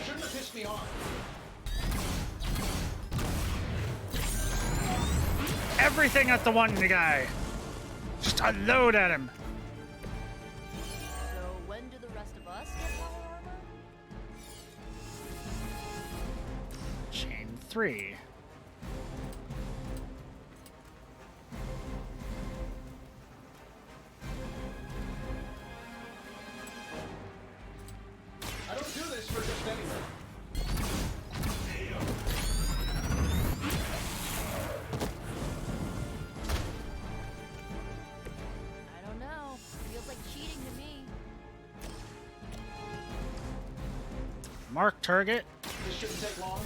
Shouldn't have pissed me off. Everything at the one guy. Just unload at him. So when do the rest of us get power armor? Chain 3. I don't do this for just anyone. I don't know. Feels like cheating to me. Mark target. This shouldn't take long.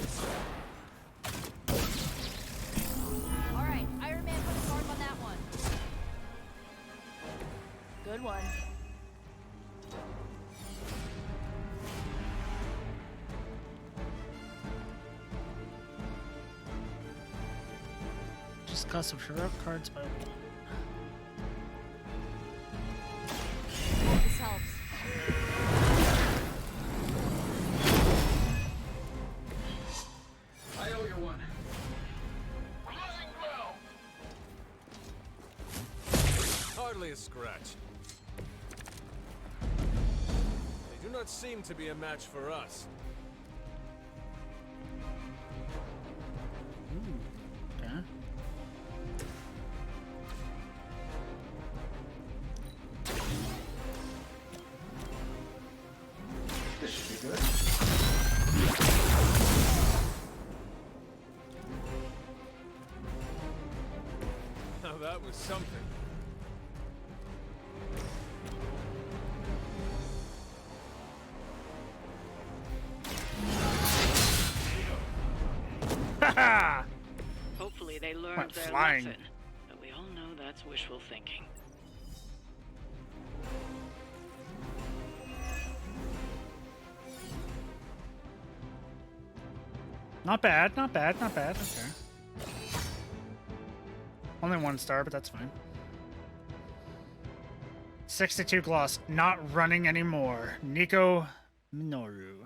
Alright, Iron Man put his mark on that one. Good one. Just cost of heroic cards by 1. This helps. I owe you one. Hardly a scratch. They do not seem to be a match for us. Okay. This should be good. Now that was something. Hopefully they learned Went their flying. lesson. But we all know that's wishful thinking. Not bad, not bad, not bad. Okay. Only 1 star, but that's fine. 62 gloss, not running anymore. Nico Minoru.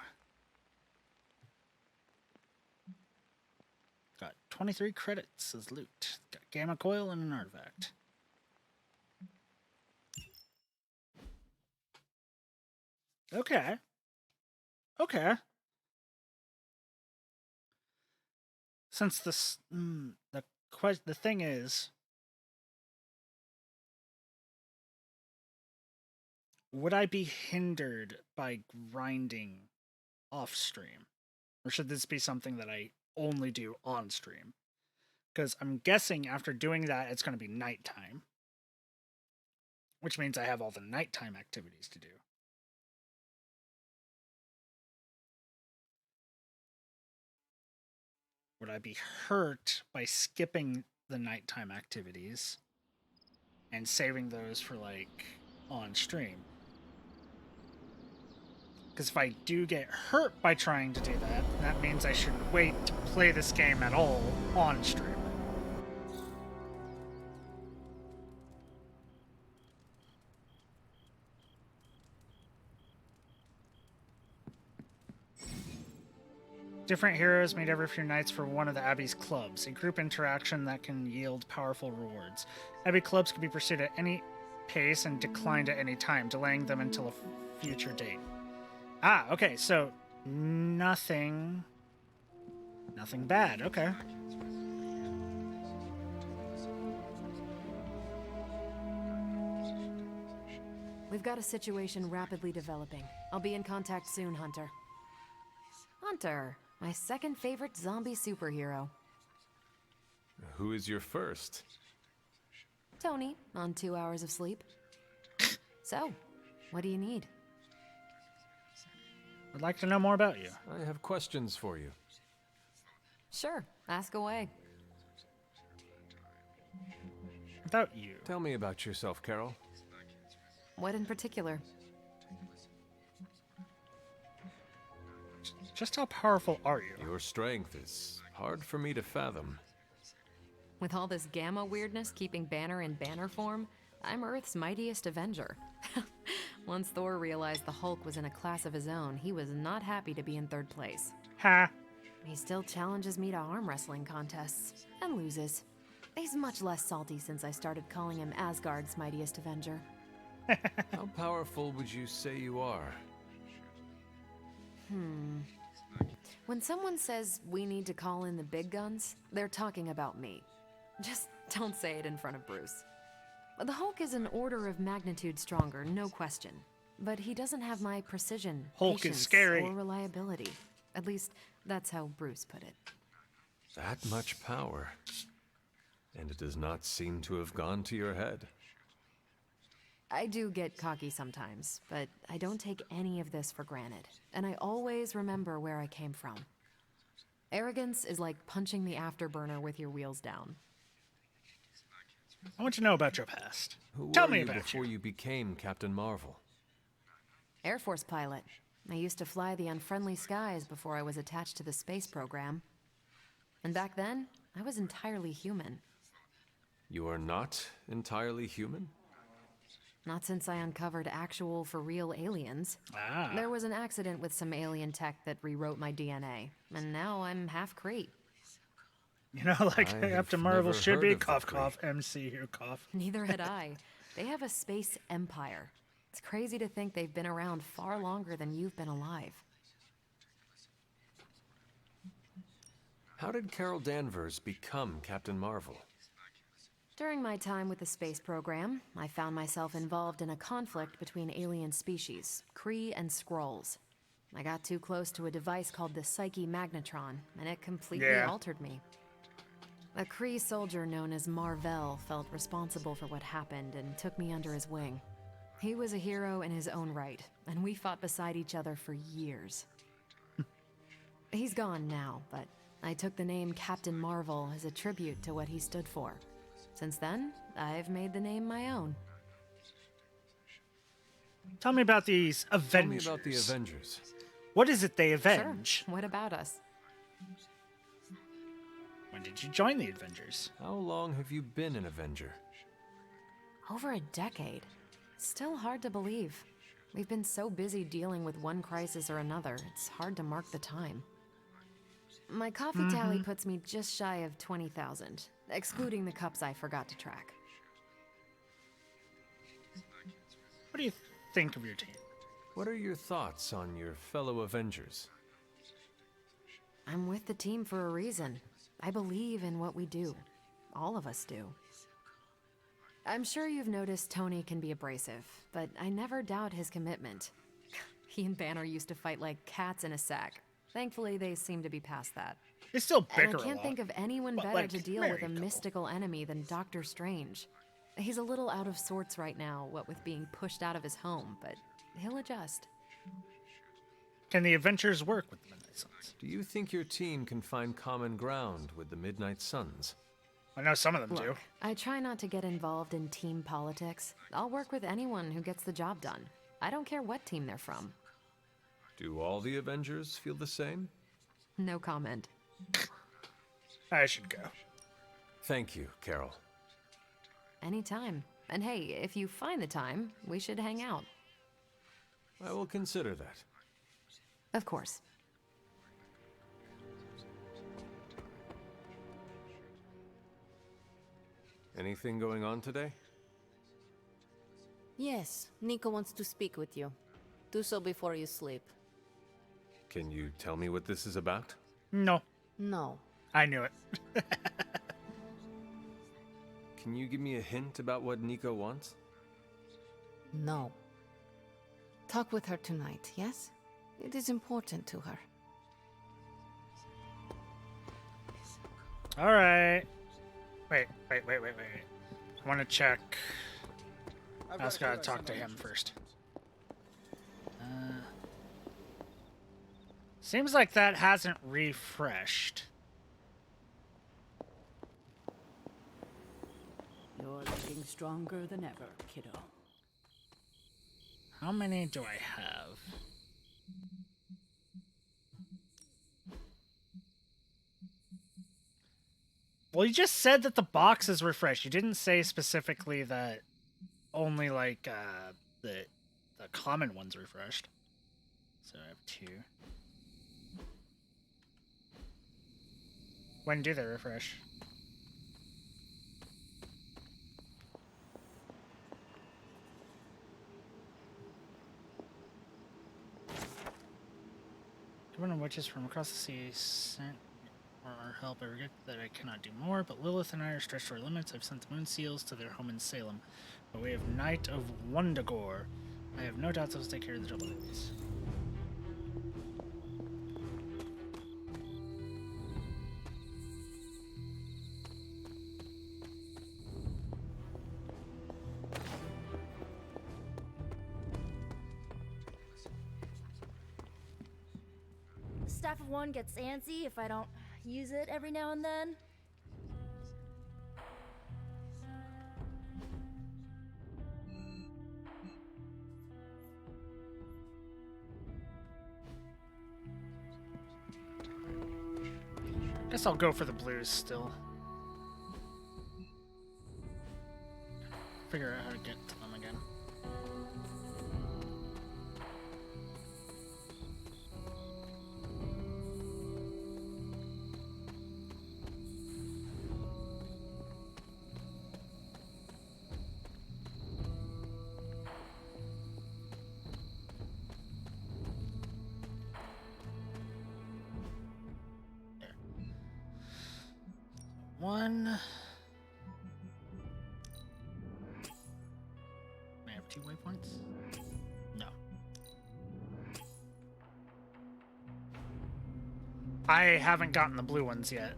Got 23 credits as loot. Got Gamma Coil and an artifact. Okay. Okay. Since this, the thing is, would I be hindered by grinding off stream, or should this be something that I only do on stream? Because I'm guessing after doing that, it's going to be nighttime, which means I have all the nighttime activities to do. Would I be hurt by skipping the nighttime activities and saving those for, like, on stream? Because if I do get hurt by trying to do that, that means I should wait to play this game at all on stream. Different heroes meet every few nights for one of the Abbey's clubs, a group interaction that can yield powerful rewards. Abbey clubs can be pursued at any pace and declined at any time, delaying them until a future date. Ah, okay, so nothing bad, okay. We've got a situation rapidly developing. I'll be in contact soon, Hunter. Hunter, my second favorite zombie superhero. Who is your first? Tony, on 2 hours of sleep. So, what do you need? I'd like to know more about you. I have questions for you. Sure, ask away. About you. Tell me about yourself, Carol. What in particular? Just how powerful are you? Your strength is hard for me to fathom. With all this gamma weirdness keeping Banner in banner form, I'm Earth's mightiest Avenger. Once Thor realized the Hulk was in a class of his own, he was not happy to be in 3rd place. Ha! He still challenges me to arm wrestling contests, and loses. He's much less salty since I started calling him Asgard's mightiest Avenger. How powerful would you say you are? When someone says we need to call in the big guns, they're talking about me. Just don't say it in front of Bruce. The Hulk is an order of magnitude stronger, no question. But he doesn't have my precision, Hulk is patience, scary. or reliability. At least, that's how Bruce put it. That much power. And it does not seem to have gone to your head. I do get cocky sometimes, but I don't take any of this for granted. And I always remember where I came from. Arrogance is like punching the afterburner with your wheels down. I want to know about your past. Who Tell were me you about before you became Captain Marvel? Air Force pilot. I used to fly the unfriendly skies before I was attached to the space program. And back then, I was entirely human. You are not entirely human? Not since I uncovered actual, for real aliens. Ah. There was an accident with some alien tech that rewrote my DNA, and now I'm half Kree. You know, like I have Captain Marvel never should heard be. of the Cough, Kree. cough. MC here, cough. Neither had I. They have a space empire. It's crazy to think they've been around far longer than you've been alive. How did Carol Danvers become Captain Marvel? During my time with the space program, I found myself involved in a conflict between alien species, Kree and Skrulls. I got too close to a device called the Psyche Magnetron, and it completely altered me. A Kree soldier known as Mar-Vell felt responsible for what happened and took me under his wing. He was a hero in his own right, and we fought beside each other for years. He's gone now, but I took the name Captain Marvel as a tribute to what he stood for. Since then, I've made the name my own. Tell me about these Avengers. Tell me about the Avengers. What is it they avenge? Sure. What about us? When did you join the Avengers? How long have you been an Avenger? Over a decade. Still hard to believe. We've been so busy dealing with one crisis or another, it's hard to mark the time. My coffee tally puts me just shy of 20,000, excluding the cups I forgot to track. What do you think of your team? What are your thoughts on your fellow Avengers? I'm with the team for a reason. I believe in what we do. All of us do. I'm sure you've noticed Tony can be abrasive, but I never doubt his commitment. He and Banner used to fight like cats in a sack. Thankfully, they seem to be past that. They still bicker And I a can't lot, think of anyone but, better like, to deal married with a couple. mystical enemy than Doctor Strange. He's a little out of sorts right now, what with being pushed out of his home, but he'll adjust. Can the Avengers work with the Midnight Suns? Do you think your team can find common ground with the Midnight Suns? I know some of them do. Look, I try not to get involved in team politics. I'll work with anyone who gets the job done. I don't care what team they're from. Do all the Avengers feel the same? No comment. I should go. Thank you, Carol. Anytime. And hey, if you find the time, we should hang out. I will consider that. Of course. Anything going on today? Yes, Nico wants to speak with you. Do so before you sleep. Can you tell me what this is about? No. No. I knew it. Can you give me a hint about what Nico wants? No. Talk with her tonight, yes? It is important to her. All right. Wait. I want to check. I just gotta talk to him first. Seems like that hasn't refreshed. You're looking stronger than ever, kiddo. How many do I have? Well, you just said that the box is refreshed. You didn't say specifically that only like the common one's refreshed. So I have 2. When do they refresh? Given witches from across the sea sent our help, I regret that I cannot do more, but Lilith and I are stretched to our limits. I've sent the Moon Seals to their home in Salem, by way of Knight of Wundagore. I have no doubts they'll take care of the trouble ladies. Staff of One gets antsy if I don't use it every now and then. Guess I'll go for the blues still. Figure out how to get to them again. One. May I have 2 waypoints? No. I haven't gotten the blue ones yet.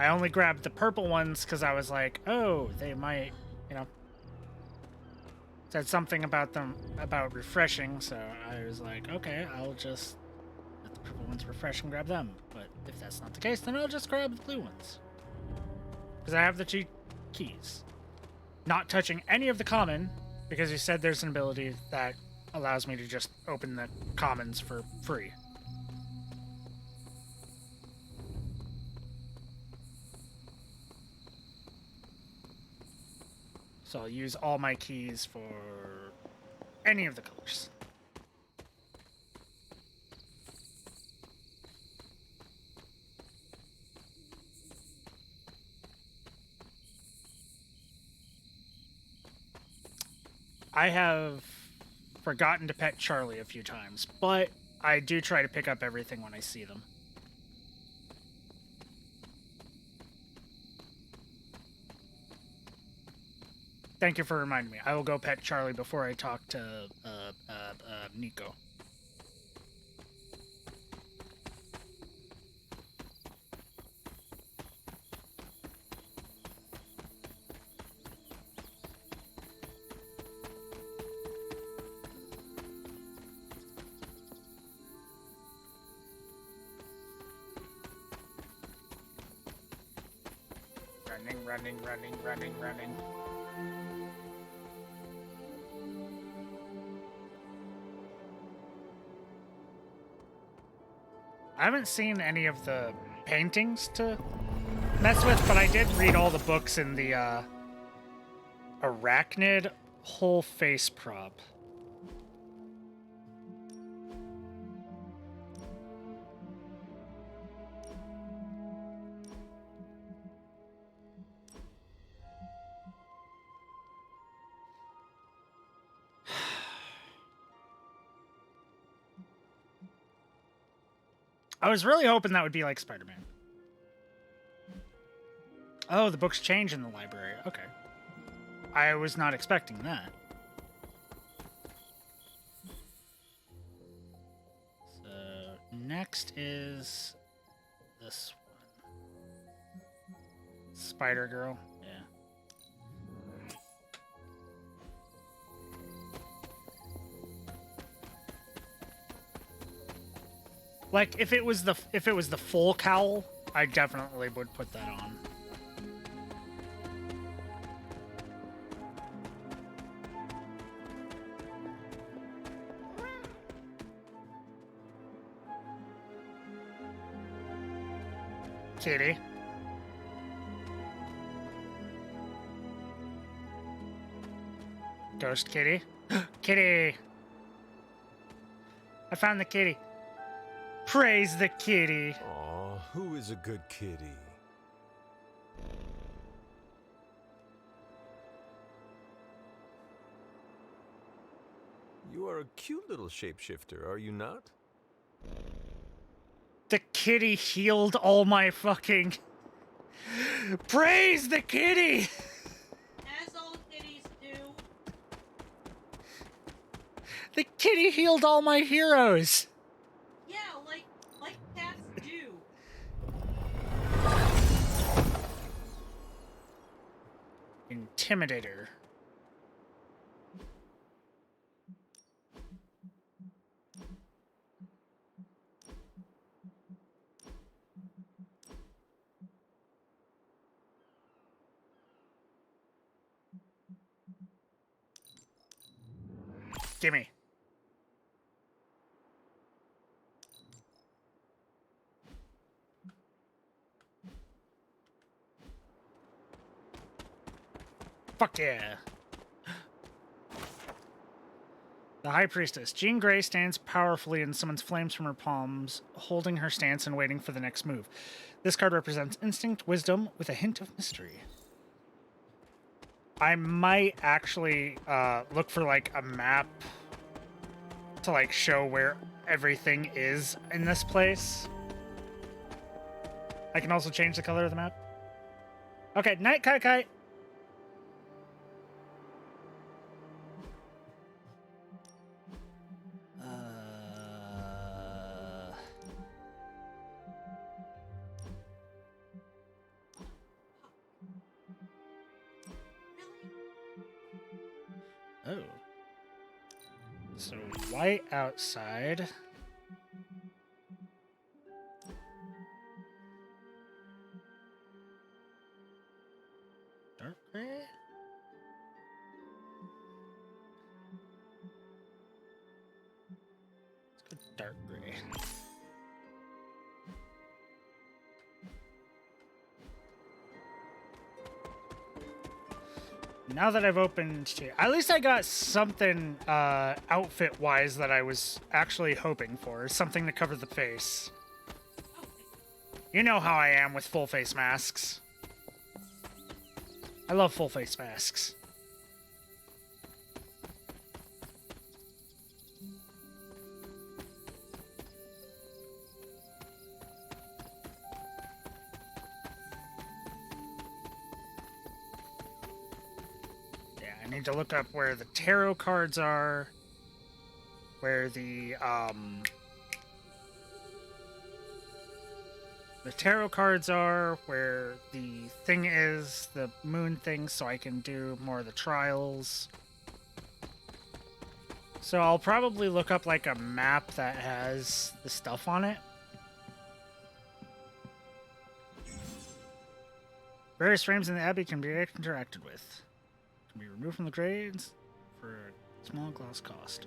I only grabbed the purple ones because I was like, oh, they might, you know, said something about them, about refreshing, so I was like, okay, I'll just let the purple ones refresh and grab them. But if that's not the case, then I'll just grab the blue ones. Because I have the 2 keys. Not touching any of the common, because you said there's an ability that allows me to just open the commons for free. So I'll use all my keys for any of the colors. I have forgotten to pet Charlie a few times, but I do try to pick up everything when I see them. Thank you for reminding me. I will go pet Charlie before I talk to Nico. Running. I haven't seen any of the paintings to mess with, but I did read all the books in the Arachnid whole face prop. I was really hoping that would be like Spider-Man. Oh, the books change in the library. Okay. I was not expecting that. So, next is this one. Spider-Girl. Yeah. Like, if it was the full cowl, I definitely would put that on. Kitty. Ghost kitty. Kitty! I found the kitty. Praise the kitty. Aw, who is a good kitty? You are a cute little shapeshifter, are you not? The kitty healed all my fucking... Praise the kitty! As all kitties do. The kitty healed all my heroes! Yeah, like cats do. Intimidator. Gimme. Fuck yeah. The High Priestess. Jean Grey stands powerfully and summons flames from her palms, holding her stance and waiting for the next move. This card represents instinct, wisdom, with a hint of mystery. I might actually look for like a map to like show where everything is in this place. I can also change the color of the map. Okay, night, Kai. Oh. So white outside. Dark gray? Let's go dark gray. Now that I've opened, at least I got something outfit-wise that I was actually hoping for. Something to cover the face. You know how I am with full face masks. I love full face masks. I need to look up where the tarot cards are, where the tarot cards are, where the thing is, the moon thing, so I can do more of the trials. So I'll probably look up like a map that has the stuff on it. Various frames in the Abbey can be interacted with. Can be removed from the grades for a small glass cost.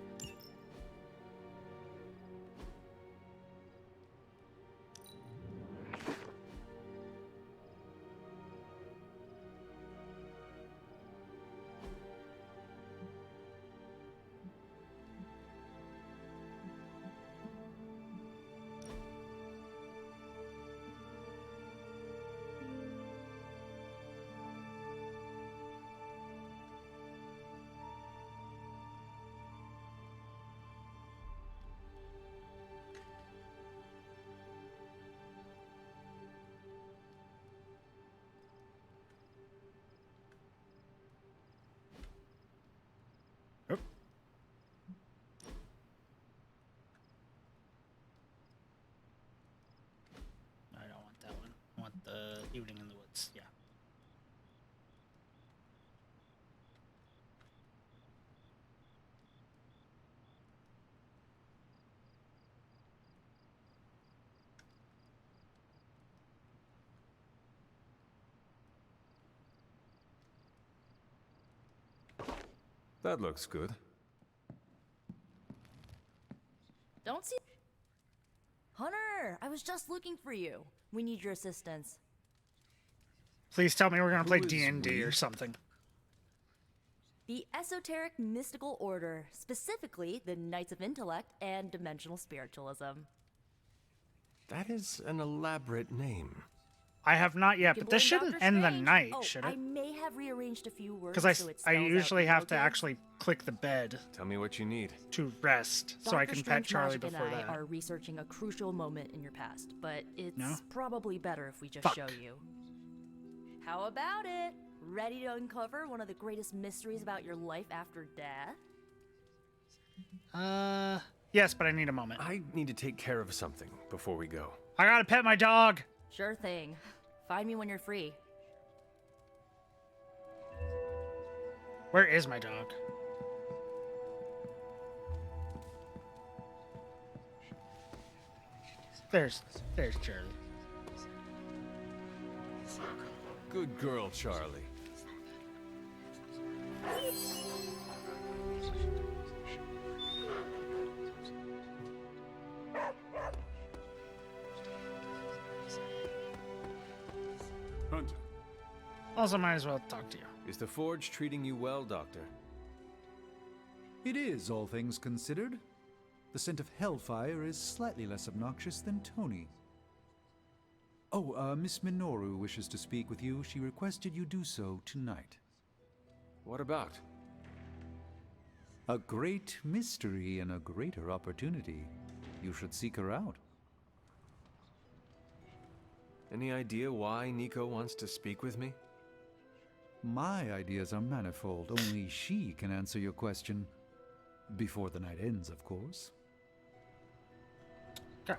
Evening in the Woods, yeah. That looks good. Don't see... Hunter, I was just looking for you. We need your assistance. Please tell me we're gonna play D&D or something. The Esoteric Mystical Order, specifically the Knights of Intellect and Dimensional Spiritualism. That is an elaborate name. I have not yet, but this shouldn't end the night, should I it? may have rearranged a few words Because so it I spells usually out have to logos. actually click the bed. Tell me what you need. To rest, so I can pet Charlie before and I that. are researching a crucial moment in your past, but it's No? probably better if we just Fuck. show you. How about it? Ready to uncover one of the greatest mysteries about your life after death? Yes, but I need a moment. I need to take care of something before we go. I gotta pet my dog. Sure thing. Find me when you're free. Where is my dog? There's Charlie. Good girl, Charlie. Also, might as well talk to you. Is the Forge treating you well, Doctor? It is, all things considered. The scent of hellfire is slightly less obnoxious than Tony. Oh, Miss Minoru wishes to speak with you. She requested you do so tonight. What about? A great mystery and a greater opportunity. You should seek her out. Any idea why Nico wants to speak with me? My ideas are manifold. Only she can answer your question. Before the night ends, of course. Go.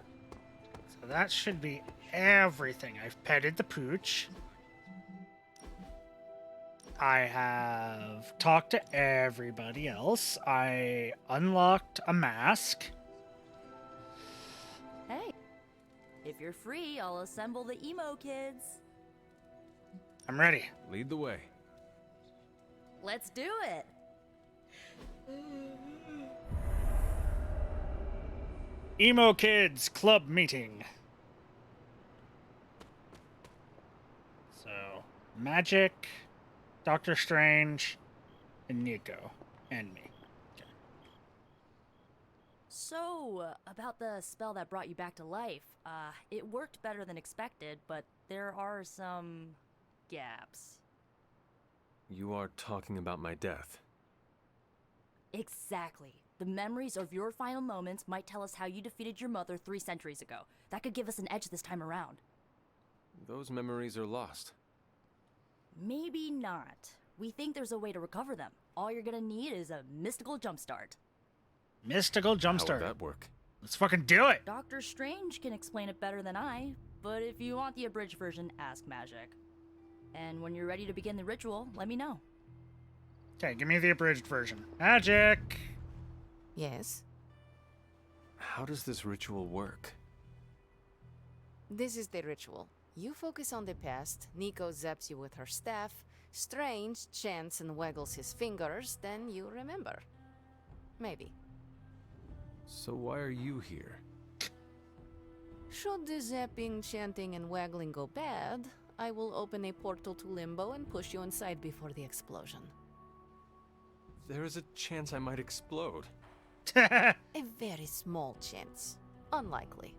So that should be everything. I've petted the pooch. I have talked to everybody else. I unlocked a mask. Hey, if you're free, I'll assemble the emo kids. I'm ready. Lead the way. Let's do it. Emo Kids Club meeting. So, Magic, Doctor Strange, and Nico, and me. Okay. So, about the spell that brought you back to life, it worked better than expected, but there are some gaps. You are talking about my death. Exactly. The memories of your final moments might tell us how you defeated your mother 3 centuries ago. That could give us an edge this time around. Those memories are lost. Maybe not. We think there's a way to recover them. All you're gonna need is a mystical jumpstart. Mystical jumpstart. How would that work? Let's fucking do it. Doctor Strange can explain it better than I, but if you want the abridged version, ask Magic. And when you're ready to begin the ritual, let me know. Okay, give me the abridged version. Magic! Yes? How does this ritual work? This is the ritual. You focus on the past, Nico zaps you with her staff, Strange chants and waggles his fingers, then you remember. Maybe. So why are you here? Should the zapping, chanting, and waggling go bad, I will open a portal to Limbo and push you inside before the explosion. There is a chance I might explode. A very small chance. Unlikely.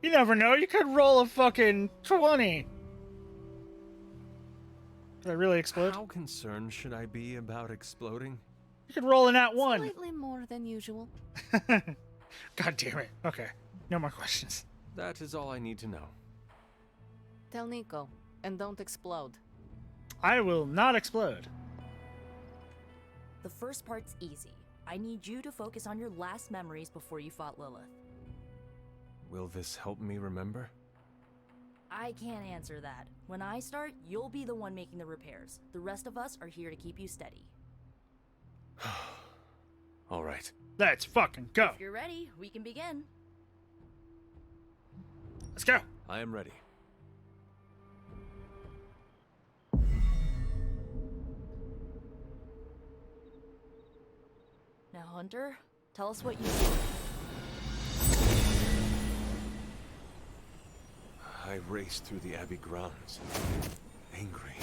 You never know, you could roll a fucking 20. Did I really explode? How concerned should I be about exploding? You could roll in that one. Slightly more than usual. God damn it. Okay, no more questions. That is all I need to know. Tell Nico, and don't explode. I will not explode. The first part's easy. I need you to focus on your last memories before you fought Lilith. Will this help me remember? I can't answer that. When I start, you'll be the one making the repairs. The rest of us are here to keep you steady. All right. Let's fucking go. If you're ready, we can begin. Let's go. I am ready. Now, Hunter, tell us what you see. I raced through the Abbey grounds, angry,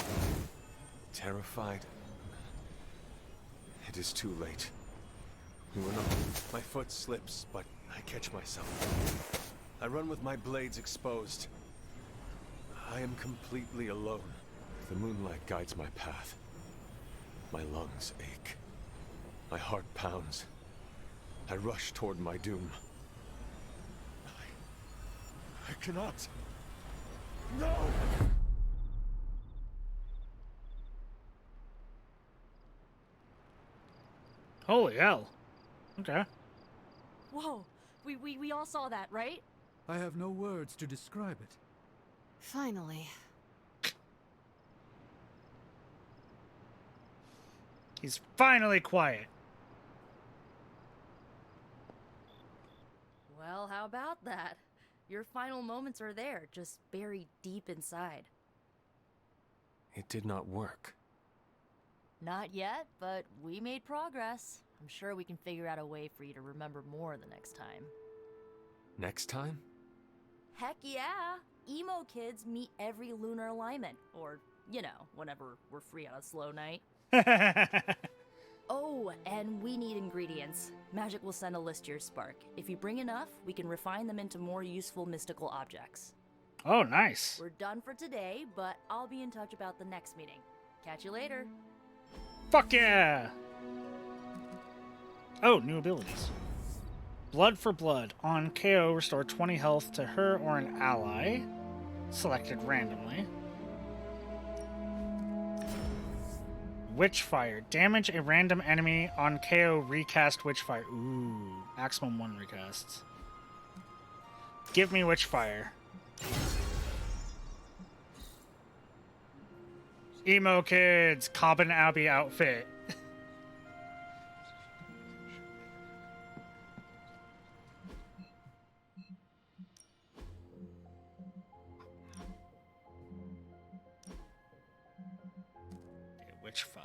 terrified. It is too late. We were not. My foot slips, but I catch myself. I run with my blades exposed. I am completely alone. The moonlight guides my path. My lungs ache. My heart pounds. I rush toward my doom. I cannot. No! Holy hell. Okay. Whoa, we all saw that, right? I have no words to describe it. Finally. He's finally quiet. Well, how about that? Your final moments are there, just buried deep inside. It did not work. Not yet, but we made progress. I'm sure we can figure out a way for you to remember more the next time. Next time? Heck yeah! Emo kids meet every lunar alignment, or you know, whenever we're free on a slow night. Oh, and we need ingredients. Magic will send a list to your spark. If you bring enough, we can refine them into more useful mystical objects. Oh, nice. We're done for today, but I'll be in touch about the next meeting. Catch you later. Fuck yeah! Oh, new abilities. Blood for Blood. On KO, restore 20 health to her or an ally. Selected randomly. Witchfire. Damage a random enemy on KO, recast Witchfire. Ooh, maximum 1 recasts. Give me Witchfire. Emo Kids, Cobbin Abbey outfit. Witchfire.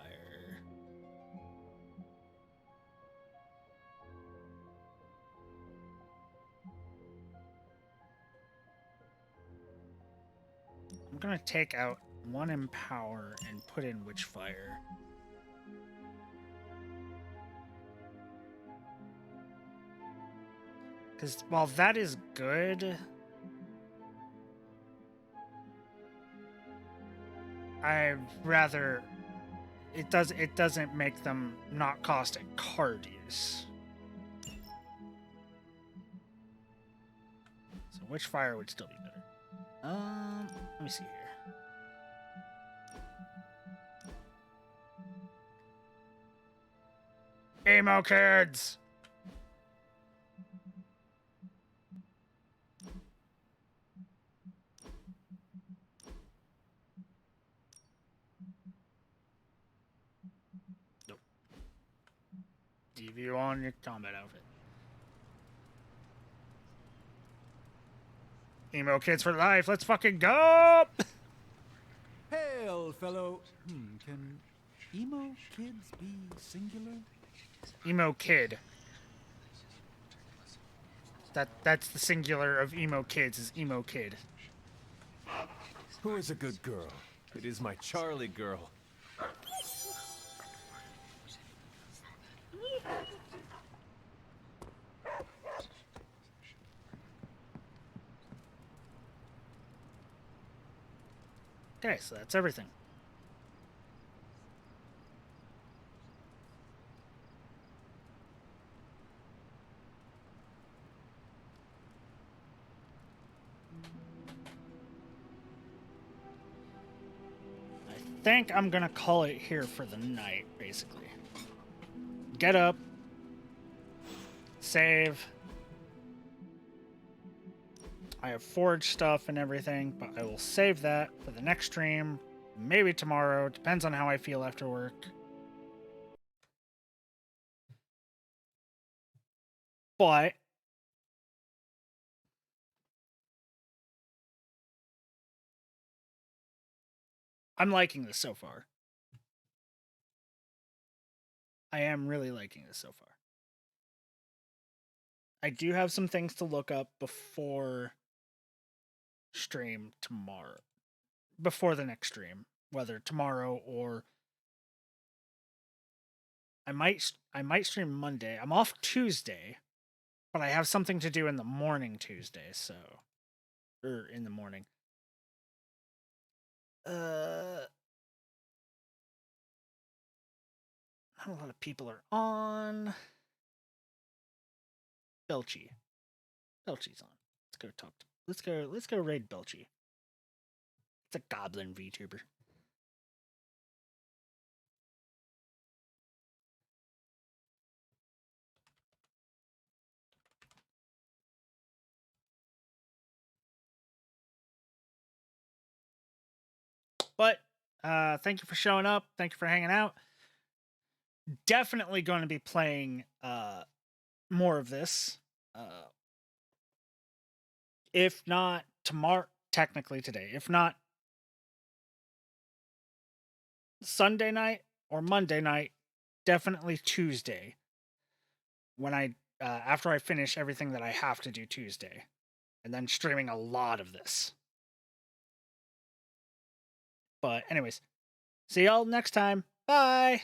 I'm gonna take out 1 Empower and put in Witchfire. Because while that is good, I'd rather it doesn't make them not cost a card use. So Witchfire would still be better. Let me see here. Emo Kids! Nope. DV on your combat outfit. Emo Kids for life, let's fucking go! Hail, fellow. Can emo kids be singular? Emo Kid. That's the singular of Emo Kids is Emo Kid. Who is a good girl? It is my Charlie girl. Okay, so that's everything. I think I'm gonna call it here for the night, basically. Get up, save. I have forged stuff and everything, but I will save that for the next stream, maybe tomorrow, depends on how I feel after work. But I'm liking this so far. I am really liking this so far. I do have some things to look up before stream tomorrow. Before the next stream. Whether tomorrow or... I might stream Monday. I'm off Tuesday. But I have something to do in the morning Tuesday, so... Or in the morning. Not a lot of people are on. Belchy. Belchy's on. Let's go talk to... Let's go raid Belchy. It's a goblin VTuber. But thank you for showing up. Thank you for hanging out. Definitely going to be playing more of this. If not tomorrow, technically today. If not Sunday night or Monday night, definitely Tuesday. When I after I finish everything that I have to do Tuesday, and then streaming a lot of this. But anyways, see y'all next time. Bye.